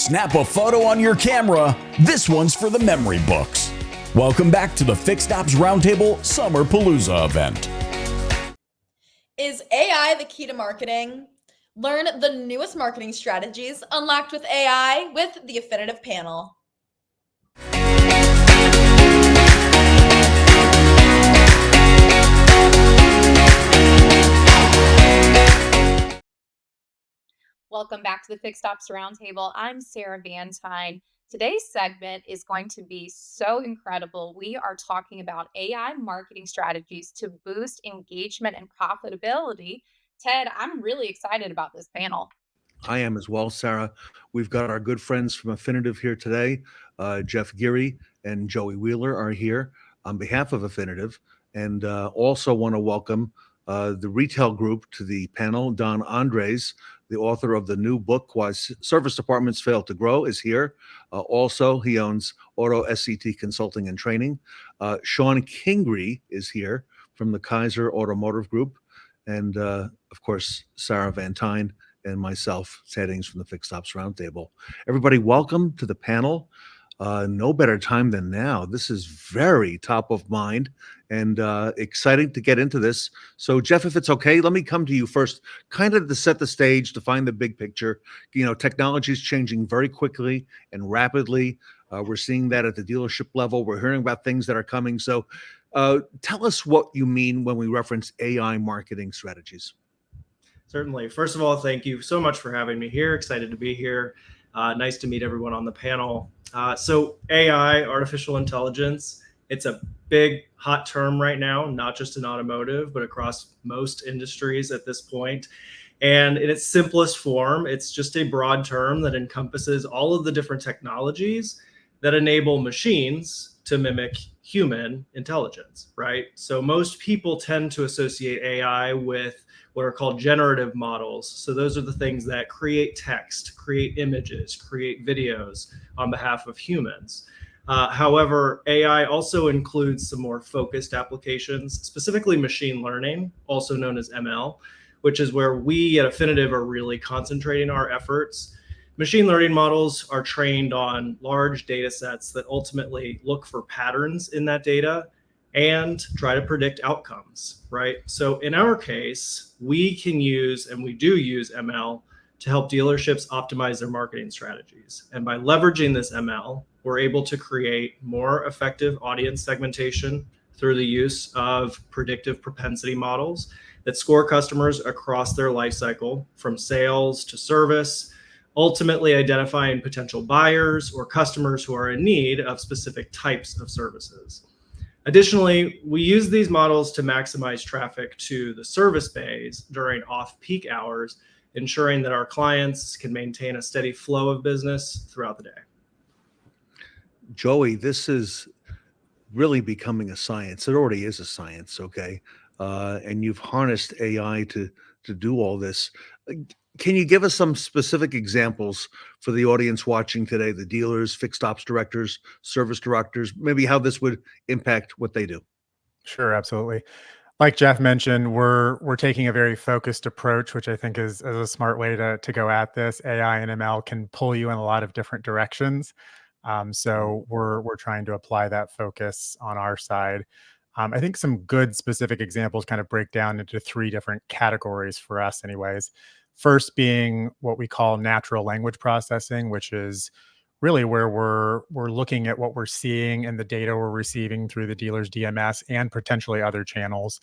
Snap a photo on your camera. This one's for the memory books. Welcome back to the Fixed Ops Roundtable Summer Palooza event. Is AI the key to marketing? Learn the newest marketing strategies unlocked with AI with the Affinitiv panel. Welcome back to the Fixed Ops Roundtable. I'm Sarah Vantine. Today's segment is going to be so incredible. We are talking about AI marketing strategies to boost engagement and profitability. Ted, I'm really excited about this panel. I am as well, Sarah. We've got our good friends from Affinitiv here today. Jeff Giere and Joey Wheeler are here on behalf of Affinitiv, and also want to welcome the retail group to the panel. Don Andres, the author of the new book, Why Service Departments Fail to Grow, is here. Also, he owns Auto SCT Consulting and Training. Shon Kingrey is here from the Kaiser Automotive Group. And of course, Sarah Vantine and myself, Ted Ings from the Fixed Ops Roundtable. Everybody, welcome to the panel. No better time than now. This is very top of mind and exciting to get into this. So Jeff, if it's okay, let me come to you first, kind of to set the stage, to find the big picture. You know, technology is changing very quickly and rapidly. We're seeing that at the dealership level. We're hearing about things that are coming. So tell us what you mean when we reference AI marketing strategies. Certainly. First of all, thank you so much for having me here. Excited to be here. Nice to meet everyone on the panel. So AI, artificial intelligence, it's a big hot term right now, not just in automotive, but across most industries at this point. And in its simplest form, it's just a broad term that encompasses all of the different technologies that enable machines to mimic human intelligence, right? So most people tend to associate AI with what are called generative models. So those are the things that create text, create images, create videos on behalf of humans. However, AI also includes some more focused applications, specifically machine learning, also known as ML, which is where we at Affinitiv are really concentrating our efforts. Machine learning models are trained on large data sets that ultimately look for patterns in that data and try to predict outcomes, right? So in our case, we can use, and we do use ML to help dealerships optimize their marketing strategies. And by leveraging this ML, we're able to create more effective audience segmentation through the use of predictive propensity models that score customers across their life cycle, from sales to service, ultimately identifying potential buyers or customers who are in need of specific types of services. Additionally, we use these models to maximize traffic to the service bays during off-peak hours, ensuring that our clients can maintain a steady flow of business throughout the day. Joey, this is really becoming a science. It already is a science, okay? And you've harnessed AI to do all this. Can you give us some specific examples for the audience watching today, the dealers, fixed ops directors, service directors, maybe how this would impact what they do? Sure, absolutely. Like Jeff mentioned, we're taking a very focused approach, which I think is a smart way to go at this. AI and ML can pull you in a lot of different directions. So we're trying to apply that focus on our side. I think some good specific examples kind of break down into three different categories for us anyways. First being what we call natural language processing, which is really where we're looking at what we're seeing in the data we're receiving through the dealer's DMS and potentially other channels,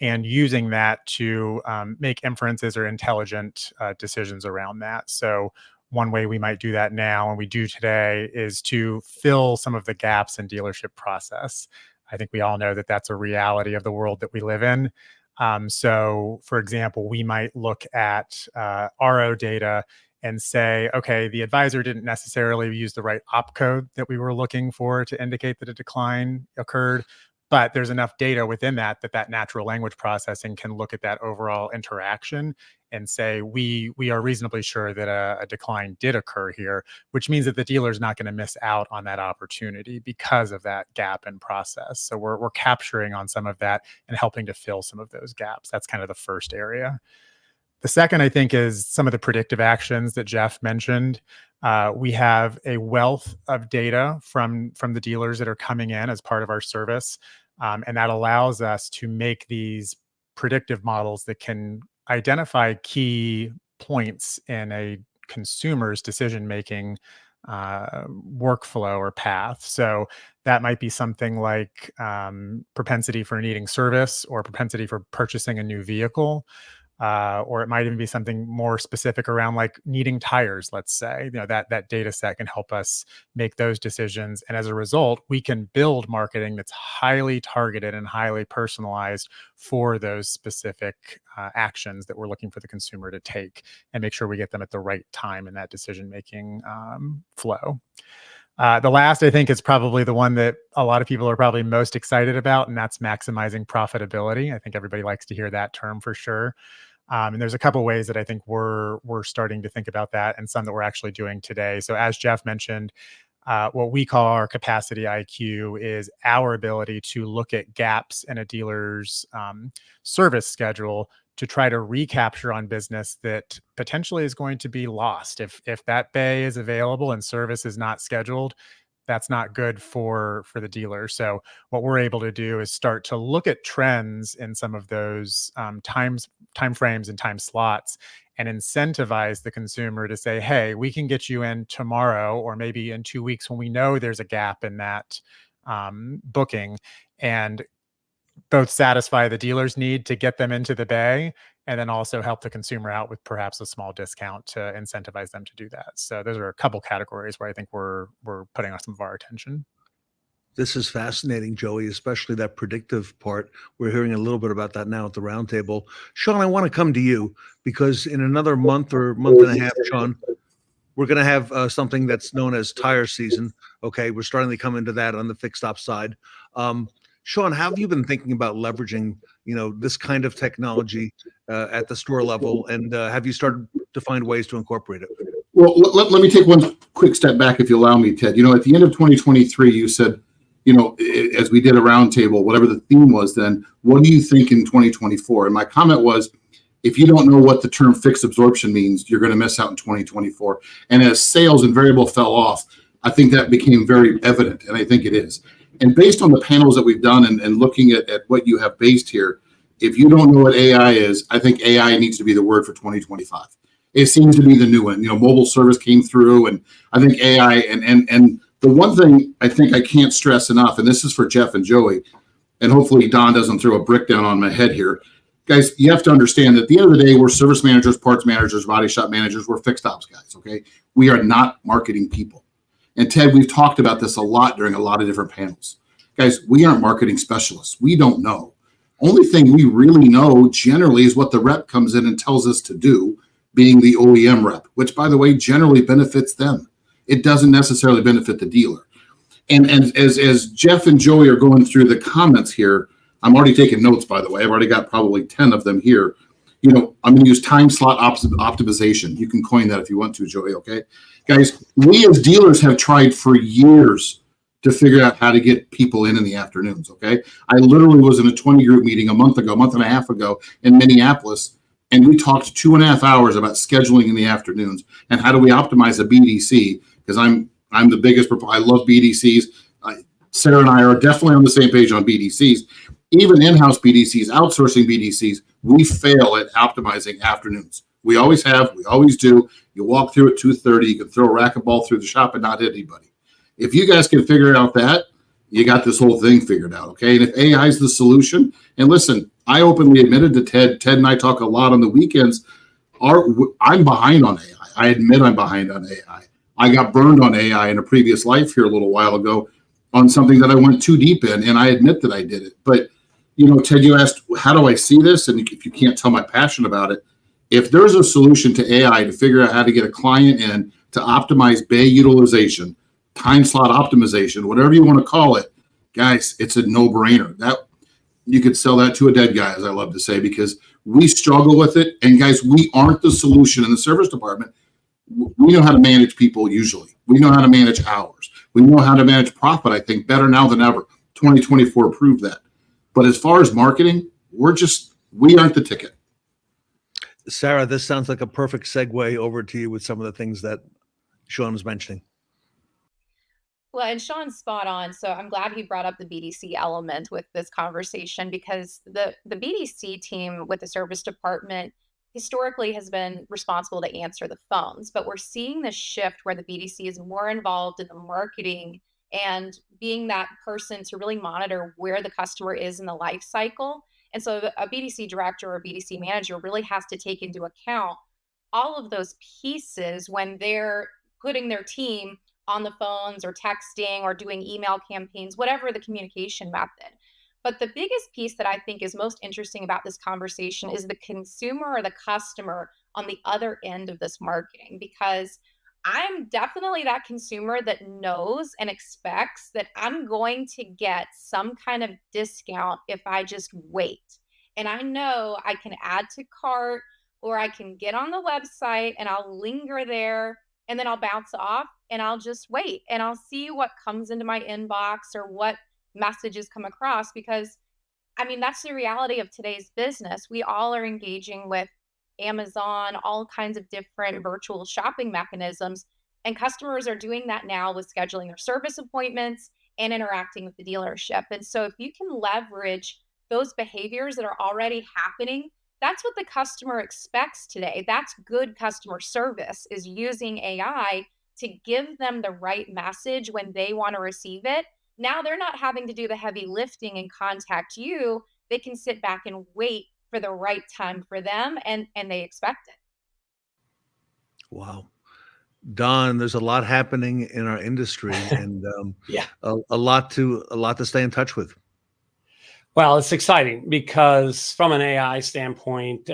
and using that to make inferences or intelligent decisions around that. So one way we might do that now, and we do today, is to fill some of the gaps in dealership process. I think we all know that that's a reality of the world that we live in. So for example, we might look at RO data and say, okay, the advisor didn't necessarily use the right opcode that we were looking for to indicate that a decline occurred, but there's enough data within that natural language processing can look at that overall interaction and say, we are reasonably sure that a decline did occur here, which means that the dealer is not going to miss out on that opportunity because of that gap in process. So we're capturing on some of that and helping to fill some of those gaps. That's kind of the first area. The second, I think, is some of the predictive actions that Jeff mentioned. We have a wealth of data from the dealers that are coming in as part of our service. And that allows us to make these predictive models that can identify key points in a consumer's decision-making workflow or path. So that might be something like propensity for needing service or propensity for purchasing a new vehicle. Or it might even be something more specific around like needing tires, let's say. That data set can help us make those decisions. And as a result, we can build marketing that's highly targeted and highly personalized for those specific actions that we're looking for the consumer to take, and make sure we get them at the right time in that decision-making flow. The last, I think, is probably the one that a lot of people are probably most excited about, and that's maximizing profitability. I think everybody likes to hear that term for sure. And there's a couple of ways that I think we're starting to think about that, and some that we're actually doing today. So as Jeff mentioned, what we call our capacity IQ is our ability to look at gaps in a dealer's service schedule to try to recapture on business that potentially is going to be lost. If that bay is available and service is not scheduled, that's not good for the dealer. So what we're able to do is start to look at trends in some of those time frames and time slots, and incentivize the consumer to say, hey, we can get you in tomorrow, or maybe in 2 weeks when we know there's a gap in that booking, and both satisfy the dealer's need to get them into the bay, and then also help the consumer out with perhaps a small discount to incentivize them to do that. So those are a couple categories where I think we're putting on some of our attention. This is fascinating, Joey, especially that predictive part. We're hearing a little bit about that now at the roundtable. Shon, I want to come to you because in another month or month and a half, Shon, we're going to have something that's known as tire season. Okay, we're starting to come into that on the fixed op side. Shon, how have you been thinking about leveraging, this kind of technology at the store level, and have you started to find ways to incorporate it? Well, let me take one quick step back, if you allow me, Ted. At the end of 2023, you said, as we did a roundtable, whatever the theme was then, what do you think in 2024? And my comment was, if you don't know what the term fixed absorption means, you're going to miss out in 2024. And as sales and variable fell off, I think that became very evident, and I think it is. And based on the panels that we've done and looking at what you have based here, if you don't know what AI is, I think AI needs to be the word for 2025. It seems to be the new one. Mobile service came through, and I think AI and the one thing I think I can't stress enough, and this is for Jeff and Joey, and hopefully Don doesn't throw a brick down on my head here. Guys, you have to understand that at the end of the day, we're service managers, parts managers, body shop managers, we're fixed ops guys, okay? We are not marketing people. And Ted, we've talked about this a lot during a lot of different panels. Guys, we aren't marketing specialists. We don't know. Only thing we really know generally is what the rep comes in and tells us to do, being the OEM rep, which, by the way, generally benefits them. It doesn't necessarily benefit the dealer. And as Jeff and Joey are going through the comments here, I'm already taking notes, by the way. I've already got probably 10 of them here. I'm going to use time slot optimization. You can coin that if you want to, Joey, okay? Guys, we as dealers have tried for years to figure out how to get people in the afternoons, okay? I literally was in a 20-group meeting a month and a half ago in Minneapolis, and we talked 2.5 hours about scheduling in the afternoons and how do we optimize a BDC, because I'm the biggest I love BDCs. Sarah and I are definitely on the same page on BDCs. Even in-house BDCs, outsourcing BDCs, we fail at optimizing afternoons. We always have, we always do. You walk through at 2:30, you can throw a racquetball through the shop and not hit anybody. If you guys can figure out that, you got this whole thing figured out, okay? And if AI is the solution, and listen, I openly admitted to Ted and I talk a lot on the weekends, I'm behind on AI. I admit I'm behind on AI. I got burned on AI in a previous life here a little while ago on something that I went too deep in, and I admit that I did it. But, Ted, you asked, how do I see this? And if you can't tell my passion about it, if there's a solution to AI to figure out how to get a client in to optimize bay utilization, time slot optimization, whatever you want to call it, guys, it's a no-brainer. That you could sell that to a dead guy, as I love to say, because we struggle with it. And guys, we aren't the solution in the service department. We know how to manage people usually. We know how to manage hours. We know how to manage profit, I think, better now than ever. 2024 proved that. But as far as marketing, we aren't the ticket. Sarah, this sounds like a perfect segue over to you with some of the things that Shon was mentioning. Well, and Shon's spot on. So I'm glad he brought up the BDC element with this conversation, because the BDC team with the service department historically has been responsible to answer the phones. But we're seeing this shift where the BDC is more involved in the marketing and being that person to really monitor where the customer is in the life cycle. And so a BDC director or a BDC manager really has to take into account all of those pieces when they're putting their team on the phones or texting or doing email campaigns, whatever the communication method. But the biggest piece that I think is most interesting about this conversation is the consumer or the customer on the other end of this marketing, because I'm definitely that consumer that knows and expects that I'm going to get some kind of discount if I just wait. And I know I can add to cart, or I can get on the website and I'll linger there and then I'll bounce off and I'll just wait and I'll see what comes into my inbox or what messages come across. Because I mean, that's the reality of today's business. We all are engaging with Amazon, all kinds of different virtual shopping mechanisms, and customers are doing that now with scheduling their service appointments and interacting with the dealership. And so if you can leverage those behaviors that are already happening, that's what the customer expects today. That's good customer service, is using AI to give them the right message when they want to receive it. Now they're not having to do the heavy lifting and contact you. They can sit back and wait for the right time for them, and they expect it. Wow. Don, there's a lot happening in our industry, and a lot to stay in touch with. Well, it's exciting because from an AI standpoint,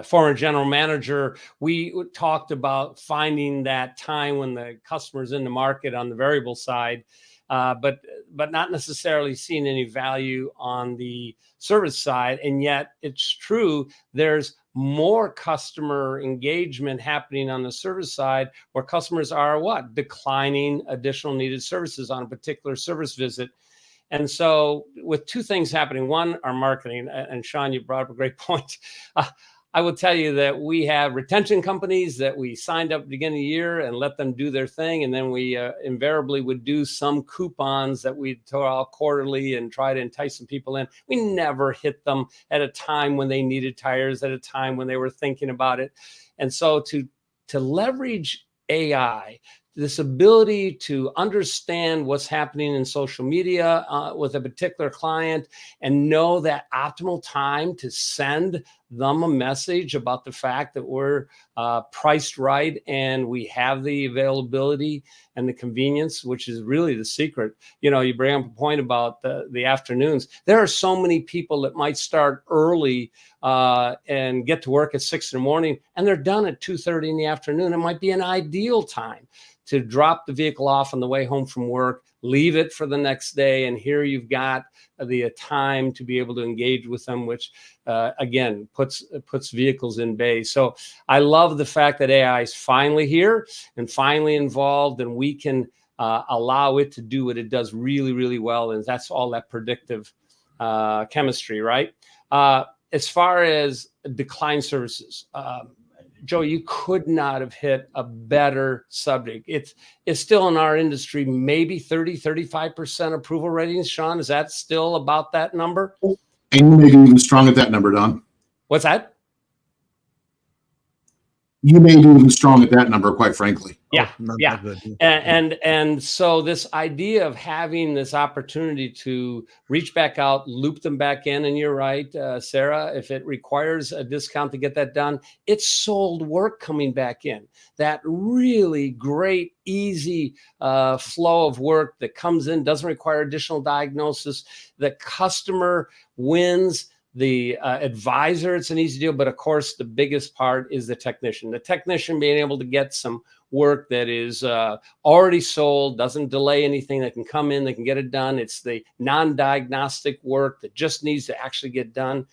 former general manager, we talked about finding that time when the customer's in the market on the variable side, but not necessarily seeing any value on the service side. And yet it's true, there's more customer engagement happening on the service side, where customers are declining additional needed services on a particular service visit. And so with two things happening, one, our marketing, and Shon, you brought up a great point. I will tell you that we have retention companies that we signed up at the beginning of the year and let them do their thing. And then we invariably would do some coupons that we'd throw out quarterly and try to entice some people in. We never hit them at a time when they needed tires, at a time when they were thinking about it. And so to leverage AI, this ability to understand what's happening in social media with a particular client and know that optimal time to send them a message about the fact that we're priced right and we have the availability and the convenience, which is really the secret. You know, you bring up a point about the afternoons. There are so many people that might start early and get to work at 6 in the morning, and they're done at 2:30 in the afternoon. It might be an ideal time to drop the vehicle off on the way home from work, leave it for the next day, and here you've got the time to be able to engage with them, which again puts vehicles in bay. So I love the fact that AI is finally here and finally involved, and we can allow it to do what it does really, really well, and that's all that predictive chemistry, right? As far as decline services, Joe, you could not have hit a better subject. It's still in our industry, maybe 30-35% approval ratings. Shon, is that still about that number? And you may be even strong at that number, Don. What's that? You may be even strong at that number, quite frankly. Yeah, Yeah. Good. And so this idea of having this opportunity to reach back out, loop them back in, and you're right, Sarah, if it requires a discount to get that done, it's sold work coming back in. That really great, easy flow of work that comes in, doesn't require additional diagnosis. The customer wins. The advisor, it's an easy deal, but of course, the biggest part is the technician. The technician being able to get some work that is already sold, doesn't delay anything, that can come in, they can get it done. It's the non-diagnostic work that just needs to actually get done.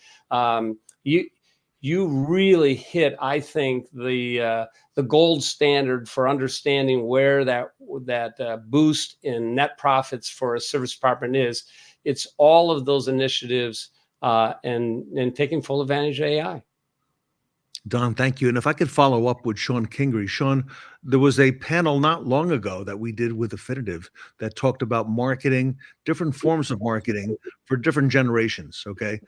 You really hit, I think, the gold standard for understanding where that boost in net profits for a service department is. It's all of those initiatives and taking full advantage of AI. Don, thank you. And if I could follow up with Shon Kingrey. Shon, there was a panel not long ago that we did with Affinitiv that talked about marketing, different forms of marketing for different generations. Okay.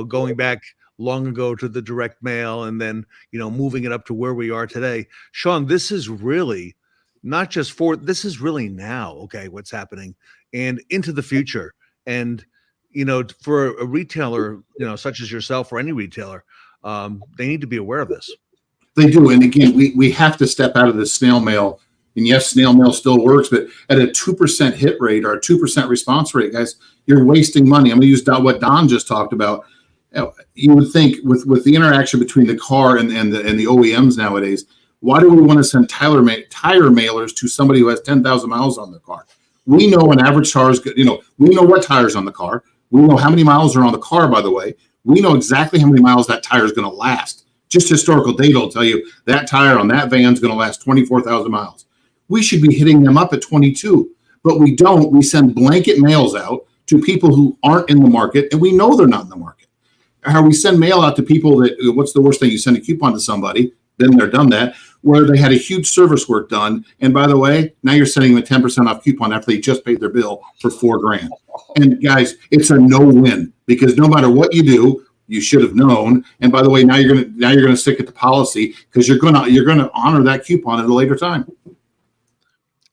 Going back long ago to the direct mail and then, moving it up to where we are today. Shon, this is really not just this is really now, okay, what's happening and into the future. And, for a retailer, such as yourself or any retailer, they need to be aware of this. They do. And again, we have to step out of the snail mail. And yes, snail mail still works, but at a 2% hit rate or a 2% response rate, guys, you're wasting money. I'm going to use what Don just talked about. You would think with the interaction between the car and the OEMs nowadays, why do we want to send tire mailers to somebody who has 10,000 miles on their car? We know an average car is, we know what tires on the car. We know how many miles are on the car, by the way. We know exactly how many miles that tire is going to last. Just historical data will tell you that tire on that van is going to last 24,000 miles. We should be hitting them up at 22, but we don't. We send blanket mails out to people who aren't in the market, and we know they're not in the market. Or we send mail out to people that, what's the worst thing? You send a coupon to somebody, then they're done that, where they had a huge service work done. And by the way, now you're sending them a 10% off coupon after they just paid their bill for $4,000. And guys, it's a no-win because no matter what you do, you should have known. And by the way, now you're gonna stick at the policy because you're gonna honor that coupon at a later time.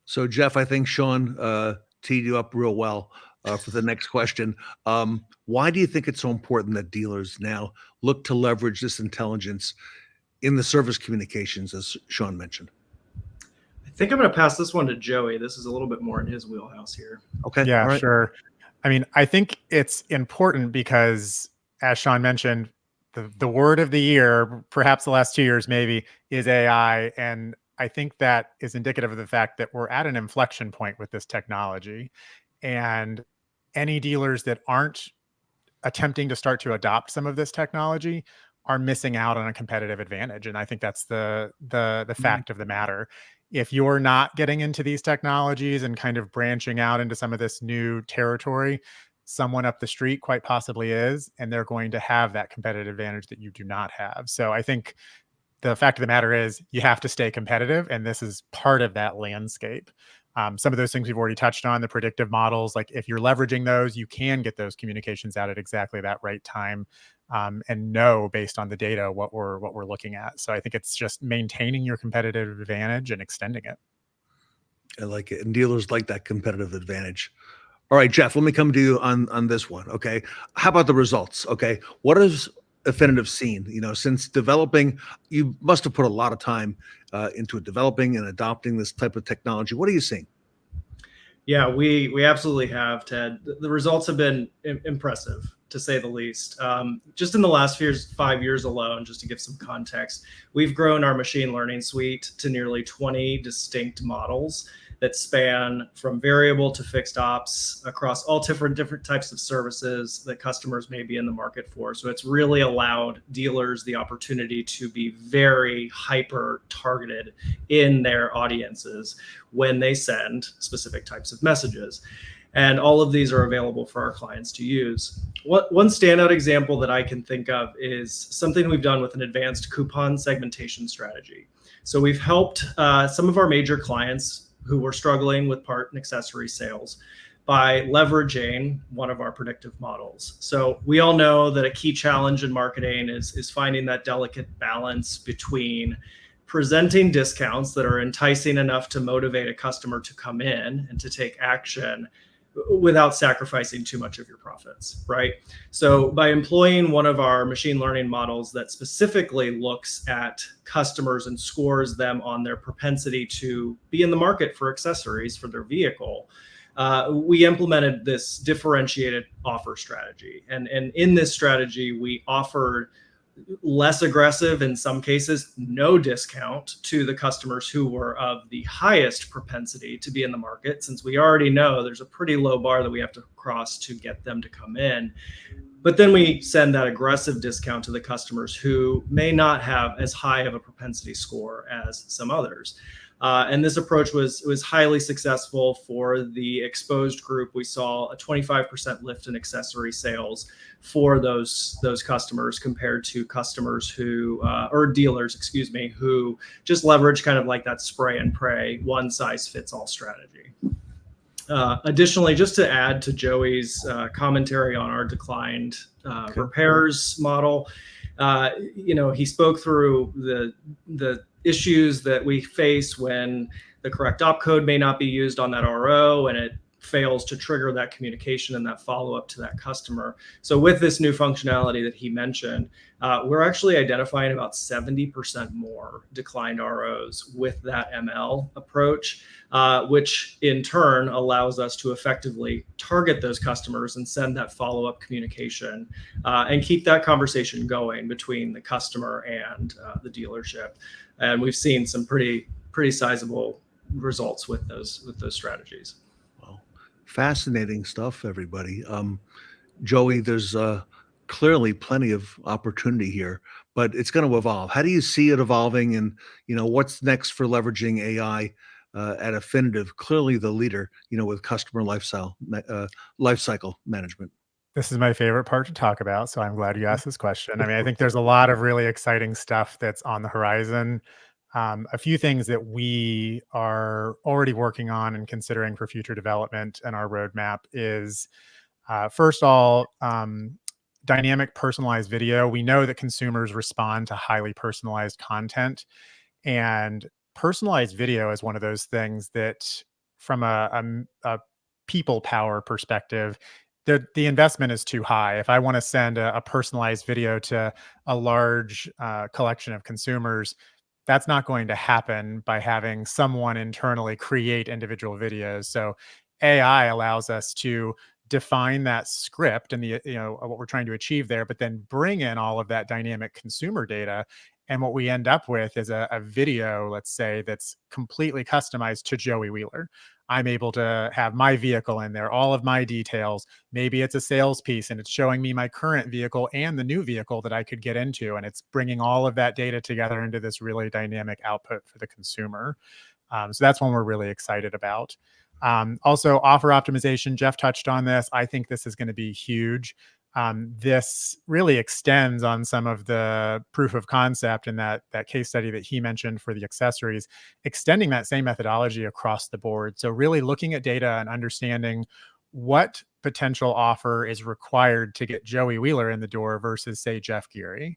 So Jeff, I think Shon teed you up real well for the next question. Why do you think it's so important that dealers now look to leverage this intelligence in the service communications, as Shon mentioned? I think I'm going to pass this one to Joey. This is a little bit more in his wheelhouse here. Okay. Yeah, all right. sure. I mean, I think it's important because, as Shon mentioned, the word of the year, perhaps the last 2 years maybe, is AI. And I think that is indicative of the fact that we're at an inflection point with this technology. And any dealers that aren't attempting to start to adopt some of this technology are missing out on a competitive advantage. And I think that's the fact of the matter. If you're not getting into these technologies and kind of branching out into some of this new territory, someone up the street quite possibly is, and they're going to have that competitive advantage that you do not have. So I think the fact of the matter is you have to stay competitive, and this is part of that landscape. Some of those things we've already touched on, the predictive models, like if you're leveraging those, you can get those communications out at exactly that right time, and know based on the data what we're looking at. So I think it's just maintaining your competitive advantage and extending it. I like it. And dealers like that competitive advantage. All right, Jeff, let me come to you on this one. Okay. How about the results? Okay. What has Affinitiv seen? Since developing, you must have put a lot of time into developing and adopting this type of technology. What are you seeing? Yeah, we absolutely have, Ted. The results have been impressive, to say the least. Just in the last 5 years alone, just to give some context, we've grown our machine learning suite to nearly 20 distinct models that span from variable to fixed ops across all different types of services that customers may be in the market for. So it's really allowed dealers the opportunity to be very hyper targeted in their audiences when they send specific types of messages. And all of these are available for our clients to use. One standout example that I can think of is something we've done with an advanced coupon segmentation strategy. So we've helped some of our major clients who were struggling with part and accessory sales by leveraging one of our predictive models. So we all know that a key challenge in marketing is finding that delicate balance between presenting discounts that are enticing enough to motivate a customer to come in and to take action without sacrificing too much of your profits, right? So by employing one of our machine learning models that specifically looks at customers and scores them on their propensity to be in the market for accessories for their vehicle, we implemented this differentiated offer strategy. And in this strategy, we offered less aggressive, in some cases, no discount to the customers who were of the highest propensity to be in the market, since we already know there's a pretty low bar that we have to cross to get them to come in. But then we send that aggressive discount to the customers who may not have as high of a propensity score as some others. And this approach was highly successful for the exposed group. We saw a 25% lift in accessory sales for those customers compared to customers who, or dealers, excuse me, who just leverage kind of like that spray and pray, one size fits all strategy. Additionally, just to add to Joey's commentary on our declined repairs model, he spoke through the issues that we face when the correct opcode may not be used on that RO and it fails to trigger that communication and that follow-up to that customer. So with this new functionality that he mentioned, we're actually identifying about 70% more declined ROs with that ML approach, which in turn allows us to effectively target those customers and send that follow-up communication and keep that conversation going between the customer and the dealership. And we've seen some pretty sizable results with those strategies. Wow, fascinating stuff, everybody. Joey, there's clearly plenty of opportunity here, but it's going to evolve. How do you see it evolving, and what's next for leveraging AI at Affinitiv? Clearly, the leader, with customer lifecycle management. This is my favorite part to talk about, so I'm glad you asked this question. I mean, I think there's a lot of really exciting stuff that's on the horizon. A few things that we are already working on and considering for future development and our roadmap is, first of all, dynamic personalized video. We know that consumers respond to highly personalized content, and personalized video is one of those things that, from a people power perspective, the investment is too high. If I want to send a personalized video to a large collection of consumers, that's not going to happen by having someone internally create individual videos. So AI allows us to define that script and what we're trying to achieve there, but then bring in all of that dynamic consumer data. And what we end up with is a video, let's say, that's completely customized to Joey Wheeler. I'm able to have my vehicle in there, all of my details. Maybe it's a sales piece and it's showing me my current vehicle and the new vehicle that I could get into. And it's bringing all of that data together into this really dynamic output for the consumer. So that's one we're really excited about. Also, offer optimization. Jeff touched on this. I think this is going to be huge. This really extends on some of the proof of concept in that case study that he mentioned for the accessories, extending that same methodology across the board. So really looking at data and understanding what potential offer is required to get Joey Wheeler in the door versus, say, Jeff Giere.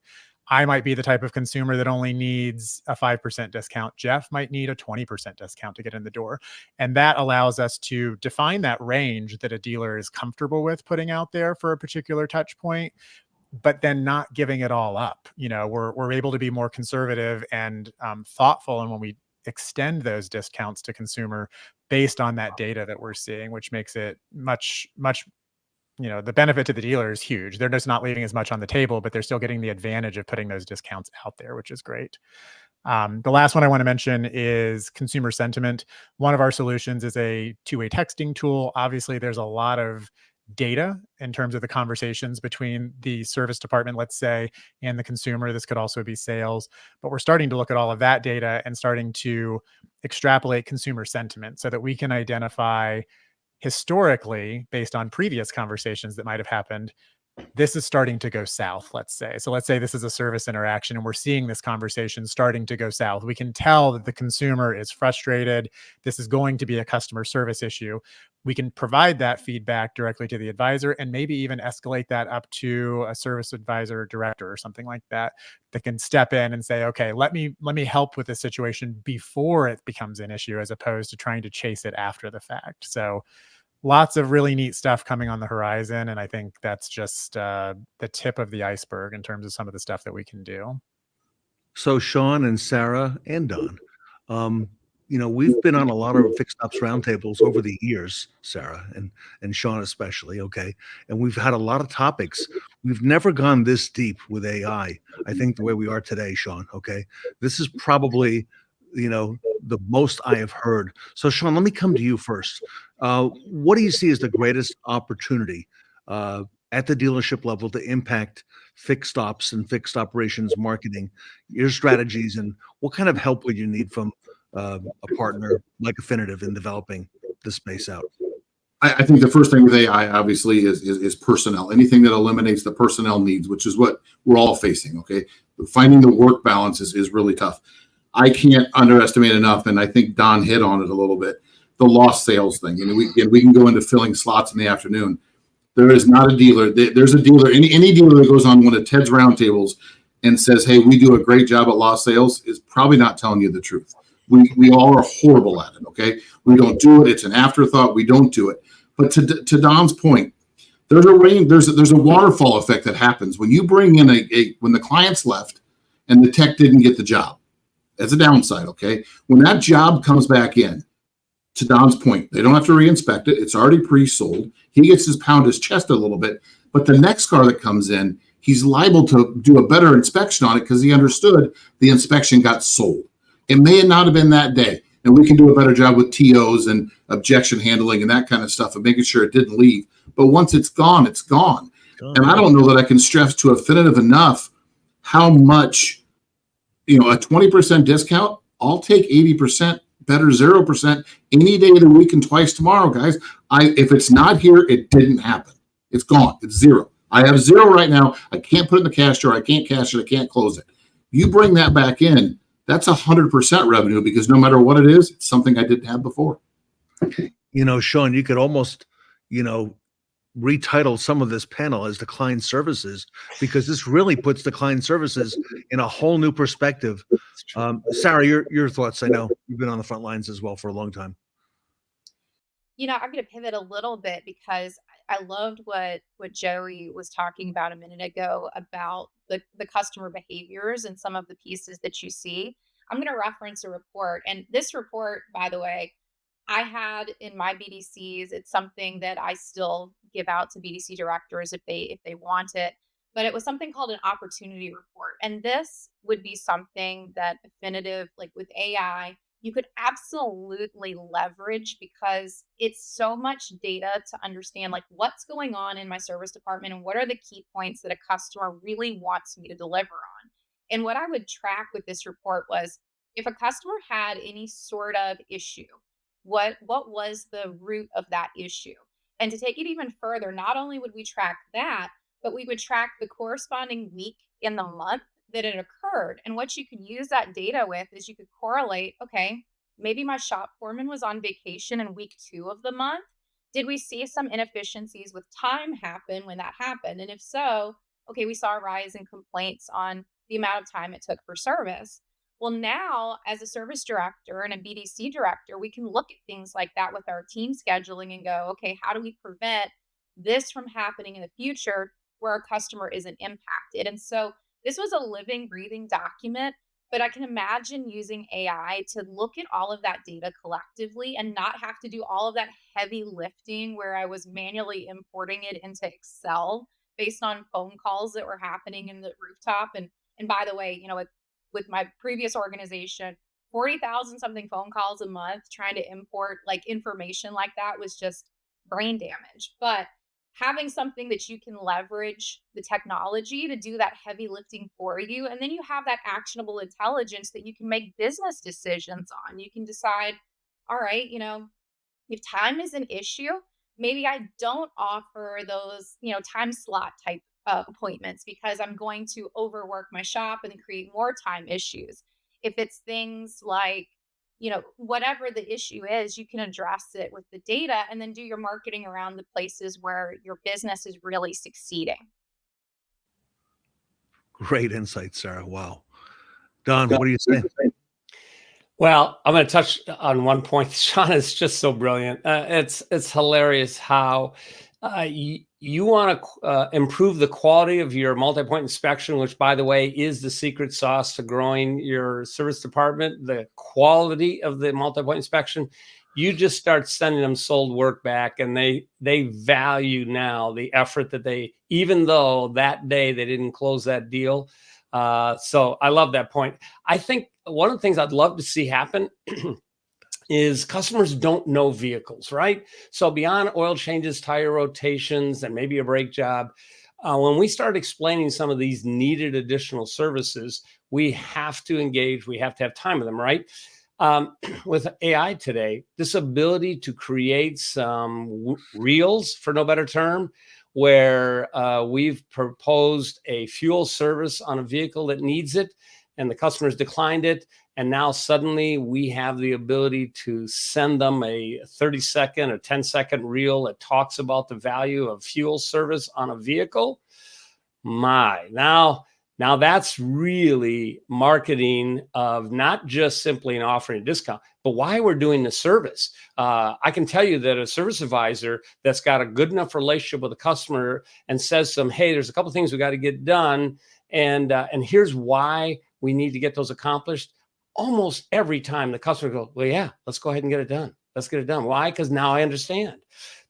I might be the type of consumer that only needs a 5% discount. Jeff might need a 20% discount to get in the door. And that allows us to define that range that a dealer is comfortable with putting out there for a particular touch point, but then not giving it all up. We're able to be more conservative and thoughtful. And when we extend those discounts to consumer based on that data that we're seeing, which makes it much the benefit to the dealer is huge. They're just not leaving as much on the table, but they're still getting the advantage of putting those discounts out there, which is great. The last one I want to mention is consumer sentiment. One of our solutions is a two-way texting tool. Obviously, there's a lot of data in terms of the conversations between the service department, let's say, and the consumer. This could also be sales, but we're starting to look at all of that data and starting to extrapolate consumer sentiment so that we can identify historically, based on previous conversations that might have happened, this is starting to go south, let's say. So let's say this is a service interaction and we're seeing this conversation starting to go south. We can tell that the consumer is frustrated. This is going to be a customer service issue. We can provide that feedback directly to the advisor and maybe even escalate that up to a service advisor director or something like that can step in and say, okay, let me help with this situation before it becomes an issue, as opposed to trying to chase it after the fact. So lots of really neat stuff coming on the horizon. And I think that's just the tip of the iceberg in terms of some of the stuff that we can do. So Shon and Sarah and Don, we've been on a lot of Fixed Ops roundtables over the years, Sarah and Shon especially, okay? And we've had a lot of topics. We've never gone this deep with AI, I think, the way we are today, Shon, okay? This is probably, the most I have heard. So Shon, let me come to you first. What do you see as the greatest opportunity at the dealership level to impact fixed ops and fixed operations marketing, your strategies, and what kind of help would you need from a partner like Affinitiv in developing this space out? I think the first thing with AI obviously is personnel. Anything that eliminates the personnel needs, which is what we're all facing. Okay, finding the work balance is really tough. I can't underestimate enough, and I think Don hit on it a little bit. The lost sales thing, and we can go into filling slots in the afternoon. There is not a dealer. There's a dealer. Any dealer that goes on one of Ted's roundtables and says, "Hey, we do a great job at lost sales," is probably not telling you the truth. We all are horrible at it. Okay, we don't do it. It's an afterthought. We don't do it. But to Don's point, there's a waterfall effect that happens when you bring in when the client's left and the tech didn't get the job. That's a downside. Okay, when that job comes back in, to Don's point, they don't have to reinspect it. It's already pre-sold. He gets his pound his chest a little bit, but the next car that comes in, he's liable to do a better inspection on it because he understood the inspection got sold. It may not have been that day. And we can do a better job with TOs and objection handling and that kind of stuff and making sure it didn't leave. But once it's gone, it's gone. And I don't know that I can stress to Affinitiv enough how much, a 20% discount, I'll take 80%, better 0% any day of the week and twice tomorrow, guys. If it's not here, it didn't happen. It's gone. It's zero. I have zero right now. I can't put it in the cash drawer. I can't cash it. I can't close it. You bring that back in, that's 100% revenue because no matter what it is, it's something I didn't have before. Shon, you could almost, retitle some of this panel as the client services, because this really puts the client services in a whole new perspective. Sarah, your thoughts. I know you've been on the front lines as well for a long time. I'm going to pivot a little bit because I loved what Joey was talking about a minute ago about the customer behaviors and some of the pieces that you see. I'm going to reference a report. And this report, by the way, I had in my BDCs. It's something that I still give out to BDC directors if they want it. But it was something called an opportunity report. And this would be something that Affinitiv, like with AI, you could absolutely leverage because it's so much data to understand like what's going on in my service department and what are the key points that a customer really wants me to deliver on. And what I would track with this report was if a customer had any sort of issue, what was the root of that issue? And to take it even further, not only would we track that, but we would track the corresponding week in the month that it occurred. And what you could use that data with is you could correlate, okay, maybe my shop foreman was on vacation in week 2 of the month. Did we see some inefficiencies with time happen when that happened? And if so, okay, we saw a rise in complaints on the amount of time it took for service. Well, now as a service director and a BDC director, we can look at things like that with our team scheduling and go, okay, how do we prevent this from happening in the future where our customer isn't impacted? And so this was a living, breathing document, but I can imagine using AI to look at all of that data collectively and not have to do all of that heavy lifting where I was manually importing it into Excel based on phone calls that were happening in the rooftop. And by the way, with my previous organization, 40,000 something phone calls a month trying to import like information like that was just brain damage. But having something that you can leverage the technology to do that heavy lifting for you. And then you have that actionable intelligence that you can make business decisions on. You can decide, all right, if time is an issue, maybe I don't offer those, time slot type appointments because I'm going to overwork my shop and create more time issues. If it's things like, whatever the issue is, you can address it with the data and then do your marketing around the places where your business is really succeeding. Great insight, Sarah. Wow. Don, what do you say? Well, I'm going to touch on one point. Shon is just so brilliant. It's hilarious how you want to improve the quality of your multi-point inspection, which, by the way, is the secret sauce to growing your service department, the quality of the multi-point inspection. You just start sending them sold work back, and they value now the effort that even though that day they didn't close that deal. So I love that point. I think one of the things I'd love to see happen is customers don't know vehicles, right? So beyond oil changes, tire rotations, and maybe a brake job, when we start explaining some of these needed additional services, we have to engage, we have to have time with them, right? with AI today, this ability to create some reels, for no better term, where we've proposed a fuel service on a vehicle that needs it and the customer's declined it. And now suddenly we have the ability to send them a 30-second or 10-second reel that talks about the value of fuel service on a vehicle. Now that's really marketing of not just simply an offering a discount, but why we're doing the service. I can tell you that a service advisor that's got a good enough relationship with a customer and says to them, hey, there's a couple things we got to get done. And here's why we need to get those accomplished. Almost every time the customer goes, well, yeah, let's go ahead and get it done. Let's get it done. Why? Because now I understand.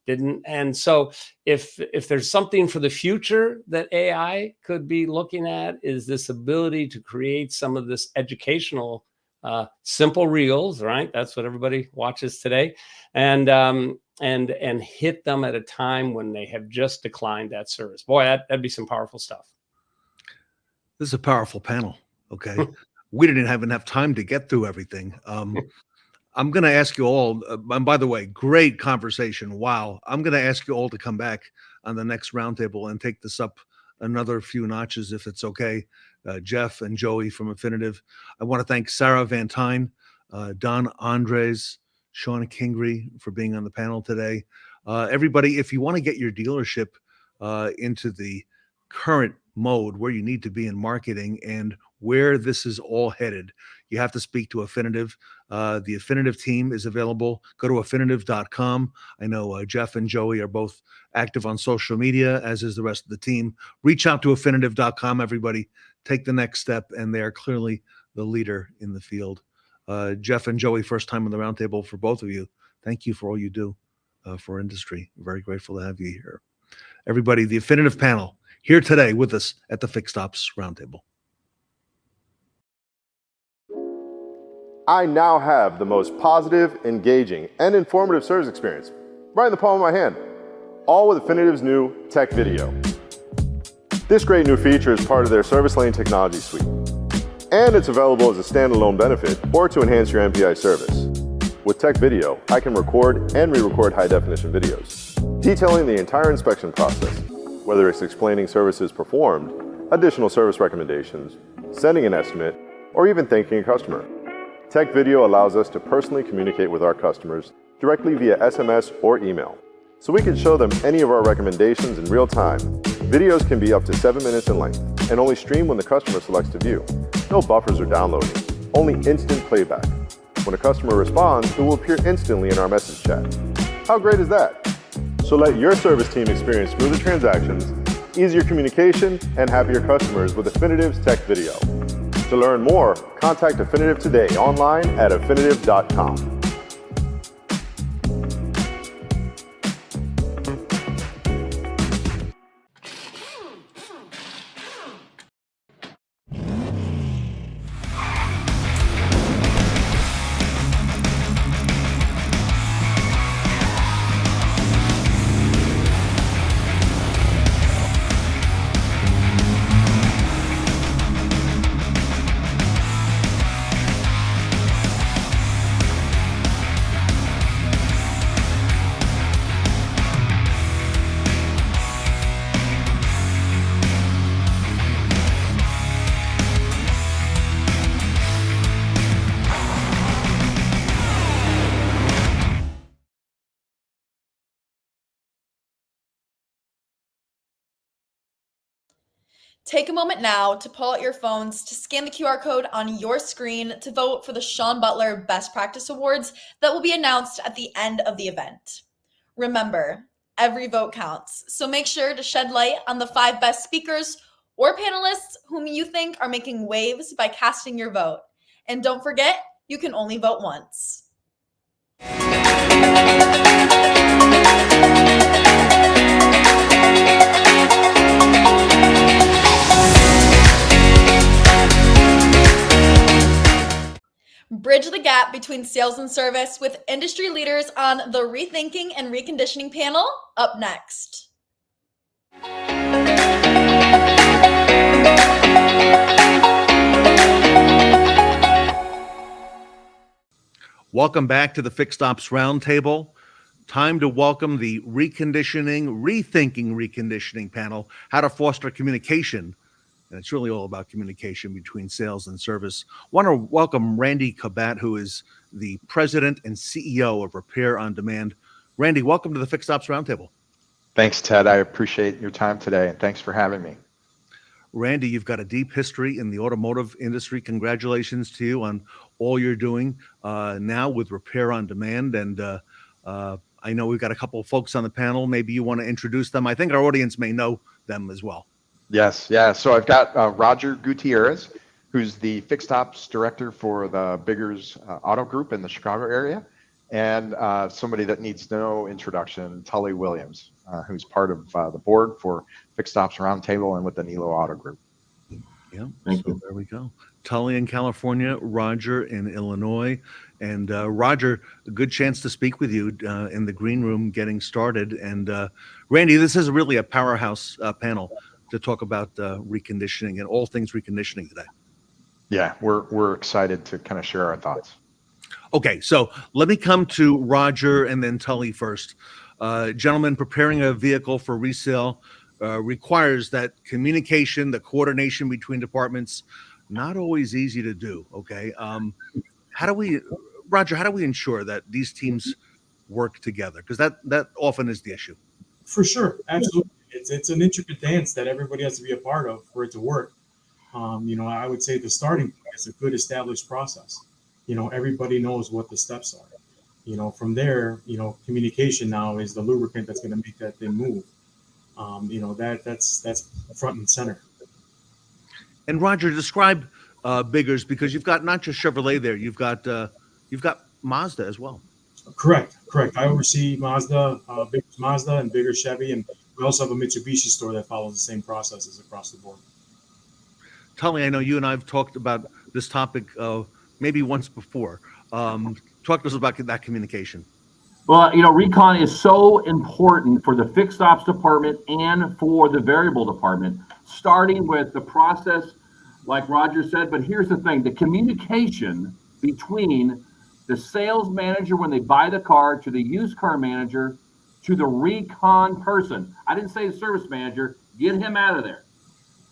And so if there's something for the future that AI could be looking at, is this ability to create some of this educational simple reels, right? That's what everybody watches today, and hit them at a time when they have just declined that service. Boy, that'd be some powerful stuff. This is a powerful panel. Okay. We didn't have enough time to get through everything. I'm going to ask you all, and by the way, great conversation. Wow. I'm going to ask you all to come back on the next roundtable and take this up another few notches, if it's okay. Jeff and Joey from Affinitiv. I want to thank Sarah Van Tine, Don Andres, Shon Kingrey for being on the panel today. Everybody, if you want to get your dealership into the current mode where you need to be in marketing and where this is all headed, you have to speak to Affinitiv. The Affinitiv team is available. Go to affinitiv.com. I know Jeff and Joey are both active on social media, as is the rest of the team. Reach out to affinitiv.com, everybody. Take the next step, and they are clearly the leader in the field. Jeff and Joey, first time on the roundtable for both of you. Thank you for all you do for industry. Very grateful to have you here. Everybody, the Affinitiv panel here today with us at the Fixed Ops Roundtable. I now have the most positive, engaging, and informative service experience right in the palm of my hand, all with Affinitiv's new Tech Video. This great new feature is part of their Service Lane technology suite, and it's available as a standalone benefit or to enhance your MPI service. With Tech Video, I can record and re-record high-definition videos, detailing the entire inspection process, whether it's explaining services performed, additional service recommendations, sending an estimate, or even thanking a customer. Tech Video allows us to personally communicate with our customers directly via SMS or email, so we can show them any of our recommendations in real time. Videos can be up to 7 minutes in length and only stream when the customer selects to view. No buffers or downloading, only instant playback. When a customer responds, it will appear instantly in our message chat. How great is that? So let your service team experience smoother transactions, easier communication, and happier customers with Affinitiv's Tech Video. To learn more, contact Affinitiv today online at affinitiv.com. Take a moment now to pull out your phones to scan the QR code on your screen to vote for the Shon Butler Best Practice Awards that will be announced at the end of the event. Remember, every vote counts, so make sure to shed light on the 5 best speakers or panelists whom you think are making waves by casting your vote. And don't forget, you can only vote once. Bridge the gap between sales and service with industry leaders on the Rethinking and Reconditioning panel up next. Welcome back to the Fixed Ops Roundtable. Time to welcome the Rethinking Reconditioning panel, how to foster communication. And it's really all about communication between sales and service. I want to welcome Randy Kobat, who is the president and CEO of Repair on Demand. Randy, welcome to the Fixed Ops Roundtable. Thanks, Ted. I appreciate your time today, and thanks for having me. Randy, you've got a deep history in the automotive industry. Congratulations to you on all you're doing now with Repair on Demand. And I know we've got a couple of folks on the panel. Maybe you want to introduce them. I think our audience may know them as well. Yes, yeah. So I've got Rogert Guttierez, who's the Fixed Ops Director for the Biggers Auto Group in the Chicago area, and somebody that needs no introduction, Tully Williams, who's part of the board for Fixed Ops Roundtable and with the Nilo Auto Group. Yeah, thank you. There we go. Tully in California, Roger in Illinois. And Roger, a good chance to speak with you in the green room getting started. And Randy, this is really a powerhouse panel to talk about reconditioning and all things reconditioning today. Yeah, we're excited to kind of share our thoughts. Okay, so let me come to Roger and then Tully first. Gentlemen, preparing a vehicle for resale requires that communication, the coordination between departments, not always easy to do, okay? Roger, how do we ensure that these teams work together? Because that often is the issue. For sure, absolutely. It's an intricate dance that everybody has to be a part of for it to work. I would say the starting point is a good established process. Everybody knows what the steps are. From there, communication now is the lubricant that's going to make that thing move. That's front and center. And Roger, describe Biggers, because you've got not just Chevrolet there, you've got Mazda as well. Correct. I oversee Mazda, Biggers Mazda, and Biggers Chevy, and we also have a Mitsubishi store that follows the same processes across the board. Tully, I know you and I have talked about this topic maybe once before. Talk to us about that communication. Well, Recon is so important for the fixed ops department and for the variable department, starting with the process, like Roger said. But here's the thing, the communication between the sales manager when they buy the car to the used car manager to the recon person. I didn't say the service manager, get him out of there.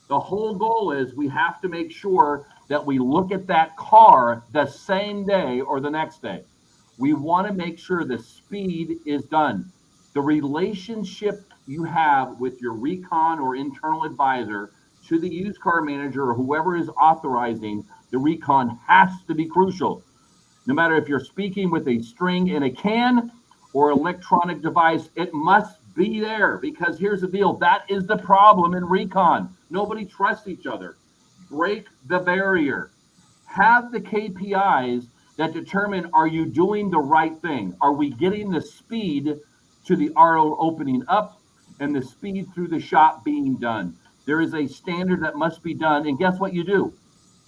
The whole goal is we have to make sure that we look at that car the same day or the next day. We want to make sure the speed is done. The relationship you have with your recon or internal advisor to the used car manager or whoever is authorizing the recon has to be crucial. No matter if you're speaking with a string in a can or electronic device, it must be there, because here's the deal. That is the problem in recon. Nobody trusts each other. Break the barrier. Have the KPIs that determine, are you doing the right thing? Are we getting the speed to the RO opening up and the speed through the shop being done? There is a standard that must be done. And guess what you do?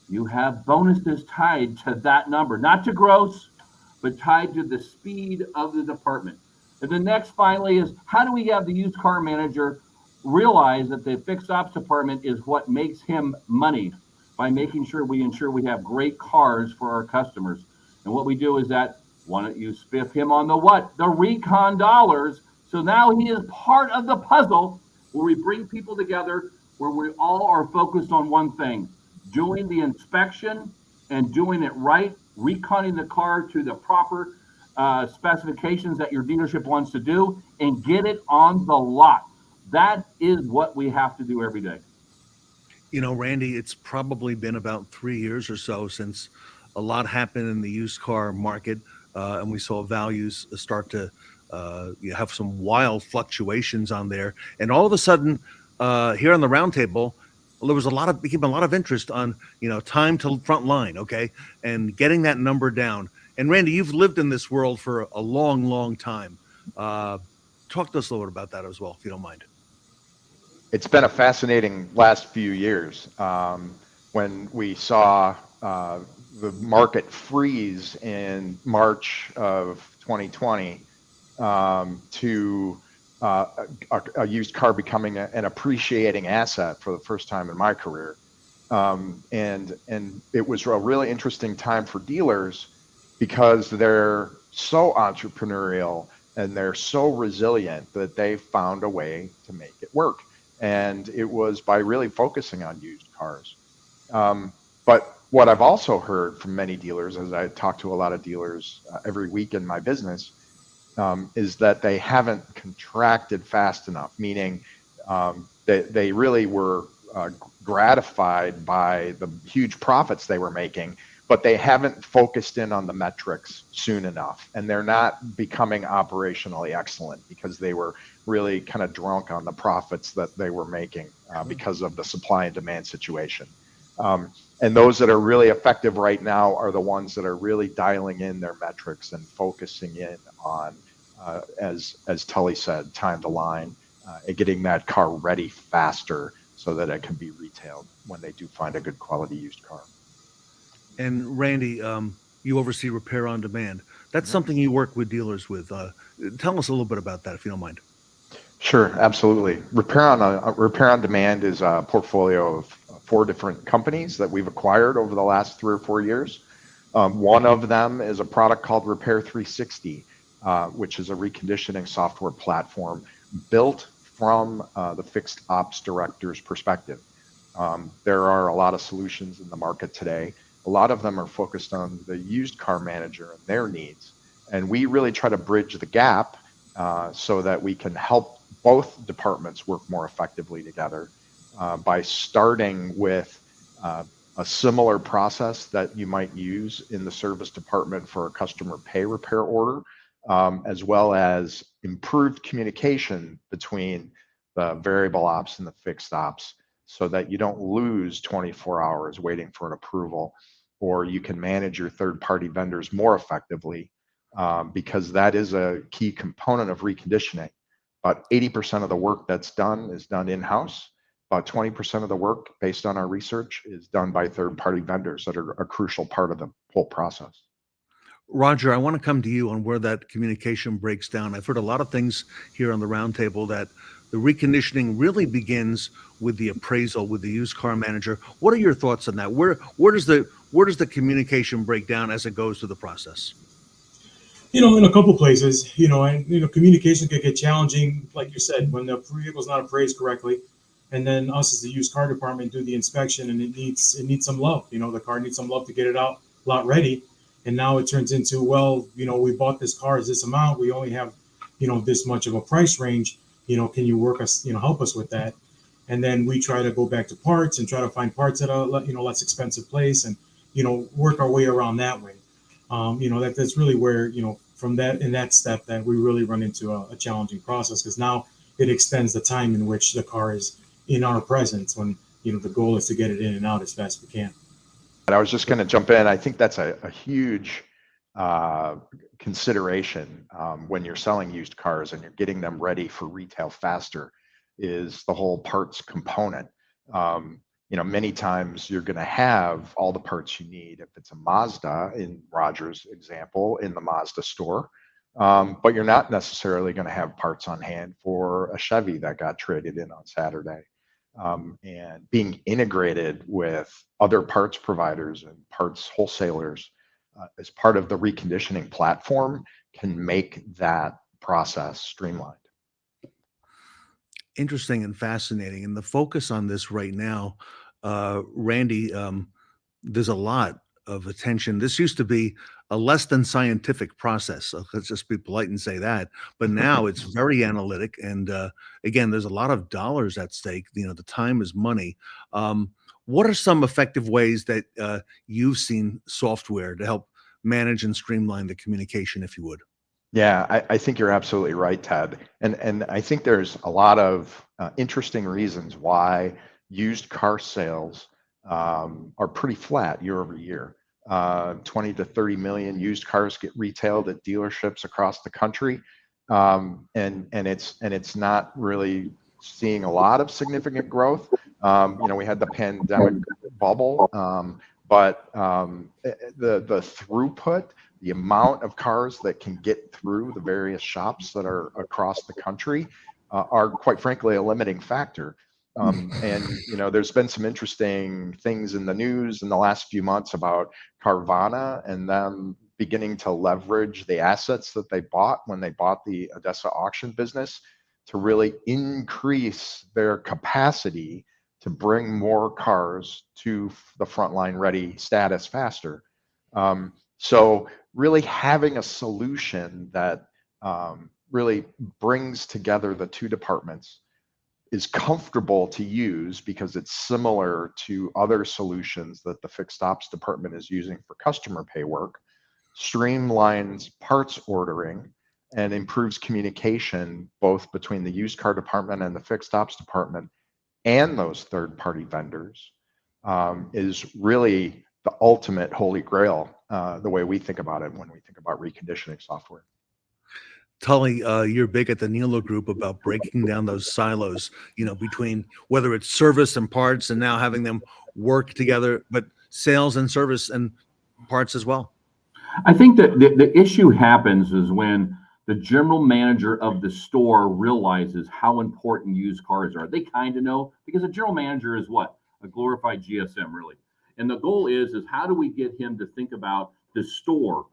You have bonuses tied to that number, not to gross, but tied to the speed of the department. And the next finally is, how do we have the used car manager realize that the fixed ops department is what makes him money, by making sure we ensure we have great cars for our customers. And what we do is that, why don't you spiff him on the what? The recon dollars. So now he is part of the puzzle where we bring people together, where we all are focused on one thing, doing the inspection and doing it right, reconning the car to the proper specifications that your dealership wants to do, and get it on the lot. That is what we have to do every day. Randy, it's probably been about 3 years or so since a lot happened in the used car market, and we saw values start to have some wild fluctuations on there. And all of a sudden, here on the roundtable, there was became a lot of interest on, time to front line, okay, and getting that number down. And Randy, you've lived in this world for a long, long time. Talk to us a little bit about that as well, if you don't mind. It's been a fascinating last few years when we saw the market freeze in March of 2020 to a used car becoming an appreciating asset for the first time in my career. And it was a really interesting time for dealers because they're so entrepreneurial and they're so resilient that they found a way to make it work. And it was by really focusing on used cars. But what I've also heard from many dealers, as I talk to a lot of dealers every week in my business, is that they haven't contracted fast enough, meaning they really were gratified by the huge profits they were making, but they haven't focused in on the metrics soon enough. And they're not becoming operationally excellent because they were really kind of drunk on the profits that they were making because of the supply and demand situation. And those that are really effective right now are the ones that are really dialing in their metrics and focusing in on, as Tully said, time to line, and getting that car ready faster so that it can be retailed when they do find a good quality used car. And Randy, you oversee repair on demand. That's something you work with dealers with. Tell us a little bit about that, if you don't mind. Sure, absolutely. Repair on demand is a portfolio of 4 different companies that we've acquired over the last 3 or 4 years. One of them is a product called Repair 360, which is a reconditioning software platform built from the fixed ops director's perspective. There are a lot of solutions in the market today. A lot of them are focused on the used car manager and their needs. And we really try to bridge the gap so that we can help both departments work more effectively together by starting with a similar process that you might use in the service department for a customer pay repair order, as well as improved communication between the variable ops and the fixed ops so that you don't lose 24 hours waiting for an approval, or you can manage your third-party vendors more effectively because that is a key component of reconditioning. About 80% of the work that's done is done in-house. About 20% of the work, based on our research, is done by third-party vendors that are a crucial part of the whole process. Roger, I want to come to you on where that communication breaks down. I've heard a lot of things here on the roundtable that the reconditioning really begins with the appraisal, with the used car manager. What are your thoughts on that? Where does the communication break down as it goes through the process? In a couple places, and communication can get challenging, like you said, when the vehicle's not appraised correctly, and then us as the used car department do the inspection, and it needs some love. The car needs some love to get it out lot ready, and now it turns into, well, we bought this car as this amount, we only have, this much of a price range. Can you work us, help us with that? And then we try to go back to parts and try to find parts at a less expensive place, and work our way around that way. That's really where, from that, in that step, that we really run into a challenging process, because now it extends the time in which the car is in our presence when, the goal is to get it in and out as fast as we can. And I was just going to jump in. I think that's a huge consideration when you're selling used cars and you're getting them ready for retail faster, is the whole parts component. Many times you're going to have all the parts you need if it's a Mazda, in Roger's example, in the Mazda store, but you're not necessarily going to have parts on hand for a Chevy that got traded in on Saturday. And being integrated with other parts providers and parts wholesalers as part of the reconditioning platform can make that process streamlined. Interesting and fascinating. And the focus on this right now, Randy, there's a lot of attention. This used to be a less than scientific process. So let's just be polite and say that. But now it's very analytic. And again, there's a lot of dollars at stake. The time is money. What are some effective ways that you've seen software to help manage and streamline the communication, if you would? Yeah, I think you're absolutely right, Ted. And I think there's a lot of interesting reasons why used car sales are pretty flat year over year. 20 to 30 million used cars get retailed at dealerships across the country, and it's not really seeing a lot of significant growth. We had the pandemic bubble, but the throughput, the amount of cars that can get through the various shops that are across the country are, quite frankly, a limiting factor. And there's been some interesting things in the news in the last few months about Carvana and them beginning to leverage the assets that they bought when they bought the Odessa auction business to really increase their capacity to bring more cars to the frontline ready status faster. So really having a solution that really brings together the two departments, is comfortable to use because it's similar to other solutions that the fixed ops department is using for customer pay work, streamlines parts ordering, and improves communication both between the used car department and the fixed ops department and those third-party vendors, is really the ultimate holy grail, the way we think about it when we think about reconditioning software. Tully, you're big at the Nilo Group about breaking down those silos, between whether it's service and parts and now having them work together, but sales and service and parts as well. I think that the issue happens is when the general manager of the store realizes how important used cars are. They kind of know, because a general manager is what? A glorified GSM, really. And the goal is how do we get him to think about the store?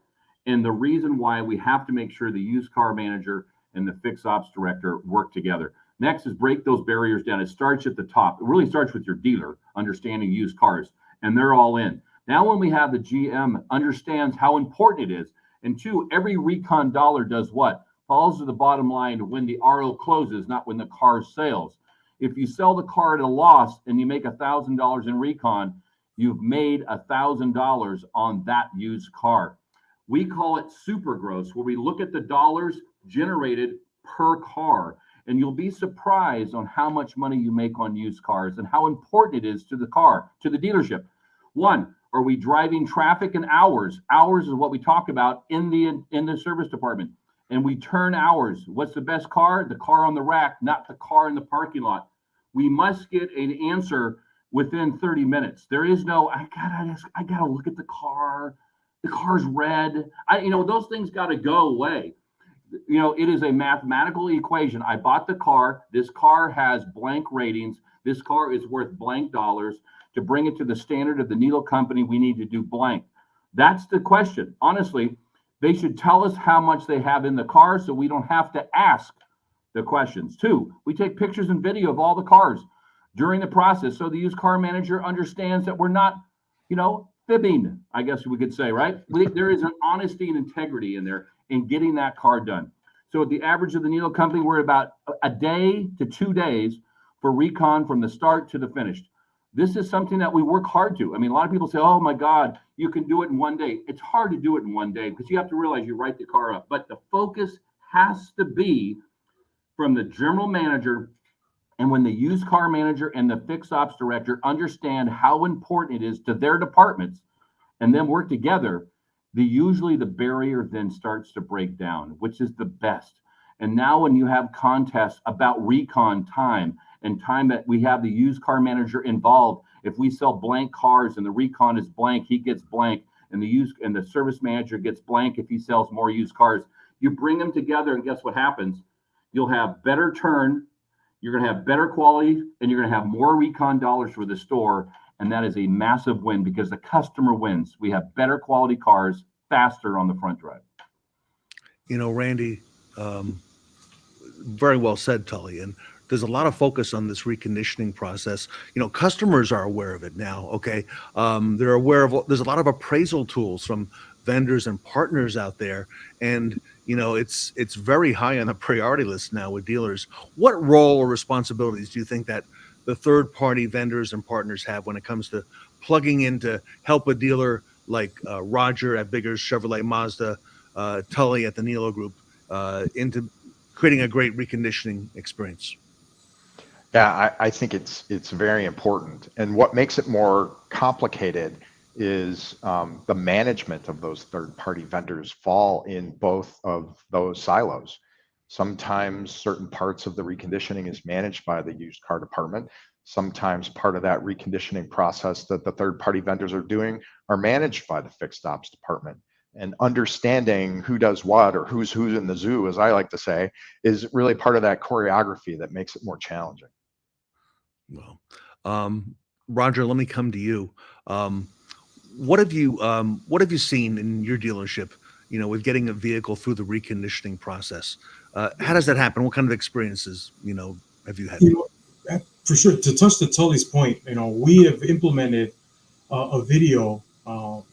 And the reason why we have to make sure the used car manager and the fixed ops director work together. Next is break those barriers down. It starts at the top. It really starts with your dealer understanding used cars, and they're all in. Now, when we have the GM understands how important it is, and two, every recon dollar does what? Falls to the bottom line when the RO closes, not when the car sells. If you sell the car at a loss and you make $1,000 in recon, you've made $1,000 on that used car. We call it super gross, where we look at the dollars generated per car, and you'll be surprised on how much money you make on used cars and how important it is to the car, to the dealership. One, are we driving traffic in hours? Hours is what we talk about in the service department. And we turn hours. What's the best car? The car on the rack, not the car in the parking lot. We must get an answer within 30 minutes. There is no, I gotta look at the car. The car's red. Those things got to go away. It is a mathematical equation. I bought the car. This car has blank ratings. This car is worth blank dollars. To bring it to the standard of the needle company, we need to do blank. That's the question. Honestly, they should tell us how much they have in the car so we don't have to ask the questions. Two, we take pictures and video of all the cars during the process so the used car manager understands that we're not, fibbing, I guess we could say, right? There is an honesty and integrity in there in getting that car done. So at the average of the needle company, we're about a day to 2 days for recon from the start to the finish. This is something that we work hard to. A lot of people say, oh my God, you can do it in 1 day. It's hard to do it in 1 day because you have to realize you write the car up. But the focus has to be from the general manager. And when the used car manager and the fixed ops director understand how important it is to their departments and then work together, usually the barrier then starts to break down, which is the best. And now when you have contests about recon time and time that we have the used car manager involved, if we sell blank cars and the recon is blank, he gets blank, and the service manager gets blank if he sells more used cars. You bring them together and guess what happens? You'll have better turn. You're going to have better quality, and you're going to have more recon dollars for the store, and that is a massive win because the customer wins. We have better quality cars faster on the front drive. Randy, very well said, Tully, and there's a lot of focus on this reconditioning process. Customers are aware of it now, okay? They're aware of, there's a lot of appraisal tools from vendors and partners out there, and it's very high on the priority list now with dealers. What role or responsibilities do you think that the third-party vendors and partners have when it comes to plugging in to help a dealer like Roger at Biggers Chevrolet Mazda, Tully at the Nilo Group, into creating a great reconditioning experience? Yeah, I think it's very important. And what makes it more complicated is the management of those third-party vendors fall in both of those silos. Sometimes certain parts of the reconditioning is managed by the used car department. Sometimes part of that reconditioning process that the third-party vendors are doing are managed by the fixed ops department. And understanding who does what, or who's in the zoo, as I like to say, is really part of that choreography that makes it more challenging. Well, Roger, let me come to you. what have you seen in your dealership, with getting a vehicle through the reconditioning process? How does that happen? What kind of experiences, have you had? For sure, to touch the Tully's point, we have implemented a video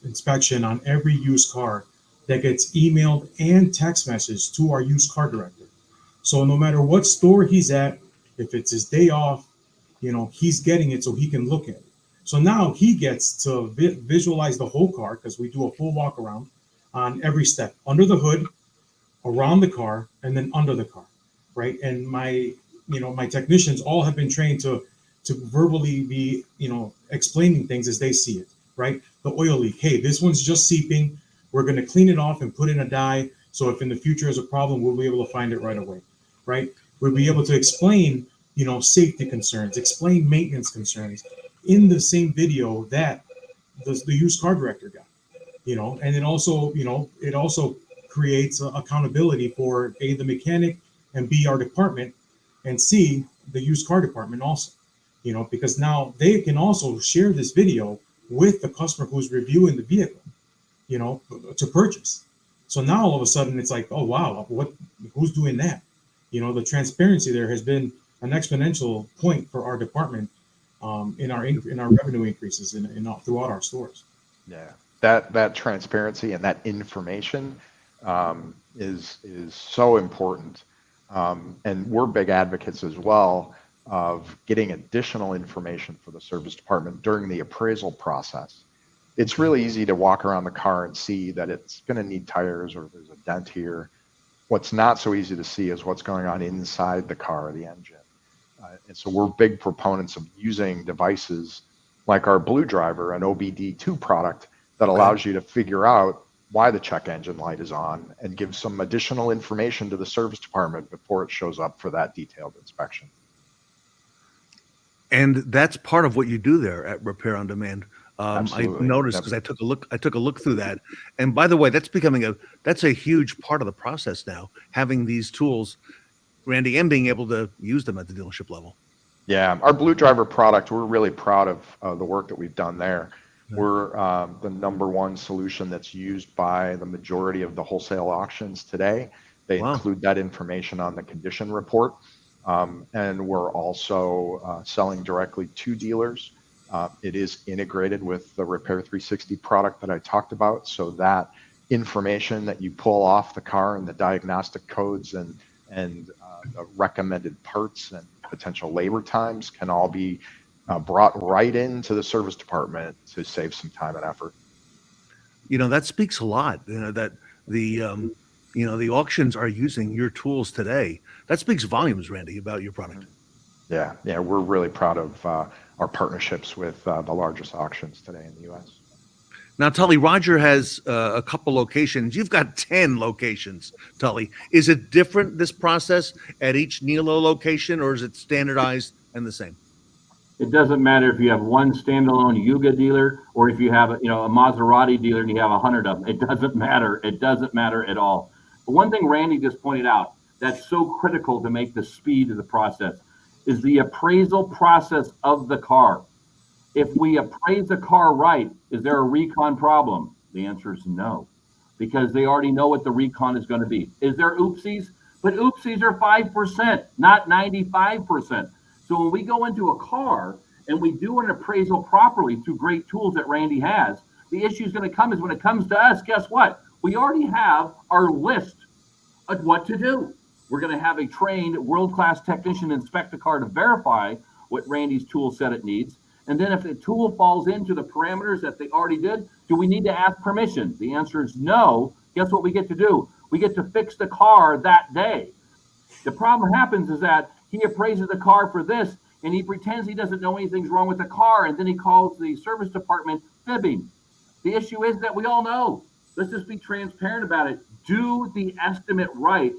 inspection on every used car that gets emailed and text message to our used car director. So no matter what store he's at, if it's his day off, he's getting it so he can look at it. So now he gets to visualize the whole car, because we do a full walk around on every step, under the hood, around the car, and then under the car, right? And my technicians all have been trained to verbally be, explaining things as they see it, right? The oil leak, hey, this one's just seeping. We're going to clean it off and put in a dye. So if in the future there's a problem, we'll be able to find it right away, right? We'll be able to explain, safety concerns, explain maintenance concerns in the same video that the used car director got, and it also creates accountability for A, the mechanic, and B, our department, and C, the used car department also, because now they can also share this video with the customer who's reviewing the vehicle, to purchase. So now all of a sudden it's like, oh, wow, who's doing that? The transparency there has been an exponential point for our department in our revenue increases throughout our stores. Yeah, that transparency and that information is so important, and we're big advocates as well of getting additional information for the service department during the appraisal process. It's really easy to walk around the car and see that it's going to need tires or there's a dent here. What's not so easy to see is what's going on inside the car, the engine. And so we're big proponents of using devices like our Blue Driver, an OBD2 product that allows you to figure out why the check engine light is on and give some additional information to the service department before it shows up for that detailed inspection. And that's part of what you do there at Repair on Demand. I noticed because I took a look through that. And by the way, that's a huge part of the process now, having these tools, Randy, and being able to use them at the dealership level. Yeah, our Blue Driver product, we're really proud of the work that we've done there. We're the #1 solution that's used by the majority of the wholesale auctions today. They include that information on the condition report. And we're also selling directly to dealers. It is integrated with the Repair 360 product that I talked about. So that information that you pull off the car and the diagnostic codes and the recommended parts and potential labor times can all be brought right into the service department to save some time and effort. That speaks a lot, that the auctions are using your tools today. That speaks volumes, Randy, about your product. Yeah, we're really proud of our partnerships with the largest auctions today in the U.S. Now, Tully, Rogert has a couple locations. You've got 10 locations, Tully. Is it different, this process, at each NILO location, or is it standardized and the same? It doesn't matter if you have one standalone Yuga dealer or if you have a Maserati dealer and you have 100 of them. It doesn't matter. It doesn't matter at all. But one thing Randy just pointed out that's so critical to make the speed of the process is the appraisal process of the car. If we appraise the car right, is there a recon problem? The answer is no, because they already know what the recon is going to be. Is there oopsies? But oopsies are 5%, not 95%. So when we go into a car and we do an appraisal properly through great tools that Randy has, the issue is going to come is when it comes to us, guess what? We already have our list of what to do. We're going to have a trained world-class technician inspect the car to verify what Randy's tool said it needs. And then if the tool falls into the parameters that they already did, do we need to ask permission? The answer is no. Guess what we get to do? We get to fix the car that day. The problem happens is that he appraises the car for this, and he pretends he doesn't know anything's wrong with the car, and then he calls the service department fibbing. The issue is that we all know. Let's just be transparent about it. Do the estimate right.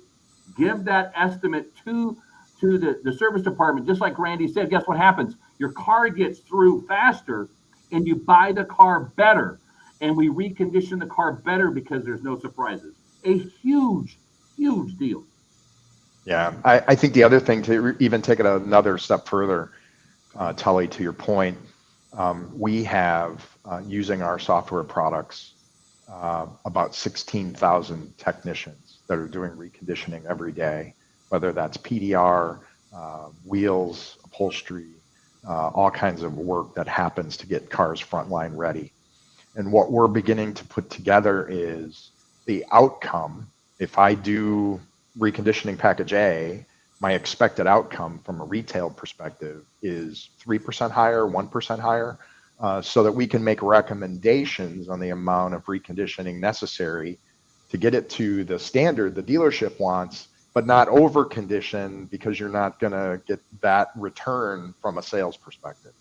Give that estimate to the service department. Just like Randy said, guess what happens? Your car gets through faster, and you buy the car better, and we recondition the car better because there's no surprises. A huge, huge deal. Yeah, I think the other thing, to even take it another step further, Tully, to your point, we have using our software products, about 16,000 technicians that are doing reconditioning every day, whether that's PDR, wheels, upholstery, all kinds of work that happens to get cars frontline ready. And what we're beginning to put together is the outcome. If I do reconditioning package A, my expected outcome from a retail perspective is 3% higher, 1% higher, so that we can make recommendations on the amount of reconditioning necessary to get it to the standard the dealership wants, but not over condition, because you're not going to get that return from a sales perspective.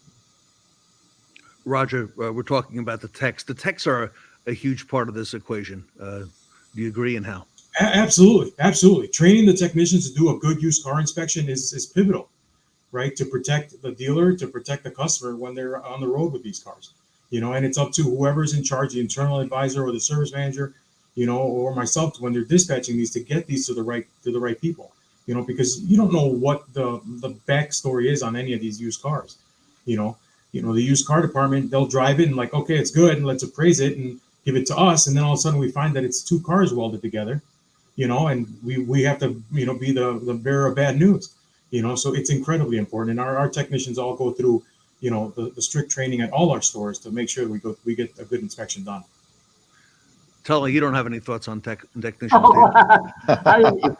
Roger, we're talking about the techs. The techs are a huge part of this equation. Do you agree, and how? Absolutely. Training the technicians to do a good used car inspection is pivotal, right? To protect the dealer, to protect the customer when they're on the road with these cars, and it's up to whoever's in charge, the internal advisor or the service manager, or myself, when they're dispatching these, to get these to the right people, because you don't know what the backstory is on any of these used cars. The used car department, they'll drive in like, okay, it's good, and let's appraise it and give it to us, and then all of a sudden we find that it's two cars welded together, and we have to, be the bearer of bad news, so it's incredibly important. And our technicians all go through, the strict training at all our stores to make sure we get a good inspection done. Tully, you don't have any thoughts on technicians?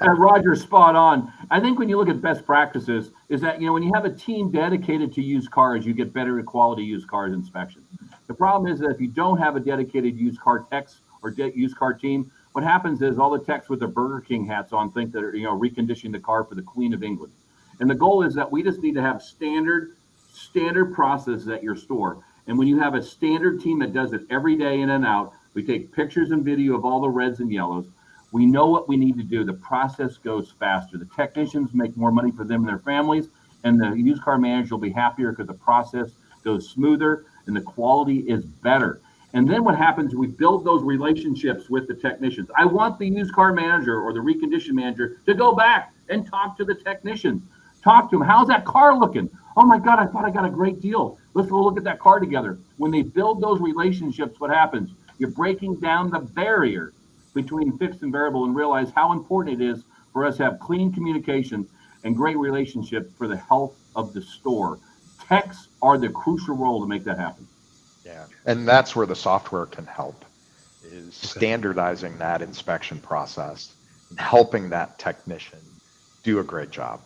Roger's spot on. I think when you look at best practices, is that when you have a team dedicated to used cars, you get better quality used cars inspection. The problem is that if you don't have a dedicated used car techs or used car team, what happens is all the techs with their Burger King hats on think that reconditioning the car for the Queen of England. And the goal is that we just need to have standard processes at your store. And when you have a standard team that does it every day in and out, we take pictures and video of all the reds and yellows. We know what we need to do. The process goes faster. The technicians make more money for them and their families, and the used car manager will be happier because the process goes smoother and the quality is better. And then what happens, we build those relationships with the technicians. I want the used car manager or the recondition manager to go back and talk to the technicians. Talk to them. How's that car looking? Oh my God, I thought I got a great deal. Let's go look at that car together. When they build those relationships, what happens? You're breaking down the barrier between fixed and variable, and realize how important it is for us to have clean communication and great relationships for the health of the store. Techs are the crucial role to make that happen. Yeah, and that's where the software can help, is standardizing that inspection process and helping that technician do a great job.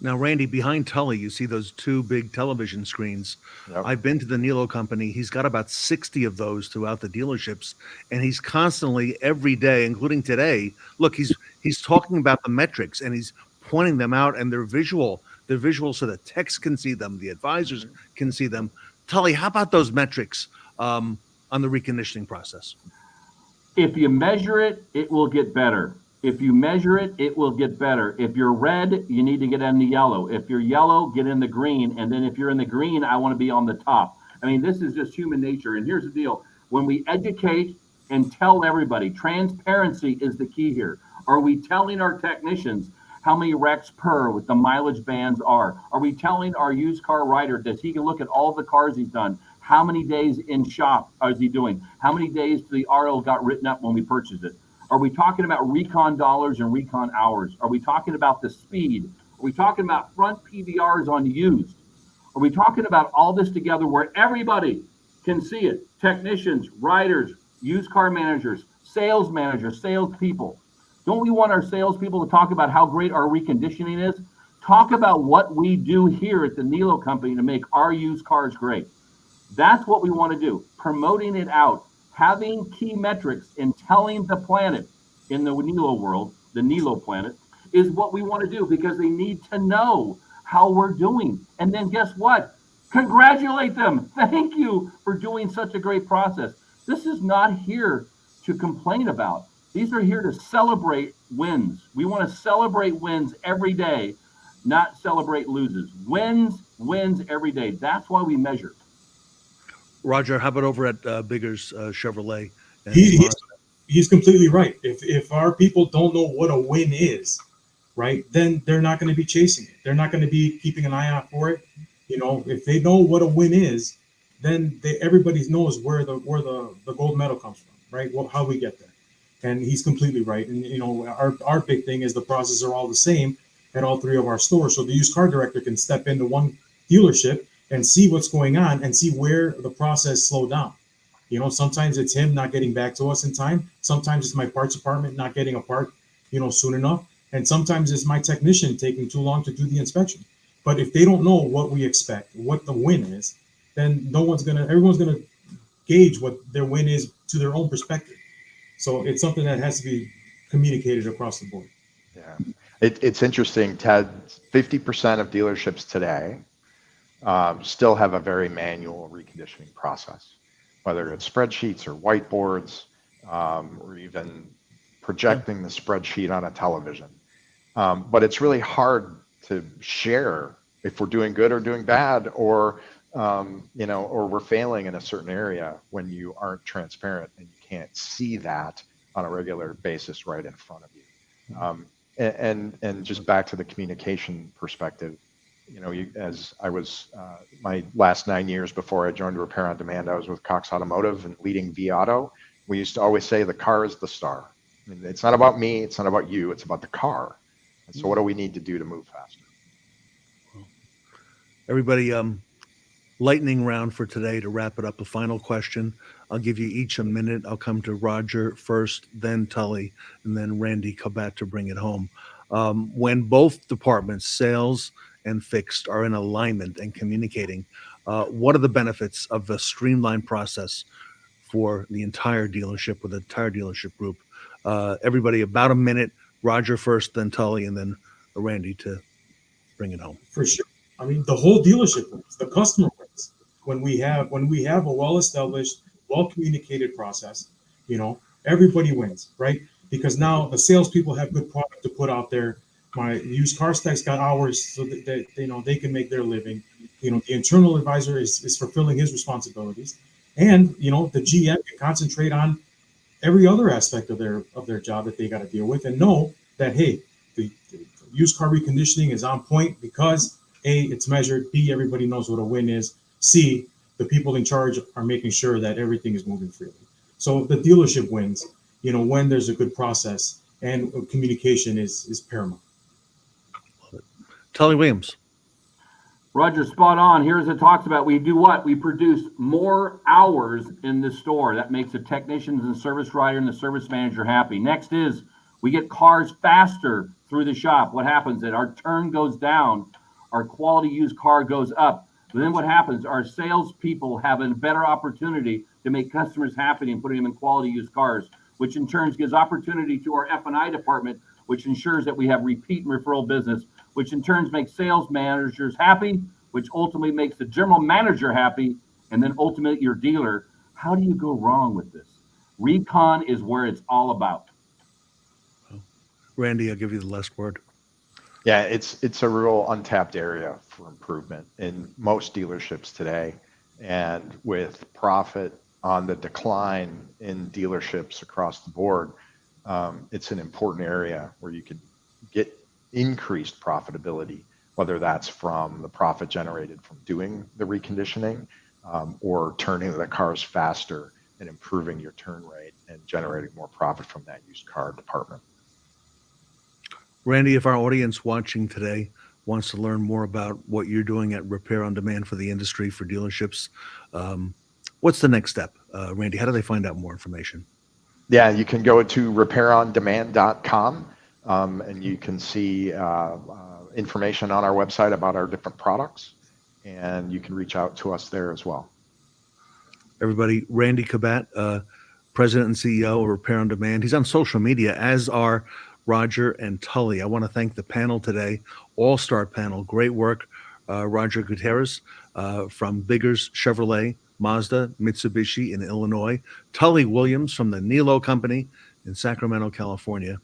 Now, Randy, behind Tully, you see those two big television screens. Yep. I've been to the Nilo company. He's got about 60 of those throughout the dealerships, and he's constantly, every day, including today, look, he's talking about the metrics, and he's pointing them out, and they're visual. They're visual so the techs can see them, the advisors can see them. Tully, how about those metrics on the reconditioning process? If you measure it, it will get better. If you measure it, it will get better. If you're red, you need to get in the yellow. If you're yellow, get in the green. And then if you're in the green, I want to be on the top. I mean, this is just human nature. And here's the deal. When we educate and tell everybody, transparency is the key here. Are we telling our technicians how many wrecks per with the mileage bands are? Are we telling our used car writer, does he can look at all the cars he's done? How many days in shop is he doing? How many days to the RO got written up when we purchased it? Are we talking about recon dollars and recon hours? Are we talking about the speed? Are we talking about front PVRs on used? Are we talking about all this together where everybody can see it? Technicians, writers, used car managers, sales people. Don't we want our salespeople to talk about how great our reconditioning is? Talk about what we do here at the Nilo company to make our used cars great. That's what we want to do, promoting it out. Having key metrics and telling the planet in the Nilo world, the Nilo planet, is what we want to do, because they need to know how we're doing. And then guess what? Congratulate them. Thank you for doing such a great process. This is not here to complain about. These are here to celebrate wins. We want to celebrate wins every day, not celebrate losses. Wins every day. That's why we measure. Roger, how about over at Biggers Chevrolet? He's completely right. If our people don't know what a win is, right, then they're not going to be chasing it. They're not going to be keeping an eye out for it. If they know what a win is, then everybody knows where the gold medal comes from, right? How we get there. And he's completely right. And our big thing is the processes are all the same at all three of our stores. So the used car director can step into one dealership and see what's going on and see where the process slowed down. Sometimes it's him not getting back to us in time. Sometimes it's my parts department not getting a part, soon enough. And sometimes it's my technician taking too long to do the inspection. But if they don't know what we expect, what the win is, then everyone's gonna gauge what their win is to their own perspective. So it's something that has to be communicated across the board. Yeah, it's interesting, Ted. 50% of dealerships today still have a very manual reconditioning process, whether it's spreadsheets or whiteboards, or even projecting the spreadsheet on a television. But it's really hard to share if we're doing good or doing bad, or or we're failing in a certain area when you aren't transparent and you can't see that on a regular basis right in front of you. And just back to the communication perspective, as I was my last 9 years before I joined Repair on Demand, I was with Cox Automotive and leading vAuto. We used to always say the car is the star. I mean, it's not about me, it's not about you, it's about the car. And so what do we need to do to move faster? Everybody, lightning round for today to wrap it up. A final question. I'll give you each a minute. I'll come to Roger first, then Tully, and then Randy Kobat to bring it home. When both departments, sales and fixed, are in alignment and communicating, what are the benefits of the streamlined process for the entire dealership, with the entire dealership group? Everybody, about a minute. Roger first, then Tully, and then Randy to bring it home. For sure. I mean, the whole dealership wins. The customer wins when we have a well-established, well-communicated process. Everybody wins, right? Because now the salespeople have good product to put out there. My used car techs got hours so that they can make their living. The internal advisor is fulfilling his responsibilities, and the GM can concentrate on every other aspect of their job that they got to deal with, and know that, hey, the used car reconditioning is on point because A, it's measured, B, everybody knows what a win is, C, the people in charge are making sure that everything is moving freely. So the dealership wins, when there's a good process, and communication is paramount. Love it. Tully Williams. Roger, spot on. Here's it talks about, we do what? We produce more hours in the store. That makes the technicians and service writer and the service manager happy. Next is, we get cars faster through the shop. What happens? That our turn goes down, our quality used car goes up. But then what happens? Our salespeople have a better opportunity to make customers happy and putting them in quality used cars, which in turn gives opportunity to our F&I department, which ensures that we have repeat and referral business, which in turn makes sales managers happy, which ultimately makes the general manager happy, and then ultimately your dealer. How do you go wrong with this? Recon is where it's all about. Randy, I'll give you the last word. Yeah, it's a real untapped area for improvement in most dealerships today. And with profit on the decline in dealerships across the board, it's an important area where you could get increased profitability, whether that's from the profit generated from doing the reconditioning, or turning the cars faster and improving your turn rate and generating more profit from that used car department. Randy, if our audience watching today wants to learn more about what you're doing at Repair on Demand for the industry, for dealerships, what's the next step? Randy, how do they find out more information? Yeah, you can go to repairondemand.com, and you can see information on our website about our different products, and you can reach out to us there as well. Everybody, Randy Kobat, President and CEO of Repair on Demand. He's on social media, as are Roger and Tully. I want to thank the panel today, all-star panel. Great work. Roger Guttierez from Biggers Chevrolet, Mazda, Mitsubishi in Illinois. Tully Williams from the Nilo Company in Sacramento, California.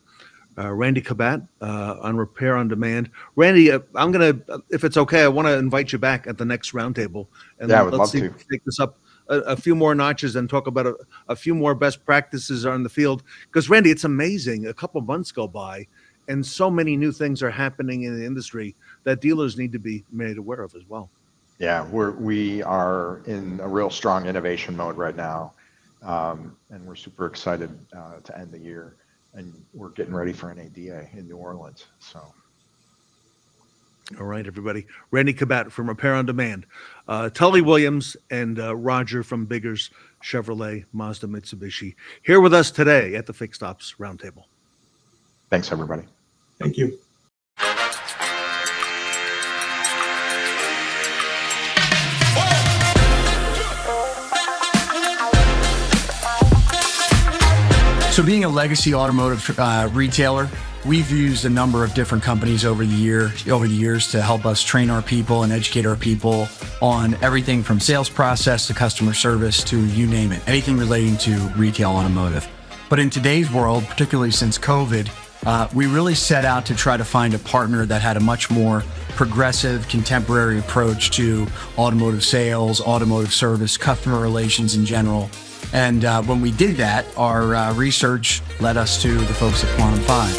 Randy Kobat on Repair on Demand. Randy, I'm going to, if it's okay, I want to invite you back at the next roundtable. And yeah, I would let's love to take this up a few more notches and talk about a few more best practices on the field. Because, Randy, it's amazing. A couple months go by, and so many new things are happening in the industry that dealers need to be made aware of as well. Yeah, we are in a real strong innovation mode right now, and we're super excited to end the year, and we're getting ready for an ADA in New Orleans. So, all right, everybody. Randy Kobat from Repair on Demand, Tully Williams, and Roger from Biggers Chevrolet Mazda Mitsubishi here with us today at the Fixed Ops Roundtable. Thanks, everybody. Thank you. So being a legacy automotive retailer, we've used a number of different companies over the years to help us train our people and educate our people on everything from sales process to customer service to you name it, anything relating to retail automotive. But in today's world, particularly since COVID, we really set out to try to find a partner that had a much more progressive, contemporary approach to automotive sales, automotive service, customer relations in general. And when we did that, our research led us to the folks at Quantum 5.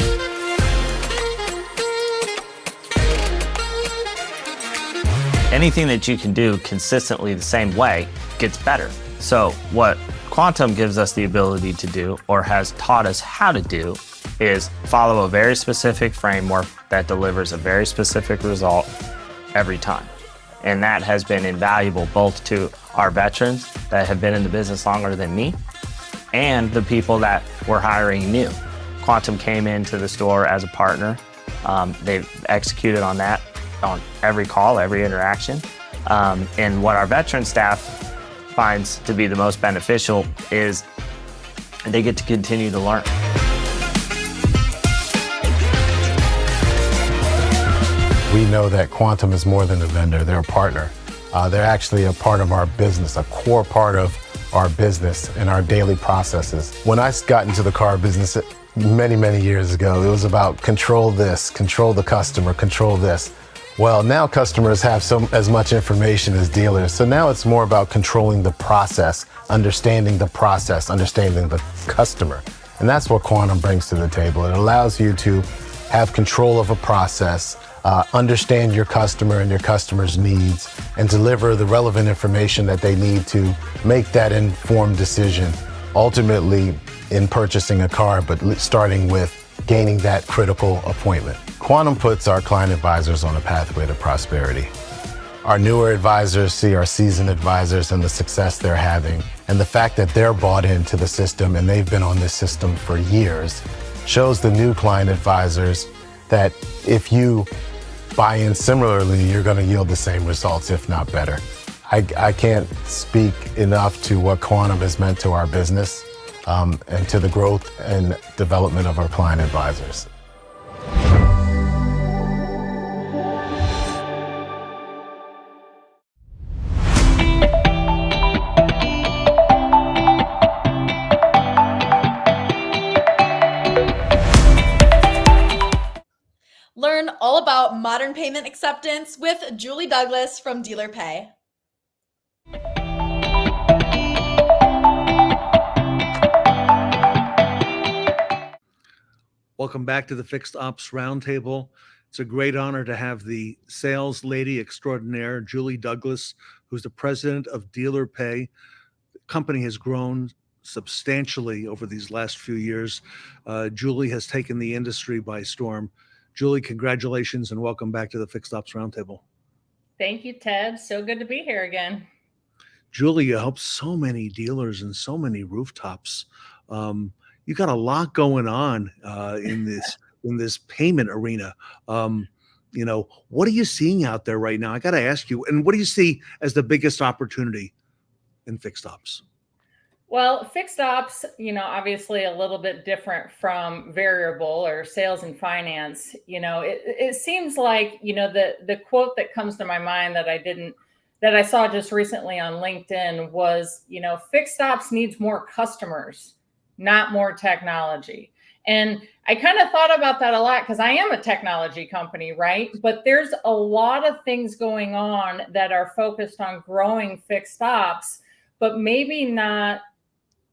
Anything that you can do consistently the same way gets better. So what Quantum gives us the ability to do, or has taught us how to do, is follow a very specific framework that delivers a very specific result every time. And that has been invaluable both to our veterans that have been in the business longer than me and the people that we're hiring new. Quantum came into the store as a partner. They've executed on that on every call, every interaction. And what our veteran staff finds to be the most beneficial is they get to continue to learn. We know that Quantum is more than a vendor, they're a partner. They're actually a part of our business, a core part of our business and our daily processes. When I got into the car business many, many years ago, it was about control this, control the customer, control this. Well, now customers have as much information as dealers. So now it's more about controlling the process, understanding the customer. And that's what Quantum brings to the table. It allows you to have control of a process, understand your customer and your customer's needs, and deliver the relevant information that they need to make that informed decision, ultimately in purchasing a car, but starting with gaining that critical appointment. Quantum puts our client advisors on a pathway to prosperity. Our newer advisors see our seasoned advisors and the success they're having, and the fact that they're bought into the system and they've been on this system for years shows the new client advisors that if you buy in similarly, you're going to yield the same results, if not better. I can't speak enough to what Quantum has meant to our business and to the growth and development of our client advisors. Learn all about modern payment acceptance with Julie Douglas from Dealer Pay. Welcome back to the Fixed Ops Roundtable. It's a great honor to have the sales lady extraordinaire, Julie Douglas, who's the president of Dealer Pay. The company has grown substantially over these last few years. Julie has taken the industry by storm. Julie, congratulations and welcome back to the Fixed Ops Roundtable. Thank you, Ted. So good to be here again. Julie, you help so many dealers and so many rooftops. You got a lot going on in this payment arena. What are you seeing out there right now? I got to ask you, and what do you see as the biggest opportunity in fixed ops? Well, fixed ops, obviously a little bit different from variable or sales and finance. It seems like, the quote that comes to my mind that I saw just recently on LinkedIn was, fixed ops needs more customers, not more technology. And I kind of thought about that a lot because I am a technology company, right? But there's a lot of things going on that are focused on growing fixed ops, but maybe not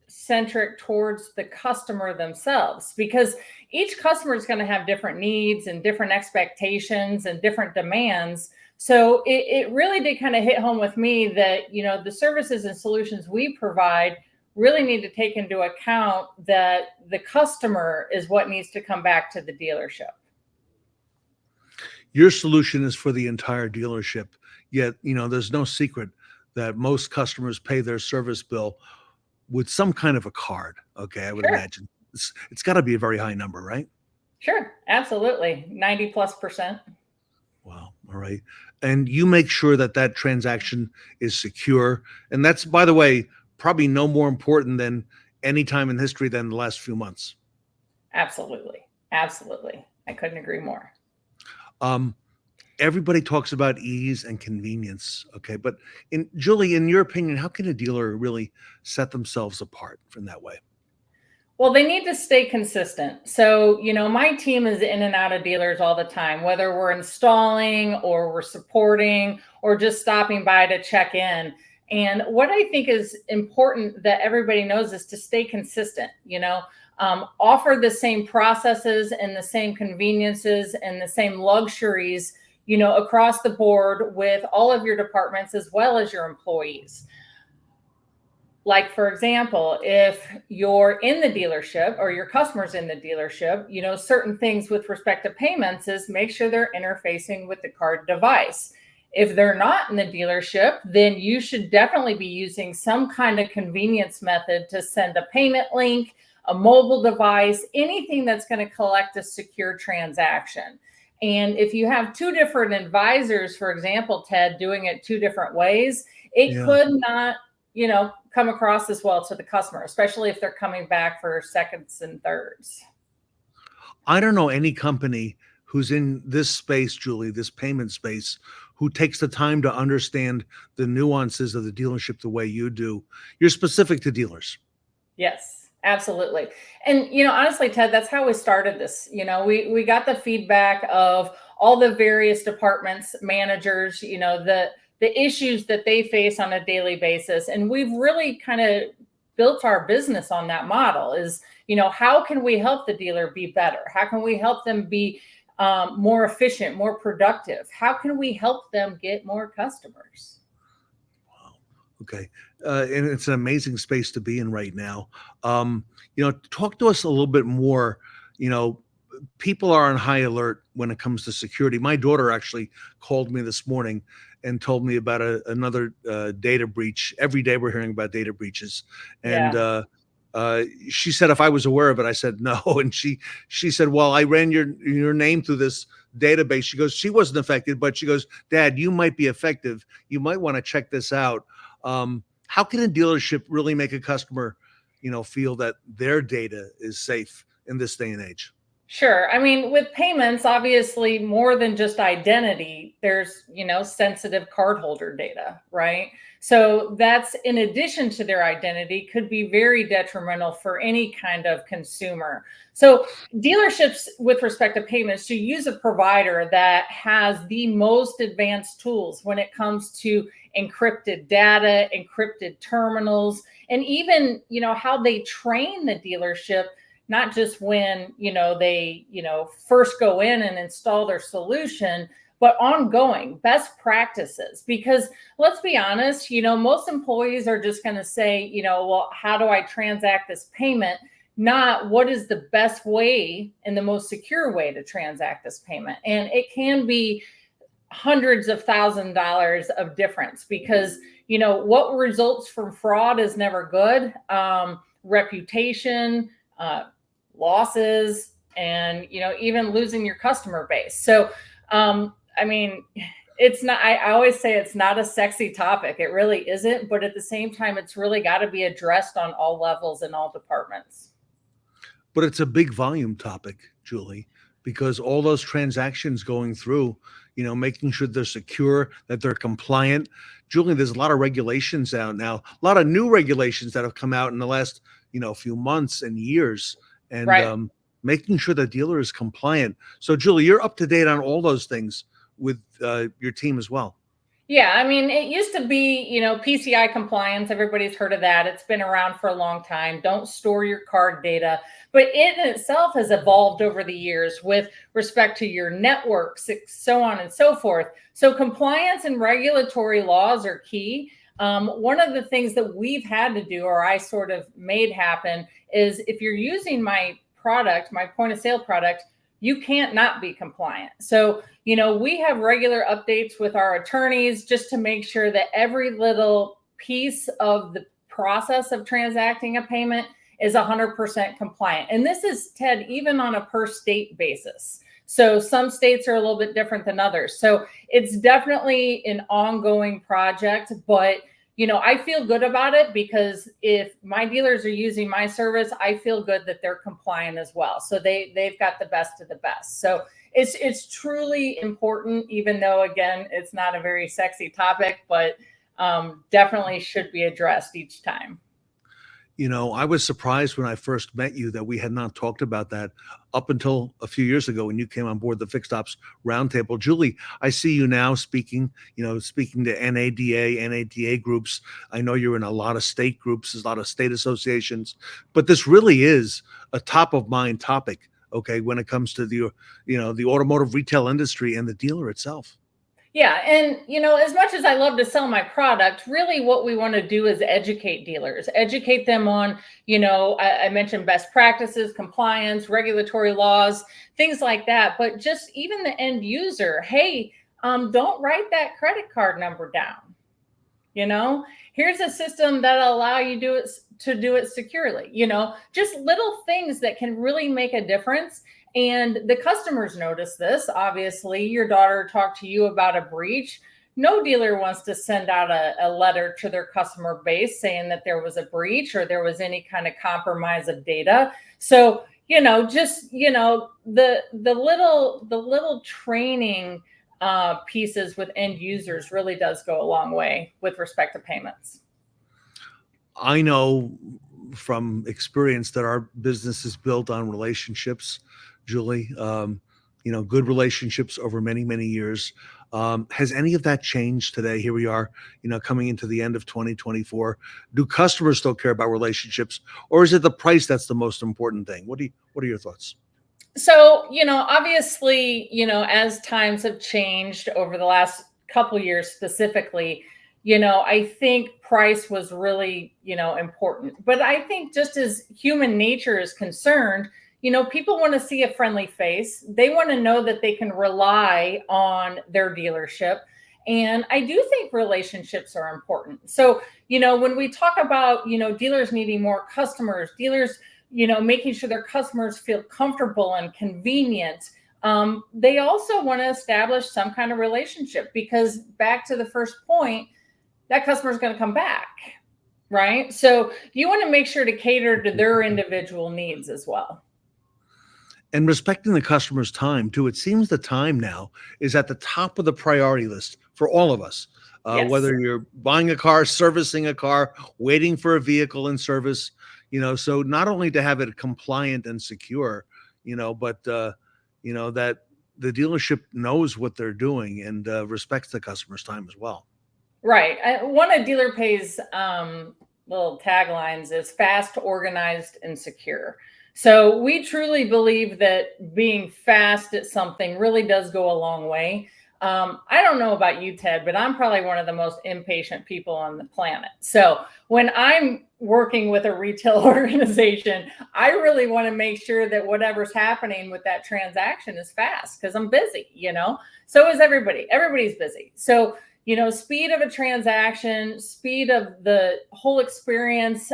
centric towards the customer themselves, because each customer is going to have different needs and different expectations and different demands. So it really did kind of hit home with me that, you know, the services and solutions we provide really need to take into account that the customer is what needs to come back to the dealership. Your solution is for the entire dealership, yet, you know, there's no secret that most customers pay their service bill with some kind of a card. Okay, I would imagine it's got to be a very high number, right? Sure, absolutely, 90+%. Wow. All right. And you make sure that that transaction is secure. And that's, by the way, probably no more important than any time in history than the last few months. Absolutely. Absolutely. I couldn't agree more. Everybody talks about ease and convenience. Okay. But Julie, in your opinion, how can a dealer really set themselves apart from that way? Well, they need to stay consistent. So, you know, my team is in and out of dealers all the time, whether we're installing or we're supporting or just stopping by to check in. And what I think is important that everybody knows is to stay consistent, you know, offer the same processes and the same conveniences and the same luxuries, you know, across the board with all of your departments as well as your employees. Like, for example, if you're in the dealership or your customer's in the dealership, you know, certain things with respect to payments is make sure they're interfacing with the card device. If they're not in the dealership, then you should definitely be using some kind of convenience method to send a payment link, a mobile device, anything that's going to collect a secure transaction. And if you have two different advisors, for example, Ted, doing it two different ways, it could not, you know, come across as well to the customer, especially if they're coming back for seconds and thirds. I don't know any company who's in this space, Julie, this payment space, who takes the time to understand the nuances of the dealership the way you do. You're specific to dealers. Yes, absolutely. And, you know, honestly, Ted, that's how we started this. You know, we got the feedback of all the various departments, managers, you know, the issues that they face on a daily basis. And we've really kind of built our business on that model is, you know, how can we help the dealer be better? How can we help them be more efficient, more productive? How can we help them get more customers? Wow. Okay. And it's an amazing space to be in right now. You know, talk to us a little bit more. You know, people are on high alert when it comes to security. My daughter actually called me this morning and told me about another data breach. Every day we're hearing about data breaches. And she said, if I was aware of it, I said, no. And she said, well, I ran your name through this database. She goes, she wasn't affected, but she goes, Dad, you might be effective. You might want to check this out. How can a dealership really make a customer, you know, feel that their data is safe in this day and age? Sure. I mean, with payments, obviously more than just identity, there's, you know, sensitive cardholder data, right? So that's in addition to their identity could be very detrimental for any kind of consumer. So dealerships with respect to payments should use a provider that has the most advanced tools when it comes to encrypted data, encrypted terminals, and even, you know, how they train the dealership, not just when, you know, they, you know, first go in and install their solution, but ongoing best practices. Because let's be honest, you know, most employees are just going to say, you know, well, how do I transact this payment? Not what is the best way and the most secure way to transact this payment. And it can be hundreds of $1,000s of difference because, you know, what results from fraud is never good. Reputation, losses, and, you know, even losing your customer base. So, I mean, it's not, I always say it's not a sexy topic. It really isn't. But at the same time, it's really got to be addressed on all levels in all departments. But it's a big volume topic, Julie, because all those transactions going through, you know, making sure they're secure, that they're compliant. Julie, there's a lot of regulations out now, a lot of new regulations that have come out in the last, you know, few months and years, and right. Making sure the dealer is compliant. So, Julie, you're up to date on all those things with your team as well. Yeah, I mean, it used to be, PCI compliance. Everybody's heard of that. It's been around for a long time. Don't store your card data. But it in itself has evolved over the years with respect to your networks, so on and so forth. So compliance and regulatory laws are key. One of the things that we've had to do, or I sort of made happen, is if you're using my product, my point of sale product, you can't not be compliant. So, we have regular updates with our attorneys just to make sure that every little piece of the process of transacting a payment is 100% compliant. And this is, Ted, even on a per state basis. So some states are a little bit different than others. So it's definitely an ongoing project, but I feel good about it because if my dealers are using my service, I feel good that they're compliant as well. So they've got the best of the best. So it's truly important, even though, again, it's not a very sexy topic, but definitely should be addressed each time. I was surprised when I first met you that we had not talked about that up until a few years ago when you came on board the Fixed Ops Roundtable. Julie, I see you now speaking to NADA groups. I know you're in a lot of state groups, there's a lot of state associations, but this really is a top of mind topic, okay, when it comes to the automotive retail industry and the dealer itself. Yeah. And, as much as I love to sell my product, really what we want to do is educate dealers, educate them on, I mentioned best practices, compliance, regulatory laws, things like that. But just even the end user, hey, don't write that credit card number down. Here's a system that'll allow you to do it securely, just little things that can really make a difference. And the customers notice this. Obviously, your daughter talked to you about a breach. No dealer wants to send out a letter to their customer base saying that there was a breach or there was any kind of compromise of data. So, the little training pieces with end users really does go a long way with respect to payments. I know from experience that our business is built on relationships, Julie, good relationships over many, many years. Has any of that changed today? Here we are, coming into the end of 2024. Do customers still care about relationships, or is it the price that's the most important thing? What are your thoughts? So, obviously, as times have changed over the last couple years specifically, I think price was really, important. But I think just as human nature is concerned, people want to see a friendly face. They want to know that they can rely on their dealership. And I do think relationships are important. So, when we talk about, dealers needing more customers, dealers, making sure their customers feel comfortable and convenient, they also want to establish some kind of relationship because back to the first point, that customer is going to come back, right? So you want to make sure to cater to their individual needs as well. And respecting the customer's time too. It seems the time now is at the top of the priority list for all of us. Yes. Whether you're buying a car, servicing a car, waiting for a vehicle in service, so not only to have it compliant and secure, but that the dealership knows what they're doing and respects the customer's time as well. Right. One of Dealer Pay's little taglines is fast, organized, and secure. So we truly believe that being fast at something really does go a long way. I don't know about you, Ted, but I'm probably one of the most impatient people on the planet. So when I'm working with a retail organization, I really want to make sure that whatever's happening with that transaction is fast because I'm busy, So is everybody. Everybody's busy. So, speed of a transaction, speed of the whole experience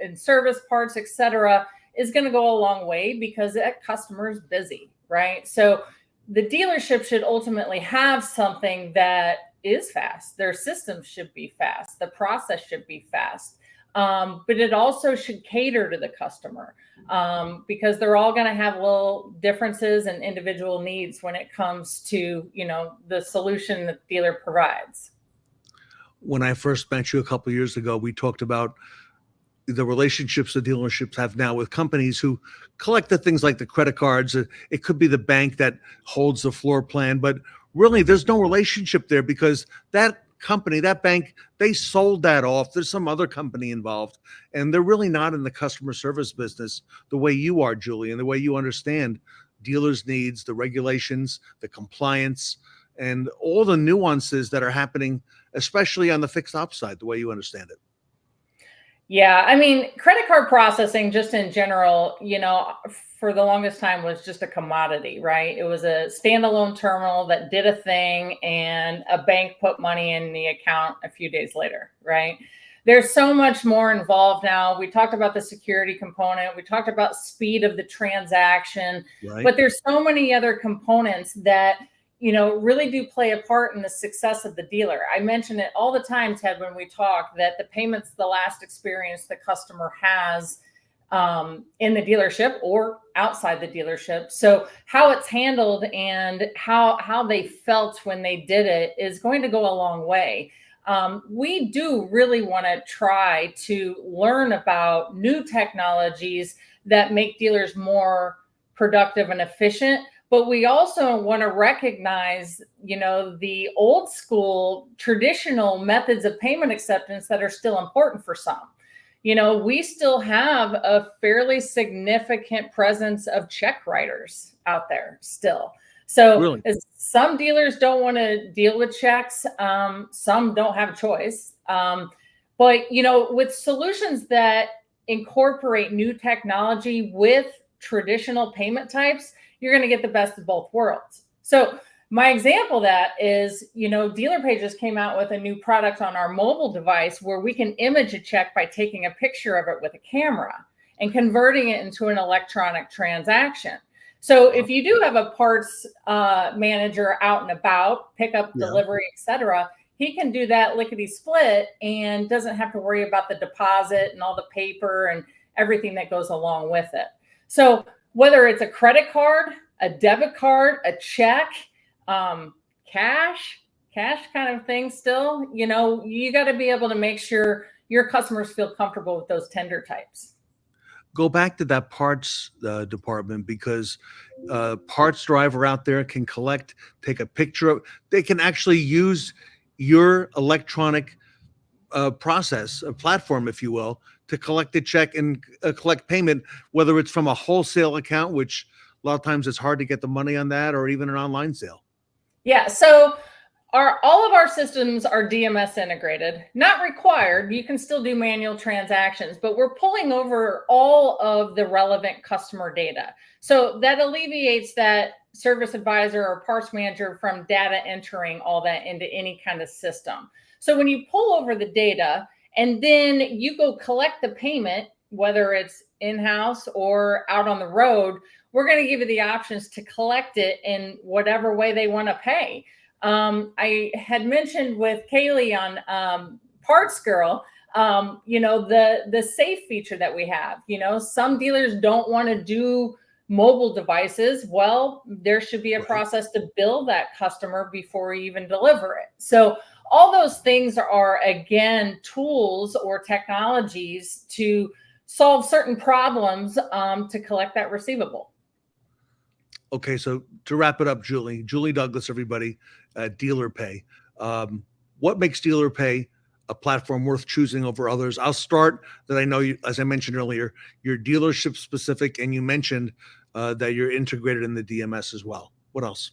in service parts, et cetera, is going to go a long way because that customer is busy, right? So the dealership should ultimately have something that is fast. Their systems should be fast. The process should be fast. But it also should cater to the customer because they're all going to have little differences and individual needs when it comes to, the solution that the dealer provides. When I first met you a couple of years ago, we talked about the relationships the dealerships have now with companies who collect the things like the credit cards. It could be the bank that holds the floor plan, but really there's no relationship there because that company, that bank, they sold that off. There's some other company involved, and they're really not in the customer service business the way you are, Julie, and the way you understand dealers' needs, the regulations, the compliance, and all the nuances that are happening, especially on the fixed ops side, the way you understand it. Yeah, I mean, credit card processing just in general, for the longest time was just a commodity, right? It was a standalone terminal that did a thing and a bank put money in the account a few days later, right? There's so much more involved now. We talked about the security component. We talked about speed of the transaction, Right. but there's so many other components that really do play a part in the success of the dealer. I mention it all the time, Ted, when we talk, that the payment's the last experience the customer has in the dealership or outside the dealership. So how it's handled and how they felt when they did it is going to go a long way. We do really want to try to learn about new technologies that make dealers more productive and efficient. But we also want to recognize, the old school traditional methods of payment acceptance that are still important for some. We still have a fairly significant presence of check writers out there still. So Really? Some dealers don't want to deal with checks. Some don't have a choice. But with solutions that incorporate new technology with traditional payment types, you're going to get the best of both worlds. So my example of that is, DealerPay just came out with a new product on our mobile device where we can image a check by taking a picture of it with a camera and converting it into an electronic transaction. So if you do have a parts manager out and about, pickup, delivery, etc., he can do that lickety split and doesn't have to worry about the deposit and all the paper and everything that goes along with it. So whether it's a credit card, a debit card, a check, cash kind of thing still, you got to be able to make sure your customers feel comfortable with those tender types. Go back to that parts department because parts driver out there can collect, take a picture of, they can actually use your electronic process, a platform, if you will, to collect a check and collect payment, whether it's from a wholesale account, which a lot of times it's hard to get the money on that, or even an online sale. Yeah, so all of our systems are DMS integrated, not required. You can still do manual transactions, but we're pulling over all of the relevant customer data. So that alleviates that service advisor or parts manager from data entering all that into any kind of system. So when you pull over the data and then you go collect the payment, whether it's in-house or out on the road, we're going to give you the options to collect it in whatever way they want to pay. I had mentioned with Kaylee on Parts Girl, the safe feature that we have. Some dealers don't want to do mobile devices. Well, there should be a process to bill that customer before you even deliver it. So all those things are, again, tools or technologies to solve certain problems to collect that receivable. Okay, so to wrap it up, Julie Douglas, everybody, DealerPay. What makes DealerPay a platform worth choosing over others? I'll start that I know you, as I mentioned earlier, you're dealership specific, and you mentioned that you're integrated in the DMS as well. What else?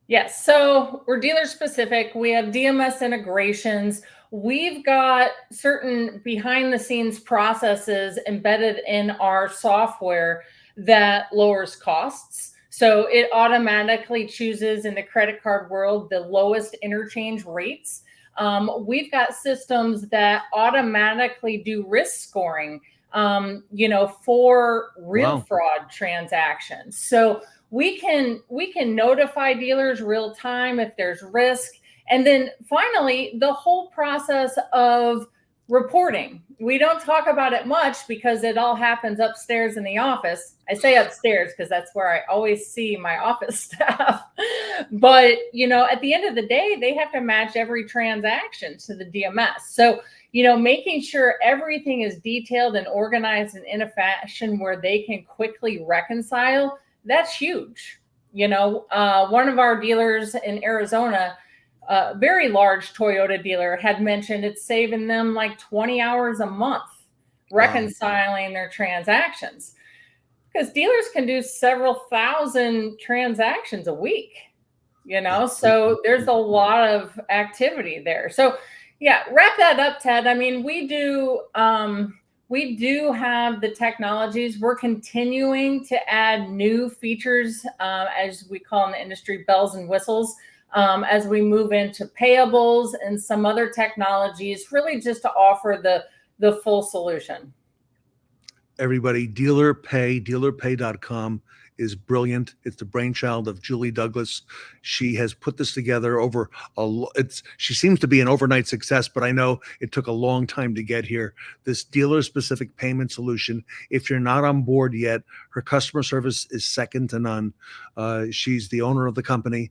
Yes, so we're dealer specific. We have DMS integrations. We've got certain behind the scenes processes embedded in our software that lowers costs. So it automatically chooses in the credit card world the lowest interchange rates. We've got systems that automatically do risk scoring, for real fraud transactions. So we can notify dealers real time if there's risk. And then finally, the whole process of reporting. We don't talk about it much because it all happens upstairs in the office. I say upstairs because that's where I always see my office staff. But, at the end of the day, they have to match every transaction to the DMS. So, making sure everything is detailed and organized and in a fashion where they can quickly reconcile, that's huge. One of our dealers in Arizona, a very large Toyota dealer, had mentioned it's saving them like 20 hours a month reconciling their transactions, because dealers can do several thousand transactions a week, so there's a lot of activity there. So yeah, wrap that up, Ted. I mean, we do have the technologies. We're continuing to add new features, as we call in the industry, bells and whistles, as we move into payables and some other technologies, really just to offer the full solution. Everybody, dealerpay.com is brilliant. It's the brainchild of Julie Douglas. She has put this together over she seems to be an overnight success, but I know it took a long time to get here. This dealer-specific payment solution, if you're not on board yet, her customer service is second to none. She's the owner of the company.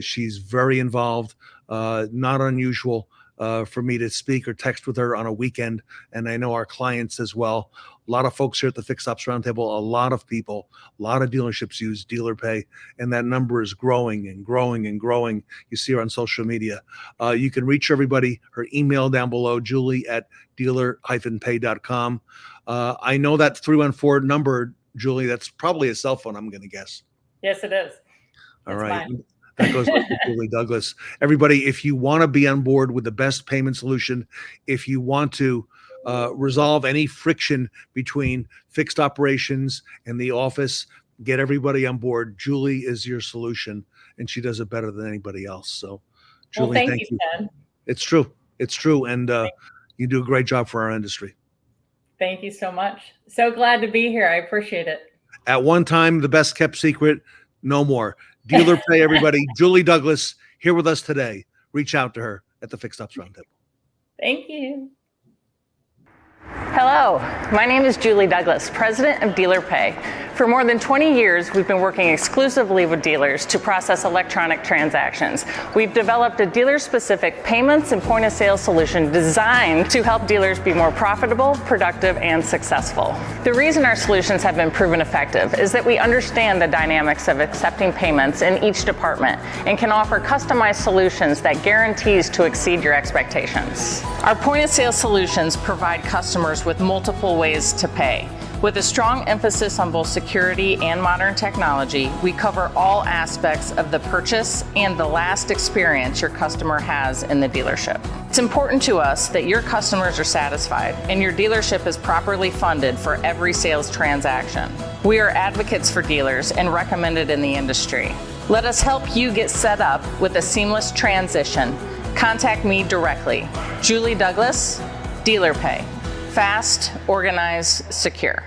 She's very involved, not unusual for me to speak or text with her on a weekend. And I know our clients as well. A lot of folks here at the Fixed Ops Roundtable, a lot of people, a lot of dealerships use Dealer Pay, and that number is growing and growing and growing. You see her on social media. You can reach everybody, her email down below, julie@dealer-pay.com. I know that 314 number, Julie, that's probably a cell phone, I'm going to guess. Yes, it is. All right. Mine. That goes to Julie Douglas. Everybody, if you want to be on board with the best payment solution, if you want to resolve any friction between fixed operations and the office, get everybody on board. Julie is your solution, and she does it better than anybody else. So, Julie, thank you. Ted. It's true. It's true. And you do a great job for our industry. Thank you so much. So glad to be here. I appreciate it. At one time, the best kept secret, no more. Dealer Pay, everybody. Julie Douglas here with us today. Reach out to her at the Fixed Ops Roundtable. Thank you. Hello, my name is Julie Douglas, President of Dealer Pay. For more than 20 years, we've been working exclusively with dealers to process electronic transactions. We've developed a dealer-specific payments and point-of-sale solution designed to help dealers be more profitable, productive, and successful. The reason our solutions have been proven effective is that we understand the dynamics of accepting payments in each department and can offer customized solutions that guarantees to exceed your expectations. Our point-of-sale solutions provide customers with multiple ways to pay. With a strong emphasis on both security and modern technology, we cover all aspects of the purchase and the last experience your customer has in the dealership. It's important to us that your customers are satisfied and your dealership is properly funded for every sales transaction. We are advocates for dealers and recommended in the industry. Let us help you get set up with a seamless transition. Contact me directly. Julie Douglas, Dealer Pay. Fast, organized, secure.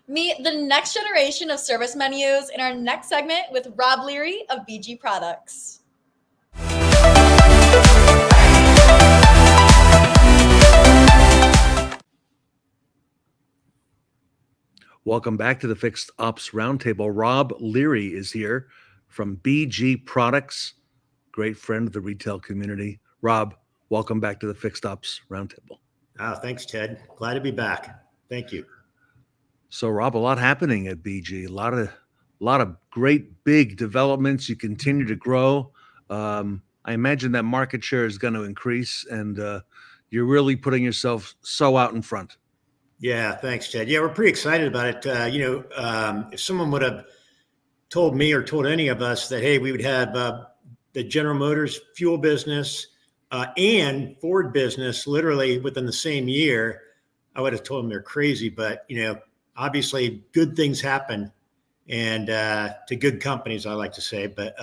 Meet the next generation of service menus in our next segment with Rob Leary of BG Products. Welcome back to the Fixed Ops Roundtable. Rob Leary is here from BG Products. great friend of the retail community. Rob, welcome back to the Fixed Ops Roundtable. Thanks, Ted. Glad to be back. Thank you. So, Rob, a lot happening at BG. A lot of great big developments. You continue to grow. I imagine that market share is going to increase, and you're really putting yourself so out in front. Yeah, thanks, Ted. Yeah, we're pretty excited about it. If someone would have told me or told any of us that, hey, we would have the General Motors fuel business and Ford business literally within the same year, I would have told them they're crazy. But, obviously good things happen, and to good companies, I like to say. But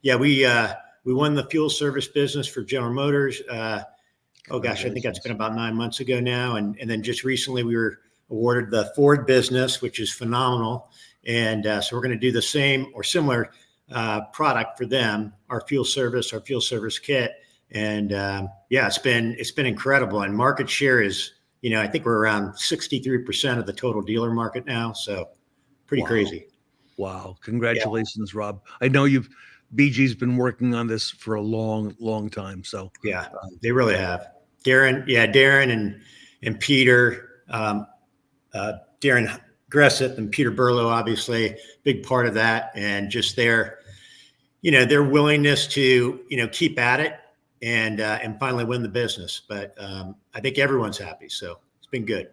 we won the fuel service business for General Motors. I think that's been about 9 months ago now. And then just recently we were awarded the Ford business, which is phenomenal. And so we're going to do the same or similar product for them, our fuel service kit. And it's been incredible. And market share is, I think we're around 63% of the total dealer market now. So pretty crazy. Wow. Congratulations, Rob. I know BG's been working on this for a long, long time. So yeah, they really have. Darren and Peter, Darren Gresseth and Peter Burlow, obviously big part of that. And just their willingness to, keep at it and finally win the business. But I think everyone's happy. So it's been good.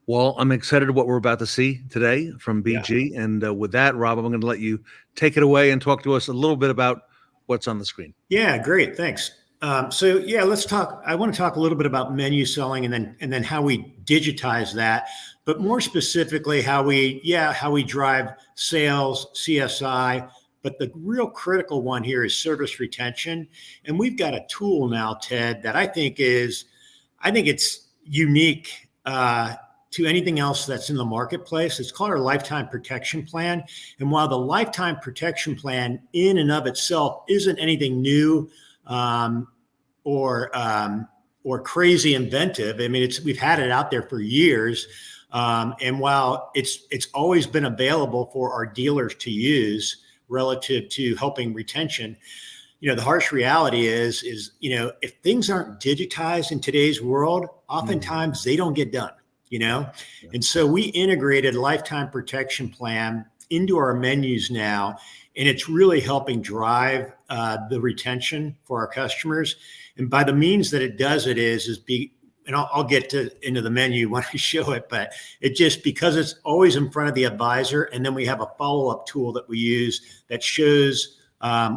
Well, I'm excited what we're about to see today from BG. Yeah. And with that, Rob, I'm going to let you take it away and talk to us a little bit about what's on the screen. Yeah, great. Thanks. Let's talk. I want to talk a little bit about menu selling and then how we digitize that, but more specifically, how we drive sales, CSI. But the real critical one here is service retention. And we've got a tool now, Ted, that I think it's unique to anything else that's in the marketplace. It's called our lifetime protection plan. And while the lifetime protection plan in and of itself isn't anything new or crazy inventive, I mean, we've had it out there for years. And while it's always been available for our dealers to use relative to helping retention, the harsh reality is if things aren't digitized in today's world, oftentimes they don't get done. And so we integrated lifetime protection plan into our menus now, and it's really helping drive the retention for our customers. And by the means that it does it and I'll get into the menu when I show it, but because it's always in front of the advisor, and then we have a follow-up tool that we use that shows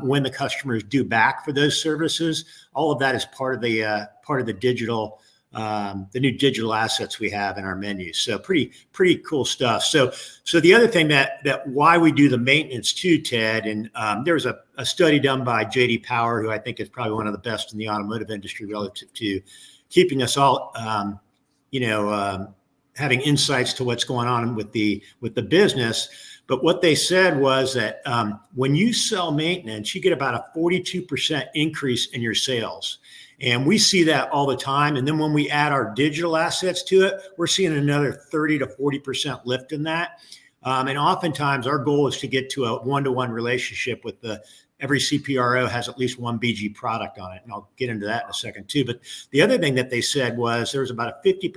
when the customers due back for those services. All of that is part of the digital. The new digital assets we have in our menus. So pretty cool stuff. So the other thing that why we do the maintenance too, Ted, and there was a study done by JD Power, who I think is probably one of the best in the automotive industry relative to keeping us all, having insights to what's going on with the business. But what they said was that when you sell maintenance, you get about a 42% increase in your sales. And we see that all the time. And then when we add our digital assets to it, we're seeing another 30 to 40% lift in that. And oftentimes our goal is to get to a one-to-one relationship with every CPRO has at least one BG product on it. And I'll get into that in a second too. But the other thing that they said was there was about a 50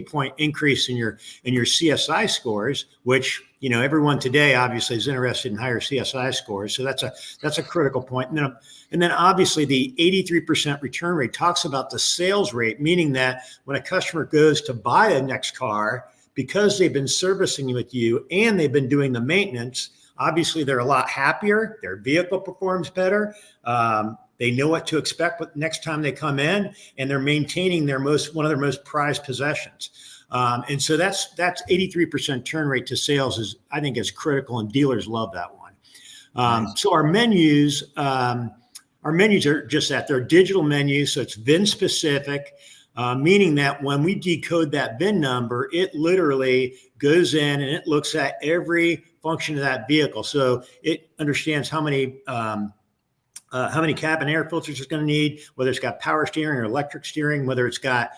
point increase in your CSI scores, which, everyone today obviously is interested in higher CSI scores. So that's a critical point. And then obviously the 83% return rate talks about the sales rate, meaning that when a customer goes to buy a next car, because they've been servicing with you and they've been doing the maintenance, obviously they're a lot happier. Their vehicle performs better. They know what to expect next time they come in, and they're maintaining one of their most prized possessions. And so that's 83% turn rate to sales I think is critical, and dealers love that one. Nice. So our menus are just that. They're digital menus, so it's VIN specific, meaning that when we decode that VIN number, it literally goes in and it looks at every function of that vehicle. So it understands how many cabin air filters it's going to need, whether it's got power steering or electric steering, whether it's got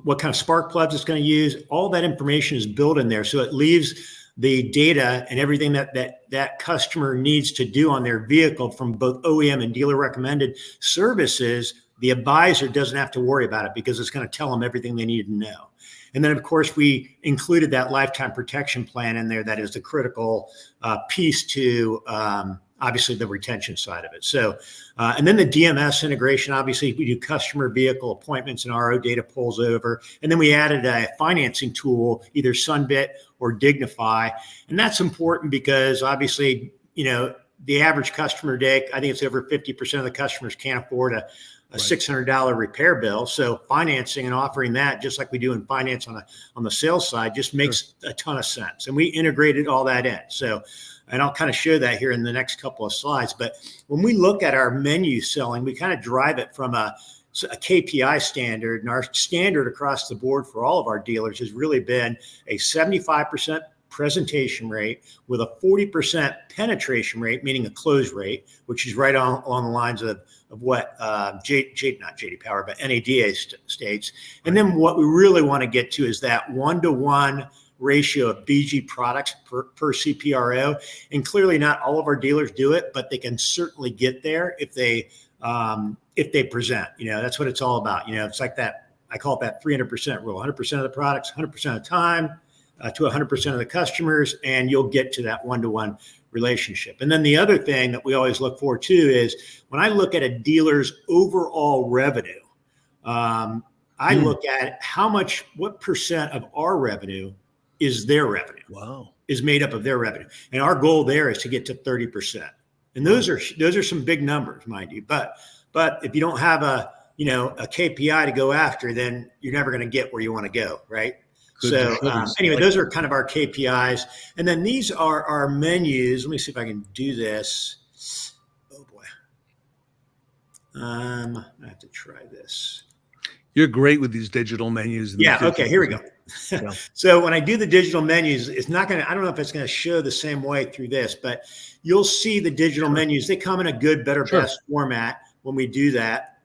what kind of spark plugs it's going to use. All that information is built in there. So it leaves the data and everything that customer needs to do on their vehicle from both OEM and dealer recommended services, the advisor doesn't have to worry about it because it's going to tell them everything they need to know. And then, of course, we included that lifetime protection plan in there. That is the critical piece to obviously the retention side of it. So, and then the DMS integration, obviously we do customer vehicle appointments and RO data pulls over. And then we added a financing tool, either Sunbit or Dignify. And that's important because obviously, you know, the average customer today, I think it's over 50% of the customers can't afford a $600 repair bill. So financing and offering that, just like we do in finance on the sales side, just makes a ton of sense. And we integrated all that in. So, and I'll kind of show that here in the next couple of slides. But when we look at our menu selling, we kind of drive it from a KPI standard. And our standard across the board for all of our dealers has really been a 75% presentation rate with a 40% penetration rate, meaning a close rate, which is right along the lines of what not JD Power, but NADA states. And then what we really want to get to is that 1-to-1 ratio of BG products per CPRO. And clearly not all of our dealers do it, but they can certainly get there if they present. You know, that's what it's all about. You know, it's like that, I call it that 300% rule, 100% of the products, 100% of the time, to 100% of the customers, and you'll get to that 1-to-1 relationship. And then the other thing that we always look for too is when I look at a dealer's overall revenue, I look at what percent of our revenue is their revenue. Wow. Is made up of their revenue. And our goal there is to get to 30%. And those are some big numbers, mind you. But if you don't have a KPI to go after, then you're never going to get where you want to go, right? So anyway, those are kind of our KPIs. And then these are our menus. Let me see if I can do this. Oh boy. I have to try this. You're great with these digital menus. Yeah. Okay. Here we go. Yeah. So when I do the digital menus, it's not going to, I don't know if it's going to show the same way through this, but you'll see the digital menus. They come in a good, better, best format when we do that.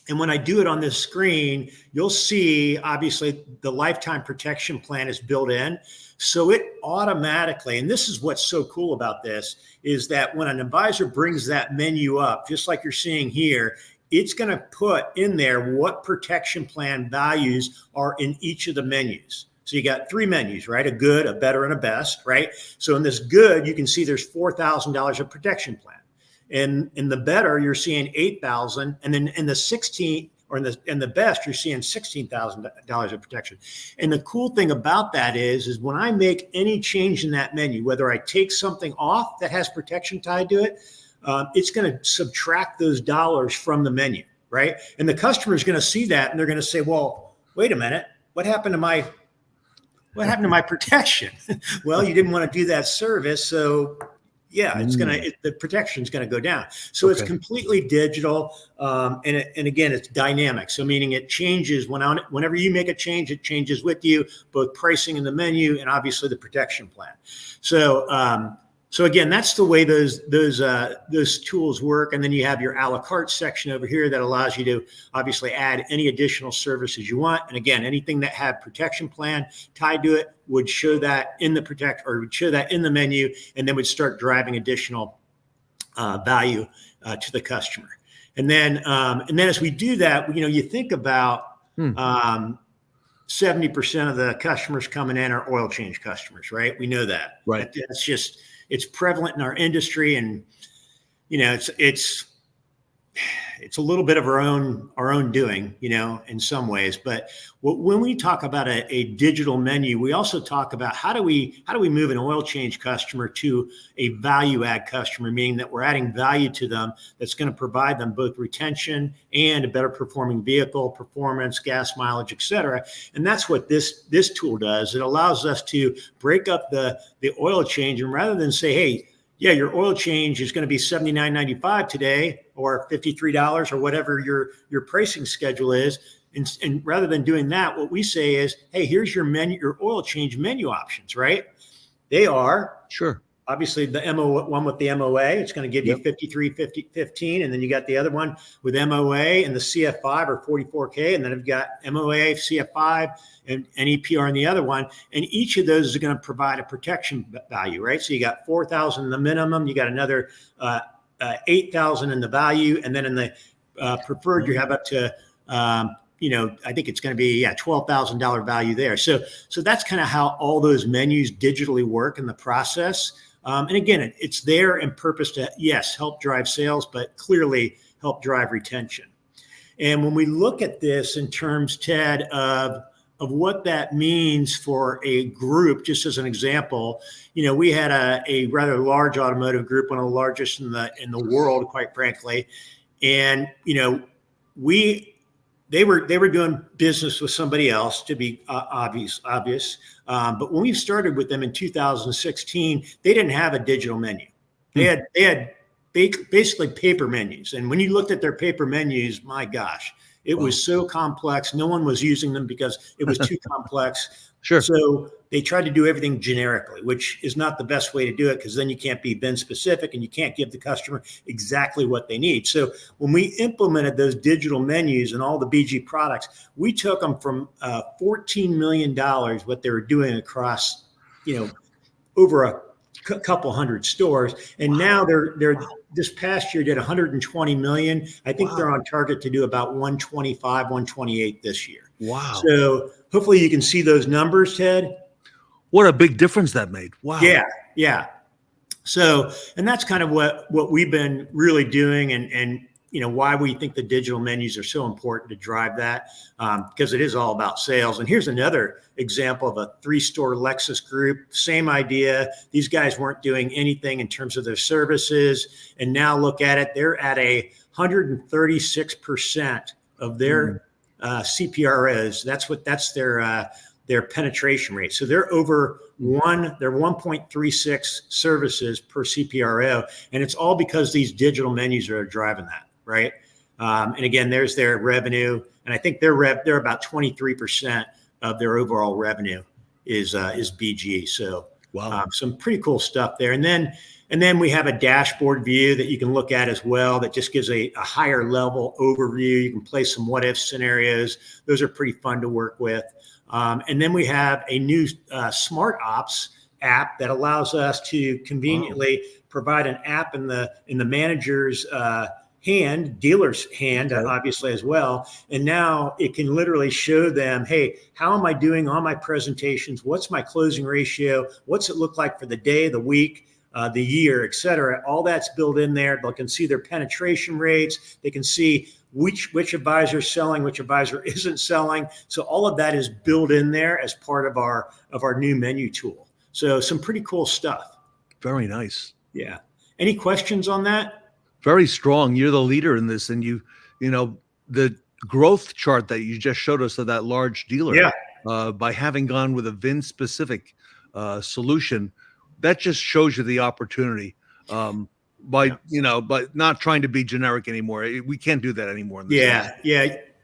And when I do it on this screen, you'll see, obviously, the lifetime protection plan is built in. So it automatically, and this is what's so cool about this, is that when an advisor brings that menu up, just like you're seeing here, it's going to put in there what protection plan values are in each of the menus. So you got 3 menus, right? A good, a better, and a best, right? So in this good, you can see there's $4,000 of protection plan. And in the better, you're seeing $8,000, and then in the 16 or in the best, you're seeing $16,000 of protection. And the cool thing about that is when I make any change in that menu, whether I take something off that has protection tied to it, it's going to subtract those dollars from the menu, right? And the customer is going to see that, and they're going to say, "Well, wait a minute, what happened to my protection?" Well, you didn't want to do that service, so. Yeah, the protection is going to go down. So it's completely digital, and again, it's dynamic. So meaning it changes whenever you make a change, it changes with you, both pricing in the menu and obviously the protection plan. So again, that's the way those tools work. And then you have your a la carte section over here that allows you to obviously add any additional services you want. And again, anything that had protection plan tied to it would show that in the would show that in the menu, and then would start driving additional value to the customer. And then as we do that, you think about 70% of the customers coming in are oil change customers, right? We know that. Right. It's prevalent in our industry, and it's a little bit of our own doing, in some ways. But when we talk about a digital menu, we also talk about how do we move an oil change customer to a value add customer, meaning that we're adding value to them that's going to provide them both retention and a better performing vehicle, performance, gas mileage, et cetera. And that's what this tool does. It allows us to break up the oil change, and rather than say, hey, yeah, your oil change is going to be $79.95 today, or $53, or whatever your pricing schedule is. And rather than doing that, what we say is, hey, here's your oil change menu options, right? They are obviously the one with the MOA, it's going to give you 53, 50, 15. And then you got the other one with MOA and the CF5 or 44K. And then I've got MOA, CF5 and EPR in the other one. And each of those is going to provide a protection value, right? So you got 4,000 in the minimum, you got another 8,000 in the value. And then in the preferred, you have up to, I think it's going to be, $12,000 value there. So that's kind of how all those menus digitally work in the process. And again, it's there in purpose to, yes, help drive sales, but clearly help drive retention. And when we look at this in terms, Ted, of what that means for a group, just as an example, we had a rather large automotive group, one of the largest in the world, quite frankly. And, they were doing business with somebody else, to be obvious. But when we started with them in 2016, they didn't have a digital menu. They had basically paper menus. And when you looked at their paper menus, my gosh, it was so complex. No one was using them because it was too complex. Sure. So they tried to do everything generically, which is not the best way to do it, because then you can't be bin specific and you can't give the customer exactly what they need. So when we implemented those digital menus and all the BG products, we took them from $14 million, what they were doing across, over a couple hundred stores. And now they're this past year did 120 million. I think they're on target to do about 125, 128 this year. Wow. So hopefully you can see those numbers, Ted. What a big difference that made. Wow. Yeah. So, and that's kind of what we've been really doing, and why we think the digital menus are so important to drive that, because it is all about sales. And here's another example of a 3-store Lexus group. Same idea. These guys weren't doing anything in terms of their services, and now look at it. They're at 136% of their CPROs. That's their penetration rate. So they're over they're 1.36 services per CPRO. And it's all because these digital menus are driving that, right? And again, there's their revenue. And I think they're about 23% of their overall revenue is BG. So some pretty cool stuff there. And then we have a dashboard view that you can look at as well, that just gives a higher level overview. You can play some what if scenarios. Those are pretty fun to work with. And then we have a new Smart Ops app that allows us to conveniently provide an app in the manager's dealer's hand, obviously as well. And now it can literally show them, hey, how am I doing on my presentations? What's my closing ratio? What's it look like for the day, the week, the year, et cetera? All that's built in there. They can see their penetration rates. They can see which advisor is selling, which advisor isn't selling. So all of that is built in there as part of our new menu tool. So some pretty cool stuff. Very nice. Yeah. Any questions on that? Very strong. You're the leader in this, and the growth chart that you just showed us of that large dealer, by having gone with a VIN specific solution, that just shows you the opportunity. By not trying to be generic anymore. We can't do that anymore. Yeah.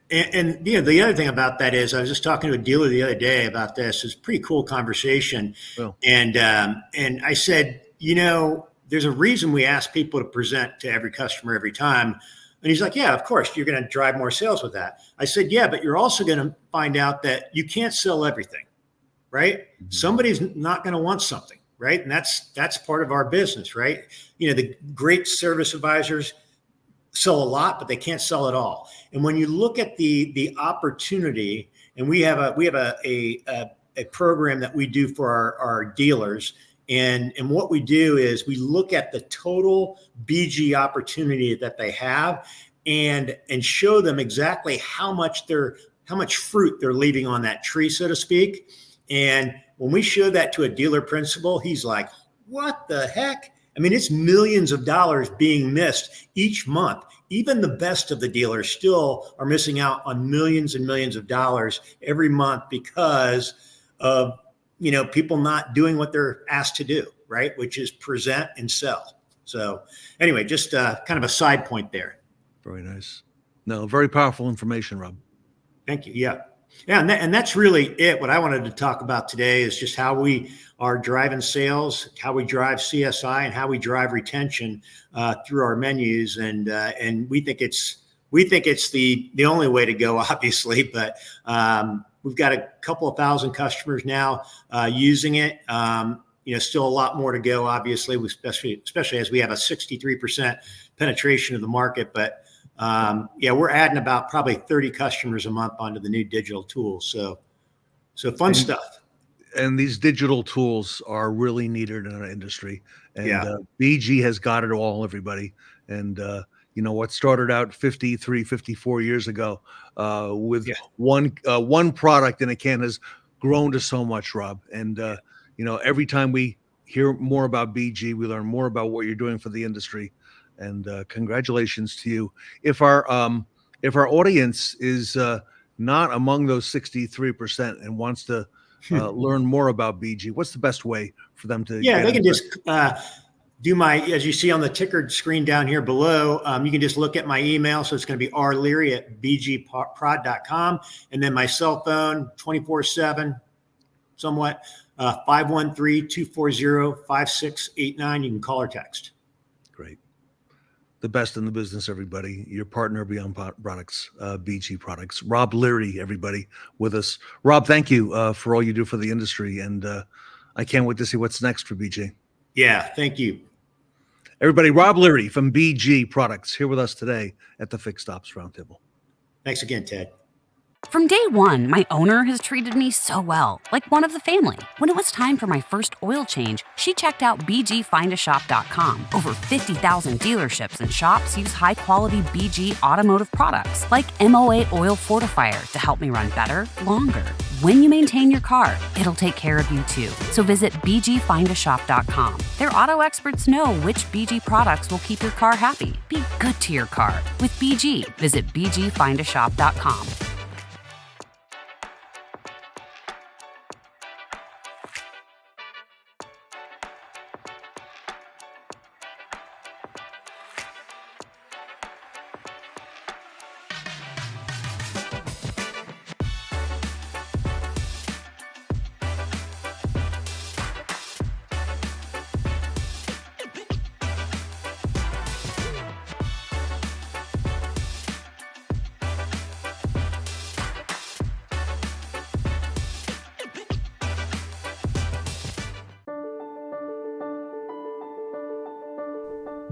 And the other thing about that is, I was just talking to a dealer the other day about this. It's a pretty cool conversation. Well. And I said, there's a reason we ask people to present to every customer every time. And he's like, yeah, of course, you're going to drive more sales with that. I said, yeah, but you're also going to find out that you can't sell everything, right? Mm-hmm. Somebody's not going to want something. Right. And that's part of our business. Right. The great service advisors sell a lot, but they can't sell it all. And when you look at the opportunity, and we have a program that we do for our dealers. And what we do is we look at the total BG opportunity that they have and show them exactly how much fruit they're leaving on that tree, so to speak. And when we show that to a dealer principal, he's like, what the heck? I mean, it's millions of dollars being missed each month. Even the best of the dealers still are missing out on millions and millions of dollars every month because of, people not doing what they're asked to do, right? Which is present and sell. So anyway, just kind of a side point there. Very nice. No, very powerful information, Rob. Thank you. Yeah. Yeah, and that's really it. What I wanted to talk about today is just how we are driving sales, how we drive CSI, and how we drive retention through our menus. And we think it's the only way to go, obviously. But we've got a couple of thousand customers now using it. Still a lot more to go, obviously, especially as we have a 63% penetration of the market. But we're adding about probably 30 customers a month onto the new digital tools. So fun stuff. And these digital tools are really needed in our industry. And BG has got it all, everybody. And what started out 54 years ago with one product in a can has grown to so much, Rob. And every time we hear more about BG, we learn more about what you're doing for the industry. And congratulations to you. If our audience is not among those 63% and wants to learn more about BG, what's the best way for them to? Yeah, they can just do as you see on the ticker screen down here below. You can just look at my email. So it's going to be rleary@bgprod.com, and then my cell phone 24/7, somewhat 513-240-5689. You can call or text. Great. The best in the business, everybody. Your partner beyond products, BG Products. Rob Leary, everybody, with us. Rob, thank you for all you do for the industry, and I can't wait to see what's next for BG. Yeah, thank you. Everybody, Rob Leary from BG Products here with us today at the Fixed Ops Roundtable. Thanks again, Ted. From day one, my owner has treated me so well, like one of the family. When it was time for my first oil change, she checked out BGFindAShop.com. Over 50,000 dealerships and shops use high-quality BG Automotive products, like MOA Oil Fortifier, to help me run better, longer. When you maintain your car, it'll take care of you too. So visit BGFindAShop.com. Their auto experts know which BG products will keep your car happy. Be good to your car. With BG, visit BGFindAShop.com.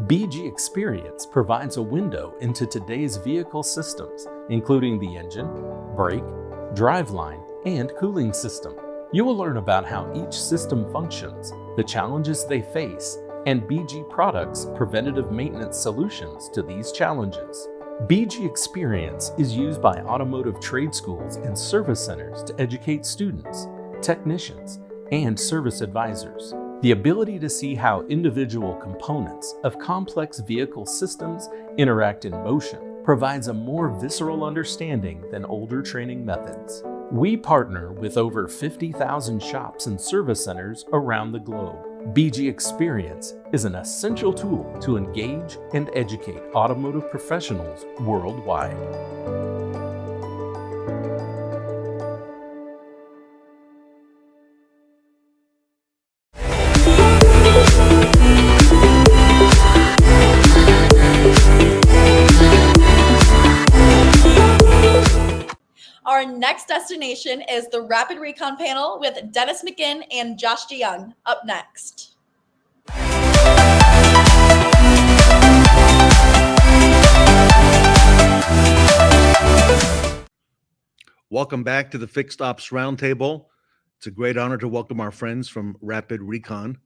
BG Experience provides a window into today's vehicle systems, including the engine, brake, driveline, and cooling system. You will learn about how each system functions, the challenges they face, and BG Products' preventative maintenance solutions to these challenges. BG Experience is used by automotive trade schools and service centers to educate students, technicians, and service advisors. The ability to see how individual components of complex vehicle systems interact in motion provides a more visceral understanding than older training methods. We partner with over 50,000 shops and service centers around the globe. BG Experience is an essential tool to engage and educate automotive professionals worldwide. Our next destination is the Rapid Recon panel with Dennis McGinn and Josh DeYoung up next. Welcome back to the Fixed Ops Roundtable. It's a great honor to welcome our friends from Rapid Recon.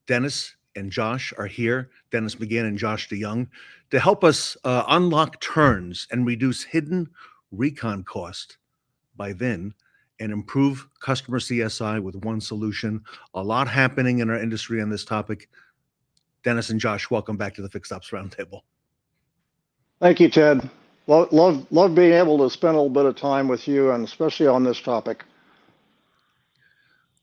Dennis and Josh are here, Dennis McGinn and Josh DeYoung, to help us unlock turns and reduce hidden recon cost by VIN and improve customer CSI with one solution. A lot happening in our industry on this topic. Dennis and Josh, welcome back to the Fixed Ops Roundtable. Thank you, Ted. Love being able to spend a little bit of time with you, and especially on this topic.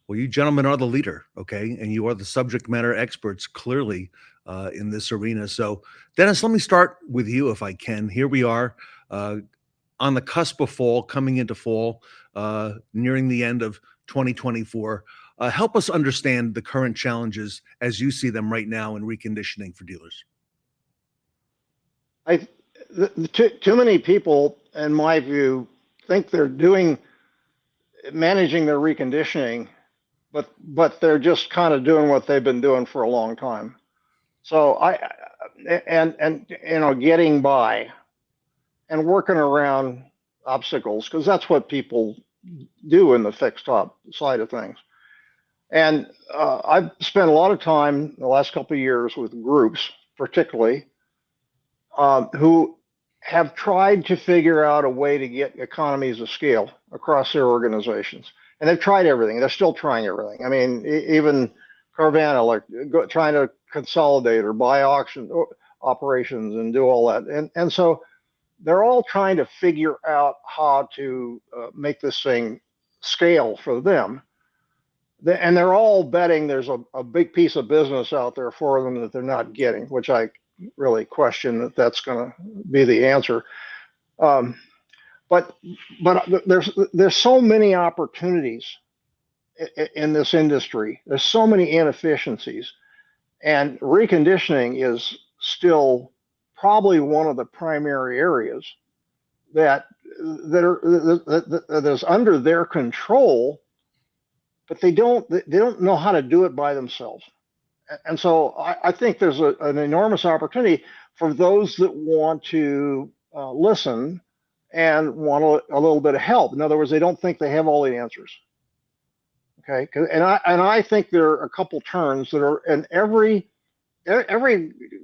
Well, you gentlemen are the leader, okay? And you are the subject matter experts, clearly, in this arena. So, Dennis, let me start with you, if I can. Here we are. on the cusp of fall, coming into fall, nearing the end of 2024. Help us understand the current challenges as you see them right now in reconditioning for dealers. Too many people, in my view, think they're managing their reconditioning, but they're just kind of doing what they've been doing for a long time. So getting by and working around obstacles, because that's what people do in the fixed top side of things. And I've spent a lot of time the last couple of years with groups, particularly, who have tried to figure out a way to get economies of scale across their organizations. And they've tried everything. They're still trying everything. I mean, even Carvana, like trying to consolidate or buy auction operations and do all that. And so they're all trying to figure out how to make this thing scale for them. And they're all betting there's a big piece of business out there for them that they're not getting, which I really question that that's going to be the answer. But there's so many opportunities in this industry. There's so many inefficiencies, and reconditioning is still probably one of the primary areas that is under their control, but they don't know how to do it by themselves. And so I think there's an enormous opportunity for those that want to listen and want a little bit of help. In other words, they don't think they have all the answers. Okay, and I think there are a couple terms that are in every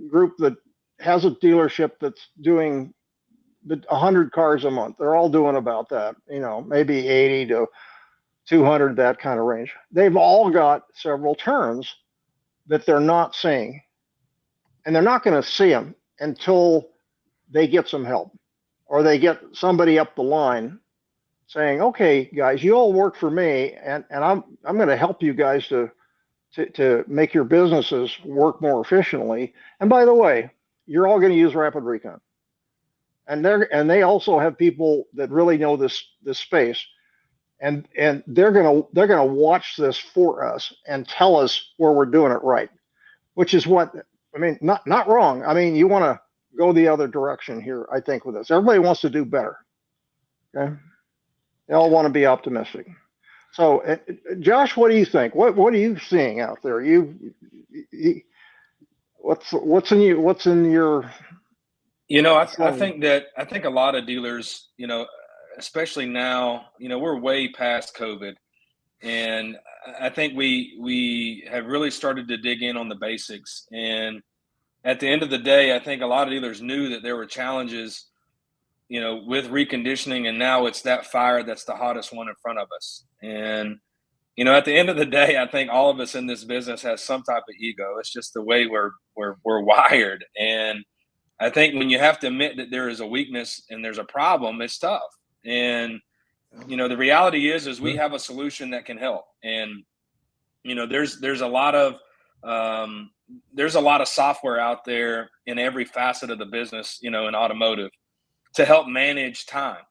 group that has a dealership that's doing 100 cars a month. They're all doing about that, maybe 80 to 200, that kind of range. They've all got several terms that they're not seeing, and they're not going to see them until they get some help, or they get somebody up the line saying, okay, guys, you all work for me, and I'm going to help you guys to make your businesses work more efficiently. And by the way, you're all going to use Rapid Recon. And they also have people that really know this space, and they're gonna watch this for us and tell us where we're doing it right, which is what I mean. Not wrong. I mean, you want to go the other direction here. I think with this, everybody wants to do better. Okay, they all want to be optimistic. So, Josh, what do you think? What are you seeing out there? What's in your I think a lot of dealers, especially now, we're way past COVID, and I think we have really started to dig in on the basics. And at the end of the day, I think a lot of dealers knew that there were challenges, with reconditioning, and now it's that fire that's the hottest one in front of us. And at the end of the day, I think all of us in this business has some type of ego. It's just the way we're wired. And I think when you have to admit that there is a weakness and there's a problem, it's tough. And, the reality is we have a solution that can help. And, there's a lot of software out there in every facet of the business, in automotive, to help manage time.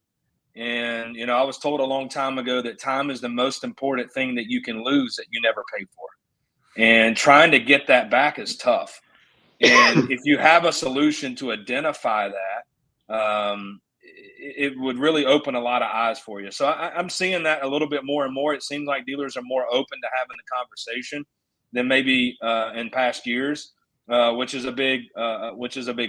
And, I was told a long time ago that time is the most important thing that you can lose that you never pay for. And trying to get that back is tough. And if you have a solution to identify that, it would really open a lot of eyes for you. So I'm seeing that a little bit more and more. It seems like dealers are more open to having the conversation than maybe in past years, which is a big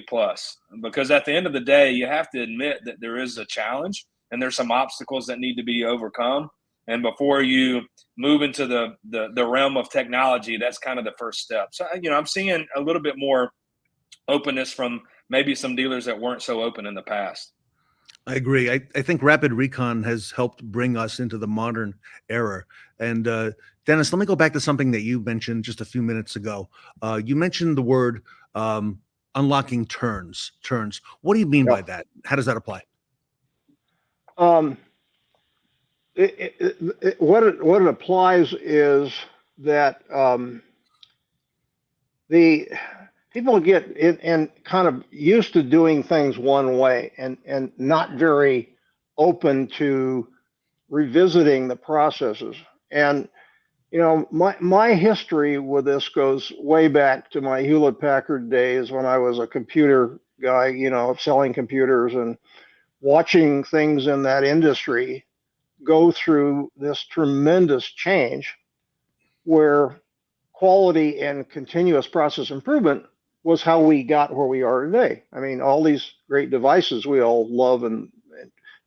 plus. Because at the end of the day, you have to admit that there is a challenge and there's some obstacles that need to be overcome. And before you move into the realm of technology, that's kind of the first step. So, I'm seeing a little bit more openness from maybe some dealers that weren't so open in the past. I agree. I think Rapid Recon has helped bring us into the modern era. And Dennis, let me go back to something that you mentioned just a few minutes ago. You mentioned the word unlocking turns. What do you mean by that? How does that apply? What it applies is that the people get in kind of used to doing things one way and not very open to revisiting the processes. And you know, my history with this goes way back to my Hewlett Packard days when I was a computer guy, you know, selling computers and watching things in that industry go through this tremendous change where quality and continuous process improvement was how we got where we are today. I mean, all these great devices we all love and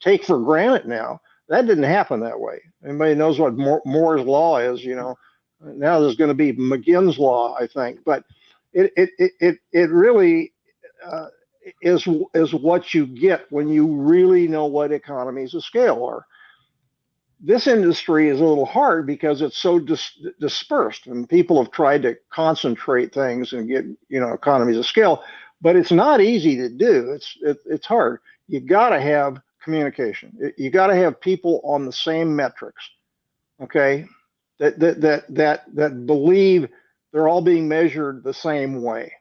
take for granted now, that didn't happen that way. Anybody knows what Moore's law is, you know. Now there's going to be McGinn's law, I think, but it really is what you get when you really know what economies of scale are. This industry is a little hard because it's so dispersed, and people have tried to concentrate things and get, you know, economies of scale, but it's not easy to do. It's hard. You got to have communication. You got to have people on the same metrics, okay? That believe they're all being measured the same way,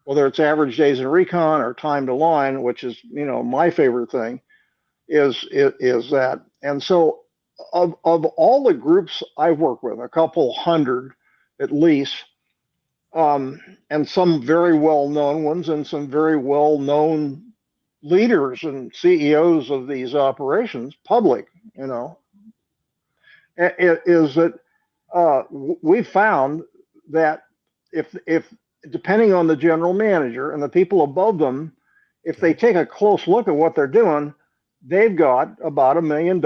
whether it's average days in recon or time to line, which is, you know, my favorite thing, is that. And so of all the groups I work with, a couple hundred at least, and some very well-known ones and some very well-known leaders and CEOs of these operations, public, you know, is that we found that if depending on the general manager and the people above them, if they take a close look at what they're doing, they've got about $1 million,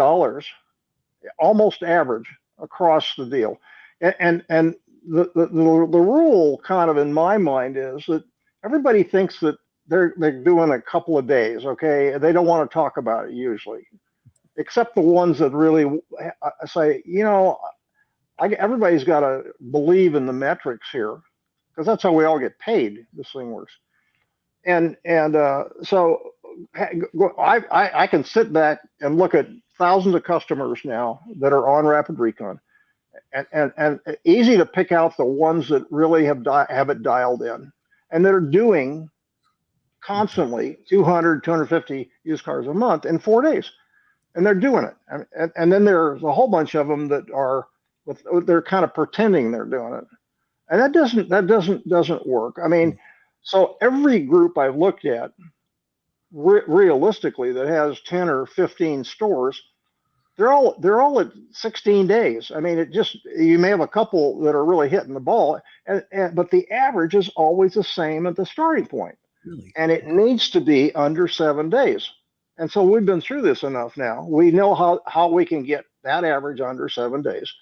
almost average across the deal. And the rule kind of in my mind is that everybody thinks that they're doing a couple of days, okay? They don't want to talk about it usually, except the ones that really say, you know, everybody's got to believe in the metrics here, because that's how we all get paid. This thing works. And so I can sit back and look at thousands of customers now that are on Rapid Recon, and easy to pick out the ones that really have it dialed in and that are doing constantly 200, 250 used cars a month in 4 days, and they're doing it. And then there's a whole bunch of them that are they're kind of pretending they're doing it, and that doesn't work. I mean, so every group I've looked at realistically that has 10 or 15 stores, they're all at 16 days. I mean, you may have a couple that are really hitting the ball, but the average is always the same at the starting point. Really? And it needs to be under 7 days. And so we've been through this enough now. We know how we can get that average under 7 days.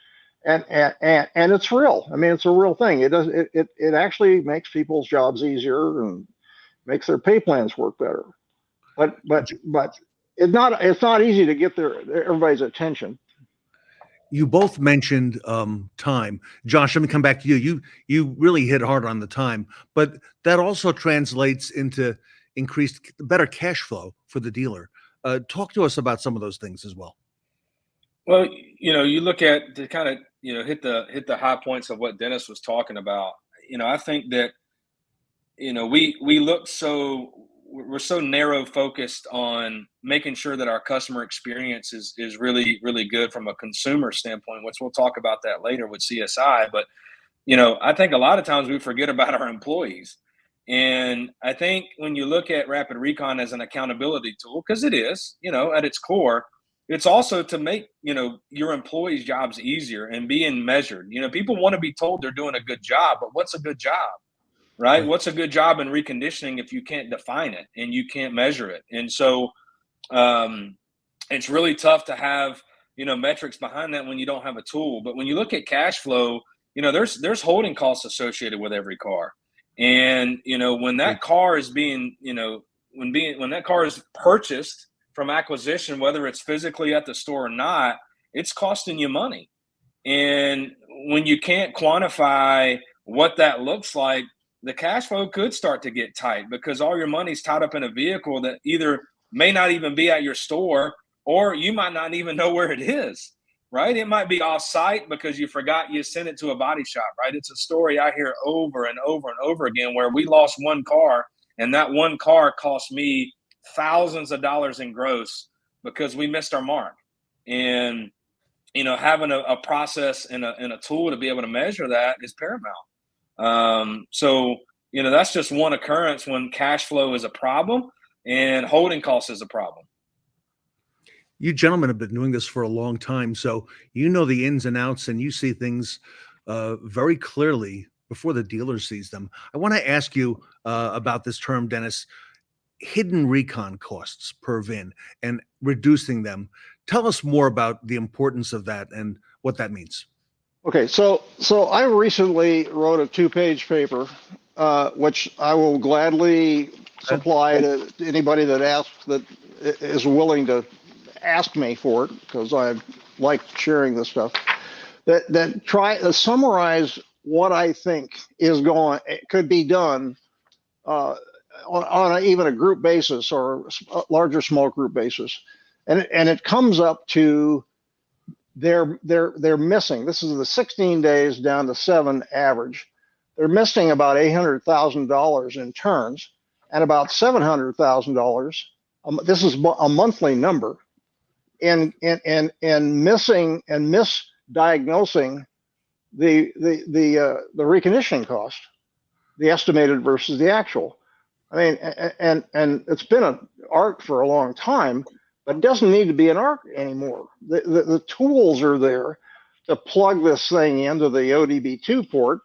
And it's real. I mean, it's a real thing. It actually makes people's jobs easier and makes their pay plans work better. But it's not easy to get everybody's attention. You both mentioned time. Josh, let me come back to you. You really hit hard on the time, but that also translates into better cash flow for the dealer. Talk to us about some of those things as well. Well, you know, you look at to kind of, you know, hit the high points of what Dennis was talking about. You know, I think that, you know, we're so narrow focused on making sure that our customer experience is really, really good from a consumer standpoint, which we'll talk about that later with CSI. But, you know, I think a lot of times we forget about our employees. And I think when you look at Rapid Recon as an accountability tool, because it is, you know, at its core, it's also to make, you know, your employees' jobs easier and being measured. You know, people want to be told they're doing a good job, but what's a good job? Right? What's a good job in reconditioning if you can't define it and you can't measure it? And so it's really tough to have, you know, metrics behind that when you don't have a tool. But when you look at cash flow, you know, there's holding costs associated with every car. And, you know, when that car is being, you know, when that car is purchased from acquisition, whether it's physically at the store or not, it's costing you money. And when you can't quantify what that looks like, the cash flow could start to get tight because all your money's tied up in a vehicle that either may not even be at your store or you might not even know where it is, right? It might be off-site because you forgot you sent it to a body shop, right? It's a story I hear over and over and over again where we lost one car and that one car cost me thousands of dollars in gross because we missed our mark. And, you know, having a process and a tool to be able to measure that is paramount. So, you know, that's just one occurrence when cash flow is a problem and holding costs is a problem. You gentlemen have been doing this for a long time, so you know the ins and outs, and you see things very clearly before the dealer sees them. I want to ask you about this term, Dennis, hidden recon costs per VIN and reducing them. Tell us more about the importance of that and what that means. Okay, so I recently wrote a 2-page paper, which I will gladly supply to anybody that is willing to ask me for it, because I like sharing this stuff. That try to summarize what I think could be done on even a group basis or a larger small group basis, and it comes up to they're missing. This is the 16 days down to 7 average. They're missing about $800,000 in turns and about $700,000. This is a monthly number. And missing and misdiagnosing the reconditioning cost, the estimated versus the actual. I mean, and it's been an art for a long time, but it doesn't need to be an art anymore. The tools are there to plug this thing into the ODB2 port.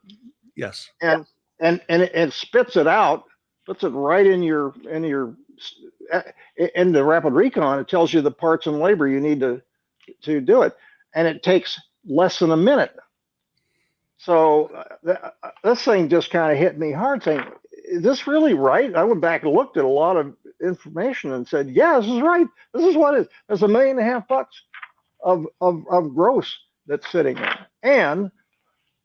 Yes. And it spits it out, puts it right in the Rapid Recon. It tells you the parts and labor you need to do it, and it takes less than a minute. So this thing just kind of hit me hard, saying, is this really right? I went back and looked at a lot of information and said, yeah, this is right. This is what it is. There's $1.5 million of gross that's sitting there. And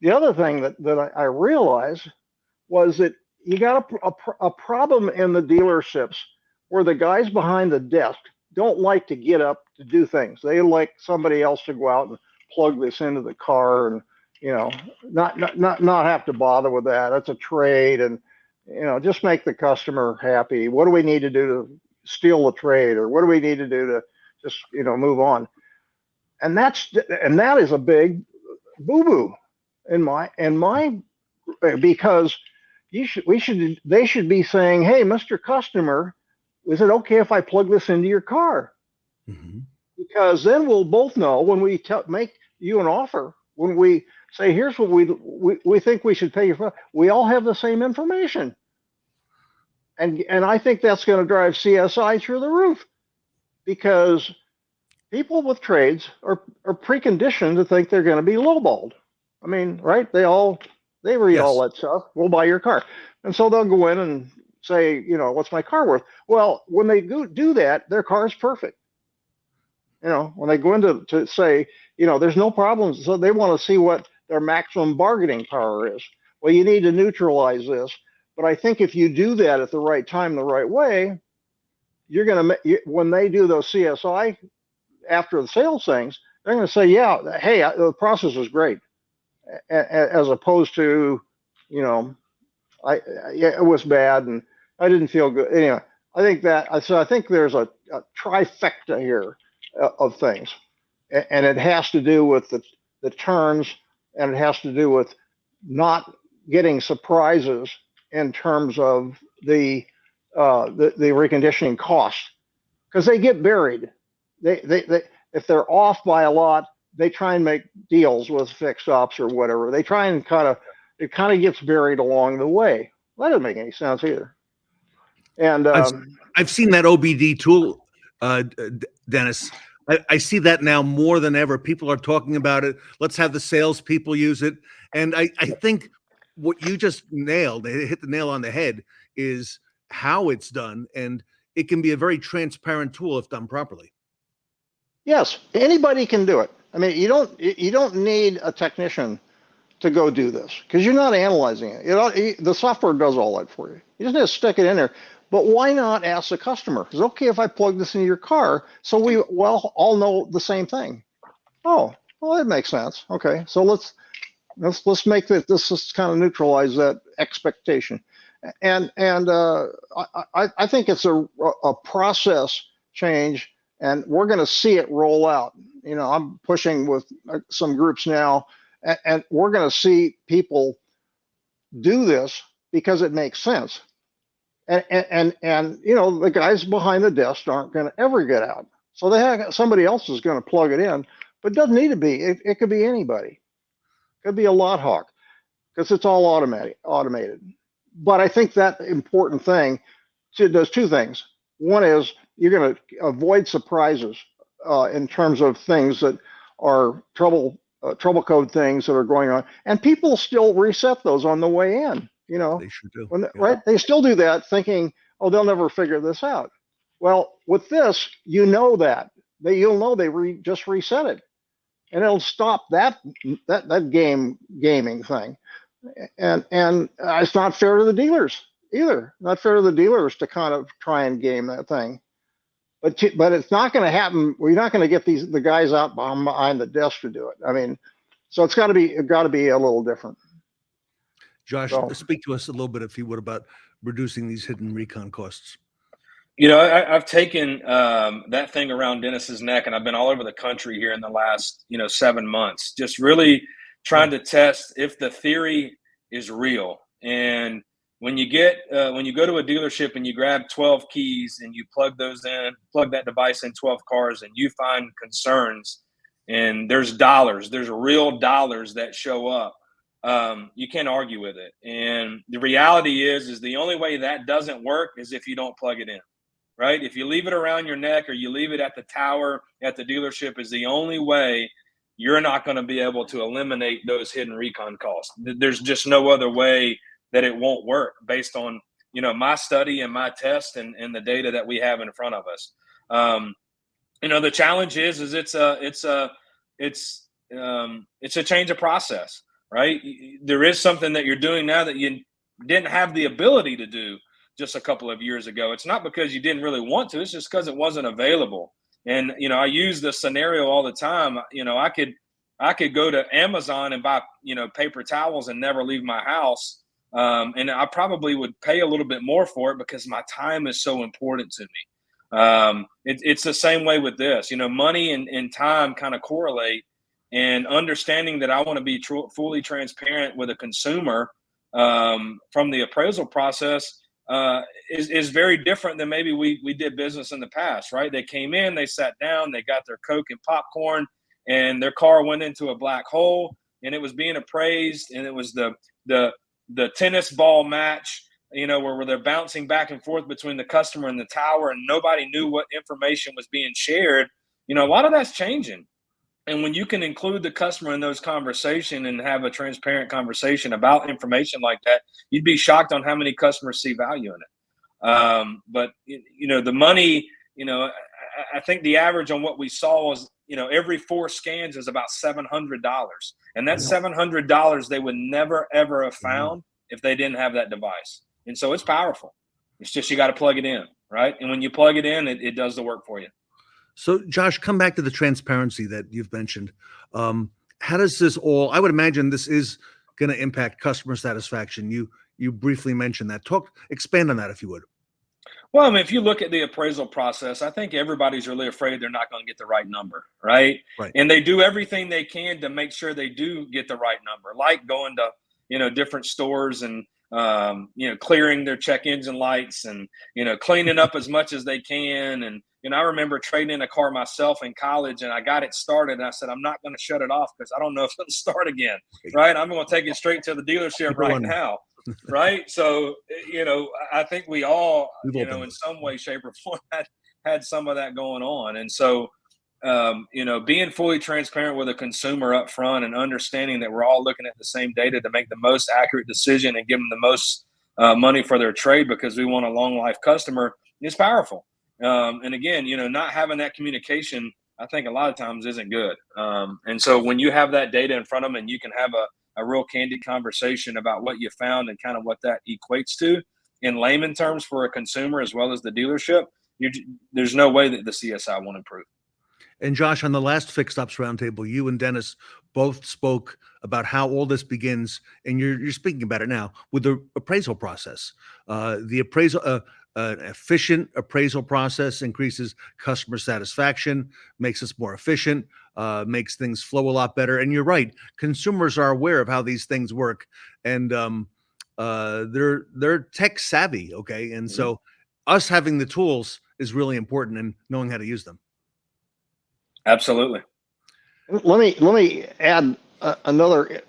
the other thing that I realized was that you got a problem in the dealerships where the guys behind the desk don't like to get up to do things. They like somebody else to go out and plug this into the car and, you know, not have to bother with that. That's a trade, and, you know, just make the customer happy. What do we need to do to steal the trade, or what do we need to do to just, you know, move on? And that is a big boo-boo in my because they should be saying, hey, Mr. Customer, is it okay if I plug this into your car? Mm-hmm. Because then we'll both know when we make you an offer, when we say, here's what we think we should pay you for, we all have the same information. And I think that's going to drive CSI through the roof, because people with trades are preconditioned to think they're going to be lowballed. I mean, right? They read all that stuff. We'll buy your car. And so they'll go in and say, you know, what's my car worth? Well, when they do that, their car's perfect. You know, when they go into to say, you know, there's no problems. So they want to see what their maximum bargaining power is. Well, you need to neutralize this. But I think if you do that at the right time, the right way, you're going to, when they do those CSI after the sales things, they're going to say, yeah, hey, the process was great. As opposed to, you know, it was bad and I didn't feel good. Anyway, I think there's a trifecta here of things, and it has to do with the turns, and it has to do with not getting surprises in terms of the reconditioning cost, because they get buried. They if they're off by a lot, they try and make deals with fixed ops or whatever. They try and it kind of gets buried along the way. That doesn't make any sense either. And I've seen that OBD tool, Dennis. I see that now more than ever. People are talking about it. Let's have the salespeople use it. And I think what you just nailed, hit the nail on the head, is how it's done. And it can be a very transparent tool if done properly. Yes, anybody can do it. I mean, you don't need a technician to go do this, because you're not analyzing it. The software does all that for you. You just need to stick it in there. But why not ask the customer? Is it okay if I plug this into your car so we all know the same thing? Oh, well, that makes sense. Okay, so let's make that. Let's just kind of neutralize that expectation. And I think it's a process change And we're going to see it roll out. I'm pushing with some groups now, and we're going to see people do this because it makes sense. And the guys behind the desk aren't going to ever get out. So somebody else is going to plug it in, but it doesn't need to be. It could be anybody. It could be a lot hawk because it's all automated. But I think that important thing does two things. One is you're going to avoid surprises in terms of things that are trouble code things that are going on, and people still reset those on the way in. They sure do. Right? They still do that, thinking, "Oh, they'll never figure this out." Well, with this, you'll know they just reset it, and it'll stop that gaming thing. And it's not fair to the dealers either. Not fair to the dealers to kind of try and game that thing. But it's not going to happen. We're not going to get the guys out behind the desk to do it. I mean, so it's got to be a little different. Josh, speak to us a little bit, if you would, about reducing these hidden recon costs. I've taken that thing around Dennis's neck, and I've been all over the country here in the last 7 months, just really trying to test if the theory is real. And when you go to a dealership and you grab 12 keys and you plug that device in 12 cars, and you find concerns, and there's real dollars that show up, you can't argue with it. And the reality is the only way that doesn't work is if you don't plug it in, right? If you leave it around your neck or you leave it at the tower at the dealership is the only way you're not going to be able to eliminate those hidden recon costs. There's just no other way that it won't work based on, my study and my test and the data that we have in front of us. The challenge is it's a change of process, right? There is something that you're doing now that you didn't have the ability to do just a couple of years ago. It's not because you didn't really want to, it's just because it wasn't available. And, I use this scenario all the time. I could go to Amazon and buy, paper towels and never leave my house. And I probably would pay a little bit more for it because my time is so important to me. It's the same way with this, money and time kind of correlate, and understanding that I want to be fully transparent with a consumer from the appraisal process is very different than maybe we did business in the past, right? They came in, they sat down, they got their Coke and popcorn, and their car went into a black hole, and it was being appraised, and it was the tennis ball match, where they're bouncing back and forth between the customer and the tower, and nobody knew what information was being shared. A lot of that's changing. And when you can include the customer in those conversations and have a transparent conversation about information like that, you'd be shocked on how many customers see value in it. But the money, I think the average on what we saw was, every 4 scans is about $700. And that $700 they would never, ever have found if they didn't have that device. And so it's powerful. It's just you got to plug it in, right? And when you plug it in, it does the work for you. So, Josh, come back to the transparency that you've mentioned. How does this I would imagine this is going to impact customer satisfaction. You briefly mentioned that. Expand on that, if you would. Well, I mean, if you look at the appraisal process, I think everybody's really afraid they're not going to get the right number, right? And they do everything they can to make sure they do get the right number, like going to, different stores and, clearing their check engine lights and, cleaning up as much as they can. And, I remember trading in a car myself in college, and I got it started, and I said, I'm not going to shut it off because I don't know if it'll start again, right? I'm going to take it straight to the dealership right now, right? So, I think we all, in some way, shape, or form had some of that going on. And so, being fully transparent with a consumer up front and understanding that we're all looking at the same data to make the most accurate decision and give them the most money for their trade because we want a long life customer is powerful. And again, not having that communication, I think a lot of times isn't good. And so when you have that data in front of them and you can have a real candid conversation about what you found and kind of what that equates to in layman terms for a consumer as well as the dealership, there's no way that the CSI won't improve. And Josh, on the last Fixed Ops Roundtable, you and Dennis both spoke about how all this begins, and you're speaking about it now with the appraisal process. The appraisal, An efficient appraisal process increases customer satisfaction, makes us more efficient, makes things flow a lot better. And you're right, consumers are aware of how these things work, and they're tech savvy. Okay, and so us having the tools is really important and knowing how to use them. Absolutely. Let me add another,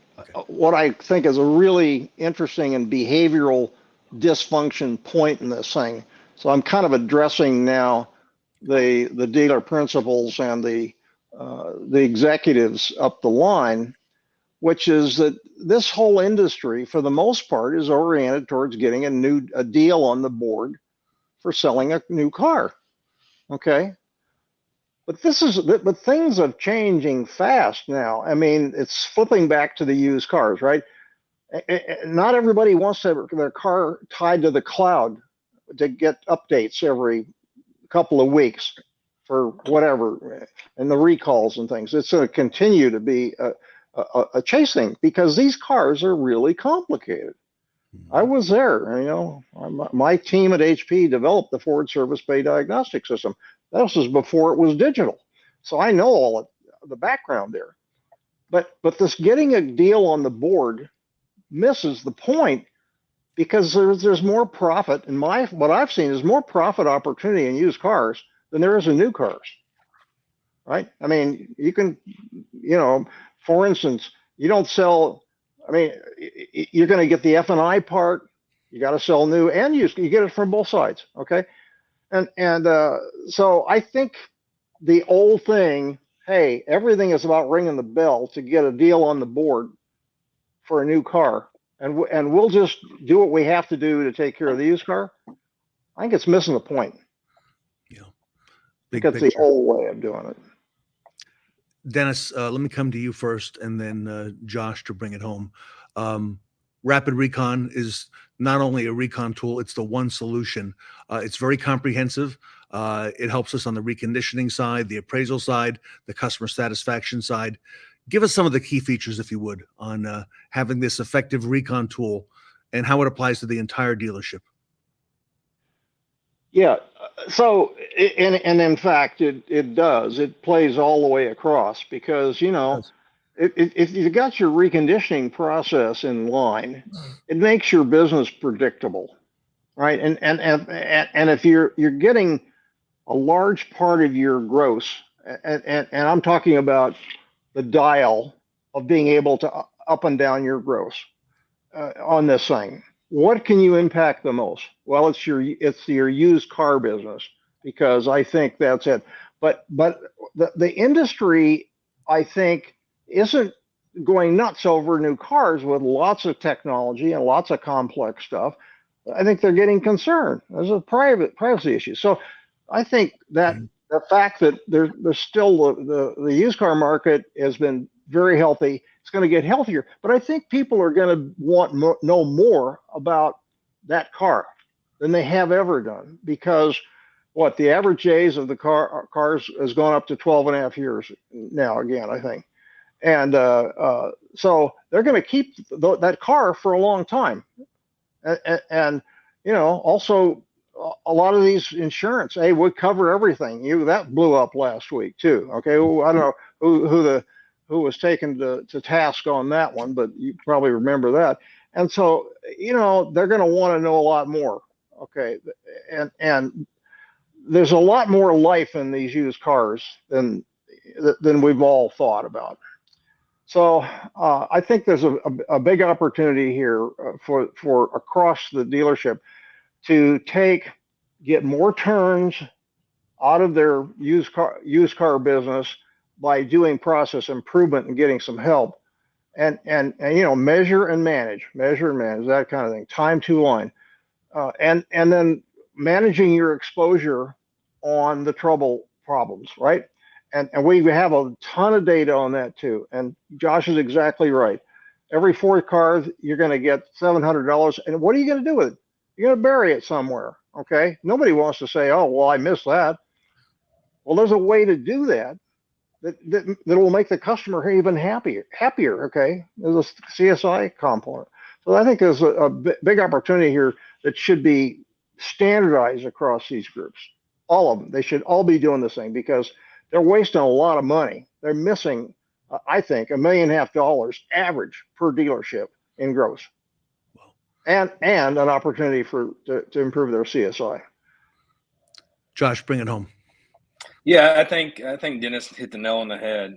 what I think is a really interesting and behavioral dysfunction point in this thing. So I'm kind of addressing now the dealer principals and the executives up the line, which is that this whole industry, for the most part, is oriented towards getting a deal on the board for selling a new car. Okay. But things are changing fast now. I mean, it's flipping back to the used cars, right? Not everybody wants to have their car tied to the cloud to get updates every couple of weeks for whatever, and the recalls and things. It's going to continue to be a chasing because these cars are really complicated. I was there, you know, my team at HP developed the Ford Service Bay Diagnostic System. This was before it was digital. So I know all of the background there. But this getting a deal on the board misses the point because there's more profit in what I've seen is more profit opportunity in used cars than there is in new cars. Right? I mean, you can, you know, for instance, you don't sell, I mean, you're going to get the F&I part, you got to sell new and used, you get it from both sides. Okay. And so I think the old thing, hey, everything is about ringing the bell to get a deal on the board for a new car, and we'll just do what we have to do to take care of the used car. I think it's missing the point. Yeah, that's the old way of doing it. Dennis, let me come to you first, and then Josh to bring it home. Rapid Recon is not only a recon tool, it's the one solution. It's very comprehensive. It helps us on the reconditioning side, the appraisal side, the customer satisfaction side. Give us some of the key features, if you would, on having this effective recon tool and how it applies to the entire dealership. Yeah, so, and in fact, it does. It plays all the way across because, you know, if you got your reconditioning process in line, it makes your business predictable, right? And if you're getting a large part of your gross, and I'm talking about the dial of being able to up and down your gross on this thing, what can you impact the most? Well, it's your used car business, because I think that's it. But the industry, I think, isn't going nuts over new cars with lots of technology and lots of complex stuff. I think they're getting concerned. There's a privacy issue. So I think that the fact that there's still the used car market has been very healthy. It's going to get healthier, but I think people are going to want know more about that car than they have ever done, because the average age of the cars has gone up to 12 and a half years now again, I think. And so they're going to keep that car for a long time. And you know, also a lot of these insurance, hey, we cover everything. That blew up last week too. Okay, well, I don't know who was taken to task on that one, but you probably remember that. And so, you know, they're going to want to know a lot more. Okay, and there's a lot more life in these used cars than we've all thought about. So I think there's a big opportunity here for across the dealership to get more turns out of their used car business by doing process improvement and getting some help, and you know, measure and manage, that kind of thing, time to line, and then managing your exposure on the trouble problems, right? And we have a ton of data on that too. And Josh is exactly right. Every fourth car, you're going to get $700. And what are you going to do with it? You're going to bury it somewhere. Okay. Nobody wants to say, oh, well, I missed that. Well, there's a way to do that that will make the customer even happier. Okay. There's a CSI component. So I think there's a big opportunity here that should be standardize across these groups. All of them. They should all be doing the same because they're wasting a lot of money. They're missing, I think, $1.5 million average per dealership in gross, and an opportunity to improve their CSI. Josh, bring it home. Yeah, I think Dennis hit the nail on the head.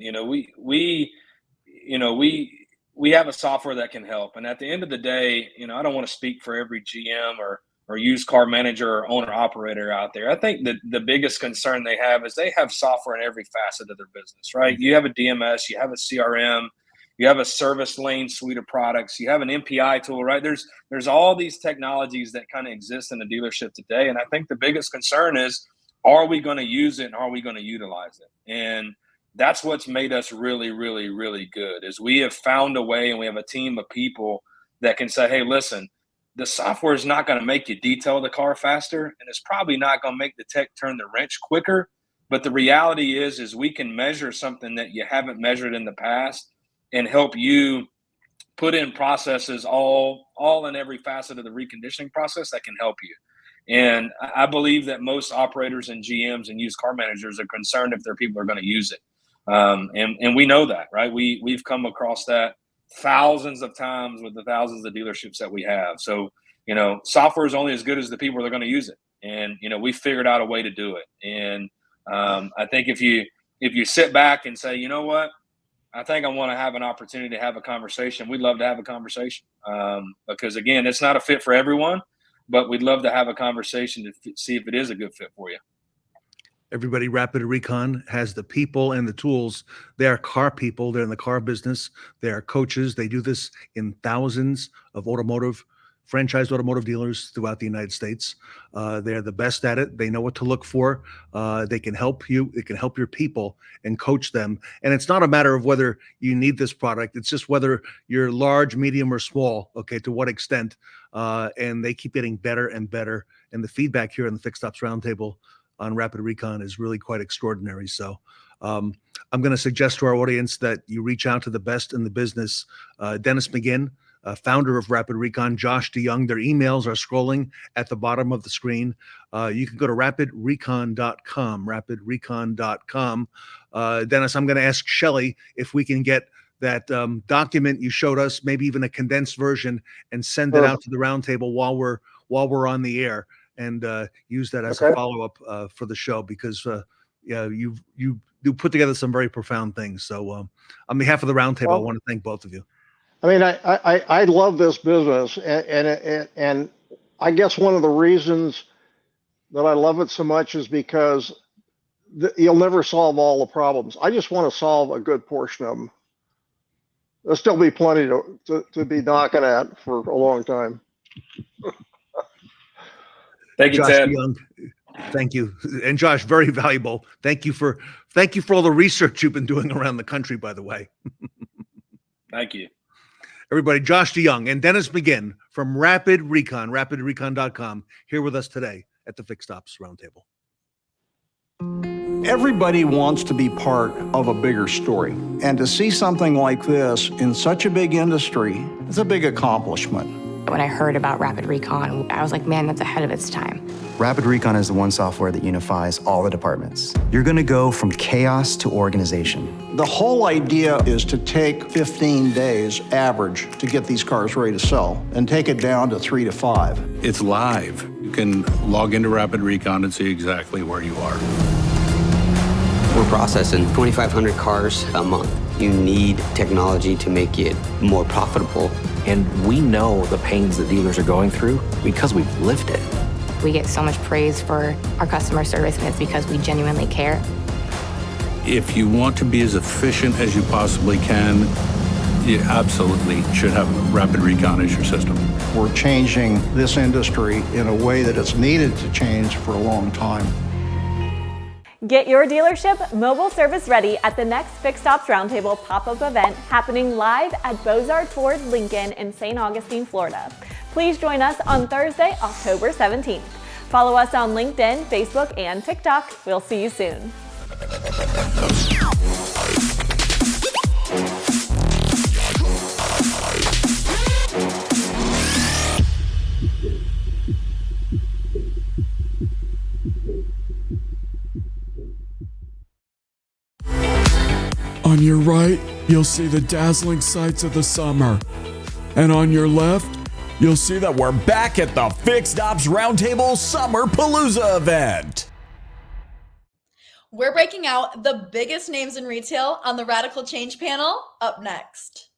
We have a software that can help, and at the end of the day, I don't want to speak for every GM or used car manager or owner operator out there. I think that the biggest concern they have is they have software in every facet of their business, right? You have a DMS, you have a CRM, you have a service lane suite of products, you have an MPI tool, right? There's all these technologies that kind of exist in the dealership today. And I think the biggest concern is, are we going to use it and are we going to utilize it? And that's what's made us really, really, really good is we have found a way, and we have a team of people that can say, hey, listen, the software is not going to make you detail the car faster, and it's probably not going to make the tech turn the wrench quicker. But the reality is we can measure something that you haven't measured in the past and help you put in processes all in every facet of the reconditioning process that can help you. And I believe that most operators and GMs and used car managers are concerned if their people are going to use it. And we know that, right? We've come across that thousands of times with the thousands of dealerships that we have. So, software is only as good as the people that are going to use it. And, we figured out a way to do it. And I think if you sit back and say, you know what, I think I want to have an opportunity to have a conversation, we'd love to have a conversation. Because again, it's not a fit for everyone, but we'd love to have a conversation to see if it is a good fit for you. Everybody, Rapid Recon has the people and the tools. They are car people. They're in the car business. They are coaches. They do this in thousands of franchised automotive dealers throughout the United States. They're the best at it. They know what to look for. They can help you. They can help your people and coach them. And it's not a matter of whether you need this product. It's just whether you're large, medium, or small, okay, to what extent. And they keep getting better and better. And the feedback here in the Fixed Ops Roundtable on Rapid Recon is really quite extraordinary. So I'm going to suggest to our audience that you reach out to the best in the business. Dennis McGinn, founder of Rapid Recon, Josh DeYoung, their emails are scrolling at the bottom of the screen. You can go to rapidrecon.com, rapidrecon.com. Dennis, I'm going to ask Shelly if we can get that document you showed us, maybe even a condensed version, and send it out to the roundtable while we're on the air. And use that as a follow-up for the show because you put together some very profound things. So on behalf of the roundtable, I want to thank both of you. I mean, I love this business, and I guess one of the reasons that I love it so much is because you'll never solve all the problems. I just want to solve a good portion of them. There'll still be plenty to be knocking at for a long time. Thank you, Josh Ted. DeYoung, thank you. And Josh, very valuable. Thank you for all the research you've been doing around the country, by the way. Thank you. Everybody, Josh DeYoung and Dennis McGinn from Rapid Recon, rapidrecon.com, here with us today at the Fixed Ops Roundtable. Everybody wants to be part of a bigger story. And to see something like this in such a big industry is a big accomplishment. When I heard about Rapid Recon, I was like, man, that's ahead of its time. Rapid Recon is the one software that unifies all the departments. You're going to go from chaos to organization. The whole idea is to take 15 days average to get these cars ready to sell and take it down to 3 to 5. It's live. You can log into Rapid Recon and see exactly where you are. We're processing 2,500 cars a month. You need technology to make it more profitable. And we know the pains that dealers are going through because we've lived it. We get so much praise for our customer service, and it's because we genuinely care. If you want to be as efficient as you possibly can, you absolutely should have Rapid Recon as your system. We're changing this industry in a way that it's needed to change for a long time. Get your dealership mobile service ready at the next Fixed Ops Roundtable pop-up event happening live at Beaux-Arts Ford Lincoln in St. Augustine, Florida. Please join us on Thursday, October 17th. Follow us on LinkedIn, Facebook, and TikTok. We'll see you soon. On your right, you'll see the dazzling sights of the summer. And on your left, you'll see that we're back at the Fixed Ops Roundtable Summer Palooza event. We're breaking out the biggest names in retail on the Radical Change panel up next.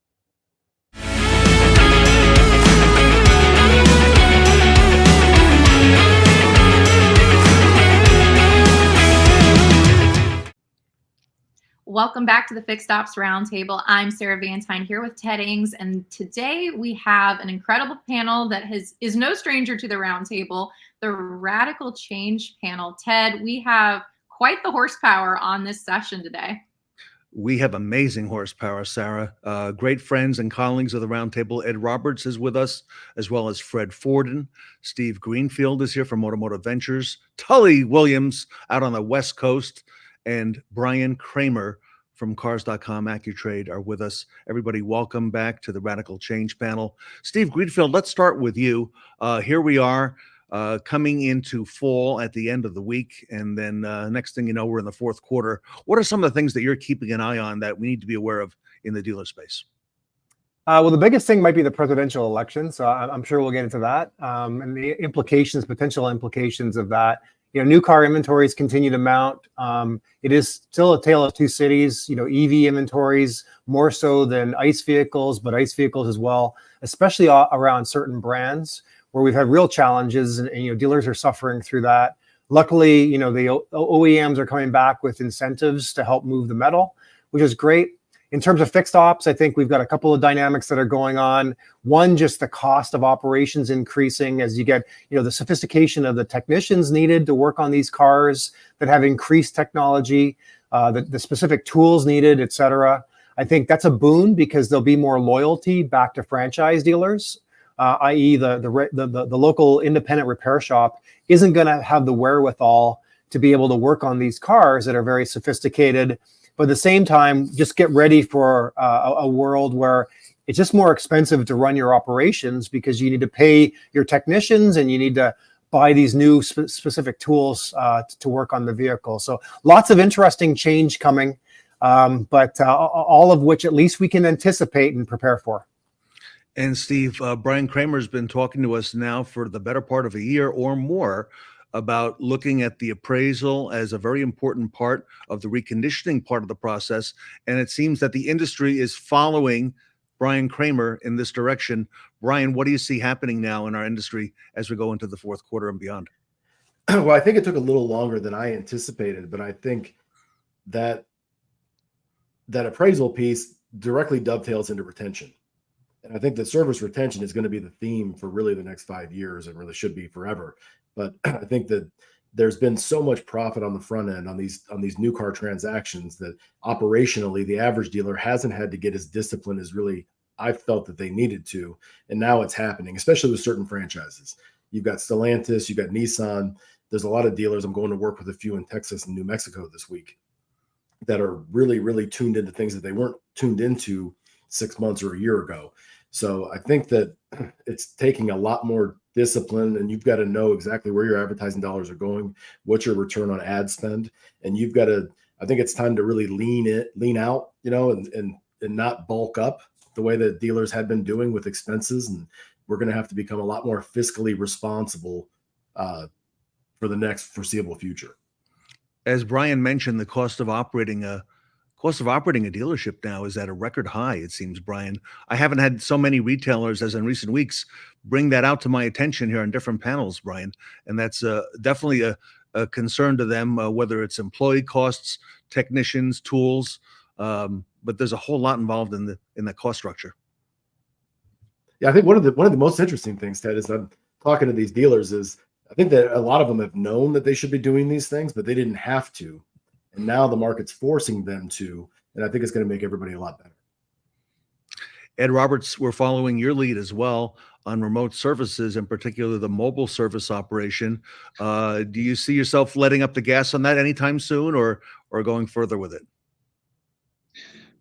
Welcome back to the Fixed Ops Roundtable. I'm Sarah Vantine here with Ted Ings, and today we have an incredible panel that is no stranger to the Roundtable, the Radical Change panel. Ted, we have quite the horsepower on this session today. We have amazing horsepower, Sarah. Great friends and colleagues of the Roundtable. Ed Roberts is with us, as well as Fred Fordin. Steve Greenfield is here from Automotive Ventures. Tully Williams out on the West Coast. And Brian Kramer from Cars.com AccuTrade are with us. Everybody, welcome back to the Radical Change panel. Steve Greenfield, let's start with you. Here we are coming into fall at the end of the week. And then next thing you know, we're in the fourth quarter. What are some of the things that you're keeping an eye on that we need to be aware of in the dealer space? Well, the biggest thing might be the presidential election. So I'm sure we'll get into that and the potential implications of that. You know, new car inventories continue to mount. It is still a tale of two cities. You know, EV inventories more so than ICE vehicles, but ICE vehicles as well, especially around certain brands where we've had real challenges, and you know, dealers are suffering through that. Luckily, you know, the OEMs are coming back with incentives to help move the metal, which is great. In terms of fixed ops, I think we've got a couple of dynamics that are going on. One, just the cost of operations increasing as you get, you know, the sophistication of the technicians needed to work on these cars that have increased technology, the specific tools needed, et cetera. I think that's a boon because there'll be more loyalty back to franchise dealers, i.e. the local independent repair shop isn't going to have the wherewithal to be able to work on these cars that are very sophisticated. But at the same time, just get ready for a world where it's just more expensive to run your operations because you need to pay your technicians and you need to buy these new specific tools to work on the vehicle. So lots of interesting change coming, but all of which at least we can anticipate and prepare for. And Steve, Brian Kramer has been talking to us now for the better part of a year or more about looking at the appraisal as a very important part of the reconditioning part of the process. And it seems that the industry is following Brian Kramer in this direction. Brian, what do you see happening now in our industry as we go into the fourth quarter and beyond? Well, I think it took a little longer than I anticipated, but I think that appraisal piece directly dovetails into retention. And I think that service retention is going to be the theme for really the next 5 years, and really should be forever. But I think that there's been so much profit on the front end on these new car transactions that operationally the average dealer hasn't had to get as disciplined as really I felt that they needed to. And now it's happening, especially with certain franchises. You've got Stellantis, you've got Nissan. There's a lot of dealers. I'm going to work with a few in Texas and New Mexico this week that are really, really tuned into things that they weren't tuned into 6 months or a year ago. So I think that it's taking a lot more discipline, and you've got to know exactly where your advertising dollars are going, what's your return on ad spend. And you've got to, I think it's time to really lean out, you know, and not bulk up the way that dealers had been doing with expenses. And we're going to have to become a lot more fiscally responsible for the next foreseeable future. As Brian mentioned, the cost of operating a dealership now is at a record high, it seems, Brian. I haven't had so many retailers as in recent weeks bring that out to my attention here on different panels, Brian. And that's definitely a concern to them, whether it's employee costs, technicians, tools, but there's a whole lot involved in the cost structure. Yeah, I think one of the most interesting things, Ted, is I'm talking to these dealers is I think that a lot of them have known that they should be doing these things, but they didn't have to. And now the market's forcing them to, and I think it's going to make everybody a lot better. Ed Roberts, we're following your lead as well on remote services, in particular the mobile service operation. Do you see yourself letting up the gas on that anytime soon, or going further with it?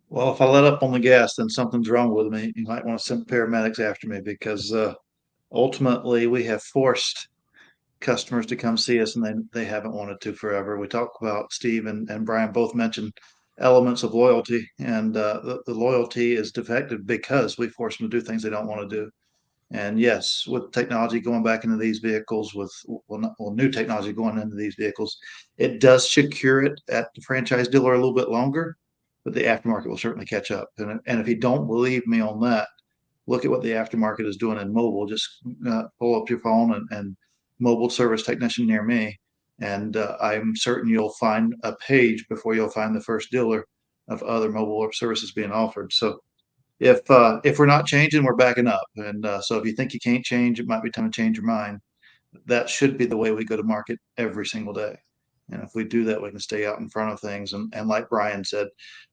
Well, if I let up on the gas, then something's wrong with me. You might want to send paramedics after me, because ultimately we have forced customers to come see us, and they haven't wanted to forever. We talked about, Steve and Brian both mentioned elements of loyalty, and the loyalty is defective because we force them to do things they don't want to do. And yes, with technology going back into these vehicles, with new technology going into these vehicles, it does secure it at the franchise dealer a little bit longer, but the aftermarket will certainly catch up. And if you don't believe me on that, look at what the aftermarket is doing in mobile. Just pull up your phone and mobile service technician near me, and I'm certain you'll find a page before you'll find the first dealer of other mobile services being offered. So if we're not changing, we're backing up. And so if you think you can't change, it might be time to change your mind. That should be the way we go to market every single day. And if we do that, we can stay out in front of things. And like Brian said,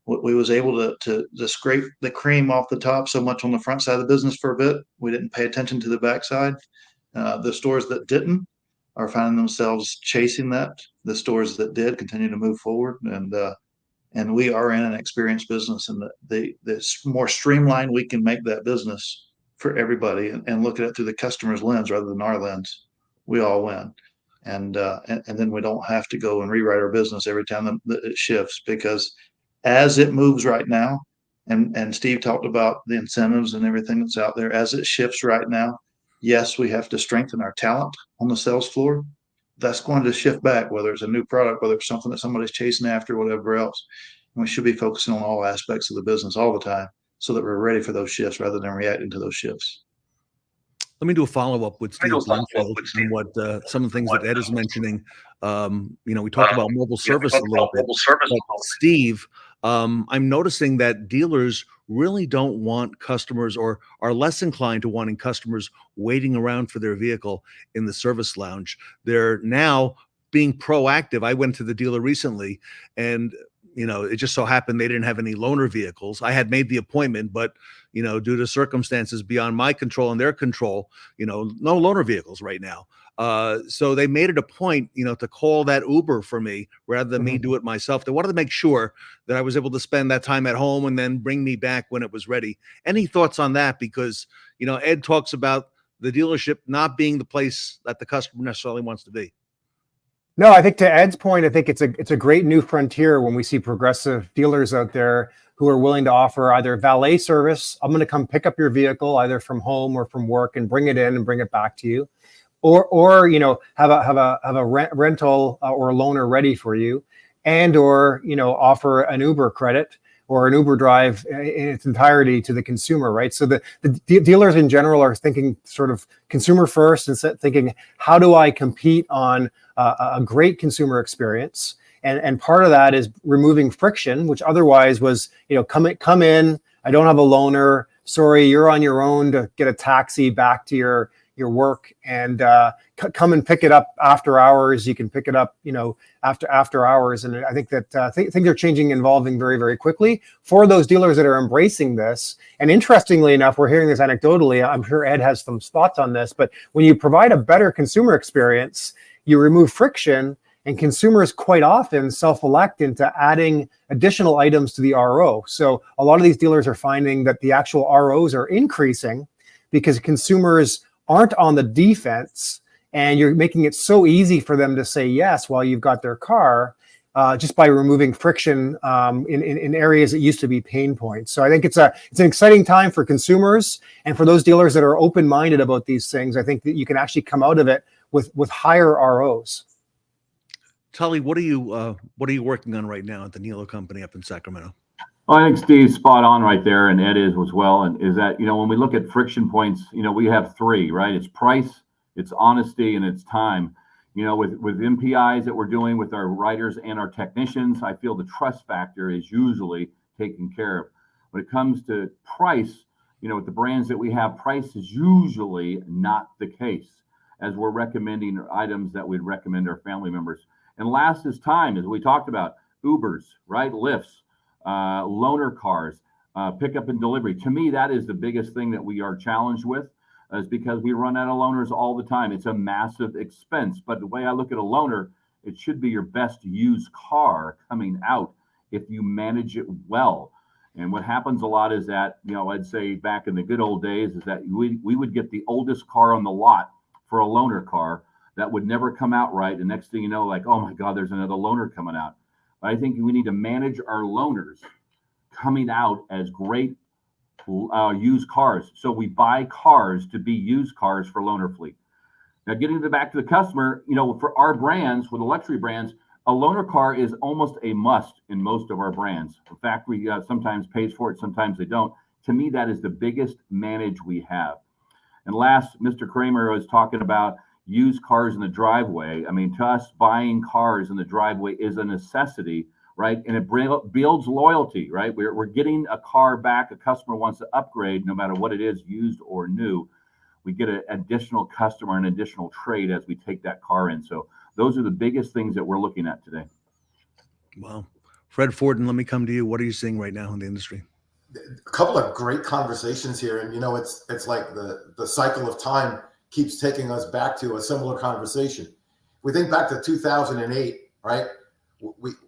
we was able to scrape the cream off the top so much on the front side of the business for a bit. We didn't pay attention to the backside. The stores that didn't are finding themselves chasing that. The stores that did continue to move forward. And we are in an experienced business, and the more streamlined we can make that business for everybody and look at it through the customer's lens rather than our lens, we all win. And then we don't have to go and rewrite our business every time that it shifts, because as it moves right now, and Steve talked about the incentives and everything that's out there, as it shifts right now, yes, we have to strengthen our talent on the sales floor. That's going to shift back, whether it's a new product, whether it's something that somebody's chasing after, whatever else. And we should be focusing on all aspects of the business all the time so that we're ready for those shifts rather than reacting to those shifts. Let me do a follow-up with Steve Greenfield and what some of the things that Ed is mentioning. We talked about mobile service a little bit. But Steve, I'm noticing that dealers really don't want customers, or are less inclined to wanting customers waiting around for their vehicle in the service lounge. They're now being proactive. I went to the dealer recently, and it just so happened they didn't have any loaner vehicles. I had made the appointment, but due to circumstances beyond my control and their control, no loaner vehicles right now. So they made it a point, to call that Uber for me rather than me do it myself. They wanted to make sure that I was able to spend that time at home and then bring me back when it was ready. Any thoughts on that? Because, Ed talks about the dealership not being the place that the customer necessarily wants to be. No, I think to Ed's point, I think it's a great new frontier when we see progressive dealers out there who are willing to offer either valet service. I'm going to come pick up your vehicle either from home or from work and bring it in and bring it back to you, or have a rental or a loaner ready for you, and or offer an Uber credit or an Uber drive in its entirety to the consumer, right? So the dealers in general are thinking sort of consumer first and thinking, how do I compete on a great consumer experience? And part of that is removing friction, which otherwise was, come in, I don't have a loaner, sorry, you're on your own to get a taxi back to your work, and come and pick it up after hours. You can pick it up, after hours. And I think that things are changing, evolving very, very quickly for those dealers that are embracing this. And interestingly enough, we're hearing this anecdotally. I'm sure Ed has some thoughts on this, but when you provide a better consumer experience, you remove friction, and consumers quite often self-elect into adding additional items to the RO. So a lot of these dealers are finding that the actual ROs are increasing because consumers aren't on the defense, and you're making it so easy for them to say yes while you've got their car, just by removing friction in areas that used to be pain points. So I think it's an exciting time for consumers, and for those dealers that are open-minded about these things. I think that you can actually come out of it with higher ROs. Tully, what are you working on right now at the Nilo company up in Sacramento? Well, I think Steve's spot on right there, and Ed is as well. And is that, when we look at friction points, we have three, right? It's price, it's honesty, and it's time. With MPIs that we're doing with our writers and our technicians, I feel the trust factor is usually taken care of. When it comes to price, with the brands that we have, price is usually not the case, as we're recommending items that we'd recommend our family members. And last is time, as we talked about, Ubers, right? Lyfts, loaner cars, pickup and delivery. To me, that is the biggest thing that we are challenged with, is because we run out of loaners all the time. It's a massive expense. But the way I look at a loaner, it should be your best used car coming out if you manage it well. And what happens a lot is that, I'd say back in the good old days, is that we would get the oldest car on the lot for a loaner car that would never come out right. The next thing you know, like, oh my God, there's another loaner coming out. I think we need to manage our loaners coming out as great used cars. So we buy cars to be used cars for loaner fleet. Now, getting back to the customer, for our brands, with the luxury brands, a loaner car is almost a must in most of our brands. In fact, we sometimes pays for it, sometimes they don't. To me, that is the biggest manage we have. And last, Mr. Kramer was talking about used cars in the driveway. I mean, to us, buying cars in the driveway is a necessity, right? And it builds loyalty, right? We're getting a car back. A customer wants to upgrade, no matter what it is, used or new. We get an additional customer, an additional trade as we take that car in. So those are the biggest things that we're looking at today. Well, Fred Fordin, let me come to you. What are you seeing right now in the industry? A couple of great conversations here, and it's like the cycle of time keeps taking us back to a similar conversation. We think back to 2008, right?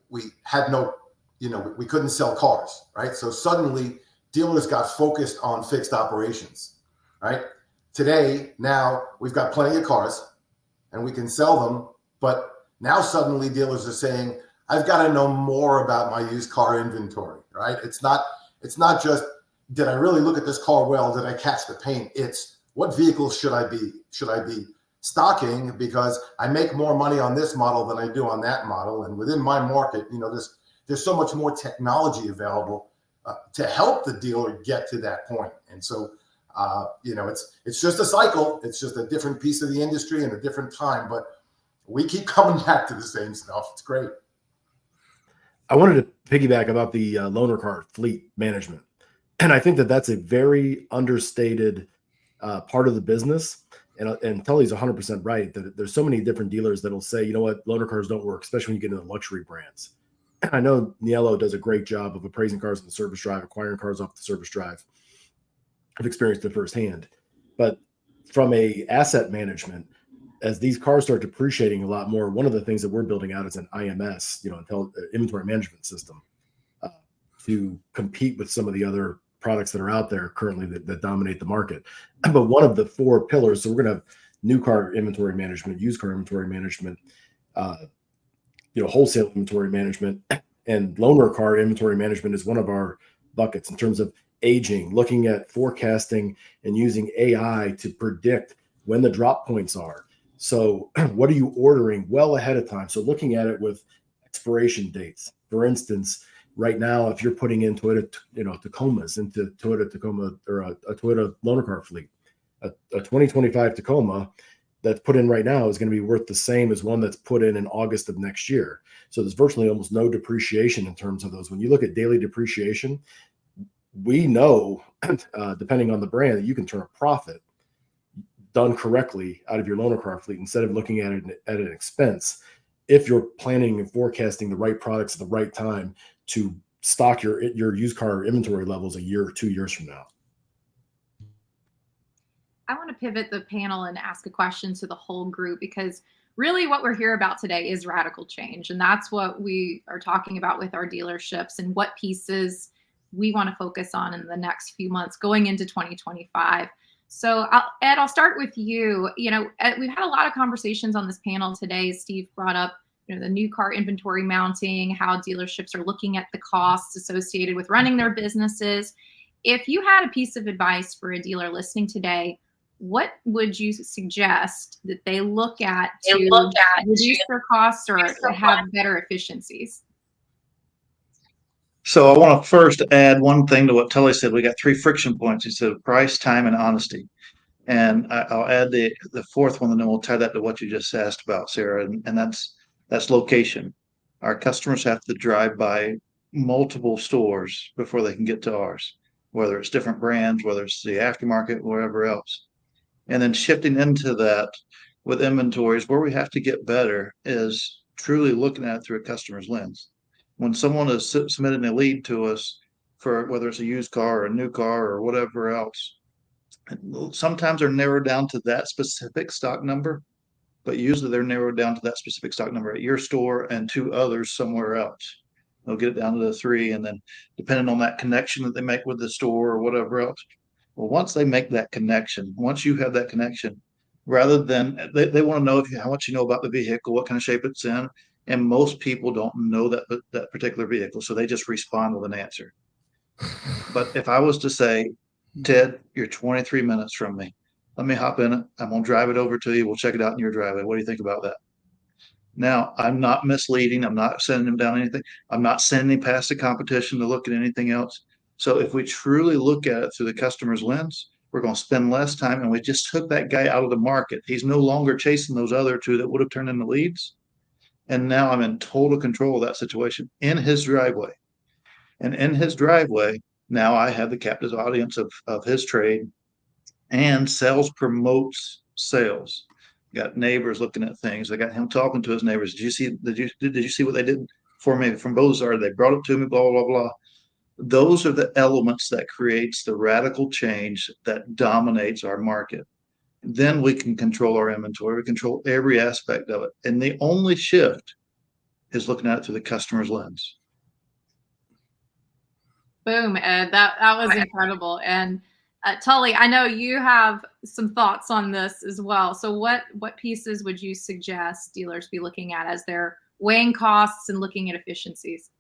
We had no, we couldn't sell cars, right? So suddenly dealers got focused on fixed operations, right? Today, now we've got plenty of cars and we can sell them, but now suddenly dealers are saying, I've got to know more about my used car inventory, right? It's not just, did I really look at this car well? Did I catch the paint? It's what vehicles should I be stocking, because I make more money on this model than I do on that model. And within my market, there's so much more technology available to help the dealer get to that point. And so, it's just a cycle. It's just a different piece of the industry and a different time, but we keep coming back to the same stuff. It's great. I wanted to piggyback about the loaner car fleet management. And I think that that's a very understated part of the business. And Tully's 100% right that there's so many different dealers that'll say, you know what, loaner cars don't work, especially when you get into the luxury brands. I know Niello does a great job of appraising cars on the service drive, acquiring cars off the service drive. I've experienced it firsthand. But from a asset management, as these cars start depreciating a lot more, one of the things that we're building out is an IMS, inventory management system, to compete with some of the other products that are out there currently that dominate the market. But one of the 4 pillars, so we're going to have new car inventory management, used car inventory management, wholesale inventory management, and loaner car inventory management is one of our buckets in terms of aging, looking at forecasting and using AI to predict when the drop points are. So what are you ordering well ahead of time? So looking at it with expiration dates. For instance, right now, if you're putting in Toyota, Tacomas into Toyota Tacoma or a Toyota loaner car fleet, a 2025 Tacoma that's put in right now is going to be worth the same as one that's put in August of next year. So there's virtually almost no depreciation in terms of those. When you look at daily depreciation, we know, depending on the brand, that you can turn a profit done correctly out of your loaner car fleet instead of looking at it at an expense, if you're planning and forecasting the right products at the right time to stock your used car inventory levels a year or 2 years from now. I want to pivot the panel and ask a question to the whole group, because really what we're here about today is radical change. And that's what we are talking about with our dealerships and what pieces we want to focus on in the next few months going into 2025. So Ed, I'll start with you. We've had a lot of conversations on this panel today. Steve brought up, the new car inventory mounting, how dealerships are looking at the costs associated with running their businesses. If you had a piece of advice for a dealer listening today, what would you suggest that they look at to reduce their costs or have better efficiencies? So I want to first add one thing to what Tully said. We got 3 friction points. He said price, time, and honesty. And I'll add the 4th one, and then we'll tie that to what you just asked about, Sarah, and that's location. Our customers have to drive by multiple stores before they can get to ours, whether it's different brands, whether it's the aftermarket, wherever else. And then shifting into that with inventories, where we have to get better is truly looking at it through a customer's lens. When someone is submitting a lead to us for whether it's a used car or a new car or whatever else, sometimes they're narrowed down to that specific stock number, but usually they're narrowed down to that specific stock number at your store and 2 others somewhere else. They'll get it down to the 3, and then depending on that connection that they make with the store or whatever else. Well, once they make that connection, once you have that connection, rather than they want to know how much you know about the vehicle, what kind of shape it's in. And most people don't know that particular vehicle, so they just respond with an answer. But if I was to say, Ted, you're 23 minutes from me, let me hop in it. I'm going to drive it over to you. We'll check it out in your driveway. What do you think about that? Now, I'm not misleading. I'm not sending him down anything. I'm not sending him past the competition to look at anything else. So if we truly look at it through the customer's lens, we're going to spend less time, and we just took that guy out of the market. He's no longer chasing those other two that would have turned into leads. And now I'm in total control of that situation in his driveway. And in his driveway, now I have the captive audience of his trade, and sales promotes sales. Got neighbors looking at things. I got him talking to his neighbors. Did you see what they did for me from Bozar? They brought it to me, blah, blah, blah. Those are the elements that creates the radical change that dominates our market. Then we can control our inventory. We control every aspect of it. And the only shift is looking at it through the customer's lens. Boom, Ed. That was incredible. And Tully, I know you have some thoughts on this as well. So what pieces would you suggest dealers be looking at as they're weighing costs and looking at efficiencies?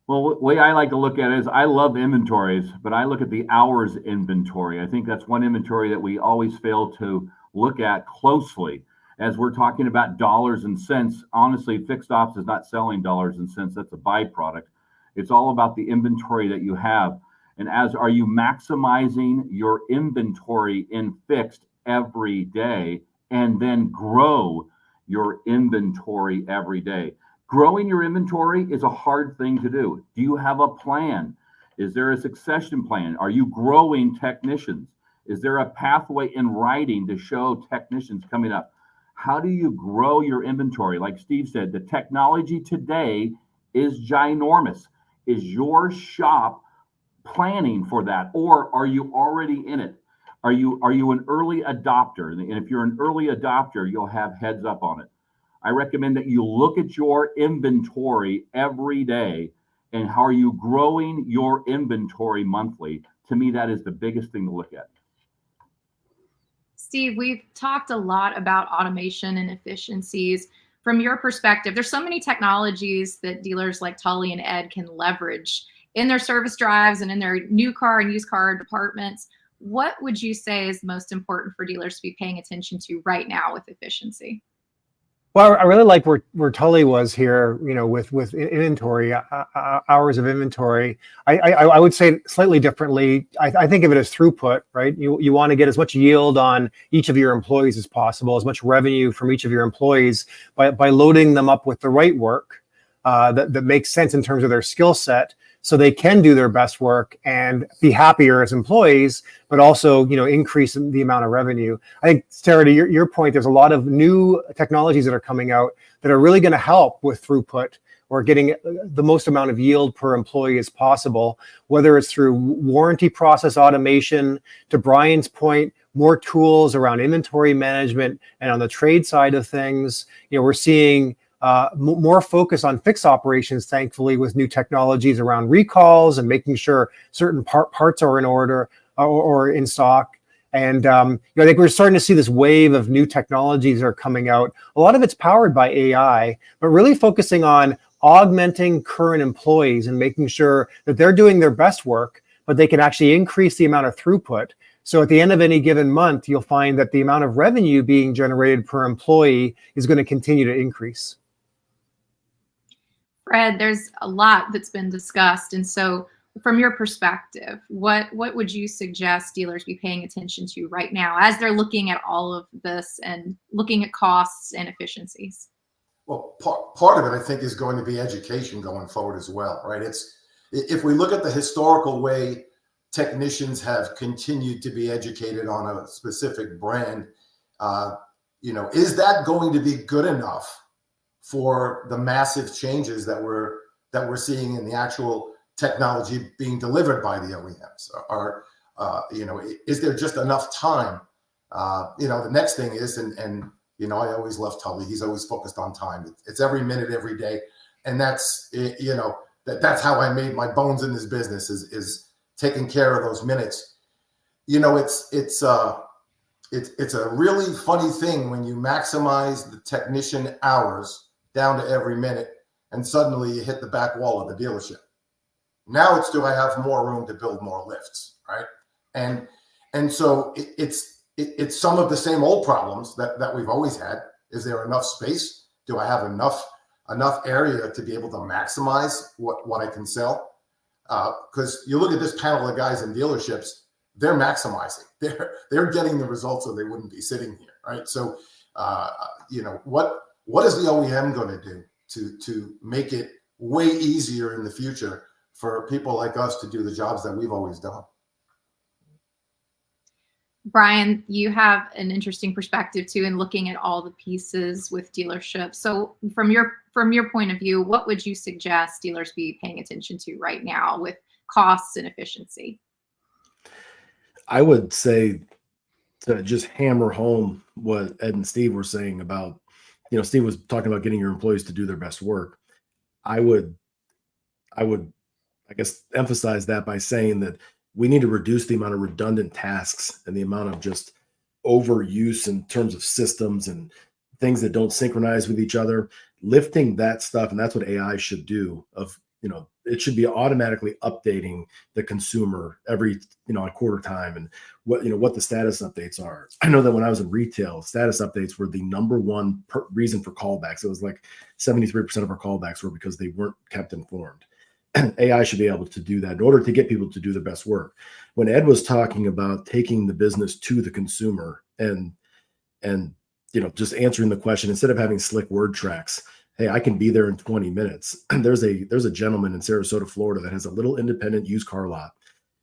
Well, the way I like to look at it is I love inventories, but I look at the hours inventory. I think that's one inventory that we always fail to look at closely. As we're talking about dollars and cents, honestly, fixed ops is not selling dollars and cents. That's a byproduct. It's all about the inventory that you have. And are you maximizing your inventory in fixed every day, and then grow your inventory every day? Growing your inventory is a hard thing to do. Do you have a plan? Is there a succession plan? Are you growing technicians? Is there a pathway in writing to show technicians coming up? How do you grow your inventory? Like Steve said, the technology today is ginormous. Is your shop planning for that, or are you already in it? Are you an early adopter? And if you're an early adopter, you'll have heads up on it. I recommend that you look at your inventory every day, and how are you growing your inventory monthly? To me, that is the biggest thing to look at. Steve, we've talked a lot about automation and efficiencies. From your perspective, there's so many technologies that dealers like Tully and Ed can leverage in their service drives and in their new car and used car departments. What would you say is most important for dealers to be paying attention to right now with efficiency? Well, I really like where Tully was here, with inventory, hours of inventory. I would say it slightly differently. I think of it as throughput, right? You want to get as much yield on each of your employees as possible, as much revenue from each of your employees by loading them up with the right work that makes sense in terms of their skill set, so they can do their best work and be happier as employees, but also, increase the amount of revenue. I think, Sarah, to your point, there's a lot of new technologies that are coming out that are really going to help with throughput or getting the most amount of yield per employee as possible, whether it's through warranty process automation, to Brian's point, more tools around inventory management, and on the trade side of things, we're seeing more focus on fixed operations, thankfully, with new technologies around recalls and making sure certain parts are in order or in stock. And I think we're starting to see this wave of new technologies that are coming out. A lot of it's powered by AI, but really focusing on augmenting current employees and making sure that they're doing their best work, but they can actually increase the amount of throughput. So at the end of any given month, you'll find that the amount of revenue being generated per employee is going to continue to increase. Fred, there's a lot that's been discussed. And so from your perspective, what would you suggest dealers be paying attention to right now as they're looking at all of this and looking at costs and efficiencies? Well, part of it, I think, is going to be education going forward as well, right? If we look at the historical way technicians have continued to be educated on a specific brand, is that going to be good enough for the massive changes that we're seeing in the actual technology being delivered by the OEMs? Or is there just enough time? The next thing is, and I always love Tully. He's always focused on time. It's every minute, every day, and that's that's how I made my bones in this business is taking care of those minutes. It's a really funny thing when you maximize the technician hours down to every minute, and suddenly you hit the back wall of the dealership. Now it's, do I have more room to build more lifts, right? And so it's some of the same old problems that we've always had. Is there enough space? Do I have enough area to be able to maximize what I can sell? Because you look at this panel of guys in dealerships, they're maximizing. They're getting the results, or they wouldn't be sitting here, right? So, what is the OEM going to do to make it way easier in the future for people like us to do the jobs that we've always done? Brian, you have an interesting perspective too in looking at all the pieces with dealerships. So from your point of view, what would you suggest dealers be paying attention to right now with costs and efficiency? I would say to just hammer home what Ed and Steve were saying about, Steve was talking about getting your employees to do their best work. I would, I guess, emphasize that by saying that we need to reduce the amount of redundant tasks and the amount of just overuse in terms of systems and things that don't synchronize with each other, lifting that stuff. And that's what AI should do. It should be automatically updating the consumer every, a quarter time, and what the status updates are. I know that when I was in retail, status updates were the number one reason for callbacks. It was like 73% of our callbacks were because they weren't kept informed. AI should be able to do that in order to get people to do their best work. When Ed was talking about taking the business to the consumer and just answering the question instead of having slick word tracks, hey, I can be there in 20 minutes. There's a gentleman in Sarasota, Florida that has a little independent used car lot,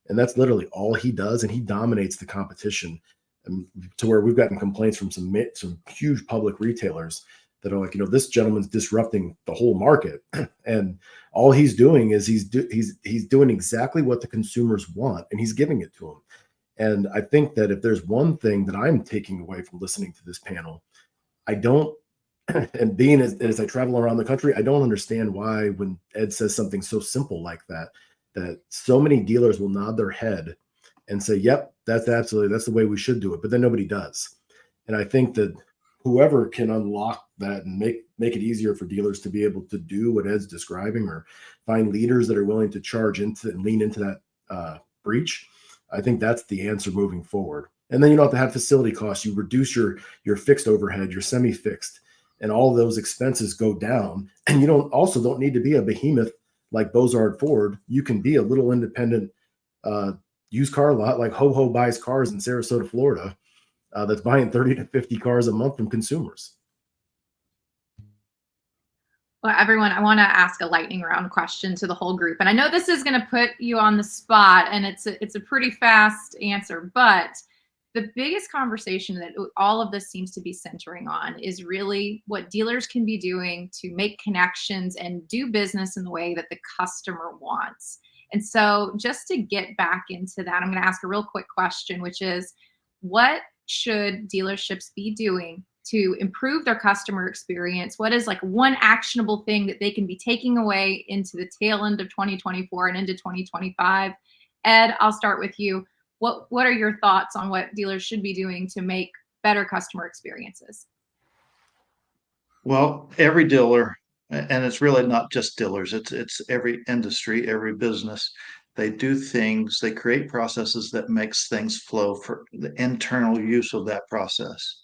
and that's literally all he does, and he dominates the competition, to where we've gotten complaints from some huge public retailers that are like, this gentleman's disrupting the whole market. And all he's doing is he's doing exactly what the consumers want, and he's giving it to them. And I think that if there's one thing that I'm taking away from listening to this panel, and being as I travel around the country, I don't understand why when Ed says something so simple like that so many dealers will nod their head and say, yep, that's the way we should do it. But then nobody does. And I think that whoever can unlock that and make it easier for dealers to be able to do what Ed's describing, or find leaders that are willing to charge into and lean into that breach, I think that's the answer moving forward. And then you don't have to have facility costs. You reduce your fixed overhead, your semi-fixed, and all of those expenses go down. And you don't need to be a behemoth like Bozard Ford. You can be a little independent used car lot like Ho Ho buys cars in Sarasota, Florida, that's buying 30 to 50 cars a month from consumers. Well, everyone, I want to ask a lightning round question to the whole group. And I know this is going to put you on the spot, and it's a pretty fast answer, but the biggest conversation that all of this seems to be centering on is really what dealers can be doing to make connections and do business in the way that the customer wants. And so just to get back into that, I'm going to ask a real quick question, which is, what should dealerships be doing to improve their customer experience? What is like one actionable thing that they can be taking away into the tail end of 2024 and into 2025? Ed, I'll start with you. What are your thoughts on what dealers should be doing to make better customer experiences? Well, every dealer, and it's really not just dealers, it's every industry, every business, they do things, they create processes that makes things flow for the internal use of that process.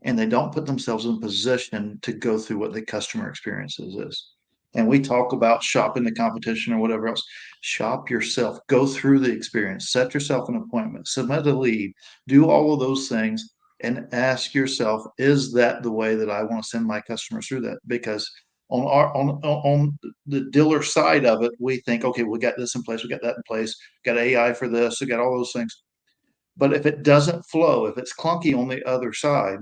And they don't put themselves in position to go through what the customer experiences is. And we talk about shopping the competition or whatever else. Shop yourself, go through the experience, set yourself an appointment, submit a lead, do all of those things, and ask yourself, is that the way that I want to send my customers through that? Because on the dealer side of it, we think, okay, we got this in place, we got that in place, got AI for this, we got all those things. But if it doesn't flow, if it's clunky on the other side,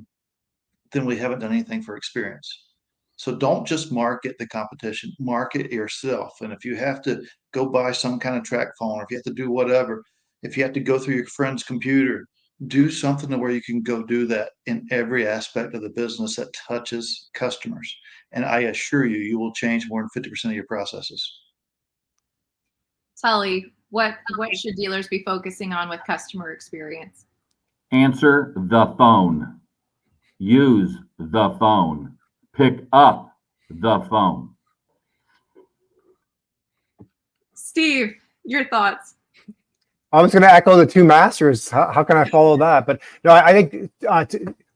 then we haven't done anything for experience. So don't just market the competition, market yourself. And if you have to go buy some kind of track phone, or if you have to do whatever, if you have to go through your friend's computer, do something to where you can go do that in every aspect of the business that touches customers. And I assure you, you will change more than 50% of your processes. Tully, what should dealers be focusing on with customer experience? Answer the phone. Use the phone. Pick up the phone. Steve, your thoughts? I was going to echo the two masters. How can I follow that? But no, I think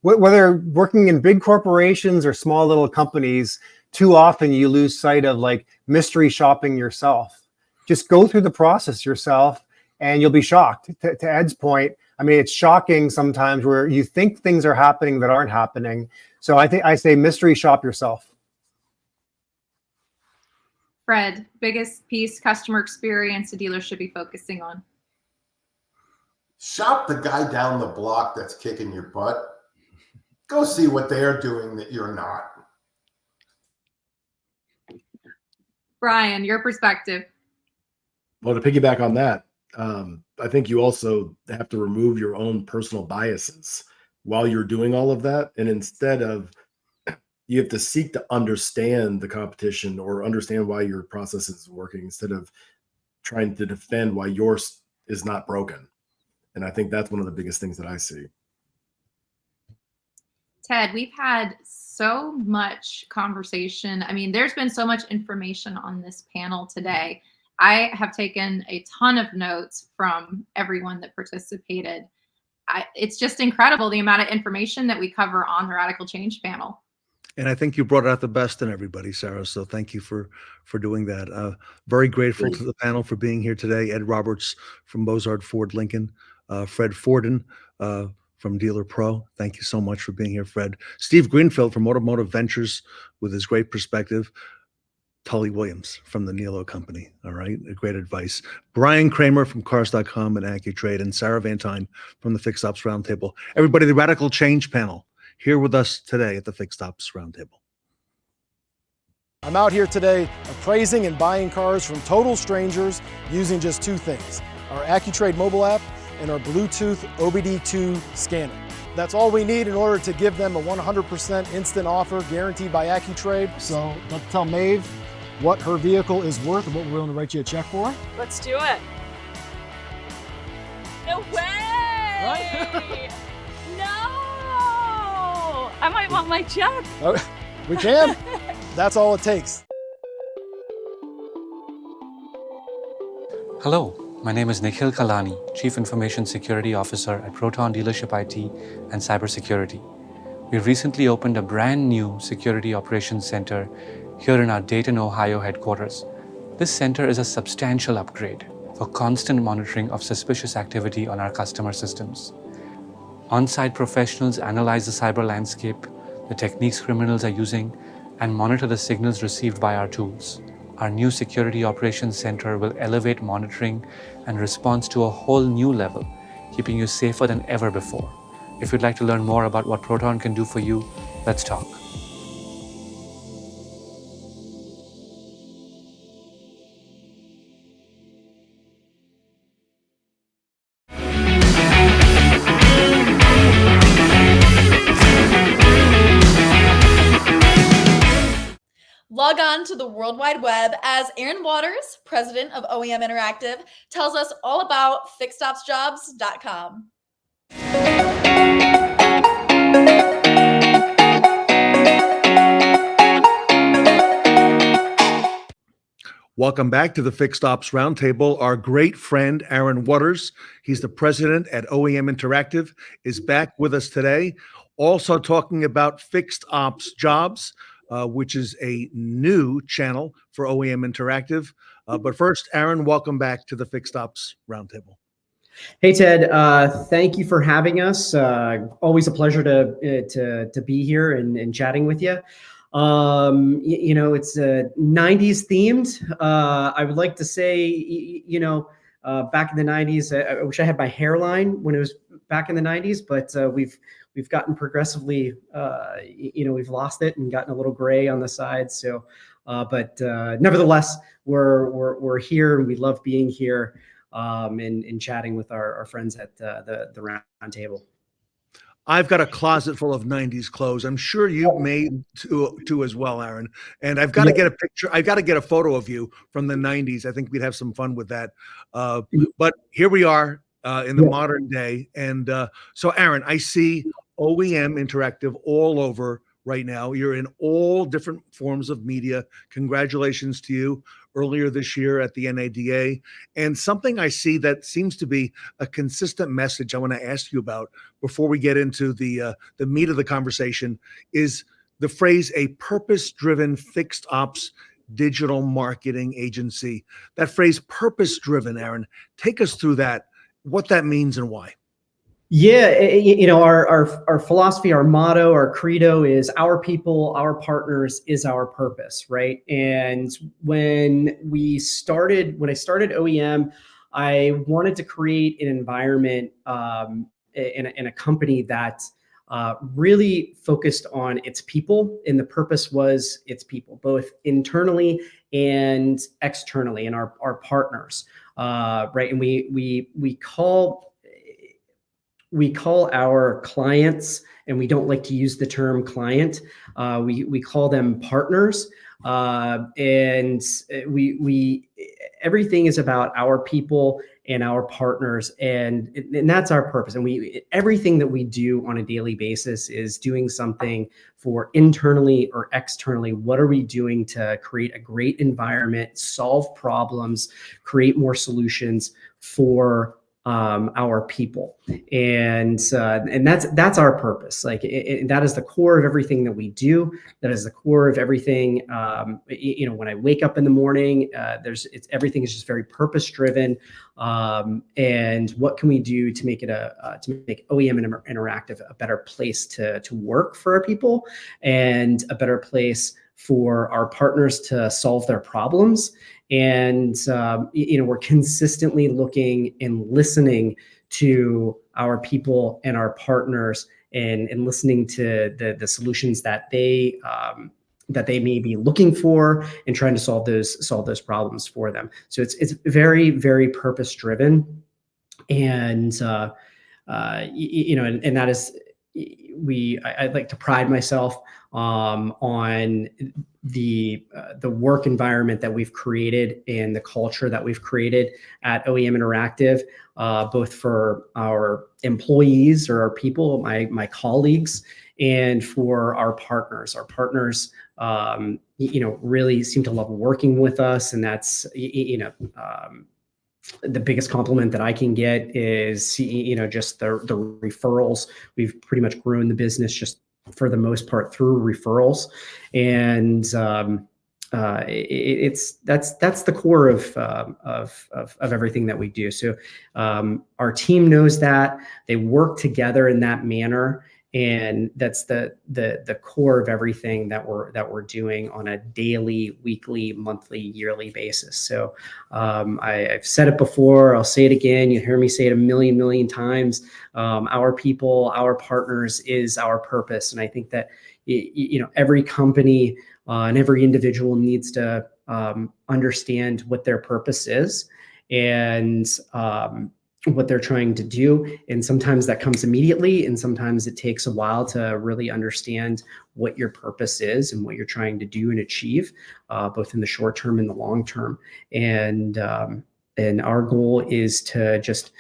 whether working in big corporations or small little companies, too often you lose sight of like mystery shopping yourself. Just go through the process yourself and you'll be shocked. To Ed's point, I mean, it's shocking sometimes where you think things are happening that aren't happening. So I say mystery shop yourself. Fred, biggest piece customer experience a dealer should be focusing on? Shop the guy down the block that's kicking your butt. Go see what they're doing that you're not. Brian, your perspective. Well, to piggyback on that, I think you also have to remove your own personal biases while you're doing all of that. And instead of, you have to seek to understand the competition or understand why your process is working instead of trying to defend why yours is not broken. And I think that's one of the biggest things that I see. Ted, we've had so much conversation. I mean, there's been so much information on this panel today. I have taken a ton of notes from everyone that participated. It's just incredible the amount of information that we cover on the Radical Change panel. And I think you brought out the best in everybody, Sarah. So thank you for doing that. Very grateful to the panel for being here today. Ed Roberts from Bozard Ford Lincoln, Fred Fordin from Dealer Pro. Thank you so much for being here, Fred. Steve Greenfield from Automotive Ventures with his great perspective. Tully Williams from the Nilo Company. All right, great advice. Brian Kramer from Cars.com and AccuTrade, and Sarah Van Tine from the Fixed Ops Roundtable. Everybody, the Radical Change panel here with us today at the Fixed Ops Roundtable. I'm out here today appraising and buying cars from total strangers using just two things, our AccuTrade mobile app and our Bluetooth OBD2 scanner. That's all we need in order to give them a 100% instant offer guaranteed by AccuTrade. So let's tell Maeve what her vehicle is worth and what we're willing to write you a check for. Let's do it. No way! Right? No! I might want my check. Oh, we can. That's all it takes. Hello. My name is Nikhil Kalani, Chief Information Security Officer at Proton Dealership IT and Cybersecurity. We recently opened a brand new Security Operations Center here in our Dayton, Ohio headquarters. This center is a substantial upgrade for constant monitoring of suspicious activity on our customer systems. On-site professionals analyze the cyber landscape, the techniques criminals are using, and monitor the signals received by our tools. Our new Security Operations Center will elevate monitoring and response to a whole new level, keeping you safer than ever before. If you'd like to learn more about what Proton can do for you, let's talk. Log on to the World Wide Web as Aaron Waters, president of OEM Interactive, tells us all about fixedopsjobs.com. Welcome back to the Fixed Ops Roundtable. Our great friend, Aaron Waters, he's the president at OEM Interactive, is back with us today. Also talking about Fixed Ops Jobs, which is a new channel for OEM Interactive. But first, Aaron, welcome back to the Fixed Ops Roundtable. Hey, Ted. Thank you for having us. Always a pleasure to be here and chatting with you. You know, it's 90s themed. I would like to say, back in the 90s, I wish I had my hairline when it was back in the 90s, but we've gotten progressively, we've lost it and gotten a little gray on the sides. So, but nevertheless, we're here and we love being here and chatting with our friends at the round table. I've got a closet full of 90s clothes. I'm sure you may too as well, Aaron. And I've got to get a picture. I've got to get a photo of you from the 90s. I think we'd have some fun with that. But here we are in the modern day. And so, Aaron, I see OEM Interactive all over right now. You're in all different forms of media. Congratulations to you earlier this year at the NADA. And something I see that seems to be a consistent message I want to ask you about before we get into the meat of the conversation is the phrase a purpose-driven fixed ops digital marketing agency. That phrase purpose-driven, Aaron, take us through that, what that means and why. Yeah, our philosophy, our motto, our credo is our people, our partners is our purpose, right? And when I started OEM, I wanted to create an environment in a company that really focused on its people, and the purpose was its people, both internally and externally, and our partners, right? And we call our clients, and we don't like to use the term client. We call them partners, and everything is about our people and our partners, and that's our purpose. And everything that we do on a daily basis is doing something for internally or externally. What are we doing to create a great environment, solve problems, create more solutions for our people, and that's our purpose. Like that is the core of everything that we do. That is the core of everything. When I wake up in the morning, everything is just very purpose driven. And what can we do to make it to make OEM Interactive a better place to work for our people, and a better place for our partners to solve their problems. And, we're consistently looking and listening to our people and our partners, and listening to the solutions that they may be looking for, and trying to solve those problems for them. So it's very, very purpose driven. And, and that is, I'd like to pride myself on the work environment that we've created and the culture that we've created at OEM Interactive, both for our employees or our people, my colleagues, and for our partners. Our partners, really seem to love working with us, and that's, the biggest compliment that I can get is, just the referrals. We've pretty much grown the business just for the most part through referrals, and that's the core of everything that we do. So our team knows that. They work together in that manner, and that's the core of everything that we're doing on a daily, weekly, monthly, yearly basis. So I've said it before, I'll say it again. You hear me say it a million times. Our people, our partners is our purpose, and I think that every company and every individual needs to understand what their purpose is, and what they're trying to do. And sometimes that comes immediately, and sometimes it takes a while to really understand what your purpose is and what you're trying to do and achieve, both in the short term and the long term. And our goal is to just,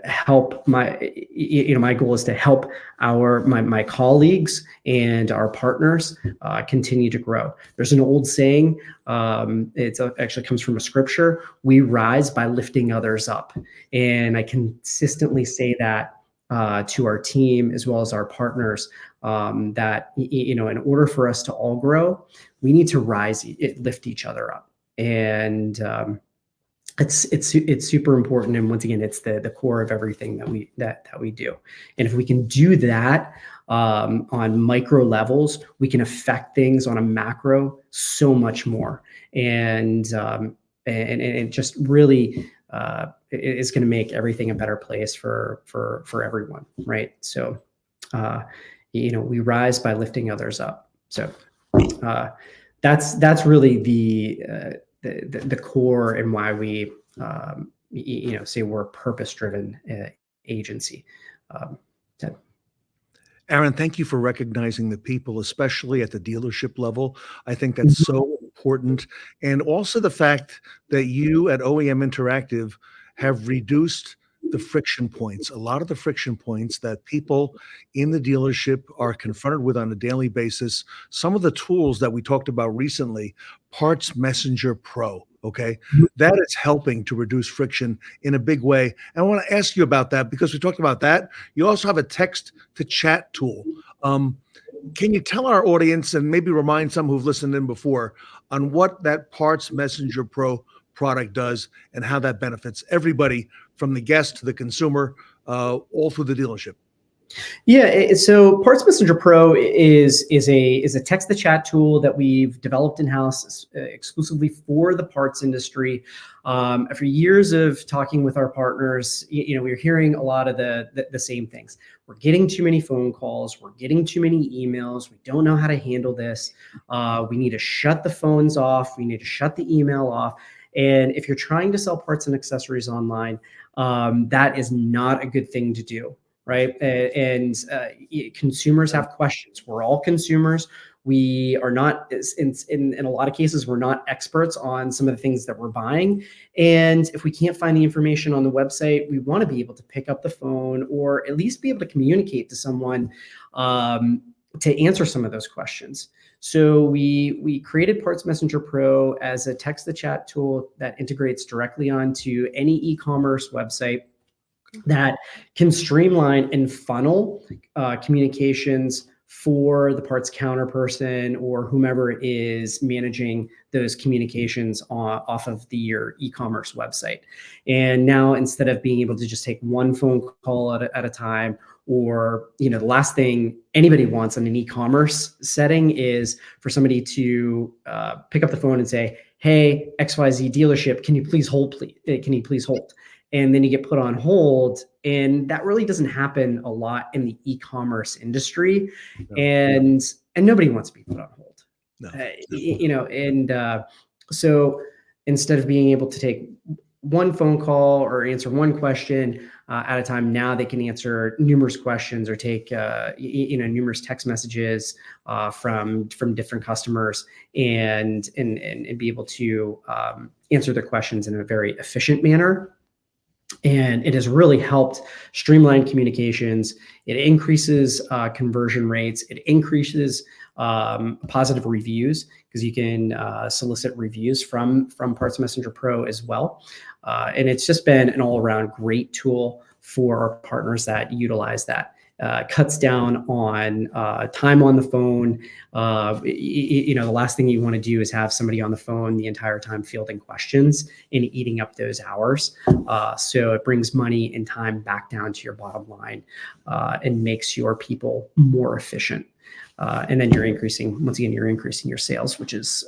help my goal is to help my colleagues and our partners continue to grow. There's an old saying, it actually comes from a scripture: we rise by lifting others up. And I consistently say that to our team as well as our partners, that in order for us to all grow, we need to lift each other up. And it's super important, and once again, it's the core of everything that we do. And if we can do that on micro levels, we can affect things on a macro so much more. And it just really is going to make everything a better place for everyone, right? So we rise by lifting others up. So that's really the core, and why we say we're a purpose-driven agency. Aaron, thank you for recognizing the people, especially at the dealership level. I think that's so important. And also the fact that you at OEM Interactive have reduced the friction points, a lot of the friction points that people in the dealership are confronted with on a daily basis. Some of the tools that we talked about recently, Parts Messenger Pro, okay, that is helping to reduce friction in a big way. And I want to ask you about that because we talked about that. You also have a text to chat tool. Can you tell our audience and maybe remind some who've listened in before on what that Parts Messenger Pro product does and how that benefits everybody from the guest to the consumer, all through the dealership? Yeah, so Parts Messenger Pro is a text to chat tool that we've developed in-house exclusively for the parts industry. After years of talking with our partners, we're hearing a lot of the same things. We're getting too many phone calls. We're getting too many emails. We don't know how to handle this. We need to shut the phones off. We need to shut the email off. And if you're trying to sell parts and accessories online, that is not a good thing to do. Right. And consumers have questions. We're all consumers. We are not, in a lot of cases, we're not experts on some of the things that we're buying. And if we can't find the information on the website, we want to be able to pick up the phone or at least be able to communicate to someone to answer some of those questions. So we created Parts Messenger Pro as a text-to-chat tool that integrates directly onto any e-commerce website that can streamline and funnel communications for the parts counter person or whomever is managing those communications off of your e-commerce website. And now, instead of being able to just take one phone call at a time, or the last thing anybody wants in an e-commerce setting is for somebody to pick up the phone and say, "Hey, XYZ dealership, can you please hold? Can you please hold?" And then you get put on hold, and that really doesn't happen a lot in the e-commerce industry, and nobody wants to be put on hold. So instead of being able to take one phone call or answer one question at a time, now they can answer numerous questions or take numerous text messages from different customers and be able to answer their questions in a very efficient manner. And it has really helped streamline communications. It increases conversion rates. It increases positive reviews because you can solicit reviews from Parts Messenger Pro as well. And it's just been an all-around great tool for our partners that utilize that. Cuts down on time on the phone. The last thing you want to do is have somebody on the phone the entire time fielding questions and eating up those hours. So it brings money and time back down to your bottom line and makes your people more efficient. And then you're increasing your sales, which is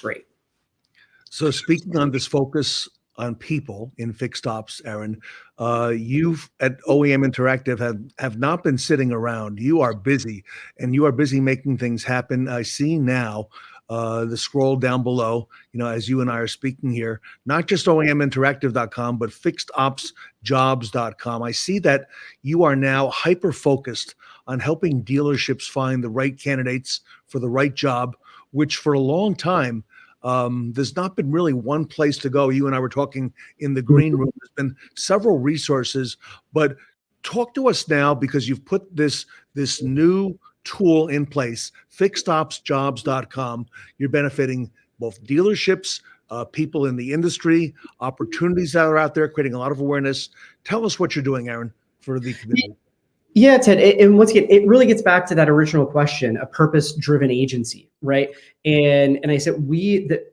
great. So speaking on this focus on people in fixed ops, Aaron, you've at OEM Interactive have not been sitting around. You are busy, and you are busy making things happen. I see now the scroll down below, as you and I are speaking here, not just OEMinteractive.com, but fixedopsjobs.com. I see that you are now hyper-focused on helping dealerships find the right candidates for the right job, which for a long time, there's not been really one place to go. You and I were talking in the green room. There's been several resources, but talk to us now because you've put this new tool in place, fixedopsjobs.com. You're benefiting both dealerships, people in the industry, opportunities that are out there, creating a lot of awareness. Tell us what you're doing, Aaron, for the community. Yeah, Ted, and once again, it really gets back to that original question, a purpose-driven agency, right? And I said the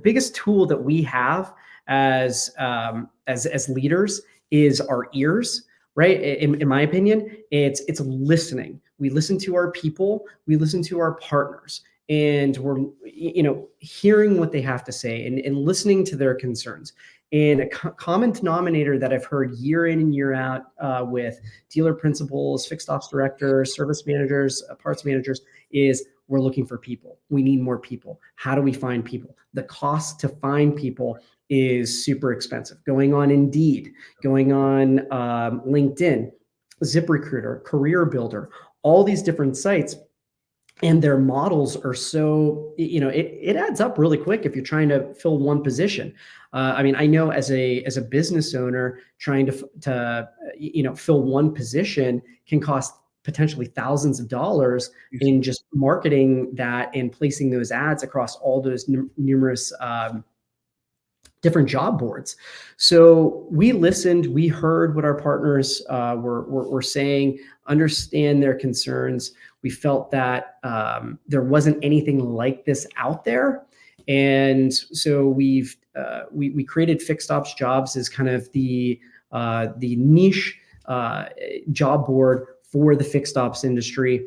biggest tool that we have as leaders is our ears, right? In my opinion, it's listening. We listen to our people, we listen to our partners, and we're hearing what they have to say and listening to their concerns. And a common denominator that I've heard year in and year out with dealer principals, fixed ops directors, service managers, parts managers is we're looking for people. We need more people. How do we find people? The cost to find people is super expensive. Going on Indeed, going on LinkedIn, ZipRecruiter, Career Builder, all these different sites and their models are so, it adds up really quick if you're trying to fill one position. I mean, I know as a business owner, trying to fill one position can cost potentially thousands of dollars in just marketing that and placing those ads across all those numerous different job boards. So we listened, we heard what our partners were saying, understand their concerns. We felt that there wasn't anything like this out there. And so we created Fixed Ops Jobs as kind of the niche job board for the fixed ops industry.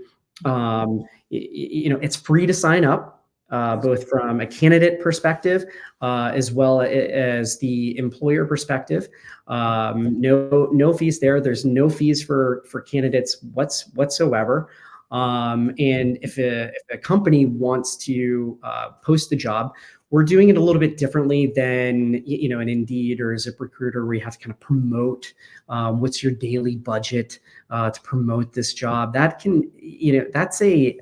It's free to sign up, both from a candidate perspective as well as the employer perspective. No fees there. There's no fees for candidates whatsoever. And if a company wants to post the job, we're doing it a little bit differently than an Indeed or a ZipRecruiter, where you have to kind of promote what's your daily budget to promote this job. That can, that's a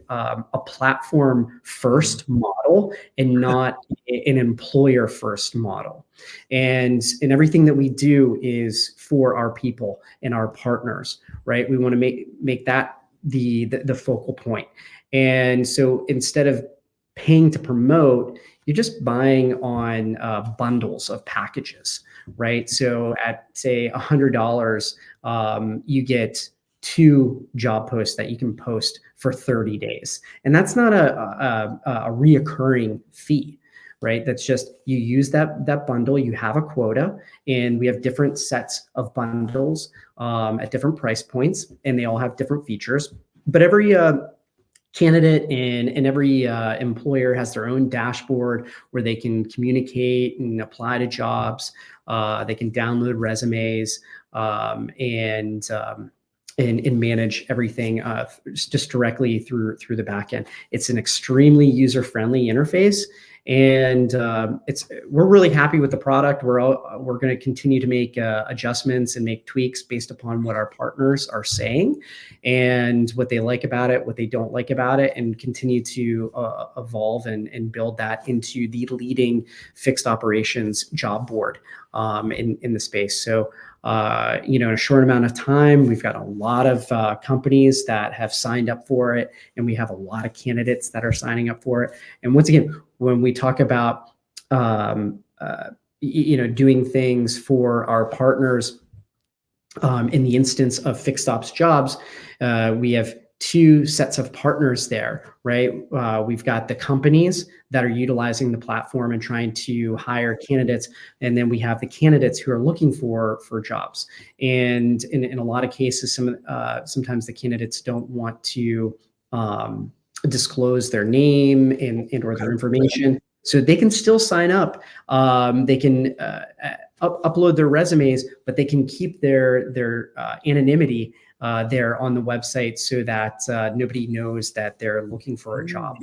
platform first model and not an employer first model. And everything that we do is for our people and our partners, right? We want to make that the focal point. And so instead of paying to promote, you're just buying on bundles of packages, right? So at say $100, you get 2 job posts that you can post for 30 days. And that's not a reoccurring fee, right? That's just, you use that bundle, you have a quota, and we have different sets of bundles at different price points, and they all have different features. But every candidate and every employer has their own dashboard where they can communicate and apply to jobs. They can download resumes and manage everything just directly through the backend. It's an extremely user-friendly interface, and we're really happy with the product. We're going to continue to make adjustments and make tweaks based upon what our partners are saying and what they like about it, what they don't like about it, and continue to evolve and build that into the leading fixed operations job board in the space. So in a short amount of time, we've got a lot of companies that have signed up for it, and we have a lot of candidates that are signing up for it. And once again, when we talk about doing things for our partners, in the instance of Fixed Ops Jobs, we have 2 sets of partners there, right? We've got the companies that are utilizing the platform and trying to hire candidates, and then we have the candidates who are looking for jobs. And in a lot of cases, sometimes the candidates don't want to disclose their name and or their information, so they can still sign up. They can upload their resumes, but they can keep their anonymity there on the website, so that nobody knows that they're looking for a job.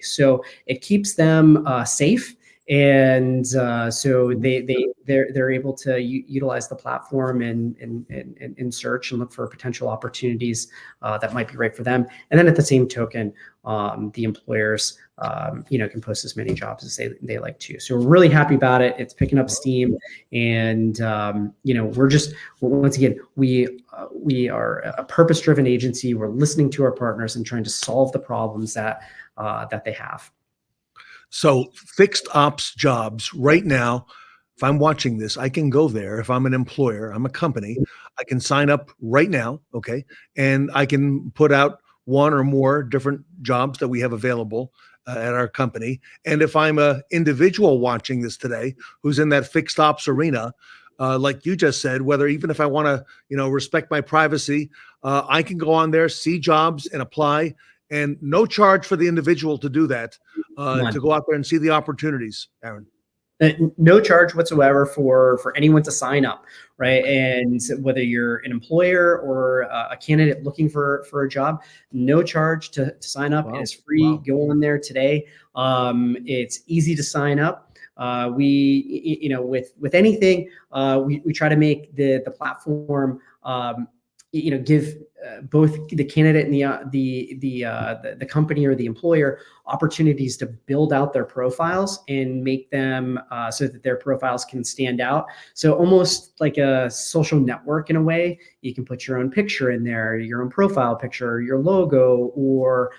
So it keeps them safe, and so they're able to utilize the platform and search and look for potential opportunities that might be right for them. And then at the same token, the employers can post as many jobs as they like to. So we're really happy about it. It's picking up steam, and we're just, once again, we are a purpose-driven agency. We're listening to our partners and trying to solve the problems that they have. So Fixed Ops Jobs right now, if I'm watching this, I can go there. If I'm an employer, I'm a company, I can sign up right now, okay? And I can put out 1 or more different jobs that we have available at our company. And if I'm an individual watching this today who's in that fixed ops arena, like you just said, even if I want to, respect my privacy, I can go on there, see jobs, and apply. And no charge for the individual to do that, to go out there and see the opportunities, Aaron. No charge whatsoever for anyone to sign up, right? And whether you're an employer or a candidate looking for a job, no charge to sign up. Wow. It is free. Wow. Go on there today. It's easy to sign up. With anything, we try to make the platform give both the candidate and the company or the employer opportunities to build out their profiles and make them so that their profiles can stand out. So almost like a social network in a way. You can put your own picture in there, your own profile picture, your logo, or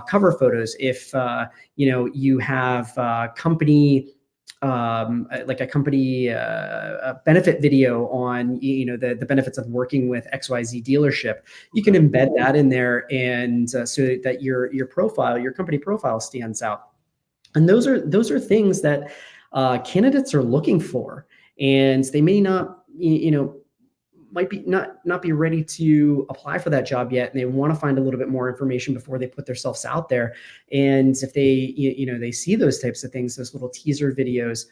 cover photos. If you have company. Like a company benefit video on the benefits of working with XYZ dealership, you can embed that in there, and so that your profile, your company profile, stands out. And those are things that candidates are looking for, and they may not might be not be ready to apply for that job yet, and they want to find a little bit more information before they put themselves out there. And if they they see those types of things, those little teaser videos,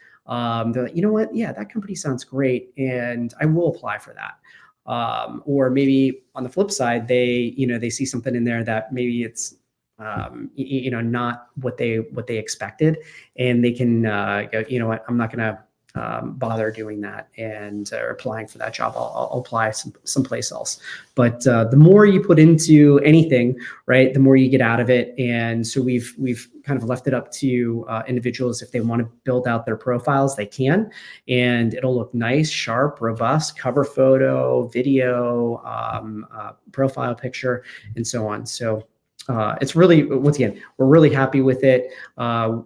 they're like, you know what, yeah, that company sounds great, and I will apply for that. Or maybe on the flip side, they see something in there that maybe it's not what they expected, and they can go, you know what, I'm not gonna bother doing that and applying for that job. I'll apply someplace else. But the more you put into anything, right, the more you get out of it. And so we've kind of left it up to individuals. If they want to build out their profiles, they can, and it'll look nice, sharp, robust, cover photo, video, profile picture, and so on. So it's really, once again, we're really happy with it, and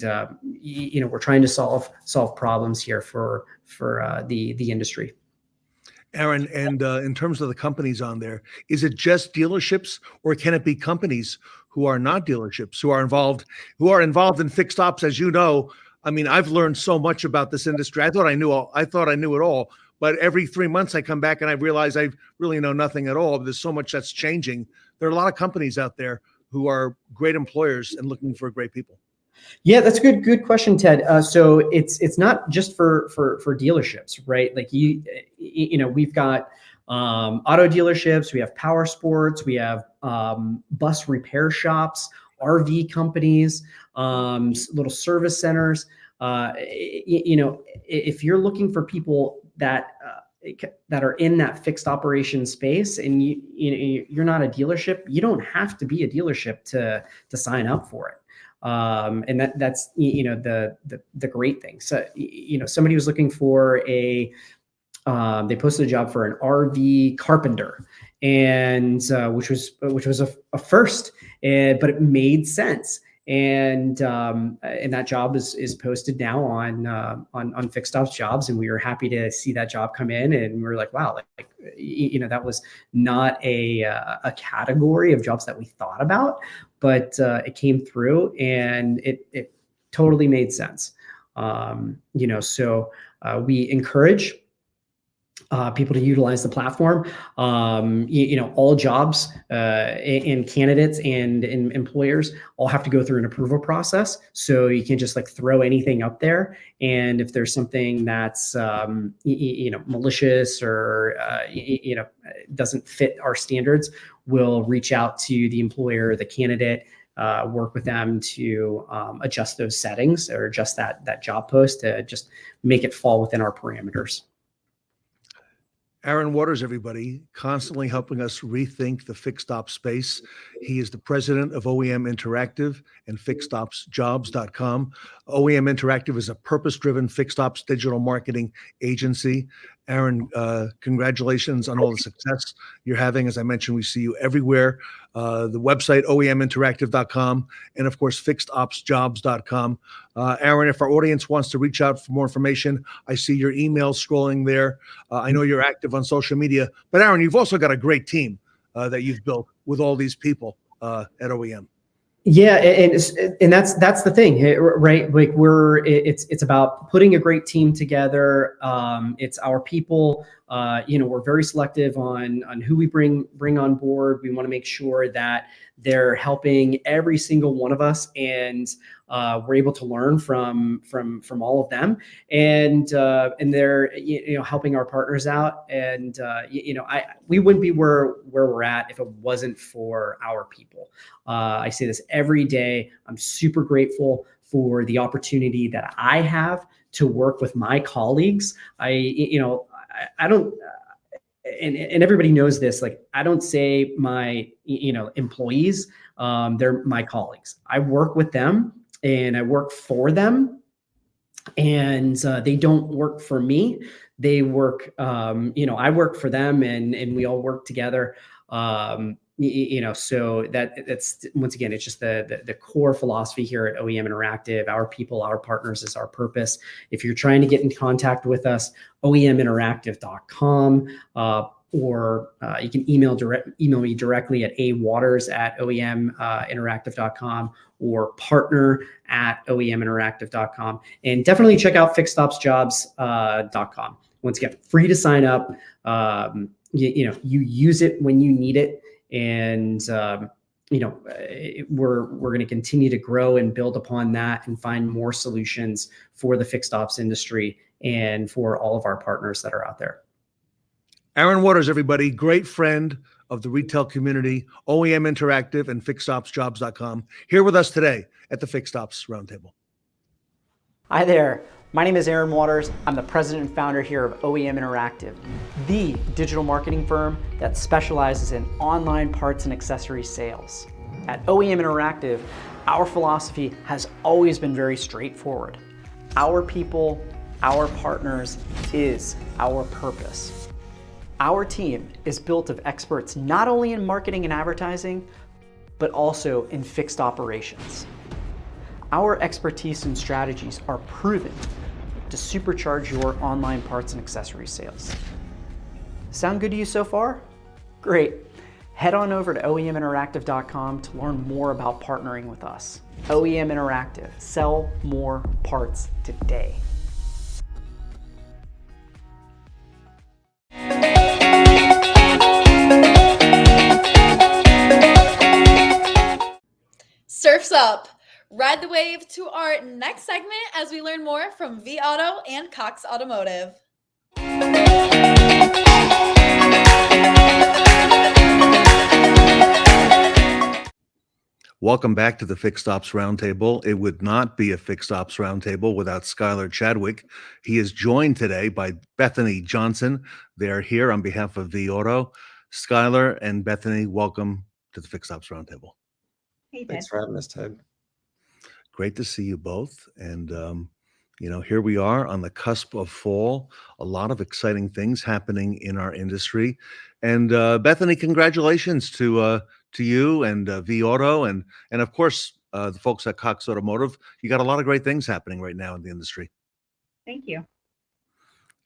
we're trying to solve problems here for the industry. Aaron, and in terms of the companies on there, is it just dealerships, or can it be companies who are not dealerships, who are involved in fixed ops? As you know, I mean, I've learned so much about this industry. I thought I knew it all, but every 3 months I come back and I realize I really know nothing at all. There's so much that's changing. There are a lot of companies out there who are great employers and looking for great people. Yeah, that's a good question, Ted. So it's not just for dealerships, right? Like we've got auto dealerships, we have power sports, we have bus repair shops, RV companies, little service centers. If you're looking for people that are in that fixed operation space, and you're not a dealership, you don't have to be a dealership to sign up for it. And that's the great thing. So somebody was looking for they posted a job for an RV carpenter, and which was a first, but it made sense. And that job is posted now on Fixed Ops Jobs, and we were happy to see that job come in, and we were like, wow, that was not a category of jobs that we thought about, but it came through, and it totally made sense. So we encourage people to utilize the platform. All jobs and candidates and employers all have to go through an approval process. So you can't just throw anything up there. And if there's something that's malicious or doesn't fit our standards, we'll reach out to the employer or the candidate, work with them to adjust those settings or adjust that job post to just make it fall within our parameters. Aaron Waters, everybody, constantly helping us rethink the fixed ops space. He is the president of OEM Interactive and FixedOpsJobs.com. OEM Interactive is a purpose-driven fixed ops digital marketing agency. Aaron, congratulations on all the success you're having. As I mentioned, we see you everywhere. The website, OEMinteractive.com, and of course, FixedOpsJobs.com. Aaron, if our audience wants to reach out for more information, I see your email scrolling there. I know you're active on social media, but Aaron, you've also got a great team that you've built with all these people at OEM. Yeah, and that's the thing, right? Like it's about putting a great team together. It's our people. We're very selective on who we bring on board. We want to make sure that they're helping every single one of us, and we're able to learn from all of them, and they're helping our partners out. And we wouldn't be where we're at if it wasn't for our people. I say this every day. I'm super grateful for the opportunity that I have to work with my colleagues. and everybody knows this, like, I don't say my, employees, they're my colleagues. I work with them and I work for them, and they don't work for me. They work, I work for them, and we all work together. So that's, once again, it's just the core philosophy here at OEM Interactive. Our people, our partners is our purpose. If you're trying to get in contact with us, oeminteractive.com, or you can email me directly at awaters@oeminteractive.com, or partner@oeminteractive.com. And definitely check out fixedopsjobs.com. Once again, free to sign up. You use it when you need it. And, we're going to continue to grow and build upon that and find more solutions for the fixed ops industry and for all of our partners that are out there. Aaron Waters, everybody, great friend of the retail community, OEM Interactive and fixedopsjobs.com, here with us today at the Fixed Ops Roundtable. Hi there. My name is Aaron Waters. I'm the president and founder here of OEM Interactive, the digital marketing firm that specializes in online parts and accessory sales. At OEM Interactive, our philosophy has always been very straightforward. Our people, our partners is our purpose. Our team is built of experts not only in marketing and advertising, but also in fixed operations. Our expertise and strategies are proven to supercharge your online parts and accessory sales. Sound good to you so far? Great. Head on over to oeminteractive.com to learn more about partnering with us. OEM Interactive, sell more parts today. Surf's up. Ride the wave to our next segment as we learn more from vAuto and Cox Automotive. Welcome back to the Fixed Ops Roundtable. It would not be a Fixed Ops Roundtable without Skyler Chadwick. He is joined today by Bethany Johnson. They are here on behalf of vAuto. Skyler and Bethany, welcome to the Fixed Ops Roundtable. Hey, thanks for having us, Ted. Great to see you both. And, here we are on the cusp of fall. A lot of exciting things happening in our industry. And Bethany, congratulations to you and vAuto and of course, the folks at Cox Automotive. You got a lot of great things happening right now in the industry. Thank you.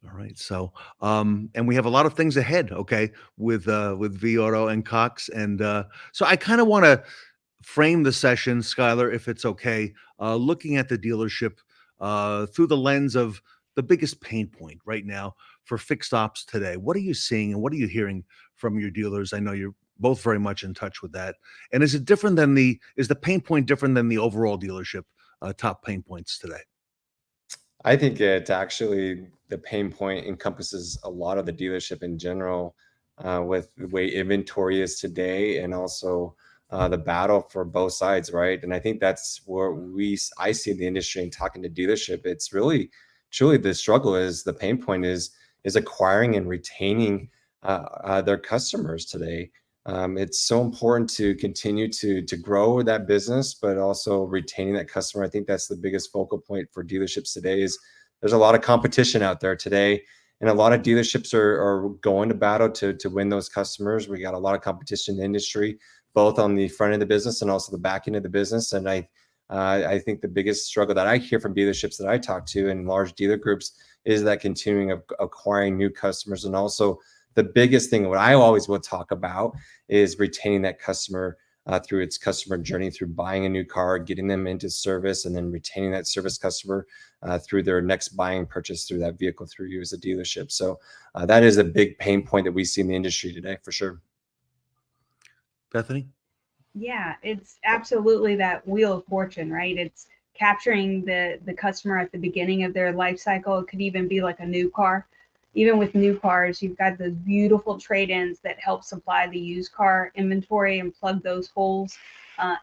All right. So, and we have a lot of things ahead, okay, with vAuto and Cox. And so I kind of want to frame the session, Skyler, if it's okay, looking at the dealership through the lens of the biggest pain point right now for fixed ops today. What are you seeing and what are you hearing from your dealers? I know you're both very much in touch with that. And is it different than is the pain point different than the overall dealership top pain points today? I think it actually, the pain point encompasses a lot of the dealership in general, with the way inventory is today and also the battle for both sides, right? And I think that's where I see in the industry and talking to dealership, it's really, truly the struggle is, the pain point is acquiring and retaining their customers today. It's so important to continue to grow that business, but also retaining that customer. I think that's the biggest focal point for dealerships today. Is there's a lot of competition out there today, and a lot of dealerships are going to battle to win those customers. We got a lot of competition in the industry, both on the front end of the business and also the back end of the business. And I think the biggest struggle that I hear from dealerships that I talk to in large dealer groups is that continuing of acquiring new customers. And also the biggest thing, what I always will talk about, is retaining that customer through its customer journey, through buying a new car, getting them into service, and then retaining that service customer through their next buying purchase through that vehicle through you as a dealership. So that is a big pain point that we see in the industry today, for sure. Bethany? Yeah, it's absolutely that wheel of fortune, right? It's capturing the customer at the beginning of their life cycle. It could even be like a new car. Even with new cars, you've got the beautiful trade-ins that help supply the used car inventory and plug those holes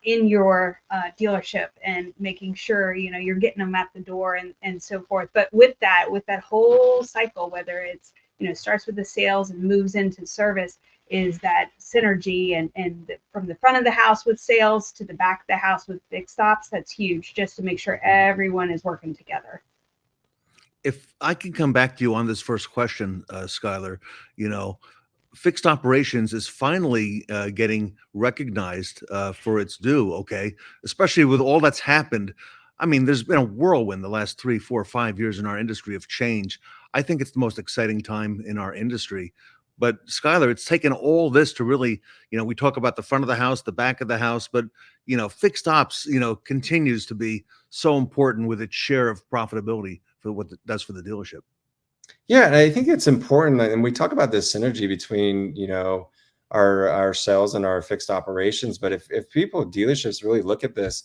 in your dealership, and making sure you're getting them at the door and so forth. But with that whole cycle, whether it's starts with the sales and moves into service, is that synergy and from the front of the house with sales to the back of the house with fixed ops. That's huge, just to make sure everyone is working together. If I can come back to you on this first question, Skyler, fixed operations is finally getting recognized for its due, okay? Especially with all that's happened. I mean, there's been a whirlwind the last 3, 4, 5 years in our industry of change. I think it's the most exciting time in our industry. But Skyler, it's taken all this to really, we talk about the front of the house, the back of the house, but, fixed ops, continues to be so important with its share of profitability for what it does for the dealership. Yeah, and I think it's important, and we talk about this synergy between, our sales and our fixed operations. But if people, dealerships really look at this,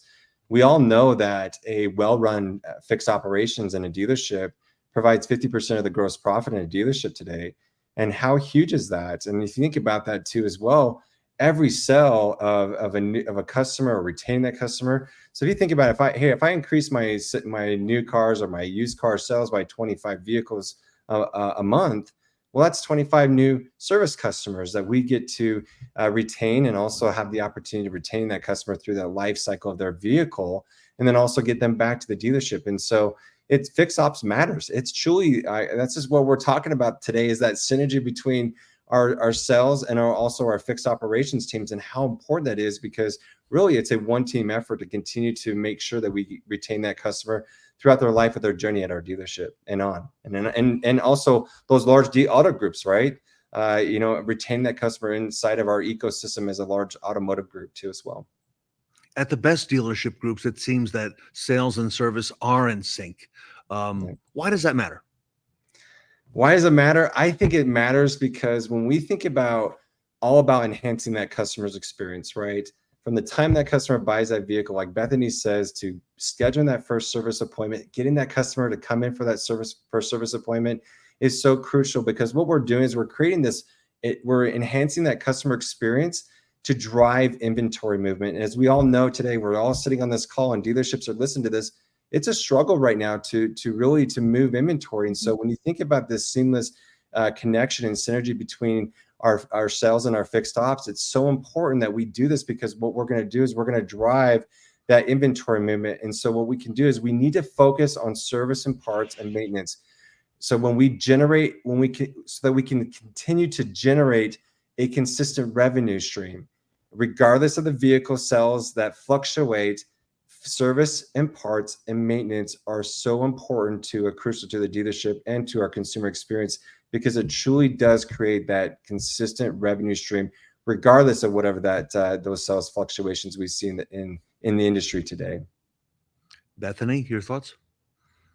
we all know that a well-run fixed operations in a dealership provides 50% of the gross profit in a dealership today. And how huge is that? And if you think about that too as well, every sale of a customer or retain that customer. So if you think about if I increase my new cars or my used car sales by 25 vehicles a month, well, that's 25 new service customers that we get to retain, and also have the opportunity to retain that customer through the life cycle of their vehicle, and then also get them back to the dealership. And so it's fixed ops matters. It's truly, that's just what we're talking about today, is that synergy between our sales and also our fixed operations teams, and how important that is, because really it's a one team effort to continue to make sure that we retain that customer throughout their life of their journey at our dealership and on. And also those large auto groups, right? Retain that customer inside of our ecosystem as a large automotive group too as well. At the best dealership groups, it seems that sales and service are in sync. Why does that matter? Why does it matter? I think it matters because when we think about enhancing that customer's experience, right? From the time that customer buys that vehicle, like Bethany says, to scheduling that first service appointment, getting that customer to come in for that first service appointment is so crucial, because what we're doing is we're enhancing that customer experience to drive inventory movement. And as we all know today, we're all sitting on this call and dealerships are listening to this. It's a struggle right now to really move inventory. And so when you think about this seamless connection and synergy between our sales and our fixed ops, it's so important that we do this, because what we're going to do is we're going to drive that inventory movement. And so what we can do is we need to focus on service and parts and maintenance. So so that we can continue to generate a consistent revenue stream, regardless of the vehicle sales that fluctuate. Service and parts and maintenance are so important crucial to the dealership and to our consumer experience, because it truly does create that consistent revenue stream, regardless of whatever those sales fluctuations we see in the industry today. Bethany, your thoughts?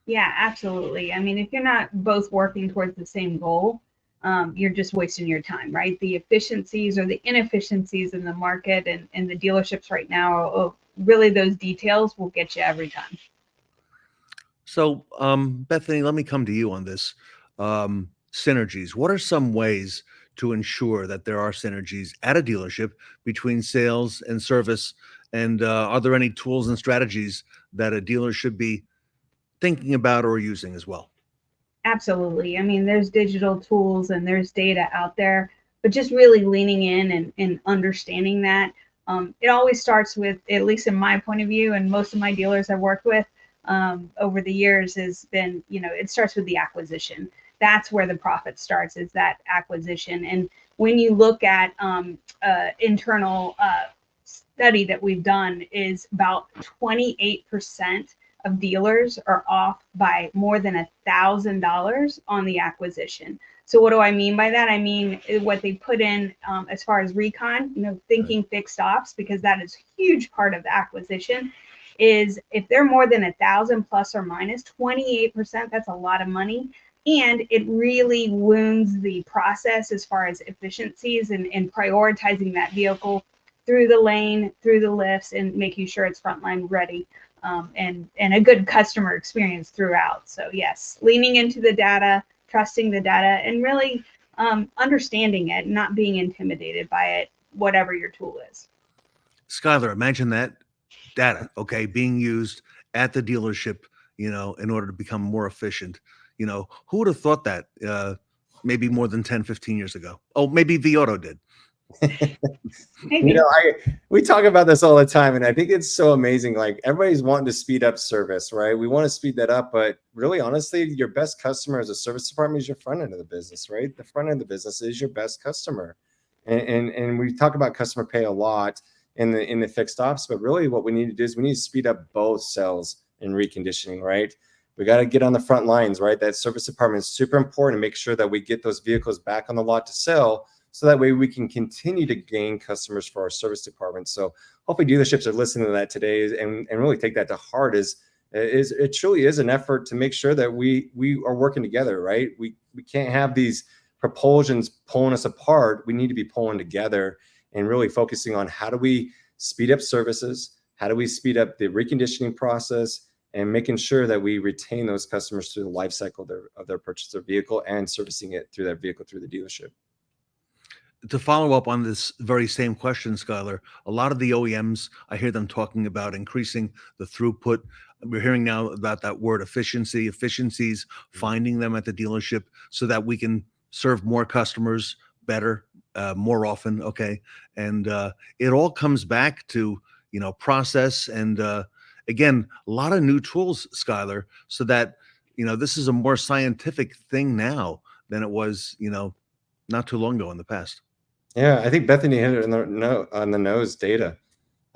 Yeah, absolutely. I mean, if you're not both working towards the same goal, you're just wasting your time, right? The efficiencies or the inefficiencies in the market and the dealerships right now, really those details will get you every time. So, Bethany, let me come to you on this. Synergies. What are some ways to ensure that there are synergies at a dealership between sales and service? And are there any tools and strategies that a dealer should be thinking about or using as well? Absolutely. I mean, there's digital tools and there's data out there, but just really leaning in and understanding that. It always starts with, at least in my point of view, and most of my dealers I've worked with over the years has been, it starts with the acquisition. That's where the profit starts, is that acquisition. And when you look at internal study that we've done, is about 28% of dealers are off by more than $1,000 on the acquisition. So what do I mean by that? I mean what they put in as far as Recon, thinking fixed ops, because that is a huge part of the acquisition, is if they're more than 1,000 plus or minus 28%, that's a lot of money. And it really wounds the process as far as efficiencies and prioritizing that vehicle through the lane, through the lifts, and making sure it's frontline ready. And a good customer experience throughout. So yes, leaning into the data, trusting the data, and really understanding it, not being intimidated by it, whatever your tool is. Skyler, imagine that data, being used at the dealership, in order to become more efficient. Who would have thought that maybe more than 10, 15 years ago. Oh, maybe vAuto did. You know, we talk about this all the time, and I think it's so amazing. Like, everybody's wanting to speed up service, right? We want to speed that up, but really, honestly, your best customer as a service department is your front end of the business, right? The front end of the business is your best customer, and we talk about customer pay a lot in the fixed ops, but really, what we need to do is we need to speed up both sales and reconditioning, right? We got to get on the front lines, right? That service department is super important to make sure that we get those vehicles back on the lot to sell, so that way we can continue to gain customers for our service department. So hopefully dealerships are listening to that today and really take that to heart. It truly is an effort to make sure that we are working together, right? We can't have these propulsions pulling us apart. We need to be pulling together and really focusing on how do we speed up services, how do we speed up the reconditioning process, and making sure that we retain those customers through the life cycle of their purchase of vehicle and servicing it through that vehicle through the dealership. To follow up on this very same question, Skyler, a lot of the OEMs, I hear them talking about increasing the throughput. We're hearing now about that word efficiencies, finding them at the dealership so that we can serve more customers better, more often. Okay. And it all comes back to, process and, again, a lot of new tools, Skyler, so that, this is a more scientific thing now than it was, not too long ago in the past. Yeah, I think Bethany hit it on the nose. Data.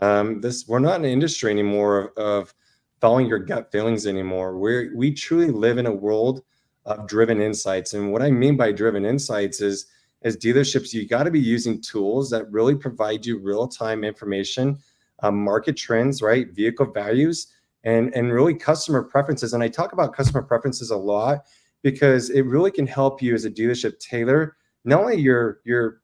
We're not in an industry anymore of following your gut feelings anymore. We truly live in a world of driven insights, and what I mean by driven insights is, as dealerships, you got to be using tools that really provide you real-time information, market trends, right, vehicle values, and really customer preferences. And I talk about customer preferences a lot because it really can help you as a dealership tailor not only your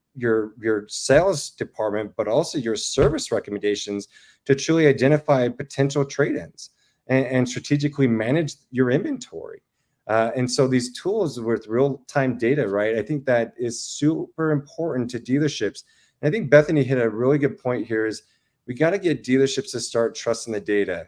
sales department, but also your service recommendations to truly identify potential trade-ins and strategically manage your inventory. And so these tools with real-time data, right? I think that is super important to dealerships. And I think Bethany hit a really good point here is we got to get dealerships to start trusting the data.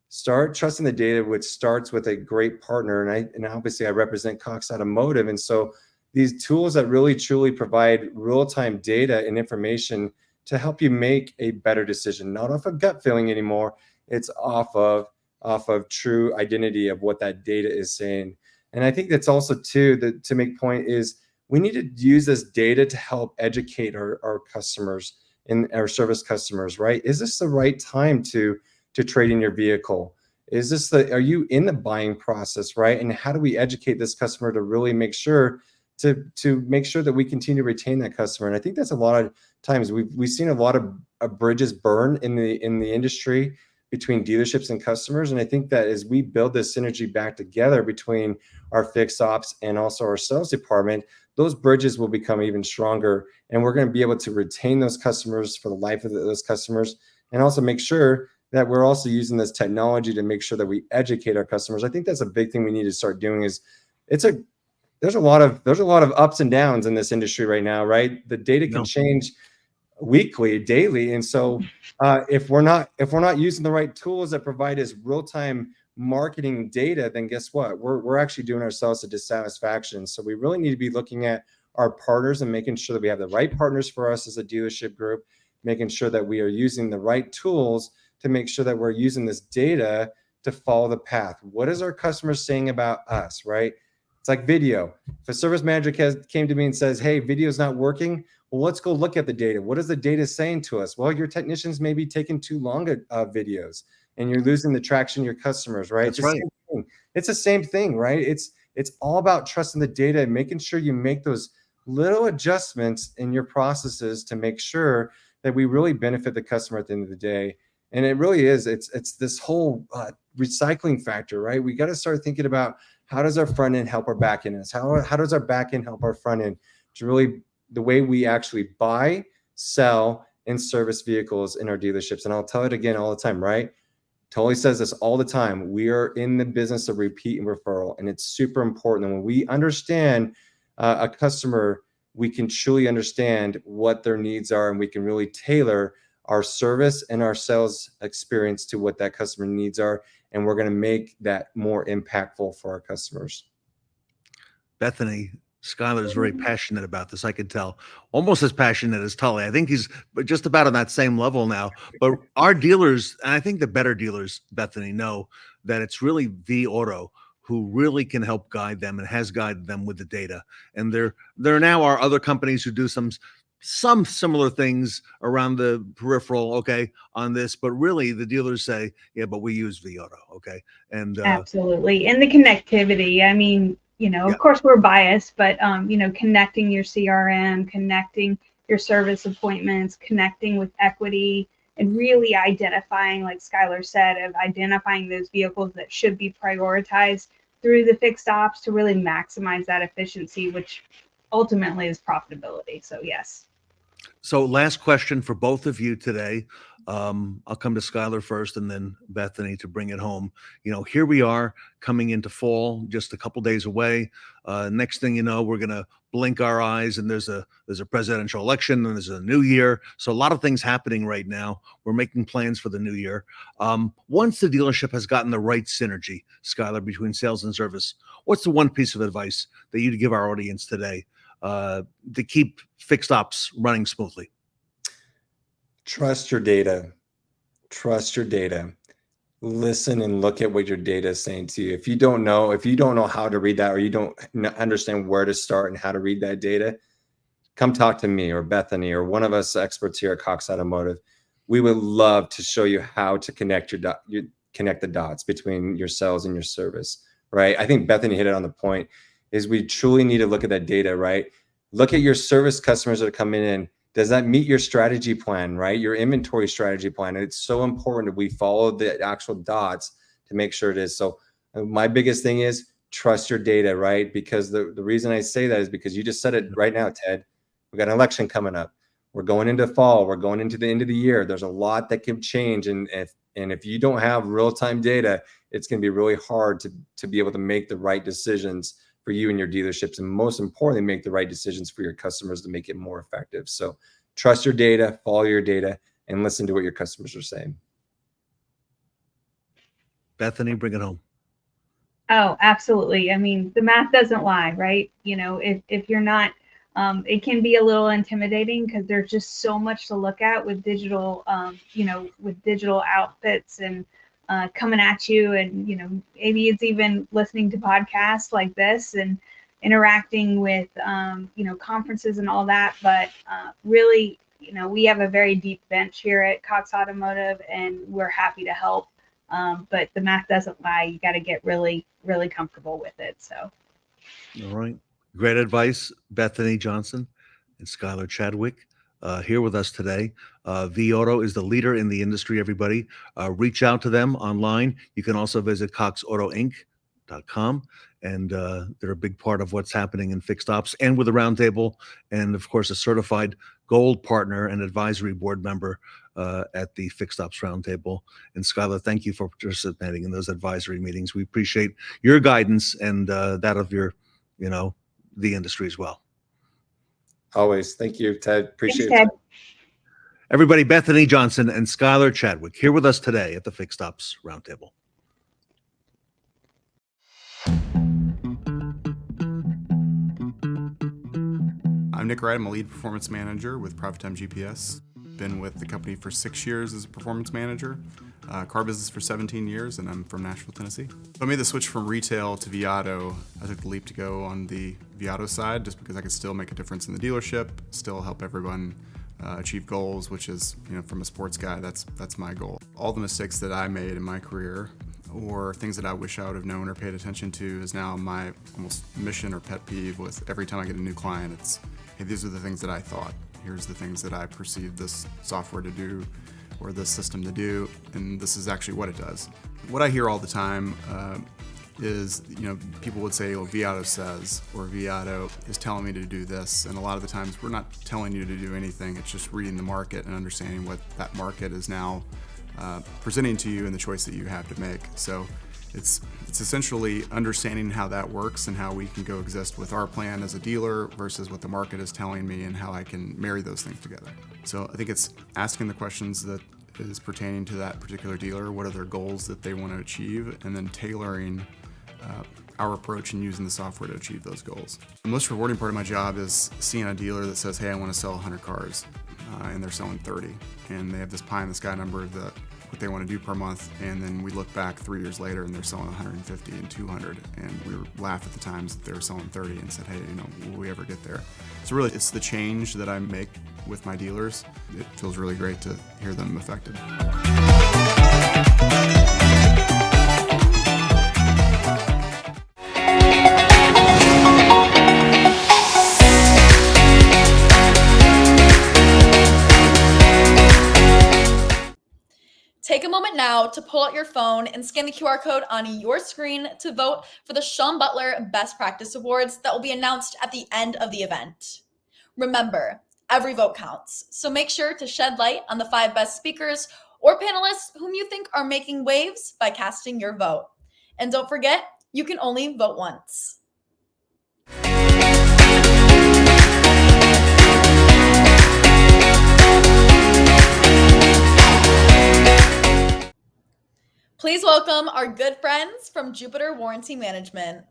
Start trusting the data, which starts with a great partner. And obviously I represent Cox Automotive. And so these tools that really truly provide real-time data and information to help you make a better decision, not off of gut feeling anymore. It's off of true identity of what that data is saying. And I think that's also too, to make point is we need to use this data to help educate our customers and our service customers, right? Is this the right time to trade in your vehicle? Are you in the buying process, right? And how do we educate this customer to really make sure to make sure that we continue to retain that customer? And I think that's a lot of times we've seen a lot of bridges burn in the industry between dealerships and customers. And I think that as we build this synergy back together between our fixed ops and also our sales department, those bridges will become even stronger. And we're going to be able to retain those customers for the life of those customers, and also make sure that we're also using this technology to make sure that we educate our customers. I think that's a big thing we need to start doing. There's a lot of ups and downs in this industry right now, right? The data can change weekly, daily. And so if we're not using the right tools that provide us real-time marketing data, then guess what? We're actually doing ourselves a dissatisfaction. So we really need to be looking at our partners and making sure that we have the right partners for us as a dealership group, making sure that we are using the right tools to make sure that we're using this data to follow the path. What is our customers saying about us, right? It's like video. If a service manager came to me and says, hey, video's not working, well, let's go look at the data. What is the data saying to us? Well, your technicians may be taking too long videos and you're losing the traction of your customers, right? That's right. It's the same thing, right? It's all about trusting the data and making sure you make those little adjustments in your processes to make sure that we really benefit the customer at the end of the day. And it really is, it's this whole recycling factor, right? We got to start thinking about how does our front end help our back end? How does our back end help our front end? It's really the way we actually buy, sell, and service vehicles in our dealerships. And I'll tell it again all the time, right? Tully says this all the time. We are in the business of repeat and referral, and it's super important. And when we understand a customer, we can truly understand what their needs are, and we can really tailor our service and our sales experience to what that customer needs are. And we're going to make that more impactful for our customers. Bethany, Skyler is very passionate about this. I could tell, almost as passionate as Tully. I think he's just about on that same level now. But our dealers, and I think the better dealers, Bethany, know that it's really vAuto who really can help guide them and has guided them with the data. And there now are other companies who do some similar things around the peripheral, okay, on this, but really the dealers say, yeah, but we use vAuto, okay? And absolutely. And the connectivity, I mean, of course we're biased, but connecting your CRM, connecting your service appointments, connecting with equity, and really identifying, like Skyler said, of identifying those vehicles that should be prioritized through the fixed ops to really maximize that efficiency, which ultimately is profitability. So yes. So last question for both of you today. I'll come to Skyler first and then Bethany to bring it home. Here we are coming into fall, just a couple days away. Next thing you know, we're going to blink our eyes and there's a presidential election and there's a new year. So a lot of things happening right now. We're making plans for the new year. Once the dealership has gotten the right synergy, Skyler, between sales and service, what's the one piece of advice that you'd give our audience today to keep fixed ops running smoothly? Trust your data. Trust your data. Listen and look at what your data is saying to you. If you don't know how to read that, or you don't understand where to start and how to read that data, come talk to me or Bethany or one of us experts here at Cox Automotive. We would love to show you how to connect connect the dots between your sales and your service, right? I think Bethany hit it on the point. Is we truly need to look at that data, right? Look at your service customers that are coming in. Does that meet your strategy plan, right? Your inventory strategy plan. And it's so important that we follow the actual dots to make sure it is. So my biggest thing is trust your data, right? Because the reason I say that is because you just said it right now, Ted. We got an election coming up. We're going into fall. We're going into the end of the year. There's a lot that can change. And if you don't have real-time data, it's going to be really hard to be able to make the right decisions for you and your dealerships, and most importantly, make the right decisions for your customers to make it more effective. So trust your data, follow your data, and listen to what your customers are saying. Bethany, bring it home. Oh, absolutely. I mean, the math doesn't lie, right? If you're not, it can be a little intimidating because there's just so much to look at with digital, with digital outfits and coming at you, and maybe it's even listening to podcasts like this and interacting with conferences and all that. But really, we have a very deep bench here at Cox Automotive, and we're happy to help. But the math doesn't lie. You got to get really, really comfortable with it. So, all right, great advice, Bethany Johnson and Skyler Chadwick. Here with us today. vAuto is the leader in the industry, everybody. Reach out to them online. You can also visit coxautoinc.com, and they're a big part of what's happening in fixed ops and with the Roundtable, and of course a certified gold partner and advisory board member at the Fixed Ops Roundtable. And Skyler, thank you for participating in those advisory meetings. We appreciate your guidance and that of your, the industry as well. Always. Thank you, Ted. Appreciate it. Everybody, Bethany Johnson and Skyler Chadwick here with us today at the Fixed Ops Roundtable. I'm Nick Wright. I'm a lead performance manager with Private Time GPS. Been with the company for 6 years as a performance manager, car business for 17 years, and I'm from Nashville, Tennessee. I made the switch from retail to vAuto. I took the leap to go on the vAuto side just because I could still make a difference in the dealership, still help everyone achieve goals, which is, from a sports guy, that's my goal. All the mistakes that I made in my career or things that I wish I would have known or paid attention to is now my almost mission or pet peeve with every time I get a new client. It's, hey, these are the things that I thought. Here's the things that I perceive this software to do or this system to do, and this is actually what it does. What I hear all the time is, people would say, oh, vAuto says, or vAuto is telling me to do this, and a lot of the times we're not telling you to do anything, it's just reading the market and understanding what that market is now presenting to you and the choice that you have to make. So it's essentially understanding how that works and how we can go exist with our plan as a dealer versus what the market is telling me and how I can marry those things together. So I think it's asking the questions that is pertaining to that particular dealer, what are their goals that they want to achieve, and then tailoring our approach in using the software to achieve those goals. The most rewarding part of my job is seeing a dealer that says, hey, I want to sell 100 cars, and they're selling 30. And they have this pie in the sky number that what they want to do per month, and then we look back 3 years later and they're selling 150 and 200, and we laughed at the times that they were selling 30 and said, hey, will we ever get there? So really, it's the change that I make with my dealers. It feels really great to hear them affected. Take a moment now to pull out your phone and scan the QR code on your screen to vote for the Shon Butler Best Practice Awards that will be announced at the end of the event. Remember, every vote counts, so make sure to shed light on the 5 best speakers or panelists whom you think are making waves by casting your vote. And don't forget, you can only vote once. Please welcome our good friends from Jupiter Warranty Management.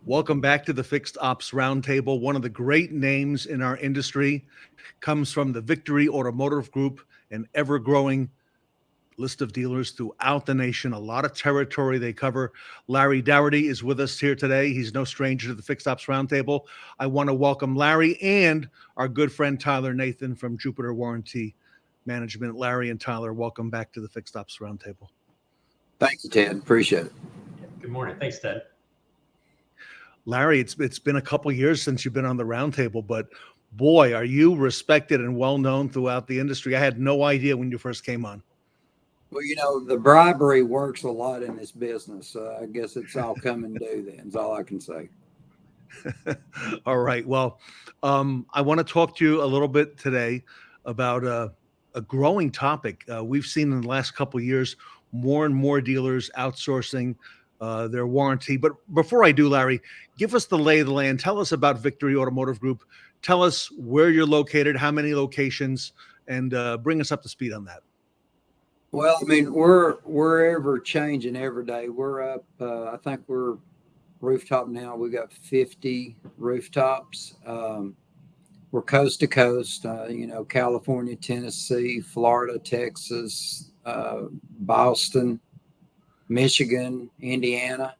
Welcome back to the Fixed Ops Roundtable. One of the great names in our industry comes from the Victory Automotive Group, an ever-growing list of dealers throughout the nation, a lot of territory they cover. Larry Daugherty is with us here today. He's no stranger to the Fixed Ops Roundtable. I want to welcome Larry and our good friend Tyler Nathan from Jupiter Warranty Management. Larry and Tyler, welcome back to the Fixed Ops Roundtable. Thank you, Ted. Appreciate it. Good morning. Thanks, Ted. Larry, it's been a couple of years since you've been on the roundtable, but boy, are you respected and well known throughout the industry. I had no idea when you first came on. Well, the bribery works a lot in this business. I guess it's all come and do then, is all I can say. All right. Well, I want to talk to you a little bit today about a growing topic. We've seen in the last couple of years more and more dealers outsourcing their warranty. But before I do, Larry, give us the lay of the land. Tell us about Victory Automotive Group. Tell us where you're located, how many locations, and bring us up to speed on that. Well, I mean, we're ever changing every day. We're up, I think we're rooftop now. We got 50 rooftops. We're coast to coast, California, Tennessee, Florida, Texas, Boston, Michigan, Indiana.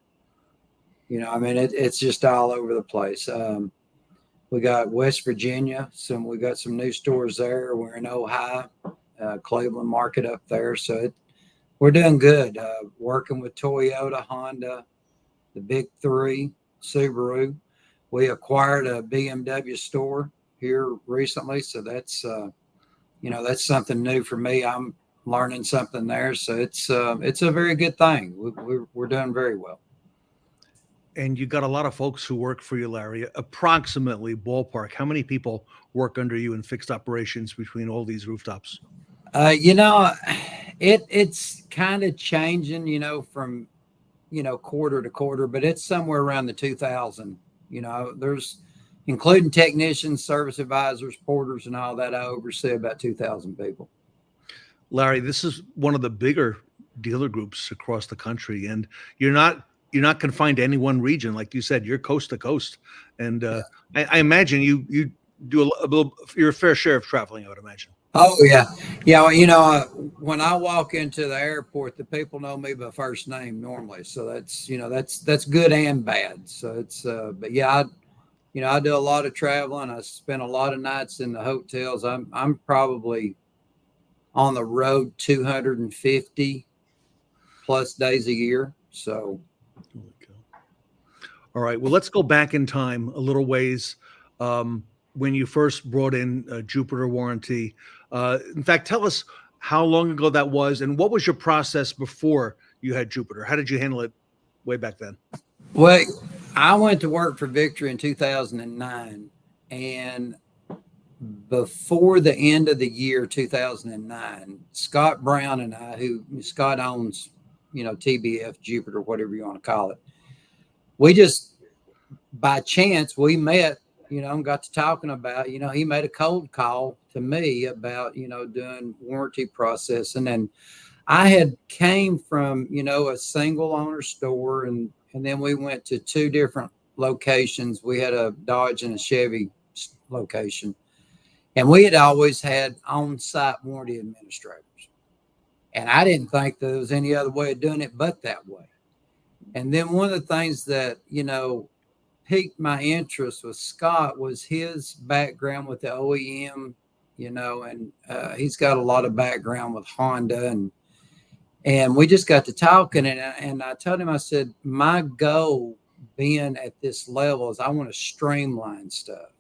It's just all over the place. We got West Virginia. We got some new stores there. We're in Ohio. Cleveland market up there. So we're doing good. Working with Toyota, Honda, the big 3, Subaru. We acquired a BMW store here recently. So that's something new for me. I'm learning something there. So it's a very good thing. We're doing very well. And you got a lot of folks who work for you, Larry. Approximately ballpark, how many people work under you in fixed operations between all these rooftops? It's kind of changing, from, quarter to quarter, but it's somewhere around the 2,000. There's, including technicians, service advisors, porters, and all that, I oversee about 2,000 people. Larry, this is one of the bigger dealer groups across the country, and you're not confined to any one region. Like you said, you're coast to coast. And I imagine you do your fair share of traveling, I would imagine. Oh yeah. Yeah. When I walk into the airport, the people know me by first name normally. So that's good and bad. So but yeah, I do a lot of traveling. I spend a lot of nights in the hotels. I'm probably on the road 250 plus days a year. So. All right. Well, let's go back in time a little ways. When you first brought in Jupiter Warranty. In fact, tell us how long ago that was and what was your process before you had Jupiter? How did you handle it way back then? Well, I went to work for Victory in 2009, and before the end of the year 2009, Scott Brown and I, Scott owns, TBF, Jupiter, whatever you want to call it, we just by chance we met, and got to talking about, he made a cold call to me about, doing warranty processing. And I had came from, a single owner store, and then we went to 2 different locations. We had a Dodge and a Chevy location, and we had always had on-site warranty administrators. And I didn't think there was any other way of doing it but that way. And then one of the things that, piqued my interest with Scott was his background with the OEM, and he's got a lot of background with Honda, and we just got to talking, and I told him, I said, my goal being at this level is I want to streamline stuff.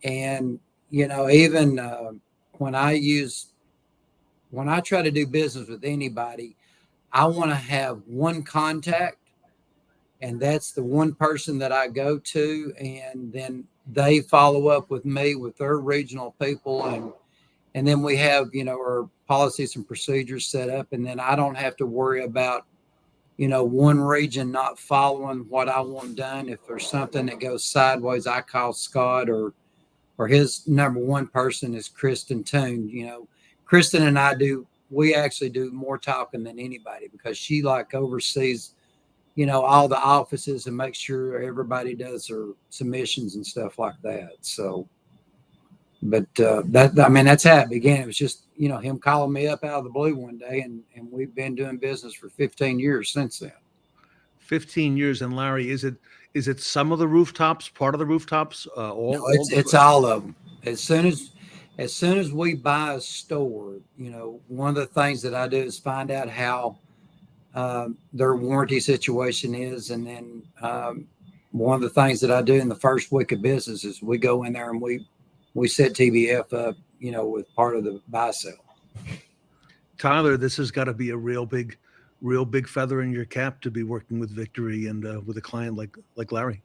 And, even when I try to do business with anybody, I want to have one contact, and that's the one person that I go to, and then they follow up with me with their regional people, and then we have, our policies and procedures set up, and then I don't have to worry about, one region not following what I want done. If there's something that goes sideways, I call Scott, or his number one person is Kristin Toon. Kristin and we actually do more talking than anybody, because she oversees, all the offices and makes sure everybody does their submissions and stuff like that. So, but that's how it began. It was just, him calling me up out of the blue one day, and we've been doing business for 15 years since then. 15 years. And Larry, is it some of the rooftops, part of the rooftops? No, it's all of them. As soon as we buy a store, one of the things that I do is find out how their warranty situation is. And then one of the things that I do in the first week of business is we go in there and we set TBF up, with part of the buy sale. Tyler, this has got to be a real big feather in your cap to be working with Victory and with a client like Larry.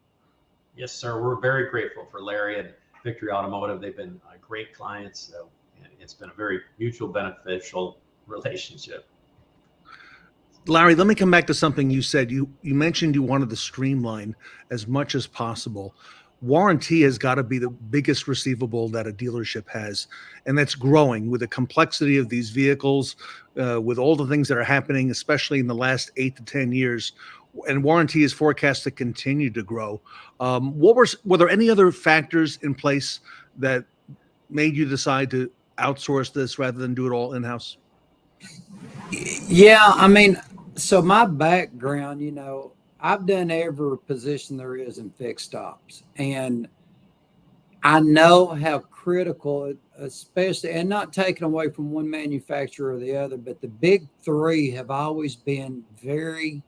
Yes, sir. We're very grateful for Larry and Victory Automotive. They've been great clients. So it's been a very mutual beneficial relationship. Larry, let me come back to something you said. You mentioned you wanted to streamline as much as possible. Warranty has got to be the biggest receivable that a dealership has, and that's growing with the complexity of these vehicles, with all the things that are happening, especially in the last 8 to 10 years. And warranty is forecast to continue to grow. Were there any other factors in place that made you decide to outsource this rather than do it all in-house? Yeah, so my background, I've done every position there is in fixed stops, and I know how critical, especially, and not taken away from one manufacturer or the other, but the big 3 have always been very,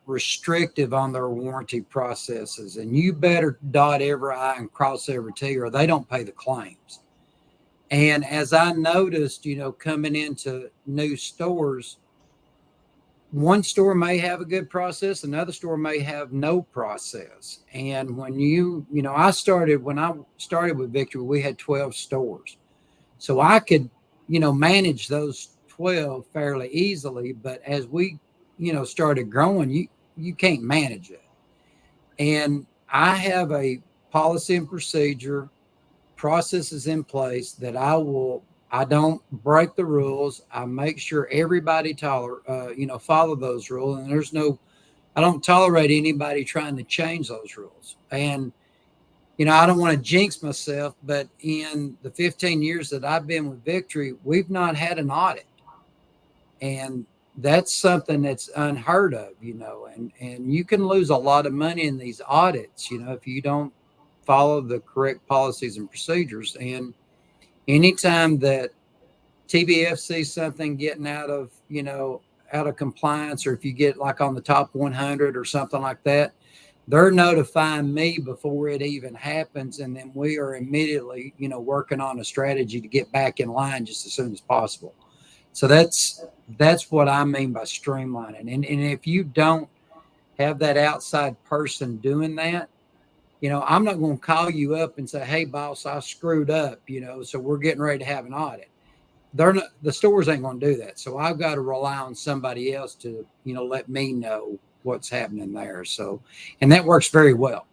restrictive on their warranty processes. And you better dot every I and cross every T, or they don't pay the claims. And as I noticed, coming into new stores, one store may have a good process, another store may have no process. And when when I started with Victory, we had 12 stores. So I could, manage those 12 fairly easily. But as we, started growing, you can't manage it. And I have a policy and procedure, processes in place that I don't break the rules. I make sure everybody follow those rules. And I don't tolerate anybody trying to change those rules. And, I don't want to jinx myself, but in the 15 years that I've been with Victory, we've not had an audit. And that's something that's unheard of, and you can lose a lot of money in these audits, if you don't follow the correct policies and procedures. And anytime that TBF sees something getting out of compliance, or if you get on the top 100 or something like that, they're notifying me before it even happens. And then we are immediately, working on a strategy to get back in line just as soon as possible. So that's what I mean by streamlining. And if you don't have that outside person doing that, I'm not going to call you up and say, hey, boss, I screwed up, so we're getting ready to have an audit. The stores ain't going to do that. So I've got to rely on somebody else to, let me know what's happening there. So, and that works very well.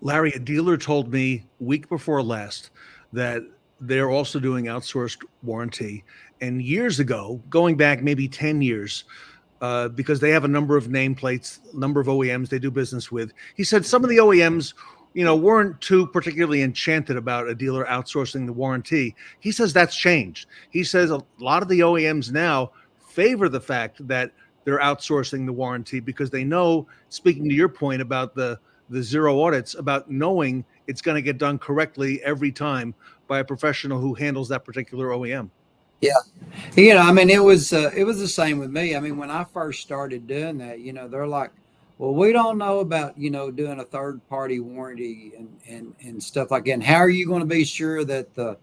Larry, a dealer told me week before last that they're also doing outsourced warranty. And years ago, going back maybe 10 years, because they have a number of nameplates, number of OEMs they do business with, he said some of the OEMs, weren't too particularly enchanted about a dealer outsourcing the warranty. He says that's changed. He says a lot of the OEMs now favor the fact that they're outsourcing the warranty because they know, speaking to your point about the zero audits, about knowing it's going to get done correctly every time by a professional who handles that particular OEM. Yeah. It was the same with me. When I first started doing that, they're like, well, we don't know about, doing a third party warranty and stuff like that. And how are you going to be sure that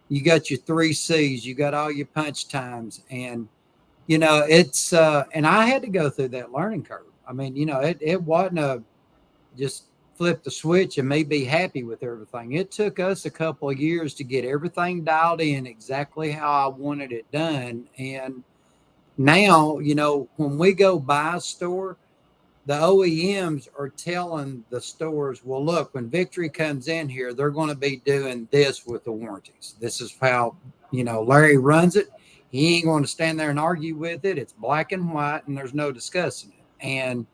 you got your 3 C's, you got all your punch times, and, it's, and I had to go through that learning curve. It wasn't just flip the switch and me be happy with everything. It took us a couple of years to get everything dialed in exactly how I wanted it done. And now, when we go buy a store, the OEMs are telling the stores, well, look, when Victory comes in here, they're going to be doing this with the warranties. This is how, Larry runs it. He ain't going to stand there and argue with it. It's black and white, and there's no discussing it. And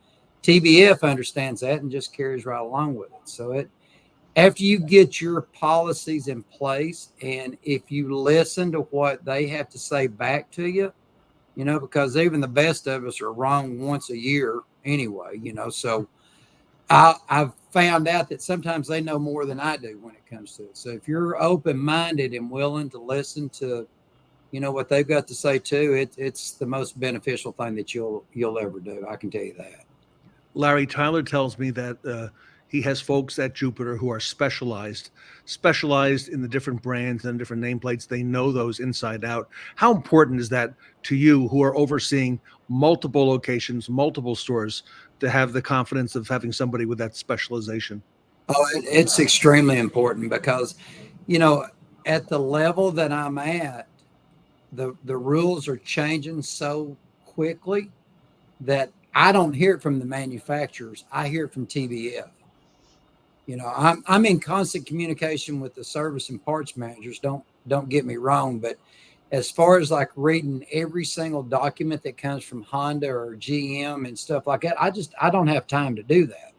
TBF understands that and just carries right along with it. So after you get your policies in place, and if you listen to what they have to say back to you, because even the best of us are wrong once a year anyway, so I've found out that sometimes they know more than I do when it comes to it. So if you're open-minded and willing to listen to, what they've got to say too, it's the most beneficial thing that you'll ever do. I can tell you that. Larry, Tyler tells me that he has folks at Jupiter who are specialized in the different brands and different nameplates. They know those inside out. How important is that to you, who are overseeing multiple locations, multiple stores, to have the confidence of having somebody with that specialization? Oh, it's extremely important because, at the level that I'm at, the rules are changing so quickly that I don't hear it from the manufacturers. I hear it from TBF. I'm in constant communication with the service and parts managers. Don't get me wrong, but as far as like reading every single document that comes from Honda or GM and stuff like that, I don't have time to do that.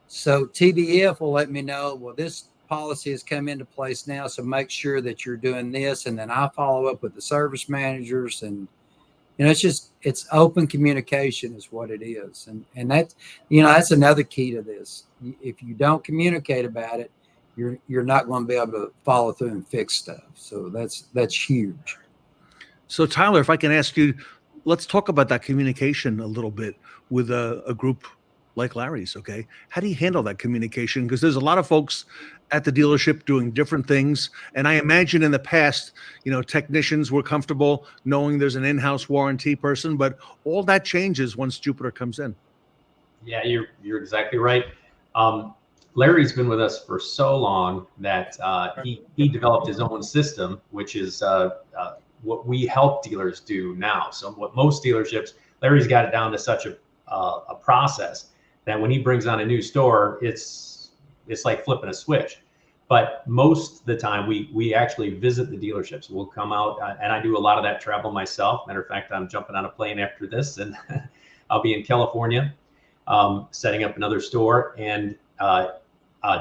So TBF will let me know, well, this policy has come into place now, so make sure that you're doing this, and then I follow up with the service managers, and it's open communication is what it is. And that's, that's another key to this. If you don't communicate about it, you're not going to be able to follow through and fix stuff. So that's huge. So Tyler, if I can ask you, let's talk about that communication a little bit with a group like Larry's. Okay. How do you handle that communication? Because there's a lot of folks at the dealership doing different things. And I imagine in the past, technicians were comfortable knowing there's an in-house warranty person, but all that changes once Jupiter comes in. Yeah, you're exactly right. Larry's been with us for so long that he developed his own system, which is what we help dealers do now. So what most dealerships, Larry's got it down to such a process that when he brings on a new store, it's like flipping a switch. But most of the time, we actually visit the dealerships. We'll come out, and I do a lot of that travel myself. Matter of fact, I'm jumping on a plane after this, and I'll be in California, setting up another store. And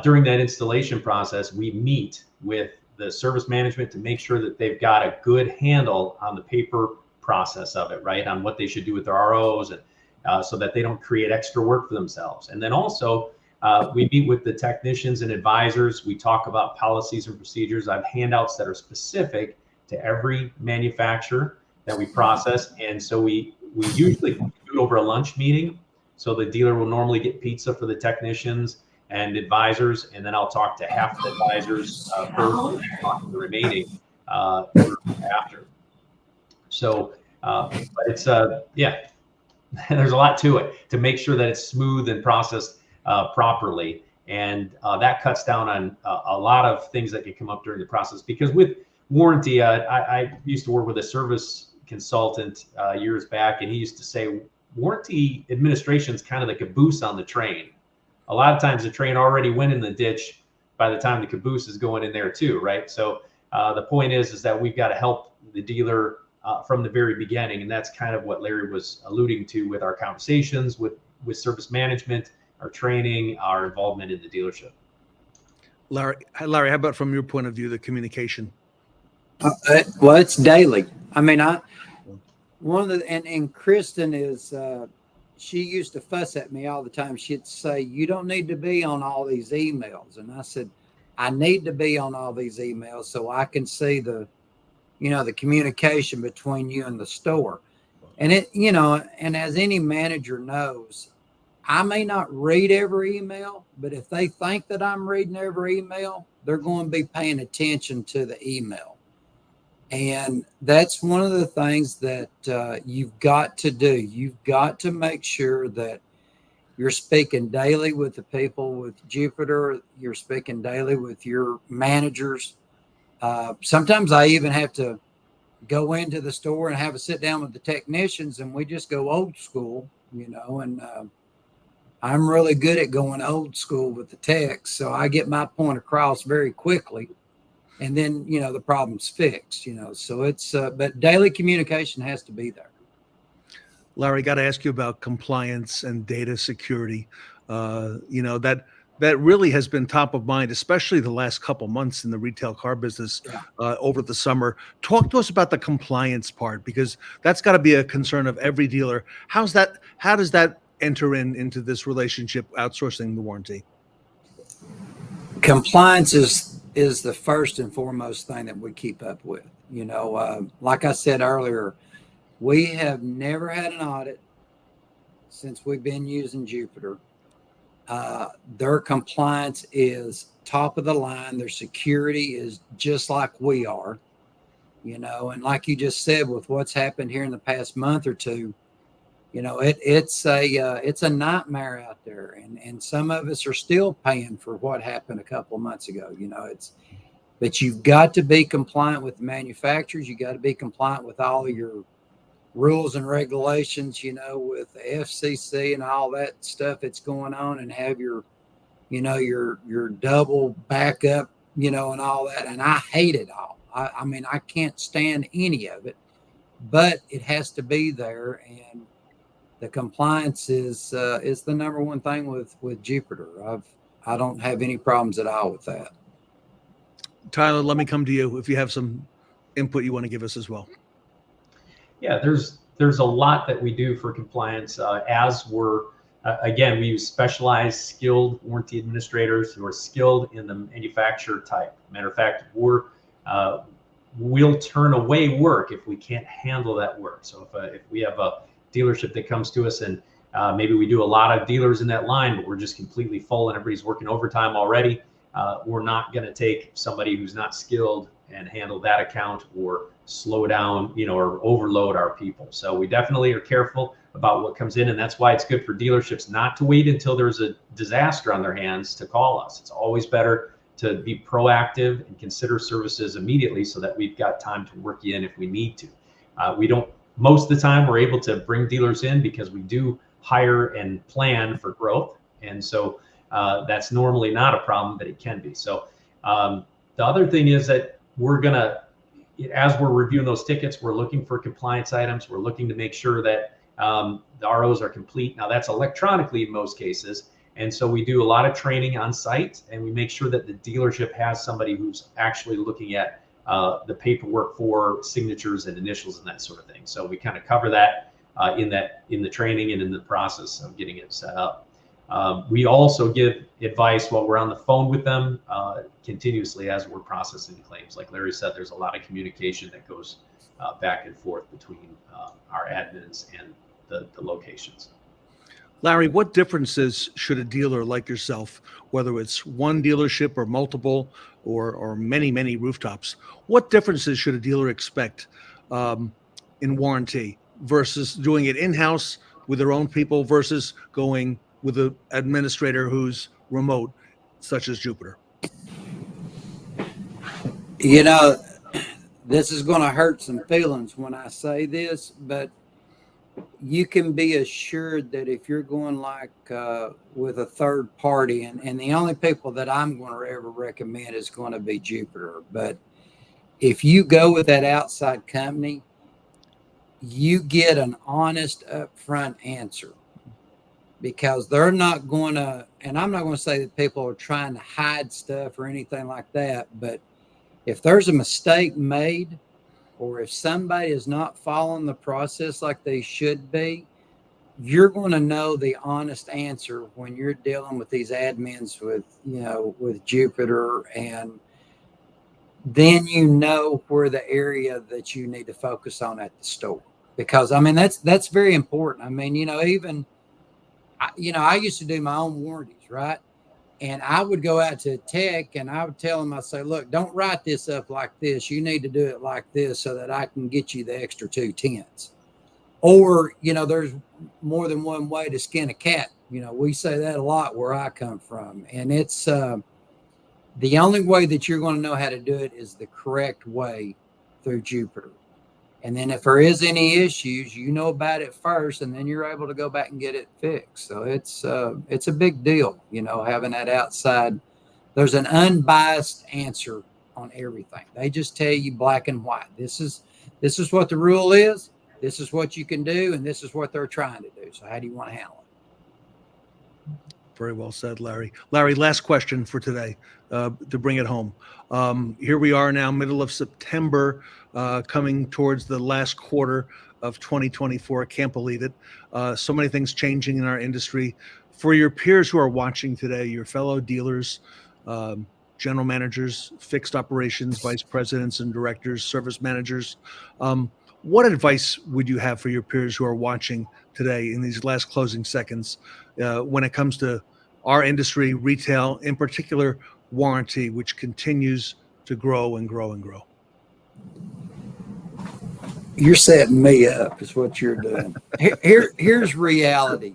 during that installation process, we meet with the service management to make sure that they've got a good handle on the paper process of it, right? On what they should do with their ROs, and so that they don't create extra work for themselves. And then also, we meet with the technicians and advisors. We talk about policies and procedures. I have handouts that are specific to every manufacturer that we process. And so we usually do it over a lunch meeting. So the dealer will normally get pizza for the technicians and advisors, and then I'll talk to half the advisors first, and talk to the remaining after. So, but it's there's a lot to it to make sure that it's smooth and processed properly, and that cuts down on a lot of things that can come up during the process. Because with warranty, I used to work with a service consultant years back, and he used to say, warranty administration is kind of the caboose on the train. A lot of times the train already went in the ditch by the time the caboose is going in there too, right? So the point is that we've got to help the dealer from the very beginning, and that's kind of what Larry was alluding to with our conversations with service management, our training, our involvement in the dealership. Larry, how about from your point of view, the communication? Well, it's daily. I mean, one of the, and Kristin is, she used to fuss at me all the time. She'd say, "You don't need to be on all these emails." And I said, "I need to be on all these emails so I can see the communication between you and the store." And and as any manager knows, I may not read every email, but if they think that I'm reading every email, they're going to be paying attention to the email. And that's one of the things that you've got to do. You've got to make sure that you're speaking daily with the people with Jupiter. You're speaking daily with your managers. Sometimes I even have to go into the store and have a sit down with the technicians, and we just go old school, and I'm really good at going old school with the techs. So I get my point across very quickly. And then, the problem's fixed, so it's, but daily communication has to be there. Larry, got to ask you about compliance and data security. That really has been top of mind, especially the last couple months in the retail car business over the summer. Talk to us about the compliance part, because that's got to be a concern of every dealer. How does that enter into this relationship, outsourcing the warranty? Compliance is the first and foremost thing that we keep up with. Like I said earlier, we have never had an audit since we've been using Jupiter. Their compliance is top of the line. Their security is just like we are, and like you just said, with what's happened here in the past month or two, it's a nightmare out there, and some of us are still paying for what happened a couple of months ago. But you've got to be compliant with the manufacturers. You got to be compliant with all your rules and regulations, with the FCC and all that stuff that's going on, and have your double backup, and all that. And I hate it all. I mean, I can't stand any of it, but it has to be there. And the compliance is the number one thing with Jupiter. I don't have any problems at all with that. Tyler, let me come to you if you have some input you want to give us as well. Yeah, there's a lot that we do for compliance as we're again, we use specialized, skilled warranty administrators who are skilled in the manufacturer type. Matter of fact, we'll turn away work if we can't handle that work. So if we have a dealership that comes to us and maybe we do a lot of dealers in that line, but we're just completely full and everybody's working overtime already, we're not going to take somebody who's not skilled and handle that account or slow down, or overload our people. So we definitely are careful about what comes in, and that's why it's good for dealerships not to wait until there's a disaster on their hands to call us. It's always better to be proactive and consider services immediately so that we've got time to work you in if we need to. Most of the time we're able to bring dealers in because we do hire and plan for growth. And so that's normally not a problem, but it can be. So the other thing is that as we're reviewing those tickets, we're looking for compliance items. We're looking to make sure that the ROs are complete. Now that's electronically in most cases. And so we do a lot of training on site, and we make sure that the dealership has somebody who's actually looking at the paperwork for signatures and initials and that sort of thing. So we kind of cover that in the training and in the process of getting it set up. We also give advice while we're on the phone with them continuously as we're processing claims. Like Larry said, there's a lot of communication that goes back and forth between our admins and the locations. Larry, what differences should a dealer like yourself, whether it's one dealership or multiple or many, many rooftops, what differences should a dealer expect in warranty versus doing it in-house with their own people versus going with an administrator who's remote, such as Jupiter? This is going to hurt some feelings when I say this, but you can be assured that if you're going like with a third party, and the only people that I'm going to ever recommend is going to be Jupiter. But if you go with that outside company, you get an honest upfront answer, because they're not going to, and I'm not going to say that people are trying to hide stuff or anything like that, but if there's a mistake made, or if somebody is not following the process like they should be, you're going to know the honest answer when you're dealing with these admins with Jupiter, and then you know where the area that you need to focus on at the store. Because I mean, that's very important. I mean, I used to do my own warranties, right? And I would go out to a tech and I would tell them, I say, look, don't write this up like this. You need to do it like this so that I can get you the extra 2/10. Or, there's more than one way to skin a cat. We say that a lot where I come from. And it's the only way that you're going to know how to do it is the correct way through Jupiter. And then if there is any issues, you know about it first, and then you're able to go back and get it fixed. So it's a big deal, having that outside. There's an unbiased answer on everything. They just tell you black and white. This is what the rule is. This is what you can do, and this is what they're trying to do. So how do you want to handle it? Very well said, Larry. Larry, last question for today to bring it home. Here we are now, middle of September, coming towards the last quarter of 2024. I can't believe it. So many things changing in our industry. For your peers who are watching today, your fellow dealers, general managers, fixed operations, vice presidents and directors, service managers, what advice would you have for your peers who are watching today in these last closing seconds when it comes to our industry, retail, in particular, warranty, which continues to grow and grow and grow? You're setting me up is what you're doing. Here's reality,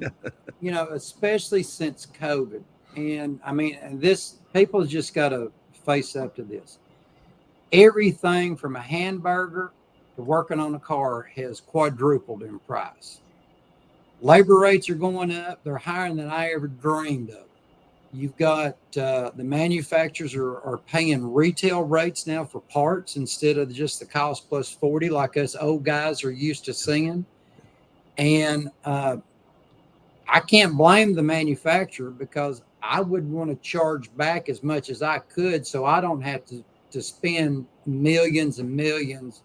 especially since COVID. And I mean, this people just got to face up to this. Everything from a hamburger to working on a car has quadrupled in price. Labor rates are going up. They're higher than I ever dreamed of. You've got the manufacturers are paying retail rates now for parts instead of just the cost plus 40 like us old guys are used to seeing. And I can't blame the manufacturer, because I would want to charge back as much as I could so I don't have to spend millions and millions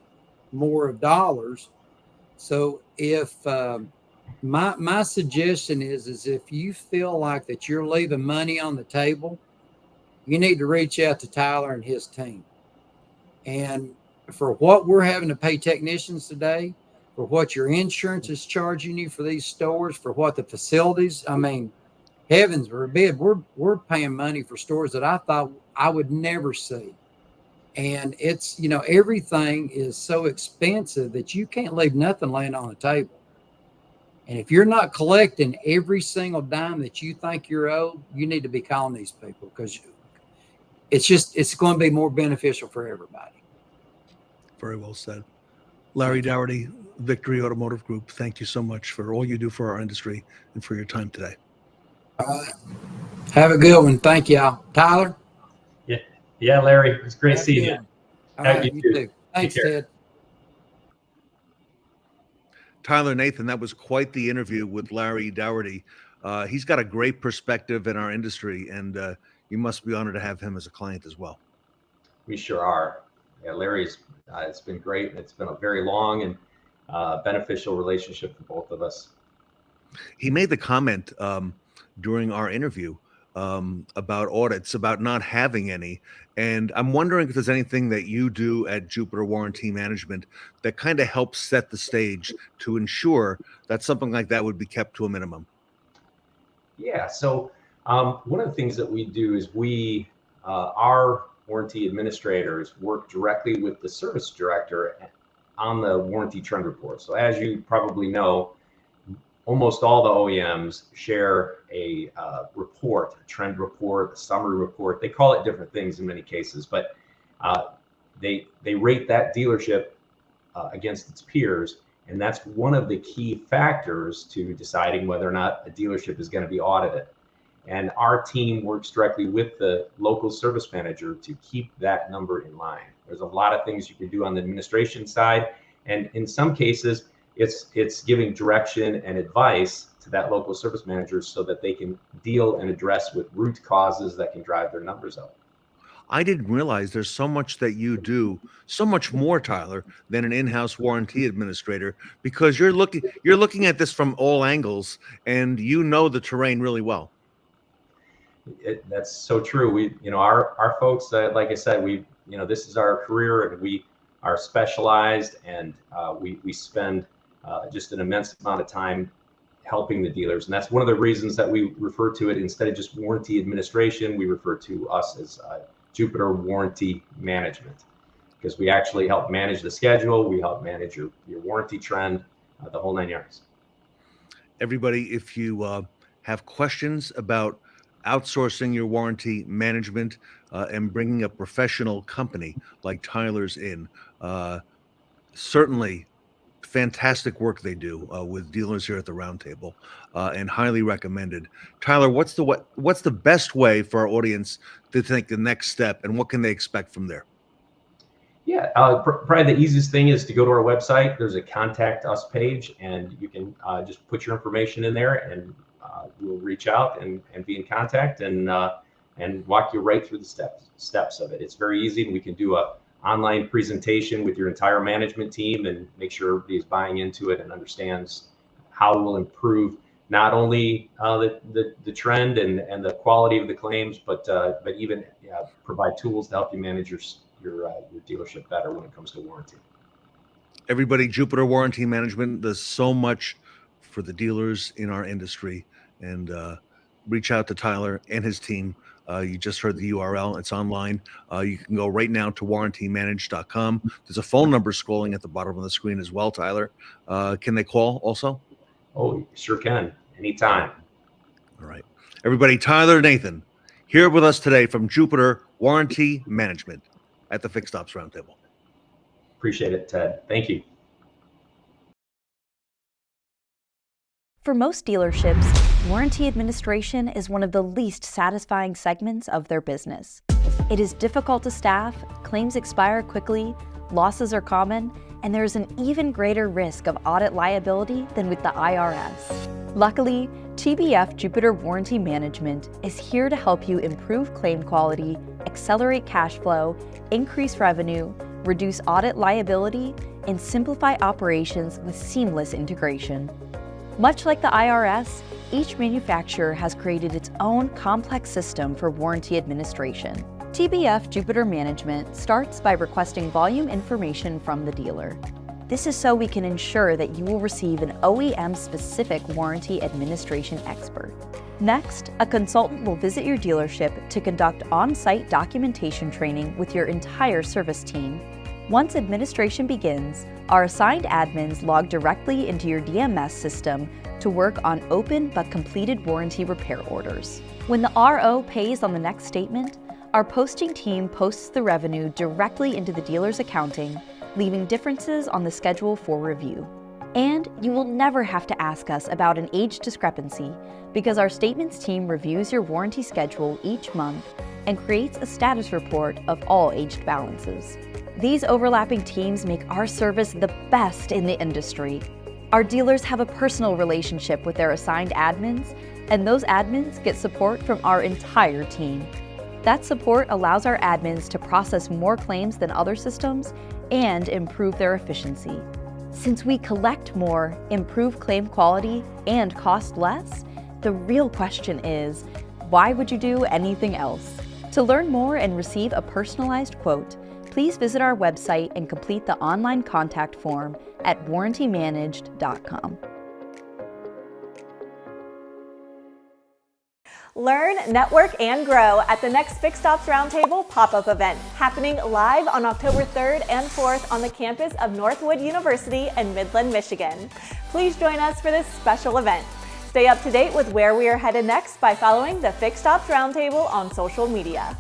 more of dollars. So if my suggestion is if you feel like that you're leaving money on the table, you need to reach out to Tyler and his team. And for what we're having to pay technicians today, for what your insurance is charging you for these stores, for what the facilities, I mean, heavens forbid, we're paying money for stores that I thought I would never see. And it's, everything is so expensive that you can't leave nothing laying on the table. And if you're not collecting every single dime that you think you're owed, you need to be calling these people, because it's going to be more beneficial for everybody. Very well said. Larry Daugherty, Victory Automotive Group, thank you so much for all you do for our industry and for your time today. All right. Have a good one. Thank y'all. Tyler? Yeah, Larry, it's great seeing you. All right, you too. Thanks, Ted. Tyler, Nathan, that was quite the interview with Larry Daugherty. He's got a great perspective in our industry, and you must be honored to have him as a client as well. We sure are. Yeah, Larry's, it's been great. It's been a very long and beneficial relationship for both of us. He made the comment during our interview about audits, about not having any. And I'm wondering if there's anything that you do at Jupiter Warranty Management that kind of helps set the stage to ensure that something like that would be kept to a minimum. Yeah, so one of the things that we do is our warranty administrators work directly with the service director on the warranty trend report. So as you probably know, almost all the OEMs share a report, a trend report, a summary report. They call it different things in many cases, but they rate that dealership against its peers, And that's one of the key factors to deciding whether or not a dealership is going to be audited. And our team works directly with the local service manager to keep that number in line. There's a lot of things you can do on the administration side. And in some cases, it's giving direction and advice to that local service manager so that they can deal and address with root causes that can drive their numbers up. I didn't realize there's so much that you do, so much more, Tyler, than an in-house warranty administrator, because you're looking at this from all angles, and you know the terrain really well. That's so true. We, our folks, like I said, this is our career, and we are specialized, and we spend just an immense amount of time helping the dealers. And that's one of the reasons that we refer to it, instead of just warranty administration, we refer to us as Jupiter Warranty Management, because we actually help manage the schedule. We help manage your warranty trend, the whole 9 yards. Everybody, if you have questions about outsourcing your warranty management and bringing a professional company like Tyler's in, certainly fantastic work they do with dealers here at the Roundtable, and highly recommended. Tyler, what's the best way for our audience to take the next step, and what can they expect from there? Yeah, probably the easiest thing is to go to our website. There's a contact us page, and you can just put your information in there, and we'll reach out and be in contact and walk you right through the steps of it. It's very easy, and we can do a online presentation with your entire management team and make sure everybody's buying into it and understands how we'll improve not only the trend and the quality of the claims, but even provide tools to help you manage your dealership better when it comes to warranty. Everybody, Jupiter Warranty Management does so much for the dealers in our industry, and reach out to Tyler and his team. You just heard the URL. It's online. You can go right now to warrantymanage.com. There's a phone number scrolling at the bottom of the screen as well, Tyler. Can they call also? Oh, sure can. Anytime. All right. Everybody, Tyler Nathan here with us today from Jupiter Warranty Management at the Fixed Ops Roundtable. Appreciate it, Ted. Thank you. For most dealerships, warranty administration is one of the least satisfying segments of their business. It is difficult to staff, claims expire quickly, losses are common, and there is an even greater risk of audit liability than with the IRS. Luckily, TBF Jupiter Warranty Management is here to help you improve claim quality, accelerate cash flow, increase revenue, reduce audit liability, and simplify operations with seamless integration. Much like the IRS, each manufacturer has created its own complex system for warranty administration. TBF Jupiter Management starts by requesting volume information from the dealer. This is so we can ensure that you will receive an OEM-specific warranty administration expert. Next, a consultant will visit your dealership to conduct on-site documentation training with your entire service team. Once administration begins, our assigned admins log directly into your DMS system to work on open but completed warranty repair orders. When the RO pays on the next statement, our posting team posts the revenue directly into the dealer's accounting, leaving differences on the schedule for review. And you will never have to ask us about an age discrepancy, because our statements team reviews your warranty schedule each month and creates a status report of all aged balances. These overlapping teams make our service the best in the industry. Our dealers have a personal relationship with their assigned admins, and those admins get support from our entire team. That support allows our admins to process more claims than other systems and improve their efficiency. Since we collect more, improve claim quality, and cost less, the real question is, why would you do anything else? To learn more and receive a personalized quote, please visit our website and complete the online contact form at warrantymanaged.com. Learn, network, and grow at the next Fixed Ops Roundtable pop-up event, happening live on October 3rd and 4th on the campus of Northwood University in Midland, Michigan. Please join us for this special event. Stay up to date with where we are headed next by following the Fixed Ops Roundtable on social media.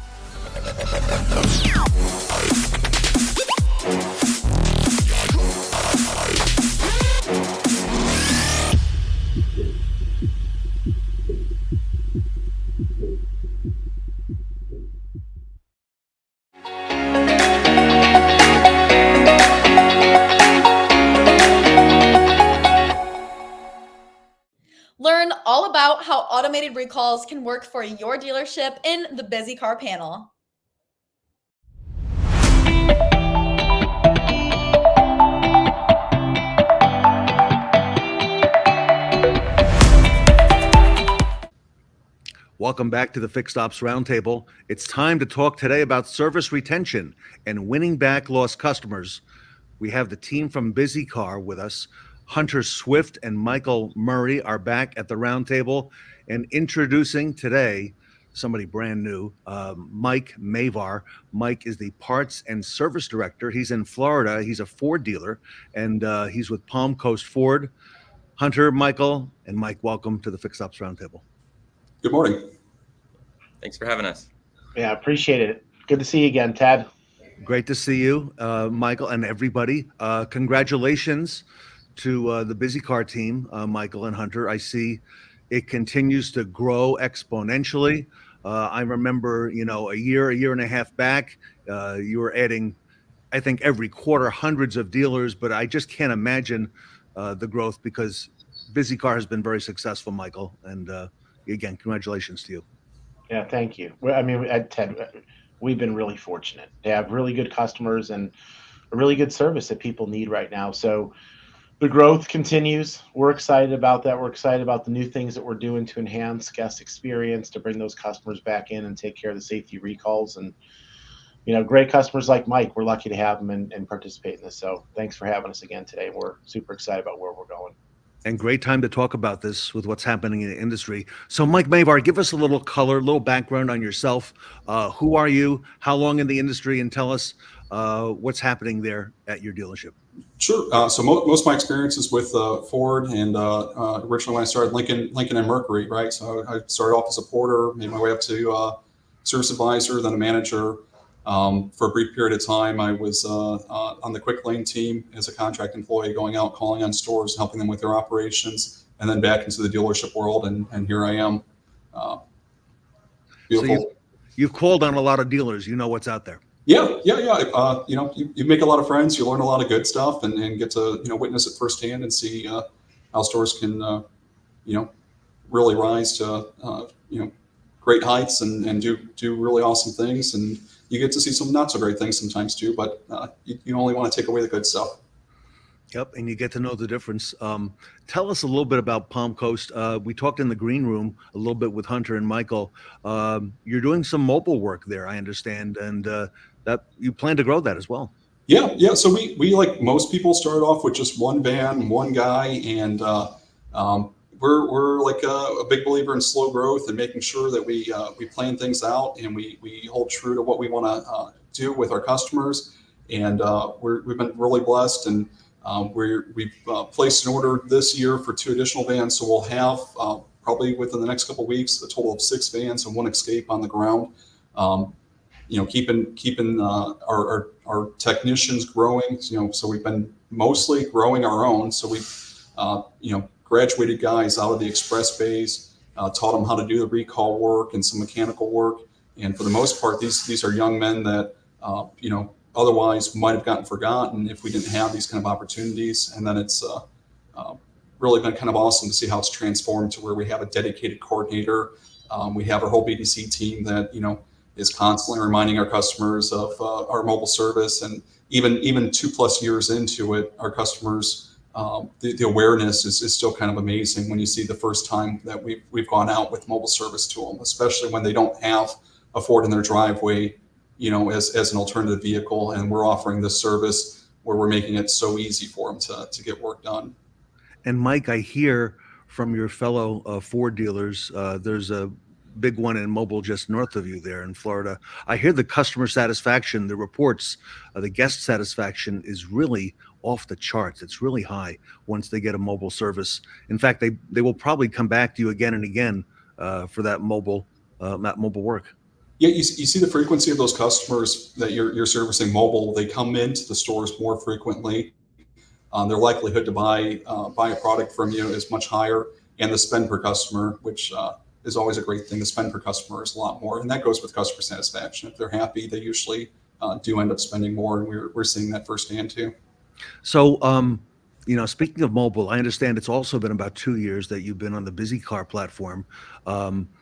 Learn all about how automated recalls can work for your dealership in the BizzyCar panel. Welcome back to the Fixed Ops Roundtable. It's time to talk today about service retention and winning back lost customers. We have the team from BizzyCar with us. Hunter Swift and Michael Murray are back at the roundtable, and introducing today somebody brand new, Mike Mavar. Mike is the parts and service director. He's in Florida. He's a Ford dealer, and he's with Palm Coast Ford. Hunter, Michael, and Mike, welcome to the Fixed Ops Roundtable. Good morning. Thanks for having us. Yeah, appreciate it. Good to see you again, Ted. Great to see you, Michael, and everybody. Congratulations to the BizzyCar team, Michael and Hunter. I see it continues to grow exponentially. I remember, a year and a half back, you were adding, I think, every quarter hundreds of dealers, but I just can't imagine the growth because BizzyCar has been very successful, Michael. And again, congratulations to you. Yeah, thank you. I mean, at Ted, we've been really fortunate. They have really good customers and a really good service that people need right now. So the growth continues. We're excited about that. We're excited about the new things that we're doing to enhance guest experience, to bring those customers back in and take care of the safety recalls. And, great customers like Mike, we're lucky to have them and participate in this. So thanks for having us again today. We're super excited about where we're going. And great time to talk about this with what's happening in the industry. So Mike Mavar, give us a little color, a little background on yourself. Who are you? How long in the industry? And tell us what's happening there at your dealership. Sure. So most of my experience is with Ford, and originally when I started Lincoln and Mercury, right? So I started off as a porter, made my way up to service advisor, then a manager. For a brief period of time, I was on the quick lane team as a contract employee, going out, calling on stores, helping them with their operations, and then back into the dealership world. And here I am. Beautiful. So you've called on a lot of dealers. You know what's out there. Yeah. You make a lot of friends, you learn a lot of good stuff, and get to, witness it firsthand and see how stores can, really rise to, great heights and do really awesome things. And you get to see some not so great things sometimes too, but you only want to take away the good stuff. Yep, and you get to know the difference. Tell us a little bit about Palm Coast. We talked in the green room a little bit with Hunter and Michael. You're doing some mobile work there, I understand, and that you plan to grow that as well. Yeah. So we like most people start off with just one van, one guy, and we're like a big believer in slow growth and making sure that we plan things out and we hold true to what we want to do with our customers. And we've been really blessed, and we've placed an order this year for 2 additional vans. So we'll have probably within the next couple of weeks a total of 6 vans and 1 escape on the ground. Keeping our technicians growing. So we've been mostly growing our own. So we graduated guys out of the express bays, taught them how to do the recall work and some mechanical work. And for the most part, these are young men that, otherwise might have gotten forgotten if we didn't have these kind of opportunities. And then it's really been kind of awesome to see how it's transformed to where we have a dedicated coordinator. We have our whole BDC team that, is constantly reminding our customers of our mobile service. And even 2+ years into it, our customers, the awareness is still kind of amazing when you see the first time that we've gone out with mobile service to them, especially when they don't have a Ford in their driveway, as an alternative vehicle. And we're offering this service where we're making it so easy for them to get work done. And Mike, I hear from your fellow Ford dealers, there's a big one in Mobile just north of you there in Florida. I hear the customer satisfaction, the reports, the guest satisfaction is really off the charts. It's really high once they get a mobile service. In fact, they will probably come back to you again and again for that mobile work. Yeah, you see the frequency of those customers that you're servicing mobile. They come into the stores more frequently. Their likelihood to buy a product from you is much higher, and the spend per customer, which is always a great thing. The spend per customer is a lot more, and that goes with customer satisfaction. If they're happy, they usually do end up spending more, and we're seeing that firsthand too. So Speaking of mobile, I understand it's also been about 2 years that you've been on the BizzyCar platform.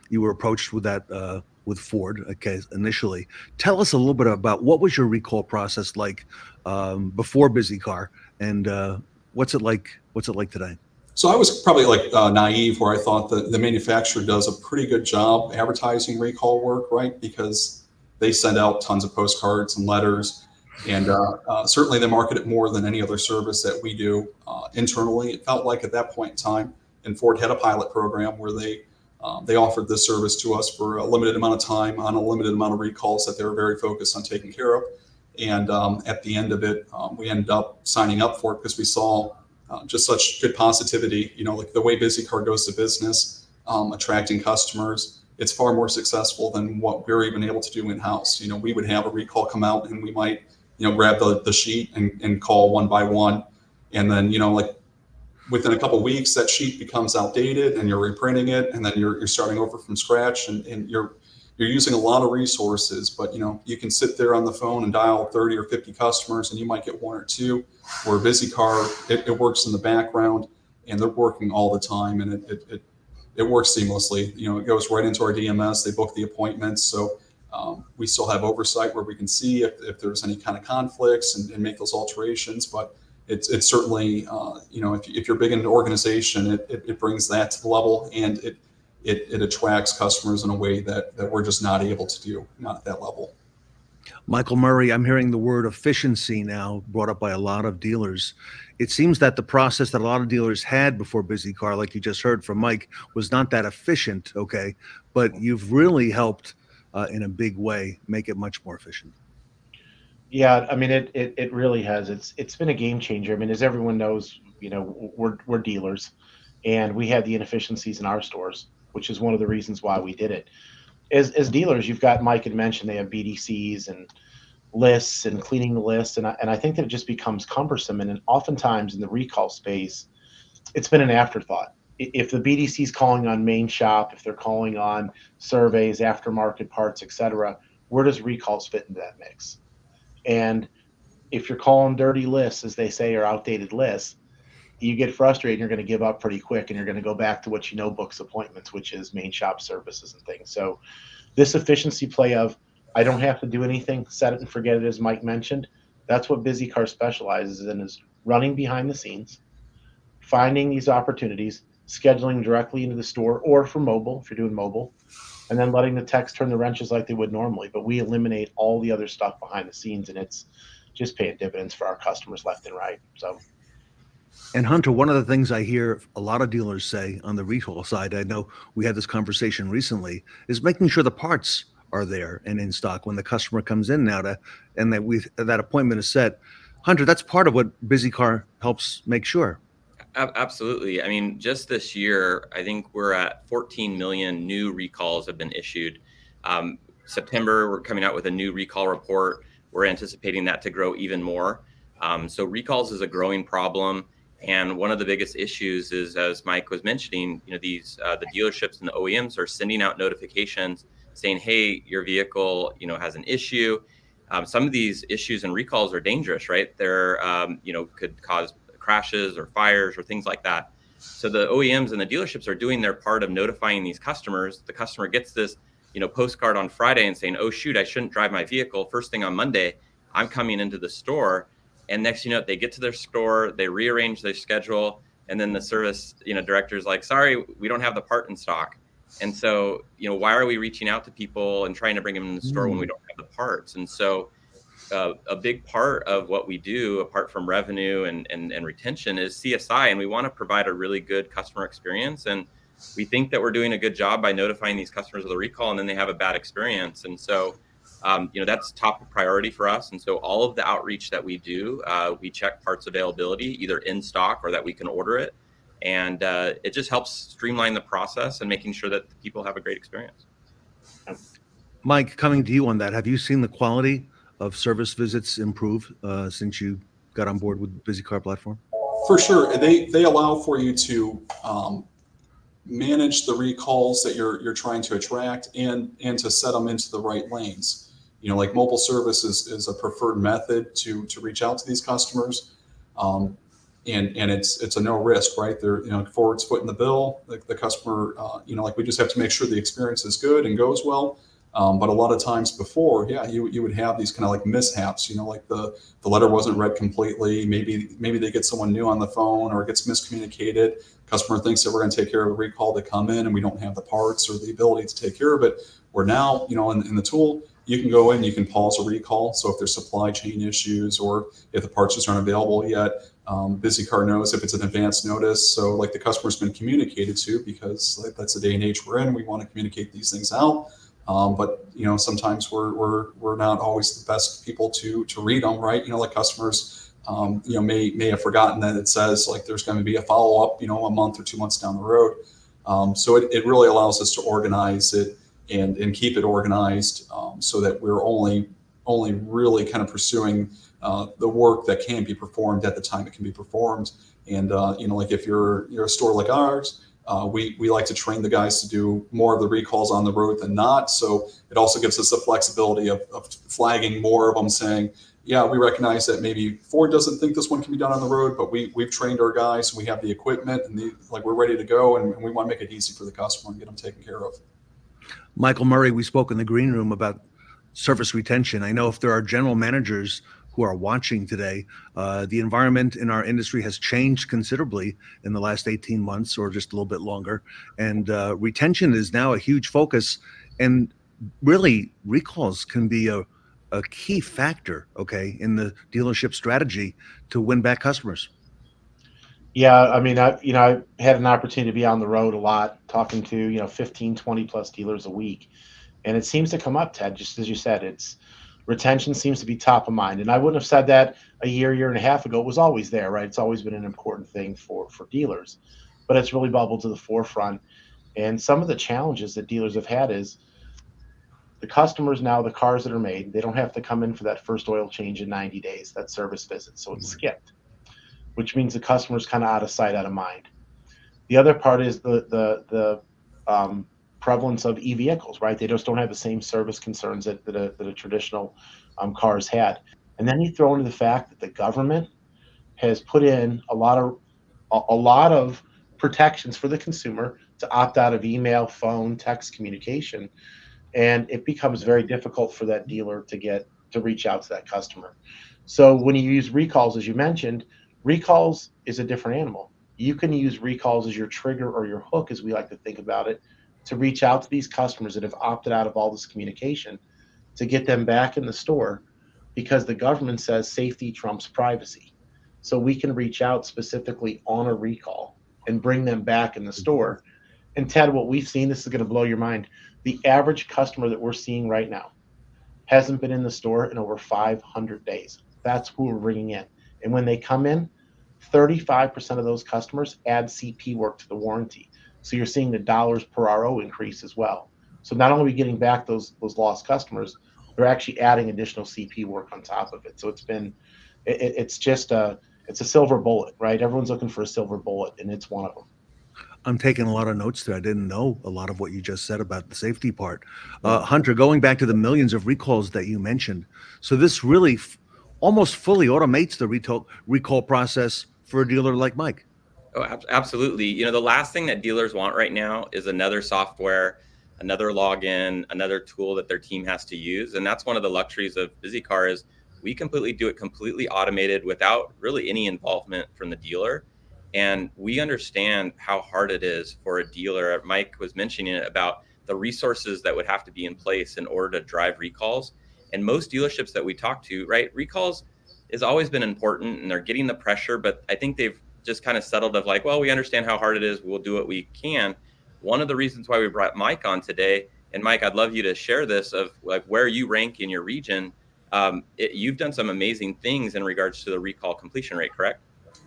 You were approached with that with Ford, okay, initially. Tell us a little bit about what was your recall process like before BizzyCar, and what's it like today? So I was probably naive, where I thought that the manufacturer does a pretty good job advertising recall work, right? Because they send out tons of postcards and letters, and certainly they market it more than any other service that we do internally. It felt like at that point in time, and Ford had a pilot program where they offered this service to us for a limited amount of time on a limited amount of recalls that they were very focused on taking care of. And at the end of it, we ended up signing up for it because we saw just such good positivity. Like the way BizzyCar goes to business, attracting customers, it's far more successful than what we're even able to do in-house. We would have a recall come out and we might, grab the sheet and call one by one. And then, within a couple of weeks, that sheet becomes outdated and you're reprinting it, and then you're starting over from scratch, and you're using a lot of resources. But you can sit there on the phone and dial 30 or 50 customers, and you might get one or two. Where BizzyCar, it works in the background, and they're working all the time, and it works seamlessly. It goes right into our DMS. They book the appointments, so we still have oversight where we can see if there's any kind of conflicts and make those alterations. But it's certainly, if you're big in an organization, it brings that to the level, and it attracts customers in a way that we're just not able to do, not at that level. Michael Murray, I'm hearing the word efficiency now brought up by a lot of dealers. It seems that the process that a lot of dealers had before BizzyCar, like you just heard from Mike, was not that efficient, okay? But you've really helped in a big way make it much more efficient. Yeah, I mean, it really has. It's been a game changer. I mean, as everyone knows, we're dealers, and we had the inefficiencies in our stores, which is one of the reasons why we did it. As dealers, you've got, Mike had mentioned, they have BDCs and lists and cleaning the list, and I think that it just becomes cumbersome. And oftentimes in the recall space, it's been an afterthought. If the BDC is calling on main shop, if they're calling on surveys, aftermarket parts, etc., where does recalls fit into that mix? And if you're calling dirty lists, as they say, or outdated lists, you get frustrated, you're going to give up pretty quick, and you're going to go back to what books appointments, which is main shop services and things. So this efficiency play of, I don't have to do anything, set it and forget it, as Mike mentioned, that's what BizzyCar specializes in, is running behind the scenes, finding these opportunities, scheduling directly into the store or for mobile, if you're doing mobile, and then letting the techs turn the wrenches like they would normally. But we eliminate all the other stuff behind the scenes, and it's just paying dividends for our customers left and right. So. And Hunter, one of the things I hear a lot of dealers say on the recall side, I know we had this conversation recently, is making sure the parts are there and in stock when the customer comes in now and that appointment is set. Hunter, that's part of what BizzyCar helps make sure. Absolutely. I mean, just this year, I think we're at 14 million new recalls have been issued. September, we're coming out with a new recall report. We're anticipating that to grow even more. So recalls is a growing problem. And one of the biggest issues is, as Mike was mentioning, these the dealerships and the OEMs are sending out notifications saying, hey, your vehicle, has an issue. Some of these issues and recalls are dangerous, right? They're, could cause crashes or fires or things like that. So the OEMs and the dealerships are doing their part of notifying these customers. The customer gets this, postcard on Friday and saying, oh, shoot, I shouldn't drive my vehicle. First thing on Monday, I'm coming into the store. And next, they get to their store, they rearrange their schedule, and then the service, director's like, sorry, we don't have the part in stock. And so, why are we reaching out to people and trying to bring them in the store when we don't have the parts? And so a big part of what we do, apart from revenue and retention, is CSI. And we want to provide a really good customer experience. And we think that we're doing a good job by notifying these customers of the recall, and then they have a bad experience. And so that's top priority for us. And so all of the outreach that we do, we check parts availability, either in stock or that we can order it. And it just helps streamline the process and making sure that people have a great experience. Mike, coming to you on that, have you seen the quality of service visits improve since you got on board with BizzyCar platform? For sure. They allow for you to manage the recalls that you're trying to attract and to set them into the right lanes. Like mobile service is a preferred method to reach out to these customers. and it's a no risk, right? There, Ford's footing the bill. The customer, we just have to make sure the experience is good and goes well. But a lot of times before, you would have these kind of like mishaps, like the letter wasn't read completely. Maybe they get someone new on the phone, or it gets miscommunicated. Customer thinks that we're going to take care of a recall. They come in and we don't have the parts or the ability to take care of it. Where now, in the tool, you can go in, you can pause a recall. So if there's supply chain issues, or if the parts just aren't available yet, BizzyCar knows if it's an advance notice. So like the customer's been communicated to, because that's the day and age we're in. We want to communicate these things out. But sometimes we're not always the best people to read them, right? Like customers, may have forgotten that it says like there's going to be a follow up, a month or 2 months down the road. So it really allows us to organize it and keep it organized, so that we're only really kind of pursuing the work that can be performed at the time it can be performed. And like if you're a store like ours, we like to train the guys to do more of the recalls on the road than not. So it also gives us the flexibility of flagging more of them, saying, yeah, we recognize that maybe Ford doesn't think this one can be done on the road, but we've trained our guys, we have the equipment, and we're ready to go, and we want to make it easy for the customer and get them taken care of. Michael Murray, we spoke in the green room about service retention. I know if there are general managers who are watching today, the environment in our industry has changed considerably in the last 18 months or just a little bit longer. And retention is now a huge focus. And really, recalls can be a key factor, okay, in the dealership strategy to win back customers. Yeah, I mean, I had an opportunity to be on the road a lot, talking to 15, 20 plus dealers a week, and it seems to come up, Ted, just as you said. Retention seems to be top of mind, and I wouldn't have said that a year and a half ago. It was always there, right? It's always been an important thing for dealers, but it's really bubbled to the forefront. And some of the challenges that dealers have had is the customers now, the cars that are made, they don't have to come in for that first oil change in 90 days, that service visit, so it's skipped, which means the customer's kind of out of sight, out of mind. The other part is the prevalence of e-vehicles, right? They just don't have the same service concerns that a traditional cars had. And then you throw into the fact that the government has put in a lot of protections for the consumer to opt out of email, phone, text communication, and it becomes very difficult for that dealer to reach out to that customer. So when you use recalls, as you mentioned, recalls is a different animal. You can use recalls as your trigger or your hook, as we like to think about it, to reach out to these customers that have opted out of all this communication, to get them back in the store, because the government says safety trumps privacy. So we can reach out specifically on a recall and bring them back in the store. And Ted, what we've seen, this is going to blow your mind, the average customer that we're seeing right now hasn't been in the store in over 500 days. That's who we're bringing in. And when they come in, 35% of those customers add CP work to the warranty. So you're seeing the dollars per RO increase as well. So not only are we getting back those lost customers, they're actually adding additional CP work on top of it. So it's a silver bullet, right? Everyone's looking for a silver bullet, and it's one of them. I'm taking a lot of notes there. I didn't know a lot of what you just said about the safety part. Hunter, going back to the millions of recalls that you mentioned. So this really almost fully automates the recall process for a dealer like Mike. Oh, absolutely. The last thing that dealers want right now is another software, another login, another tool that their team has to use. And that's one of the luxuries of BizzyCar is we completely do it completely automated without really any involvement from the dealer. And we understand how hard it is for a dealer. Mike was mentioning it about the resources that would have to be in place in order to drive recalls. And most dealerships that we talk to, right, recalls has always been important and they're getting the pressure, but I think they've just kind of settled of like, well, we understand how hard it is. We'll do what we can. One of the reasons why we brought Mike on today, and Mike, I'd love you to share this of like where you rank in your region. You've done some amazing things in regards to the recall completion rate, correct?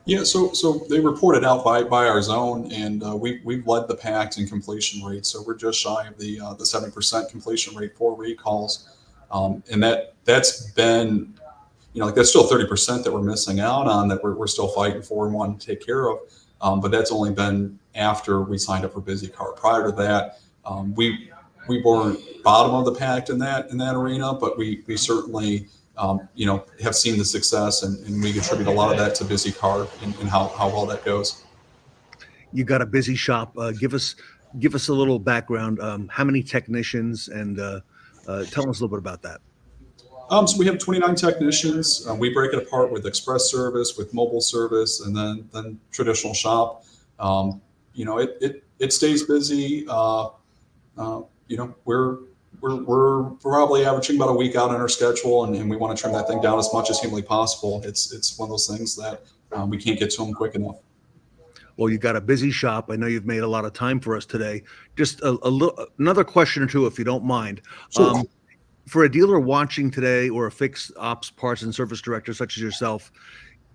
Yeah, so they reported out by our zone, and we've led the pack in completion rate. So we're just shy of the 70% completion rate for recalls, and that's been, that's still 30% that we're missing out on that we're still fighting for and wanting to take care of. But that's only been after we signed up for BizzyCar. Prior to that, we weren't bottom of the pack in that arena, but we certainly have seen the success, and we attribute a lot of that to BizzyCar and how well that goes. You got a busy shop. Give us a little background. How many technicians, and tell us a little bit about that. So we have 29 technicians. We break it apart with express service, with mobile service, and then traditional shop. It stays busy. We're probably averaging about a week out on our schedule, and we want to trim that thing down as much as humanly possible. It's one of those things that we can't get to them quick enough. Well, you got a busy shop. I know you've made a lot of time for us today. Just another question or two, if you don't mind. Sure. For a dealer watching today, or a fixed ops parts and service director such as yourself,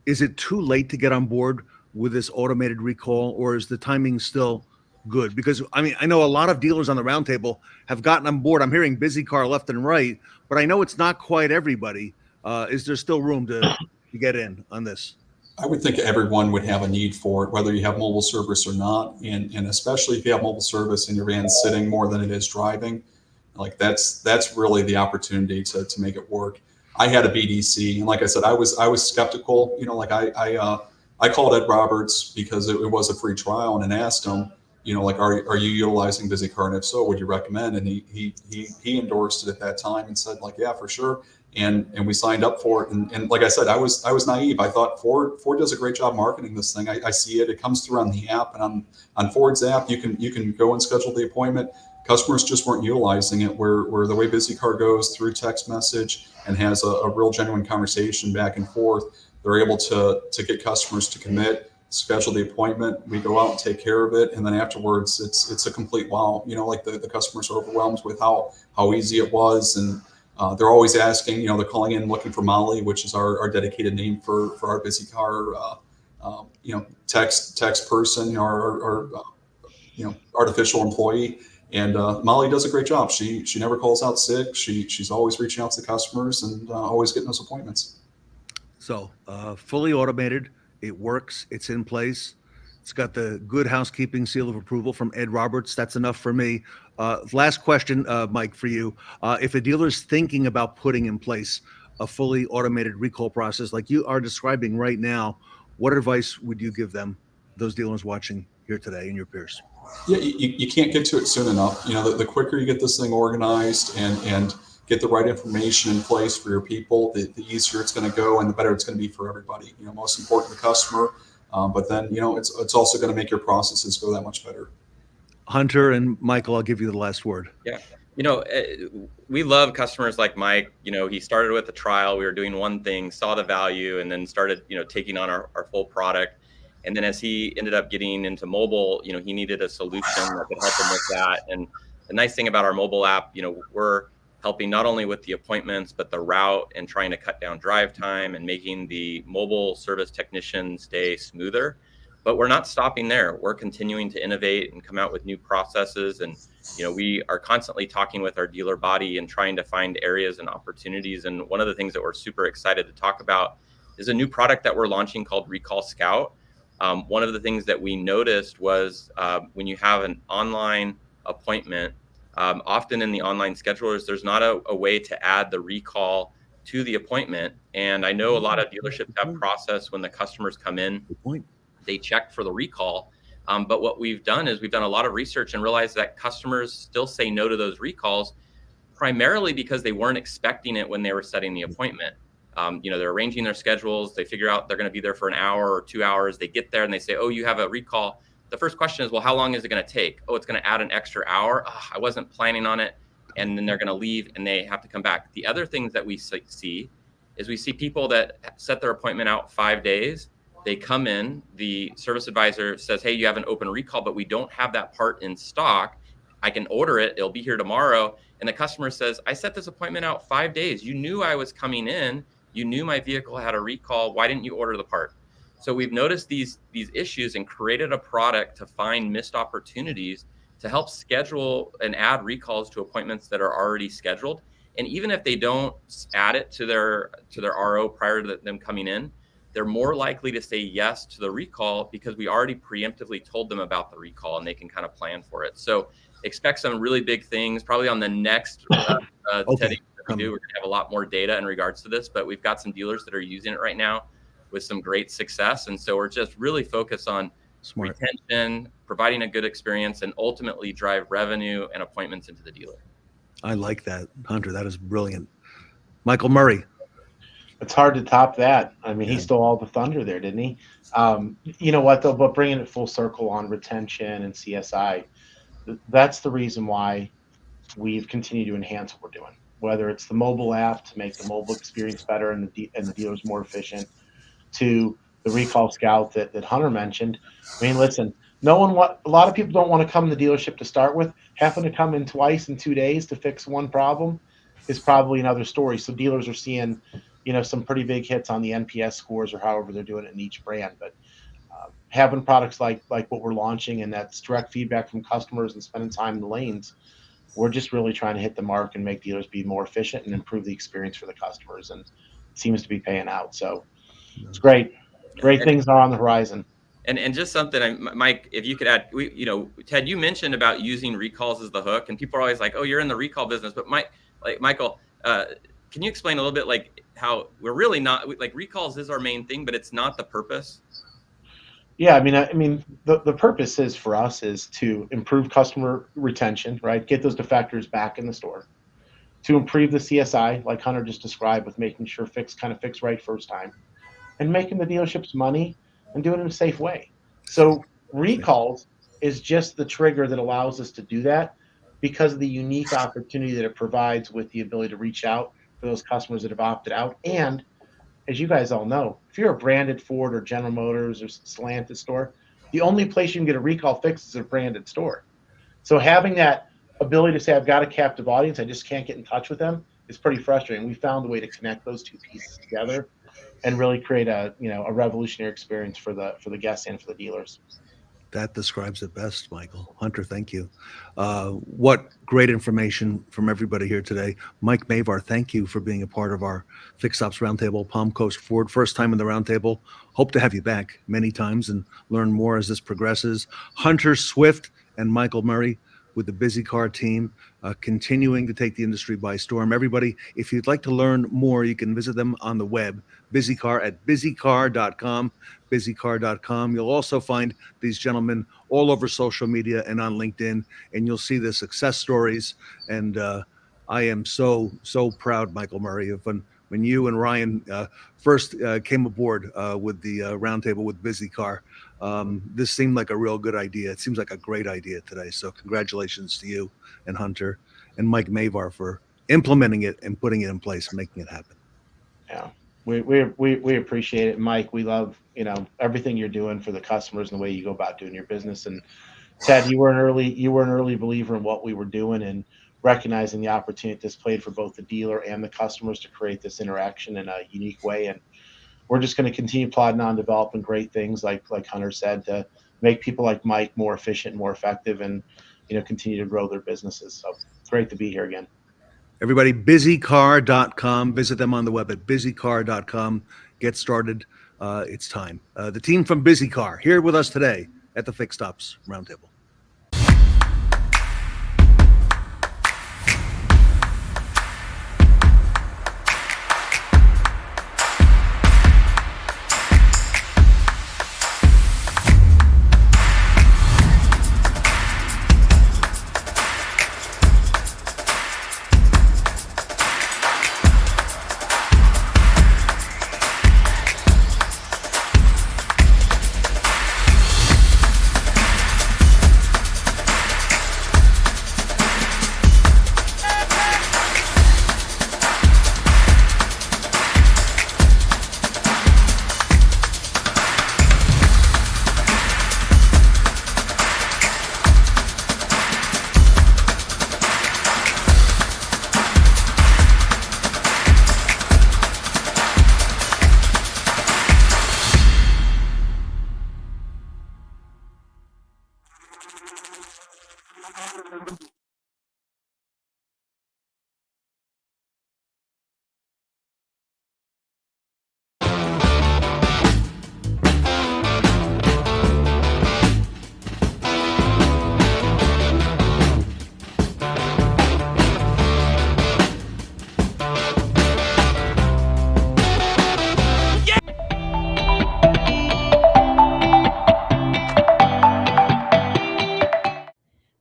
is it too late to get on board with this automated recall, or is the timing still good? Because I know a lot of dealers on the roundtable have gotten on board. I'm hearing BizzyCar left and right, but I know it's not quite everybody. Is there still room to get in on this? I would think everyone would have a need for it, whether you have mobile service or not, and especially if you have mobile service and your van's sitting more than it is driving. Like that's really the opportunity to make it work. I had a BDC, and like I said, I was skeptical. I called Ed Roberts because it was a free trial, and asked him, are you utilizing BizzyCar, and if so, would you recommend? And he endorsed it at that time and said, yeah, for sure. And we signed up for it. And like I said, I was naive. I thought Ford does a great job marketing this thing. I see it. It comes through on the app, and on Ford's app, you can go and schedule the appointment. Customers just weren't utilizing it, where the way BizzyCar goes through text message and has a real genuine conversation back and forth, they're able to get customers to commit, schedule the appointment. We go out and take care of it, and then afterwards, it's a complete wow. The customers are overwhelmed with how easy it was, and they're always asking. They're calling in looking for Molly, which is our dedicated name for our BizzyCar text person, our artificial employee. And Molly does a great job. She never calls out sick. She's always reaching out to the customers and always getting those appointments. So fully automated, it works, it's in place. It's got the good housekeeping seal of approval from Ed Roberts. That's enough for me. Last question, Mike, for you. If a dealer's thinking about putting in place a fully automated recall process like you are describing right now, what advice would you give them, those dealers watching here today and your peers? Yeah, you can't get to it soon enough. The quicker you get this thing organized and get the right information in place for your people, the easier it's going to go, and the better it's going to be for everybody. Most important, the customer, but then it's also going to make your processes go that much better. Hunter and Michael, I'll give you the last word. Yeah. We love customers like Mike. He started with a trial. We were doing one thing, saw the value, and then started, taking on our full product. And then as he ended up getting into mobile, he needed a solution that could help him with that. And the nice thing about our mobile app, we're helping not only with the appointments, but the route and trying to cut down drive time and making the mobile service technician's day smoother. But we're not stopping there. We're continuing to innovate and come out with new processes. And, we are constantly talking with our dealer body and trying to find areas and opportunities. And one of the things that we're super excited to talk about is a new product that we're launching called Recall Scout. One of the things that we noticed was when you have an online appointment, often in the online schedulers, there's not a way to add the recall to the appointment. And I know a lot of dealerships have process when the customers come in, they check for the recall. But what we've done is we've done a lot of research and realized that customers still say no to those recalls, primarily because they weren't expecting it when they were setting the appointment. They're arranging their schedules. They figure out they're going to be there for an hour or 2 hours. They get there and they say, oh, you have a recall. The first question is, well, how long is it going to take? Oh, it's going to add an extra hour. Oh, I wasn't planning on it. And then they're going to leave and they have to come back. The other things that we see is we see people that set their appointment out 5 days. They come in, the service advisor says, hey, you have an open recall, but we don't have that part in stock. I can order it. It'll be here tomorrow. And the customer says, I set this appointment out 5 days. You knew I was coming in. You knew my vehicle had a recall. Why didn't you order the part? So we've noticed these issues and created a product to find missed opportunities to help schedule and add recalls to appointments that are already scheduled. And even if they don't add it to their RO prior to them coming in, they're more likely to say yes to the recall because we already preemptively told them about the recall and they can kind of plan for it. So expect some really big things probably on the next Okay. we do. We're going to have a lot more data in regards to this, but we've got some dealers that are using it right now with some great success. And so we're just really focused on retention, providing a good experience, and ultimately drive revenue and appointments into the dealer. I like that, Hunter. That is brilliant. Michael Murray. It's hard to top that. I mean, he stole all the thunder there, didn't he? You know what, though, but bringing it full circle on retention and CSI, that's the reason why we've continued to enhance what we're doing, whether it's the mobile app to make the mobile experience better and the dealers more efficient, to the recall scout that Hunter mentioned. I mean, listen, a lot of people don't want to come to the dealership to start with. Having to come in twice in 2 days to fix one problem is probably another story. So dealers are seeing, some pretty big hits on the NPS scores or however they're doing it in each brand. But having products like what we're launching, and that's direct feedback from customers and spending time in the lanes, we're just really trying to hit the mark and make dealers be more efficient and improve the experience for the customers. And it seems to be paying out. So it's great. Great things are on the horizon. And just something, Mike, if you could add, Ted, you mentioned about using recalls as the hook, and people are always like, "Oh, you're in the recall business." But Michael, can you explain a little bit like how we're really not like recalls is our main thing, but it's not the purpose? Yeah, I mean, the purpose is for us is to improve customer retention, right? Get those defectors back in the store, to improve the CSI, like Hunter just described, with making sure fix right first time, and making the dealerships money and doing it in a safe way. So recalls is just the trigger that allows us to do that, because of the unique opportunity that it provides with the ability to reach out for those customers that have opted out. And as you guys all know, if you're a branded Ford or General Motors or Stellantis store, the only place you can get a recall fix is a branded store. So having that ability to say, I've got a captive audience, I just can't get in touch with them, is pretty frustrating. We found a way to connect those two pieces together and really create a revolutionary experience for the guests and for the dealers. That describes it best, Michael. Hunter, thank you. What great information from everybody here today. Mike Mavar, thank you for being a part of our Fixed Ops Roundtable, Palm Coast Ford. First time in the Roundtable. Hope to have you back many times and learn more as this progresses. Hunter Swift and Michael Murray with the BizzyCar team, continuing to take the industry by storm. Everybody, if you'd like to learn more, you can visit them on the web, BizzyCar at BizzyCar.com, BizzyCar.com. You'll also find these gentlemen all over social media and on LinkedIn, and you'll see the success stories. And I am so proud, Michael Murray, of when you and Ryan first came aboard with the Roundtable with BizzyCar. This seemed like a real good idea. It seems like a great idea today. So congratulations to you and Hunter and Mike Mavar for implementing it and putting it in place and making it happen. Yeah, we appreciate it, Mike. We love everything you're doing for the customers and the way you go about doing your business. And Ted, you were an early believer in what we were doing and recognizing the opportunity this played for both the dealer and the customers to create this interaction in a unique way. And we're just going to continue plodding on, developing great things like Hunter said, to make people like Mike more efficient, more effective, and continue to grow their businesses. So it's great to be here again. Everybody, BizzyCar.com. Visit them on the web at BizzyCar.com. Get started. It's time. The team from BizzyCar here with us today at the Fixed Ops Roundtable.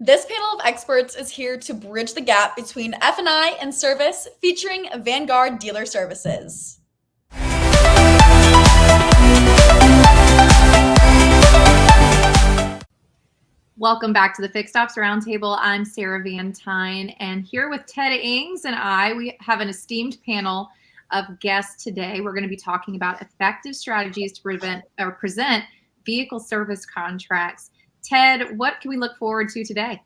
This panel of experts is here to bridge the gap between F&I and service, featuring Vanguard Dealer Services. Welcome back to the Fixed Ops Roundtable. I'm Sarah Van Tyne, and here with Ted Ings and we have an esteemed panel of guests today. We're going to be talking about effective strategies to present vehicle service contracts. Ted, what can we look forward to today?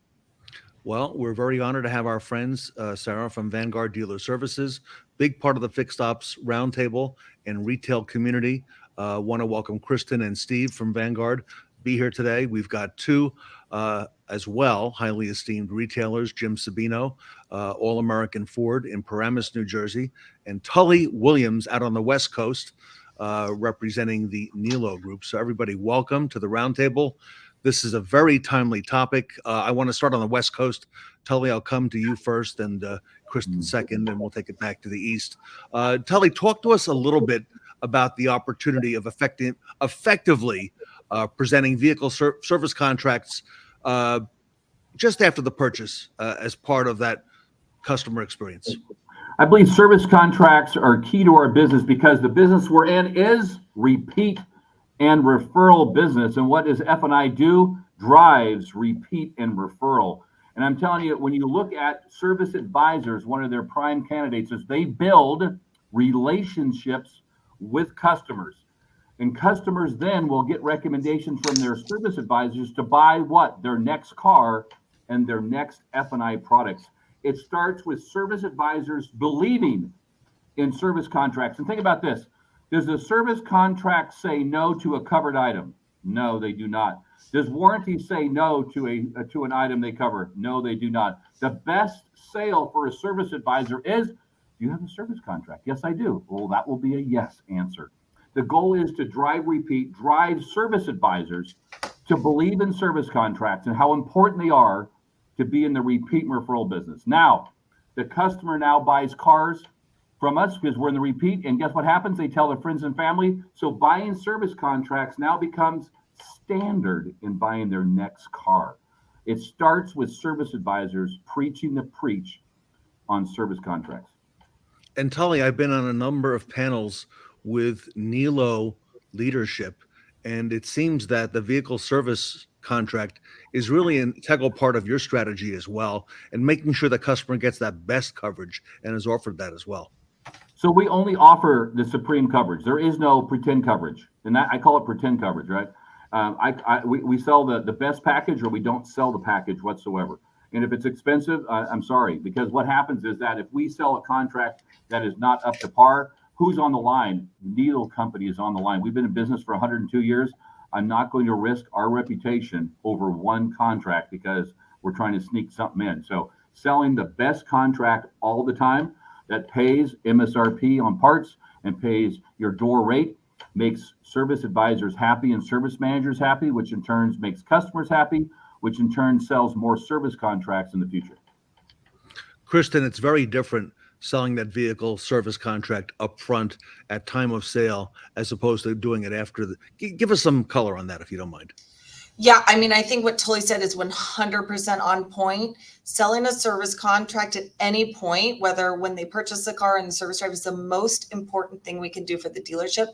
Well, we're very honored to have our friends, Sarah, from Vanguard Dealer Services, big part of the Fixed Ops Roundtable and retail community. Want to welcome Kristin and Steve from Vanguard be here today. We've got two as well, highly esteemed retailers, Jim Sabino, All-American Ford in Paramus, New Jersey, and Tully Williams out on the West Coast, representing the Nilo Group. So everybody, welcome to the Roundtable. This is a very timely topic. I want to start on the West Coast. Tully, I'll come to you first, and Kristin second, and we'll take it back to the East. Tully, talk to us a little bit about the opportunity of effectively presenting vehicle service contracts just after the purchase as part of that customer experience. I believe service contracts are key to our business because the business we're in is repeat and referral business. And what does F&I do? Drives repeat and referral. And I'm telling you, when you look at service advisors, one of their prime candidates is they build relationships with customers. And customers then will get recommendations from their service advisors to buy what? Their next car and their next F&I products. It starts with service advisors believing in service contracts. And think about this. Does the service contract say no to a covered item? No, they do not. Does warranty say no to an item they cover? No, they do not. The best sale for a service advisor is, do you have a service contract? Yes, I do. Well, that will be a yes answer. The goal is to drive repeat, drive service advisors to believe in service contracts and how important they are to be in the repeat and referral business. Now, the customer now buys cars from us because we're in the repeat, and guess what happens? They tell their friends and family. So buying service contracts now becomes standard in buying their next car. It starts with service advisors preaching the preach on service contracts. And Tully, I've been on a number of panels with Nilo leadership, and it seems that the vehicle service contract is really an integral part of your strategy as well, and making sure the customer gets that best coverage and is offered that as well. So we only offer the supreme coverage. There is no pretend coverage, and that I call it pretend coverage, right? We sell the best package, or we don't sell the package whatsoever. And if it's expensive, I'm sorry, because what happens is that if we sell a contract that is not up to par, who's on the line? Nilo Company is on the line. We've been in business for 102 years. I'm not going to risk our reputation over one contract because we're trying to sneak something in. So selling the best contract all the time that pays MSRP on parts and pays your door rate makes service advisors happy and service managers happy, which in turn makes customers happy, which in turn sells more service contracts in the future. Kristin, it's very different selling that vehicle service contract up front at time of sale as opposed to doing it after. Give us some color on that, if you don't mind. Yeah, I mean, I think what Tully said is 100% on point. Selling a service contract at any point, whether when they purchase the car and the service drive, is the most important thing we can do for the dealership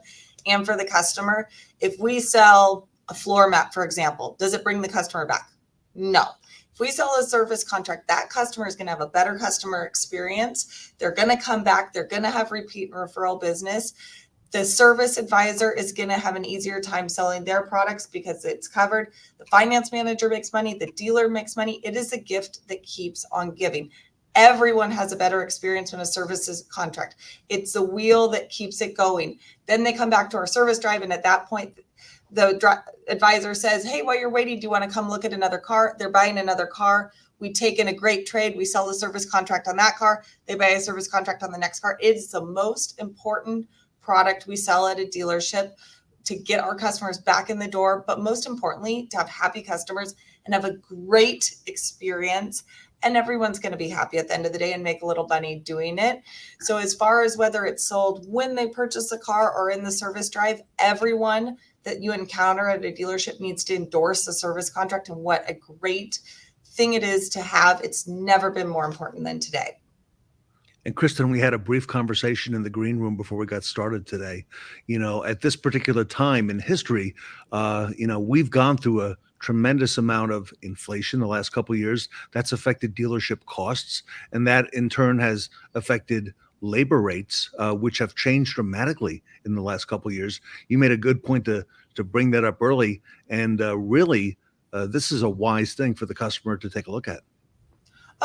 and for the customer. If we sell a floor mat, for example, does it bring the customer back? No. If we sell a service contract, that customer is going to have a better customer experience. They're going to come back. They're going to have repeat and referral business. The service advisor is going to have an easier time selling their products because it's covered. The finance manager makes money. The dealer makes money. It is a gift that keeps on giving. Everyone has a better experience when a services contract. It's the wheel that keeps it going. Then they come back to our service drive, and at that point, the advisor says, hey, while you're waiting, do you want to come look at another car? They're buying another car. We take in a great trade. We sell the service contract on that car. They buy a service contract on the next car. It's the most important product we sell at a dealership to get our customers back in the door, but most importantly, to have happy customers and have a great experience. And everyone's going to be happy at the end of the day and make a little money doing it. So as far as whether it's sold when they purchase a car or in the service drive, everyone that you encounter at a dealership needs to endorse the service contract and what a great thing it is to have. It's never been more important than today. And Kristin, we had a brief conversation in the green room before we got started today. You know, at this particular time in history, you know, we've gone through a tremendous amount of inflation the last couple of years. That's affected dealership costs, and that in turn has affected labor rates, which have changed dramatically in the last couple of years. You made a good point to bring that up early, and really, this is a wise thing for the customer to take a look at.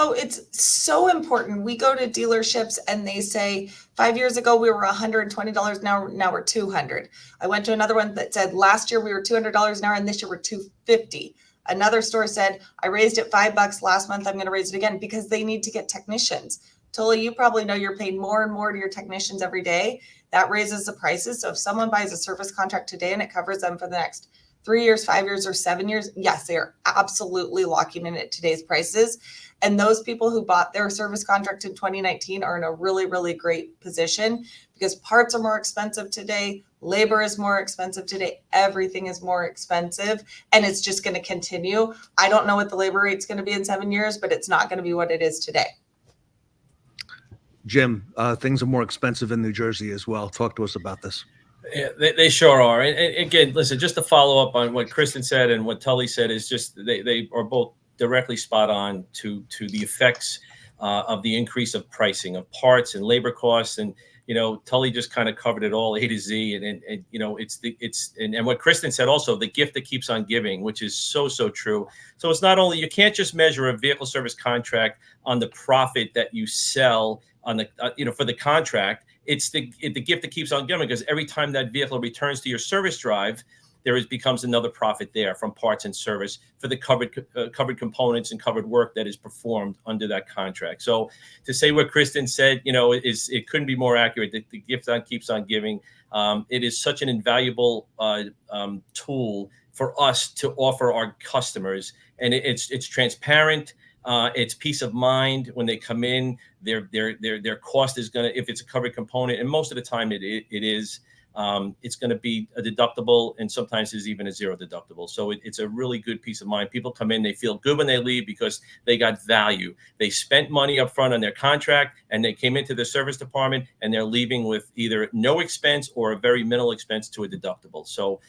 Oh, it's so important. We go to dealerships and they say 5 years ago we were $120 now we're $200. I went to another one that said last year we were $200 an hour and this year we're $250. Another store said I raised it $5 last month. I'm going to raise it again because they need to get technicians. Tully, you probably know you're paying more and more to your technicians every day. That raises the prices. So if someone buys a service contract today and it covers them for the next 3 years, 5 years, or 7 years, yes, they are absolutely locking in at today's prices. And those people who bought their service contract in 2019 are in a really, really great position because parts are more expensive today. Labor is more expensive today. Everything is more expensive, and it's just going to continue. I don't know what the labor rate's going to be in 7 years, but it's not going to be what it is today. Jim, things are more expensive in New Jersey as well. Talk to us about this. Yeah, they sure are. And again, listen, just to follow up on what Kristin said and what Tully said is just they are both directly spot on to the effects of the increase of pricing of parts and labor costs. And, you know, Tully just kind of covered it all A to Z. And you know, it's what Kristin said also, the gift that keeps on giving, which is so true. So it's not only, you can't just measure a vehicle service contract on the profit that you sell on the, you know, for the contract. It's the gift that keeps on giving, because every time that vehicle returns to your service drive, there becomes another profit there from parts and service for the covered components and covered work that is performed under that contract. So to say what Kristin said, you know, it couldn't be more accurate. The gift keeps on giving. It is such an invaluable tool for us to offer our customers, and it's transparent. It's peace of mind when they come in. Their cost is gonna, if it's a covered component, and most of the time it is. It's going to be a deductible, and sometimes there's even a zero deductible. So it's a really good peace of mind. People come in, they feel good when they leave because they got value. They spent money up front on their contract, and they came into the service department, and they're leaving with either no expense or a very minimal expense to a deductible. So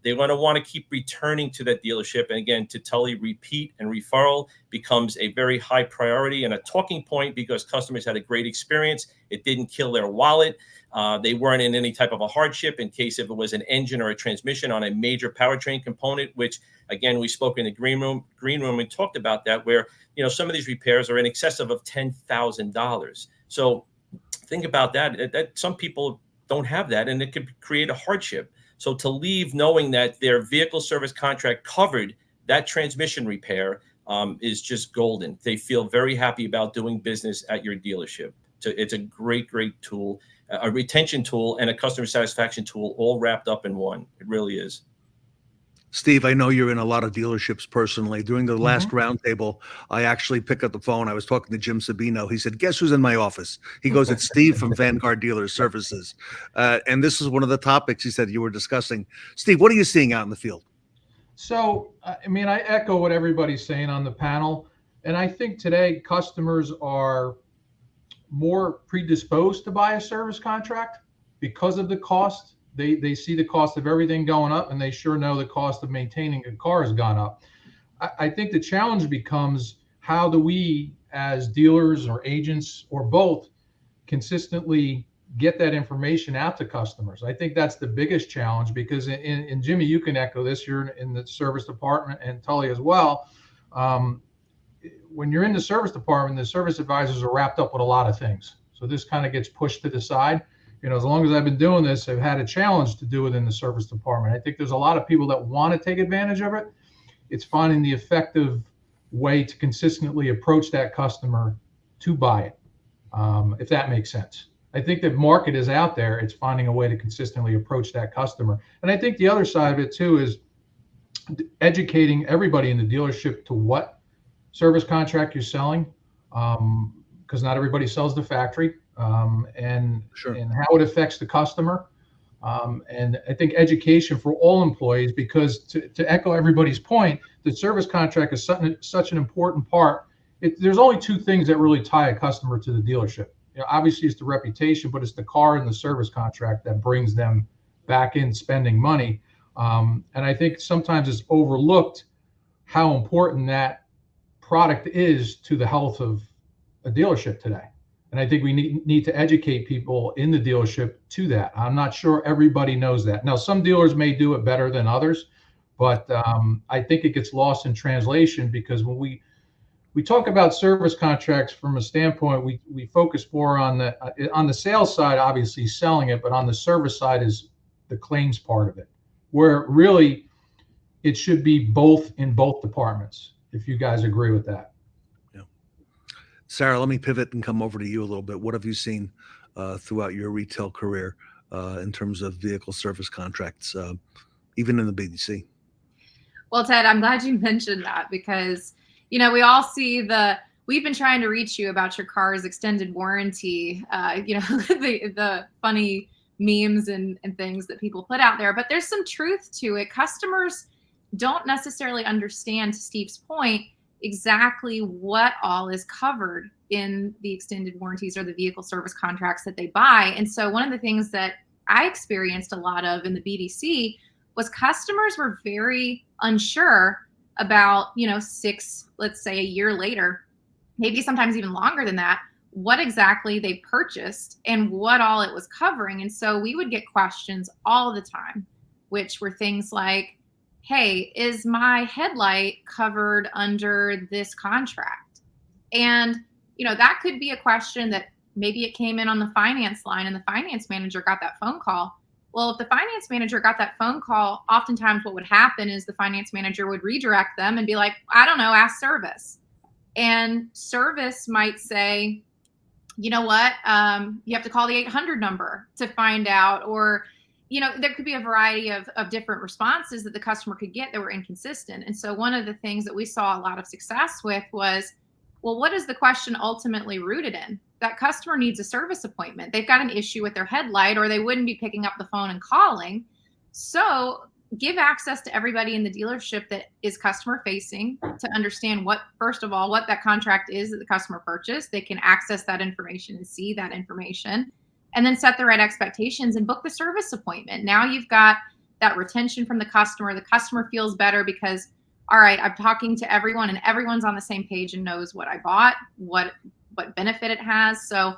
they're going to want to keep returning to that dealership. And again, to Tully, repeat and referral becomes a very high priority and a talking point because customers had a great experience. It didn't kill their wallet. They weren't in any type of a hardship in case if it was an engine or a transmission on a major powertrain component, which again, we spoke in the green room and talked about that, where, you know, some of these repairs are in excess of $10,000. So think about that some people don't have that, and it could create a hardship. So to leave knowing that their vehicle service contract covered that transmission repair is just golden. They feel very happy about doing business at your dealership. So it's a great tool, a retention tool and a customer satisfaction tool, all wrapped up in one. It really is. Steve, I know you're in a lot of dealerships personally. During the last roundtable, I actually picked up the phone. I was talking to Jim Sabino. He said, guess who's in my office? He goes, it's Steve from Vanguard Dealer Services. And this is one of the topics he said you were discussing. Steve, what are you seeing out in the field? So, I mean, I echo what everybody's saying on the panel. And I think today customers are more predisposed to buy a service contract because of the cost. They see the cost of everything going up, and they sure know the cost of maintaining a car has gone up. I think the challenge becomes, how do we as dealers or agents or both consistently get that information out to customers? I think that's the biggest challenge, because and Jimmy, you can echo this, you're in the service department, and Tully as well. When you're in the service department, the service advisors are wrapped up with a lot of things. So this kind of gets pushed to the side. You know, as long as I've been doing this, I've had a challenge to do it in the service department. I think there's a lot of people that want to take advantage of it. It's finding the effective way to consistently approach that customer to buy it, if that makes sense. I think the market is out there. It's finding a way to consistently approach that customer. And I think the other side of it too is educating everybody in the dealership to what service contract you're selling, because not everybody sells the factory, and how it affects the customer. And I think education for all employees, because to echo everybody's point, the service contract is such an important part. There's only two things that really tie a customer to the dealership. Obviously it's the reputation, but it's the car and the service contract that brings them back in spending money. And I think sometimes it's overlooked how important that product is to the health of a dealership today. And I think we need to educate people in the dealership to that. I'm not sure everybody knows that. Now, some dealers may do it better than others, but I think it gets lost in translation, because when we talk about service contracts from a standpoint, we focus more on the sales side, obviously selling it, but on the service side is the claims part of it, where really it should be both in both departments, if you guys agree with that. Sarah, let me pivot and come over to you a little bit. What have you seen throughout your retail career in terms of vehicle service contracts, even in the BDC? Well, Ted, I'm glad you mentioned that, because, we all see we've been trying to reach you about your car's extended warranty, the funny memes and things that people put out there, but there's some truth to it. Customers don't necessarily understand, to Steve's point, exactly what all is covered in the extended warranties or the vehicle service contracts that they buy. And so one of the things that I experienced a lot of in the BDC was customers were very unsure about, let's say a year later, maybe sometimes even longer than that, what exactly they purchased and what all it was covering. And so we would get questions all the time, which were things like, hey, is my headlight covered under this contract? And, that could be a question that maybe it came in on the finance line and the finance manager got that phone call. Well, if the finance manager got that phone call, oftentimes what would happen is the finance manager would redirect them and be like, I don't know, ask service. And service might say, you know what, you have to call the 800 number to find out, or there could be a variety of different responses that the customer could get that were inconsistent. And so one of the things that we saw a lot of success with was, well, what is the question ultimately rooted in? That customer needs a service appointment. They've got an issue with their headlight, or they wouldn't be picking up the phone and calling. So give access to everybody in the dealership that is customer facing to understand first of all, what that contract is that the customer purchased. They can access that information and see that information, and then set the right expectations and book the service appointment. Now you've got that retention from the customer. The customer feels better because, all right, I'm talking to everyone and everyone's on the same page and knows what I bought, what benefit it has. So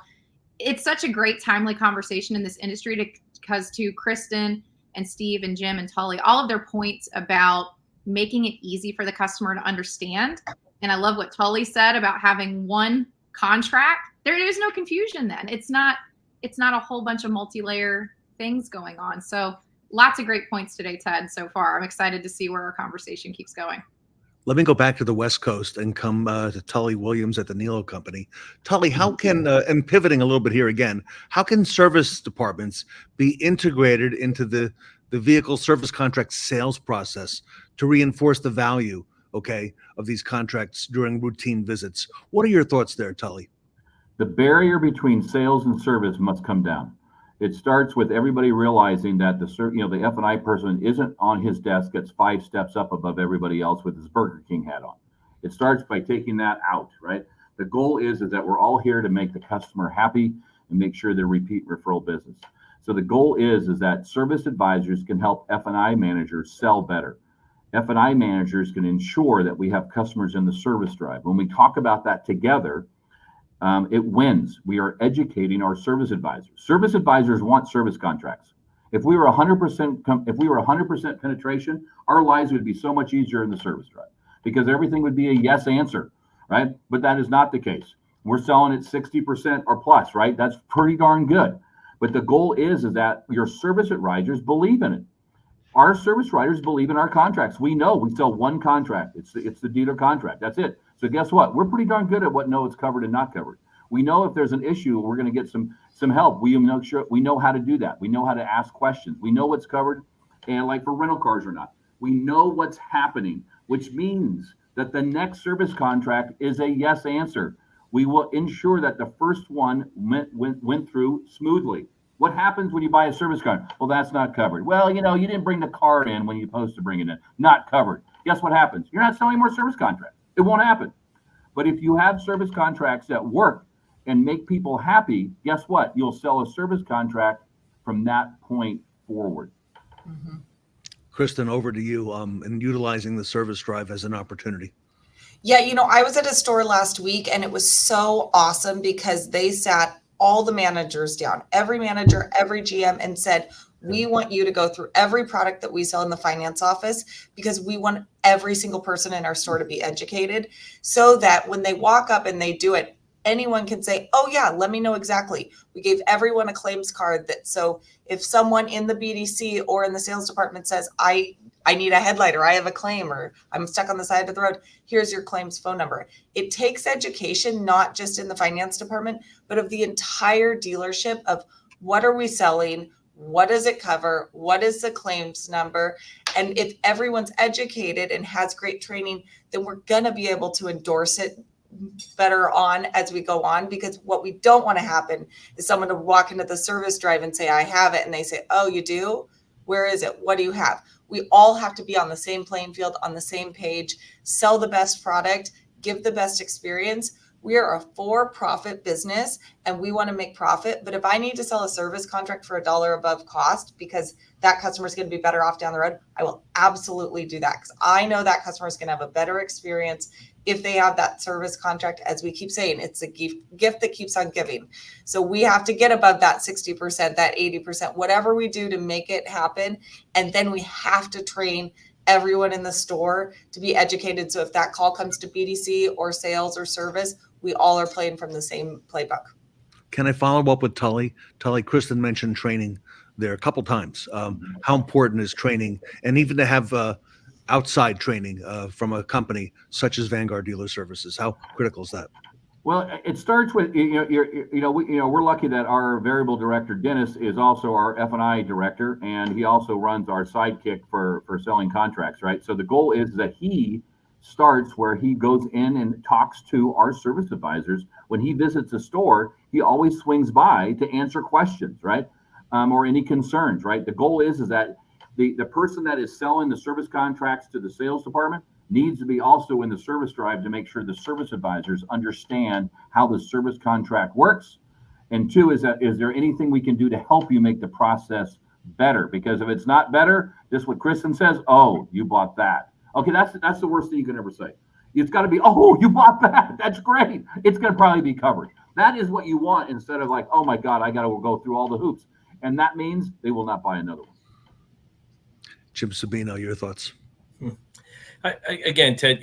it's such a great timely conversation in this industry because to Kristin and Steve and Jim and Tully, all of their points about making it easy for the customer to understand. And I love what Tully said about having one contract. There is no confusion then. It's not a whole bunch of multi-layer things going on. So lots of great points today, Ted, so far. I'm excited to see where our conversation keeps going. Let me go back to the West Coast and come to Tully Williams at the Nilo Company. Tully, how can, and pivoting a little bit here again, how can service departments be integrated into the vehicle service contract sales process to reinforce the value, of these contracts during routine visits? What are your thoughts there, Tully? The barrier between sales and service must come down. It starts with everybody realizing that the F&I person isn't on his desk, gets 5 steps up above everybody else with his Burger King hat on. It starts by taking that out, right? The goal is that we're all here to make the customer happy and make sure they're repeat referral business. So the goal is that service advisors can help F&I managers sell better. F&I managers can ensure that we have customers in the service drive. When we talk about that together, it wins. We are educating our service advisors. Service advisors want service contracts. If we were 100% penetration, our lives would be so much easier in the service drive because everything would be a yes answer, right? But that is not the case. We're selling at 60% or plus, right? That's pretty darn good. But the goal is that your service advisors believe in it. Our service writers believe in our contracts. We know we sell one contract. It's the dealer contract. That's it. So guess what? We're pretty darn good at what it's covered and not covered. We know if there's an issue, we're going to get some help. We know how to do that. We know how to ask questions. We know what's covered, and like for rental cars or not, we know what's happening, which means that the next service contract is a yes answer. We will ensure that the first one went through smoothly. What happens when you buy a service card? Well, that's not covered. Well, you didn't bring the card in when you're supposed to bring it in. Not covered. Guess what happens? You're not selling more service contracts. It won't happen. But if you have service contracts that work and make people happy, guess what? You'll sell a service contract from that point forward. Kristin, over to you, and utilizing the service drive as an opportunity. Yeah, I was at a store last week and it was so awesome because they sat all the managers down, every manager, every GM, and said, we want you to go through every product that we sell in the finance office because we want every single person in our store to be educated so that when they walk up and they do it, anyone can say, oh yeah, let me know exactly. We gave everyone a claims card so if someone in the BDC or in the sales department says, I need a headlight or I have a claim or I'm stuck on the side of the road, here's your claims phone number. It takes education, not just in the finance department, but of the entire dealership of what are we selling? What does it cover? What is the claims number? And if everyone's educated and has great training, then we're going to be able to endorse it better on as we go on, because what we don't want to happen is someone to walk into the service drive and say, I have it. And they say, oh, you do? Where is it? What do you have? We all have to be on the same playing field, on the same page, sell the best product, give the best experience. We are a for-profit business and we want to make profit. But if I need to sell a service contract for $1 above cost because that customer is going to be better off down the road, I will absolutely do that because I know that customer is going to have a better experience if they have that service contract. As we keep saying, it's a gift that keeps on giving. So we have to get above that 60%, that 80%, whatever we do to make it happen. And then we have to train everyone in the store to be educated. So if that call comes to BDC or sales or service, we all are playing from the same playbook. Can I follow up with Tully? Tully, Kristin mentioned training there a couple times. How important is training, and even to have outside training from a company such as Vanguard Dealer Services? How critical is that? Well, it starts with we're lucky that our variable director Dennis is also our F&I director, and he also runs our sidekick for selling contracts, right? So the goal is that he starts where he goes in and talks to our service advisors. When he visits a store, he always swings by to answer questions, right? Or any concerns, right? The goal is that the person that is selling the service contracts to the sales department needs to be also in the service drive to make sure the service advisors understand how the service contract works. And two, is there anything we can do to help you make the process better? Because if it's not better, just what Kristin says, oh, you bought that. Okay, that's the worst thing you can ever say. It's got to be, oh, you bought that. That's great. It's going to probably be covered. That is what you want, instead of like, oh my God, I got to go through all the hoops. And that means they will not buy another one. Jim Sabino, your thoughts? Again, Ted,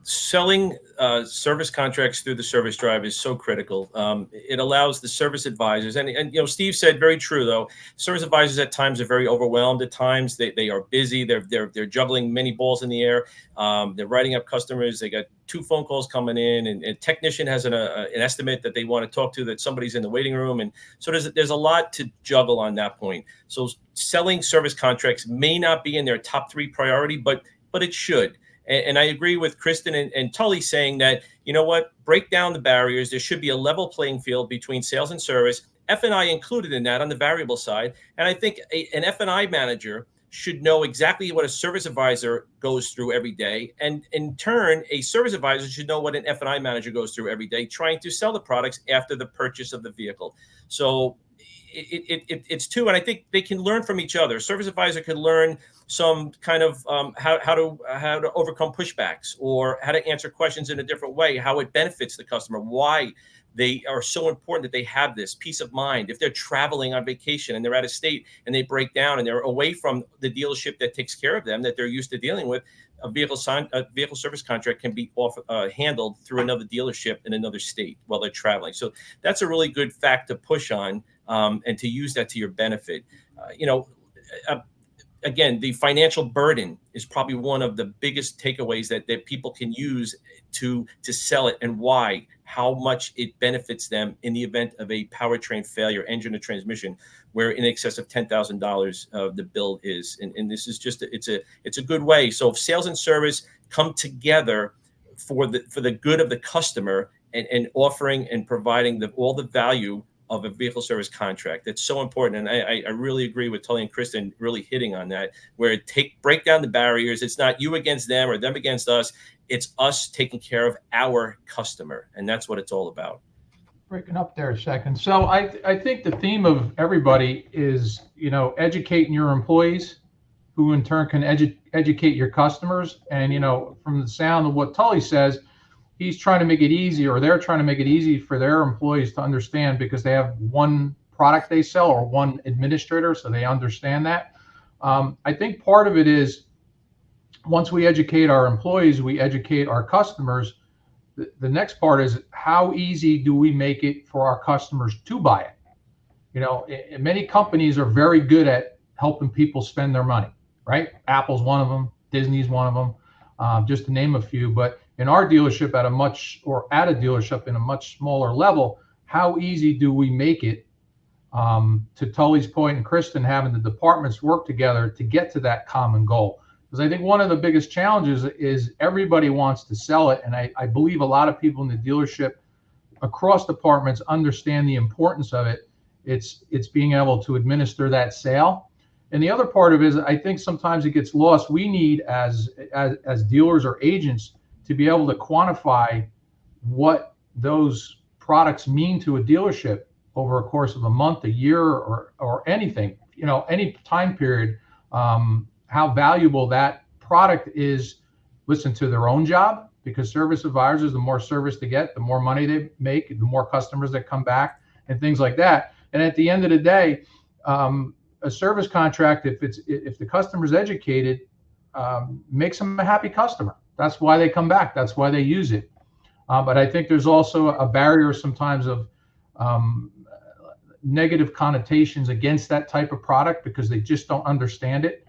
selling service contracts through the service drive is so critical. It allows the service advisors, and Steve said very true though. Service advisors at times are very overwhelmed. At times they are busy. They're juggling many balls in the air. They're writing up customers. They got 2 phone calls coming in, and a technician has an estimate that they want to talk to, that somebody's in the waiting room, and so there's a lot to juggle on that point. So selling service contracts may not be in their top 3 priority, but it should. And I agree with Kristin and Tully saying that, break down the barriers. There should be a level playing field between sales and service, F&I included in that on the variable side. And I think an F&I manager should know exactly what a service advisor goes through every day. And in turn, a service advisor should know what an F&I manager goes through every day, trying to sell the products after the purchase of the vehicle. So it's two, and I think they can learn from each other. Service advisor can learn some kind of how to overcome pushbacks, or how to answer questions in a different way, how it benefits the customer, why they are so important that they have this peace of mind. If they're traveling on vacation and they're out of state and they break down and they're away from the dealership that takes care of them, that they're used to dealing with, a vehicle service contract can be handled through another dealership in another state while they're traveling. So that's a really good fact to push on, and to use that to your benefit. Again, the financial burden is probably one of the biggest takeaways that people can use to sell it, and why, how much it benefits them in the event of a powertrain failure, engine or transmission, where in excess of $10,000 the bill is. And this is just, it's a good way. So if sales and service come together for the good of the customer, and offering and providing all the value of a vehicle service contract. That's so important. And I really agree with Tully and Kristin really hitting on that, where break down the barriers. It's not you against them or them against us. It's us taking care of our customer. And that's what it's all about. Breaking up there a second. So I think the theme of everybody is, educating your employees, who in turn can educate your customers. And, from the sound of what Tully says, he's trying to make it easy, or they're trying to make it easy for their employees to understand, because they have one product they sell or one administrator, so they understand that. I think part of it is, once we educate our employees, we educate our customers. The next part is, how easy do we make it for our customers to buy it? Many companies are very good at helping people spend their money, right? Apple's one of them, Disney's one of them, just to name a few. But in our dealership, at a dealership in a much smaller level, how easy do we make it? To Tully's point, and Kristin, having the departments work together to get to that common goal. Because I think one of the biggest challenges is everybody wants to sell it. And I believe a lot of people in the dealership across departments understand the importance of it. It's being able to administer that sale. And the other part of it is, I think sometimes it gets lost. We need, as dealers or agents, to be able to quantify what those products mean to a dealership over a course of a month, a year, or anything, any time period, how valuable that product is. Listen to their own job, because service advisors, the more service they get, the more money they make, the more customers that come back, and things like that. And at the end of the day, a service contract, if the customer's educated, makes them a happy customer. That's why they come back. That's why they use it. But I think there's also a barrier sometimes of negative connotations against that type of product, because they just don't understand it.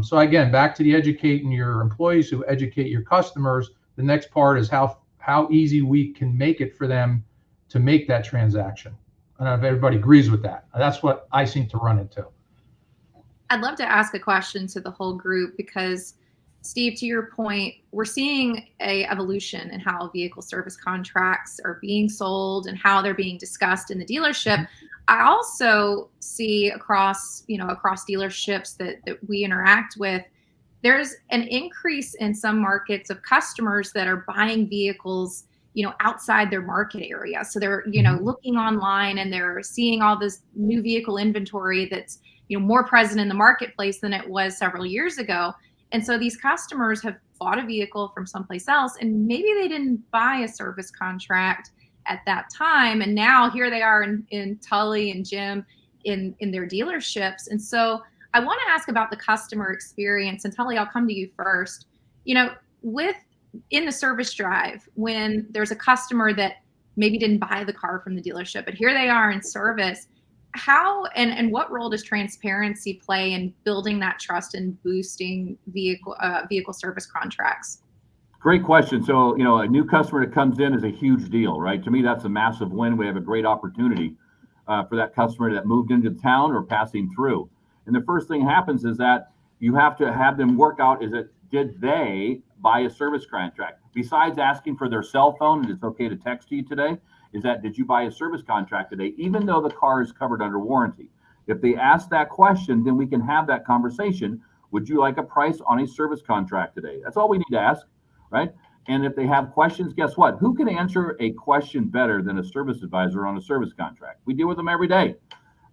So again, back to the educating your employees who educate your customers. The next part is how easy we can make it for them to make that transaction. I don't know if everybody agrees with that. That's what I seem to run into. I'd love to ask a question to the whole group, because Steve, to your point, we're seeing a evolution in how vehicle service contracts are being sold and how they're being discussed in the dealership. I also see across dealerships that we interact with, there's an increase in some markets of customers that are buying vehicles, outside their market area. So they're, looking online and they're seeing all this new vehicle inventory that's, more present in the marketplace than it was several years ago. And so these customers have bought a vehicle from someplace else, and maybe they didn't buy a service contract at that time. And now here they are in Tully and Jim in their dealerships. And so I want to ask about the customer experience. And Tully, I'll come to you first. In the service drive, when there's a customer that maybe didn't buy the car from the dealership, but here they are in service, how and what role does transparency play in building that trust and boosting vehicle service contracts? Great question. So, a new customer that comes in is a huge deal, right? To me, that's a massive win. We have a great opportunity for that customer that moved into town or passing through. And the first thing happens is that you have to have them work out, did they buy a service contract? Besides asking for their cell phone, and it's okay to text you today, did you buy a service contract today, even though the car is covered under warranty? If they ask that question, then we can have that conversation. Would you like a price on a service contract today? That's all we need to ask, right? And if they have questions, guess what? Who can answer a question better than a service advisor on a service contract? We deal with them every day,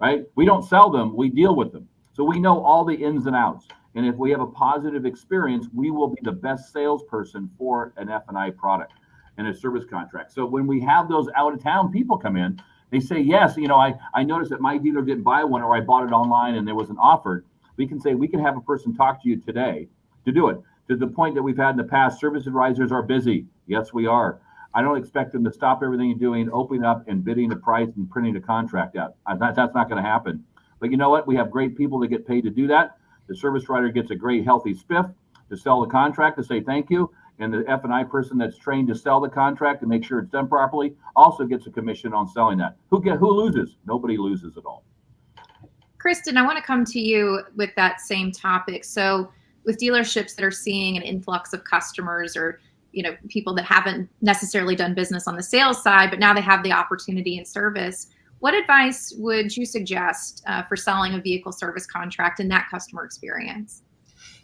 right? We don't sell them, we deal with them. So we know all the ins and outs. And if we have a positive experience, we will be the best salesperson for an F&I product and a service contract. So when we have those out-of-town people come in, they say, yes, I noticed that my dealer didn't buy one, or I bought it online and there was an offer. We can say, we can have a person talk to you today to do it. To the point that we've had in the past, service advisors are busy. Yes, we are. I don't expect them to stop everything you're doing, opening up and bidding the price and printing a contract out. That's not going to happen. But you know what? We have great people that get paid to do that. The service writer gets a great healthy spiff to sell the contract, to say thank you. And the F&I person that's trained to sell the contract and make sure it's done properly also gets a commission on selling that. Who loses? Nobody loses at all. Kristin, I want to come to you with that same topic. So with dealerships that are seeing an influx of customers, or people that haven't necessarily done business on the sales side, but now they have the opportunity in service, What advice would you suggest for selling a vehicle service contract and that customer experience?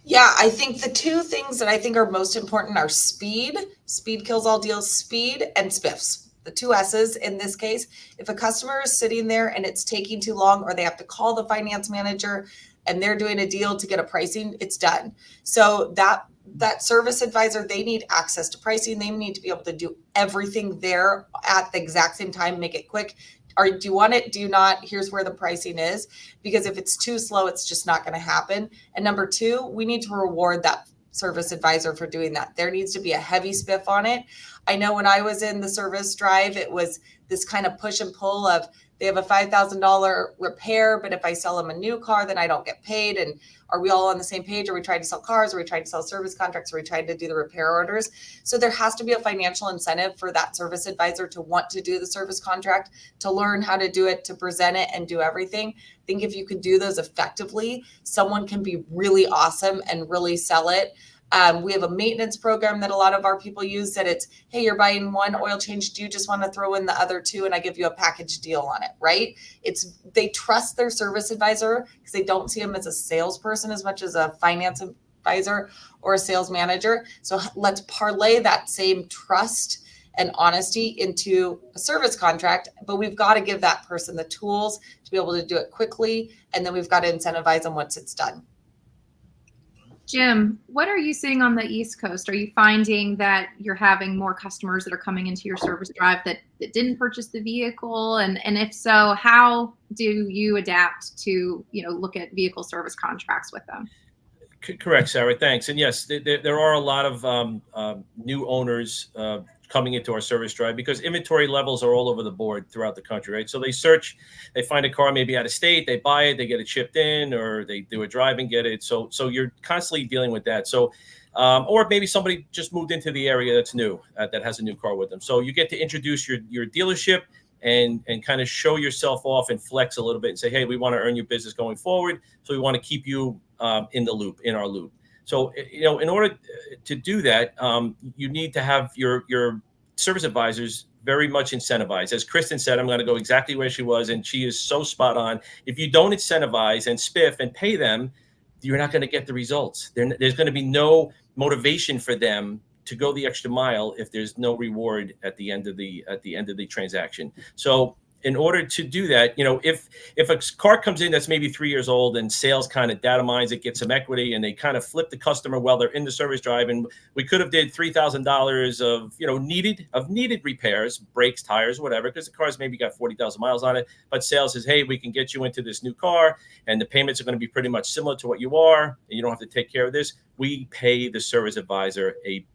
Yeah, I think the two things that I think are most important are speed. Speed kills all deals, speed and spiffs. The two S's in this case. If a customer is sitting there and it's taking too long, or they have to call the finance manager and they're doing a deal to get a pricing, it's done. So that service advisor, they need access to pricing. They need to be able to do everything there at the exact same time, make it quick. Or do you want it? Do you not? Here's where the pricing is. Because if it's too slow, it's just not going to happen. And number two, we need to reward that service advisor for doing that. There needs to be a heavy spiff on it. I know when I was in the service drive, it was this kind of push and pull of, they have a $5,000 repair, but if I sell them a new car, then I don't get paid. And are we all on the same page? Are we trying to sell cars? Are we trying to sell service contracts? Are we trying to do the repair orders? So there has to be a financial incentive for that service advisor to want to do the service contract, to learn how to do it, to present it and do everything. I think if you can do those effectively, someone can be really awesome and really sell it. We have a maintenance program that a lot of our people use that it's, hey, you're buying one oil change. Do you just want to throw in the other two? And I give you a package deal on it, right? They trust their service advisor because they don't see them as a salesperson as much as a finance advisor or a sales manager. So let's parlay that same trust and honesty into a service contract, but we've got to give that person the tools to be able to do it quickly. And then we've got to incentivize them once it's done. Jim, what are you seeing on the East Coast? Are you finding that you're having more customers that are coming into your service drive that didn't purchase the vehicle? And if so, how do you adapt to, look at vehicle service contracts with them? Correct, Sarah. Thanks. And yes, there are a lot of new owners coming into our service drive because inventory levels are all over the board throughout the country, right? So they search, they find a car maybe out of state, they buy it, they get it shipped in, or they do a drive and get it. So you're constantly dealing with that. So, or maybe somebody just moved into the area that's new, that has a new car with them. So you get to introduce your dealership and kind of show yourself off and flex a little bit and say, hey, we want to earn your business going forward. So we want to keep you in our loop. So, in order to do that, you need to have your service advisors very much incentivized. As Kristin said, I'm going to go exactly where she was, and she is so spot on. If you don't incentivize and spiff and pay them, you're not going to get the results. There's going to be no motivation for them to go the extra mile if there's no reward at the end of the transaction. So in order to do that, if a car comes in that's maybe 3 years old and sales kind of data mines it, gets some equity, and they kind of flip the customer while they're in the service drive, and we could have did $3,000 of needed repairs, brakes, tires, whatever, because the car's maybe got 40,000 miles on it, but sales says, hey, we can get you into this new car, and the payments are going to be pretty much similar to what you are, and you don't have to take care of this. We pay the service advisor a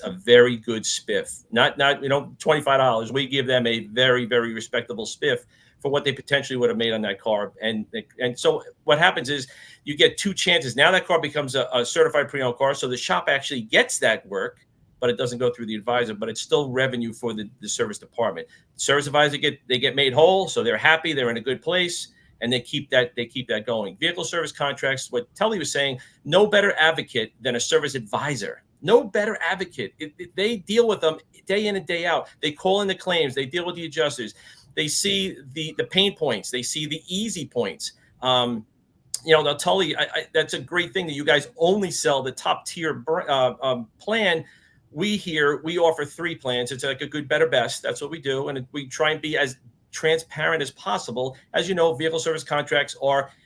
very good spiff, not $25. We give them a very, very respectable spiff for what they potentially would have made on that car. And so what happens is you get two chances. Now that car becomes a certified pre-owned car. So the shop actually gets that work, but it doesn't go through the advisor, but it's still revenue for the service department. The service advisor get made whole. So they're happy. They're in a good place. And they keep that going. Vehicle service contracts, what Tully was saying, no better advocate than a service advisor. No better advocate. They deal with them day in and day out. They call in the claims. They deal with the adjusters. They see the pain points. They see the easy points. Now, Tully, that's a great thing that you guys only sell the top tier plan. We offer 3 plans. It's like a good, better, best. That's what we do. And we try and be as transparent as possible. As you know, vehicle service contracts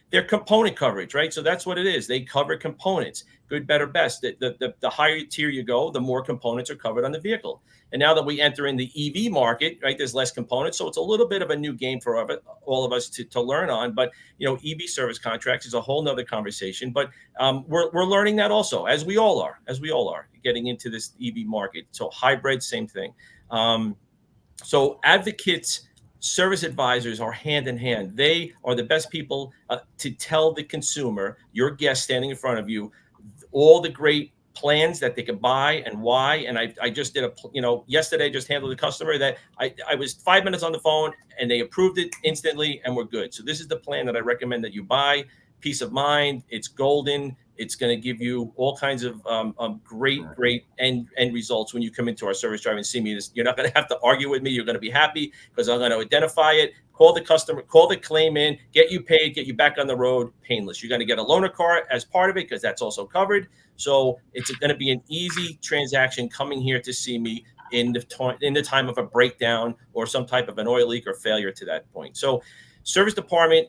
they're component coverage, right? So that's what it is. They cover components, good, better, best. The higher tier you go, the more components are covered on the vehicle. And now that we enter in the EV market, right, there's less components. So it's a little bit of a new game for all of us to learn on. But, EV service contracts is a whole nother conversation. But we're learning that also, as we all are, getting into this EV market. So hybrid, same thing. So advocates, service advisors are hand in hand. They are the best people to tell the consumer, your guest standing in front of you, all the great plans that they can buy and why. And I just did yesterday, just handled a customer that I was 5 minutes on the phone and they approved it instantly and we're good. So this is the plan that I recommend that you buy. Peace of mind. It's golden. It's going to give you all kinds of great end results when you come into our service drive and see me. You're not going to have to argue with me. You're going to be happy because I'm going to identify it, call the customer, call the claim in, get you paid, get you back on the road, painless. You're going to get a loaner car as part of it because that's also covered. So it's going to be an easy transaction coming here to see me in the time of a breakdown or some type of an oil leak or failure to that point. So service department,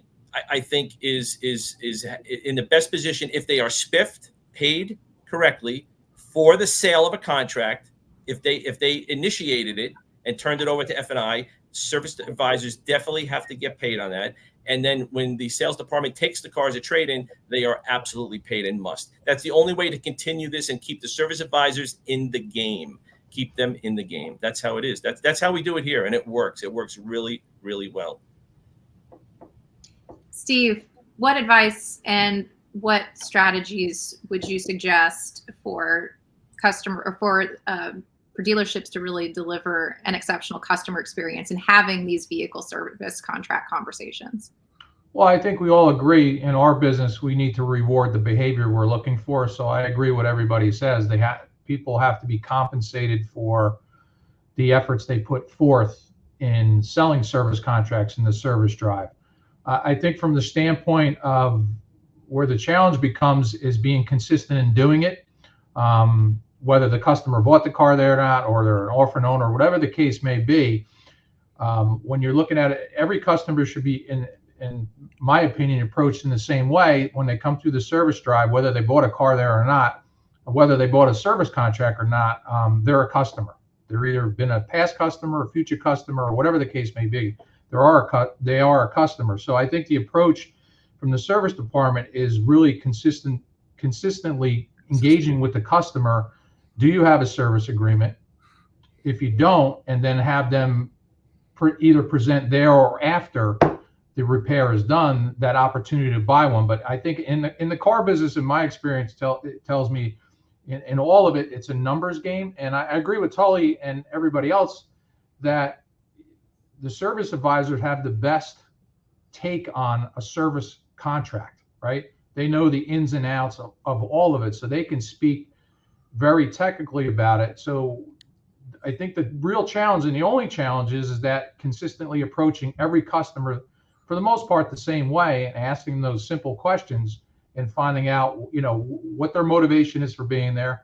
I think is in the best position if they are spiffed, paid correctly for the sale of a contract. If they initiated it and turned it over to F&I, service advisors definitely have to get paid on that. And then when the sales department takes the car as a trade-in, they are absolutely paid and must. That's the only way to continue this and keep the service advisors in the game. Keep them in the game. That's how it is. That's how we do it here, and it works. It works really, really well. Steve, what advice and what strategies would you suggest for dealerships to really deliver an exceptional customer experience and having these vehicle service contract conversations? Well, I think we all agree in our business we need to reward the behavior we're looking for. So I agree what everybody says. People have to be compensated for the efforts they put forth in selling service contracts in the service drive. I think from the standpoint of where the challenge becomes is being consistent in doing it, whether the customer bought the car there or not, or they're an orphan owner, or whatever the case may be. When you're looking at it, every customer should be, in my opinion, approached in the same way when they come through the service drive, whether they bought a car there or not, or whether they bought a service contract or not. They're a customer. They're either been a past customer or future customer or whatever the case may be. They are a customer. So I think the approach from the service department is really consistently engaging with the customer. Do you have a service agreement? If you don't, and then have them either present there or after the repair is done, that opportunity to buy one. But I think in the car business, in my experience, it tells me in all of it, it's a numbers game. And I agree with Tully and everybody else that the service advisors have the best take on a service contract, right? They know the ins and outs of all of it, so they can speak very technically about it. So I think the real challenge, and the only challenge, is that consistently approaching every customer for the most part the same way and asking those simple questions and finding out, what their motivation is for being there.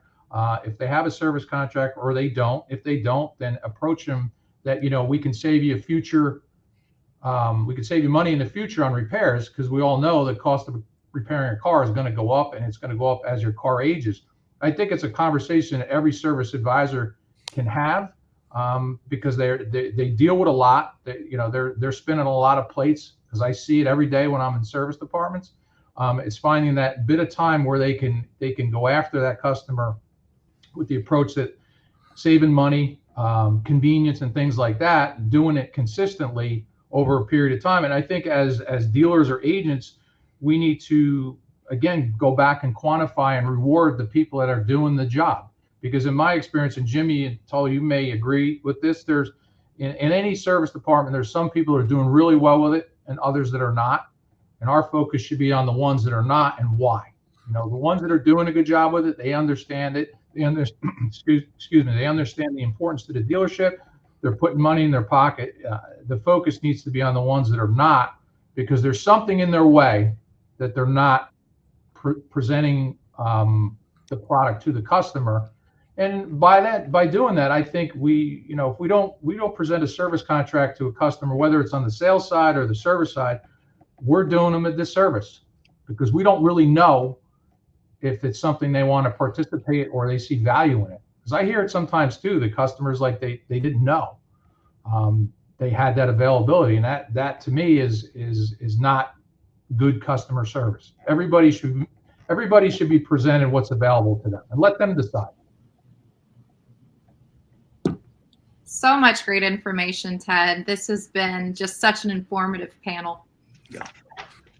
If they have a service contract or they don't. If they don't, then approach them that, we can save you we can save you money in the future on repairs, because we all know the cost of repairing a car is going to go up, and it's going to go up as your car ages. I think it's a conversation that every service advisor can have, because they deal with a lot. They're spinning a lot of plates, because I see it every day when I'm in service departments. It's finding that bit of time where they can go after that customer with the approach that saving money, convenience, and things like that, doing it consistently over a period of time. And I think as dealers or agents, we need to, again, go back and quantify and reward the people that are doing the job. Because in my experience, and Jimmy and Tully, you may agree with this, there's in any service department, there's some people that are doing really well with it and others that are not. And our focus should be on the ones that are not, and why. The ones that are doing a good job with it, they understand it. They understand, they understand the importance to the dealership. They're putting money in their pocket. The focus needs to be on the ones that are not, because there's something in their way that they're not presenting the product to the customer. And by doing that, I think if we don't present a service contract to a customer, whether it's on the sales side or the service side, we're doing them a disservice, because we don't really know if it's something they want to participate or they see value in it. Because I hear it sometimes too, the customers, like they didn't know they had that availability, and that to me is not good customer service. Everybody should be presented what's available to them and let them decide. So much great information, Ted. This has been just such an informative panel. Yeah.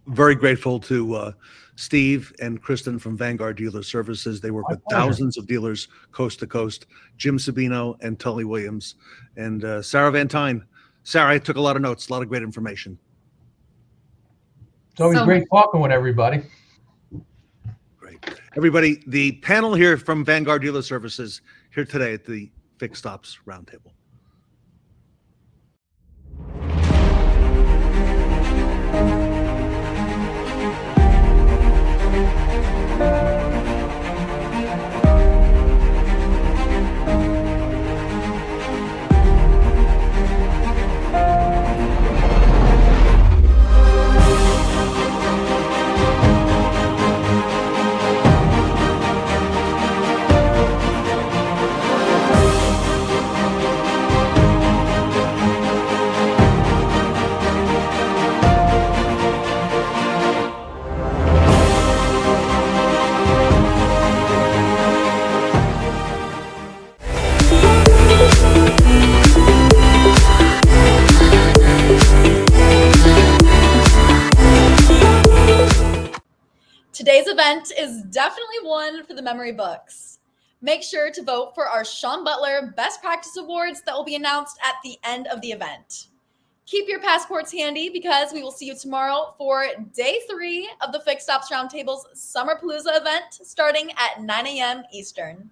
Very grateful to Steve and Kristin from Vanguard Dealer Services. They work with thousands of dealers coast to coast. Jim Sabino and Tully Williams and Sarah Van Tyne. Sarah, I took a lot of notes, a lot of great information. It's always great talking with everybody. Great. Everybody, the panel here from Vanguard Dealer Services here today at the Fixed Ops Roundtable. Today's event is definitely one for the memory books. Make sure to vote for our Shon Butler Best Practice Awards that will be announced at the end of the event. Keep your passports handy because we will see you tomorrow for day 3 of the Fixed Ops Roundtable's Summer Palooza event starting at 9 a.m. Eastern.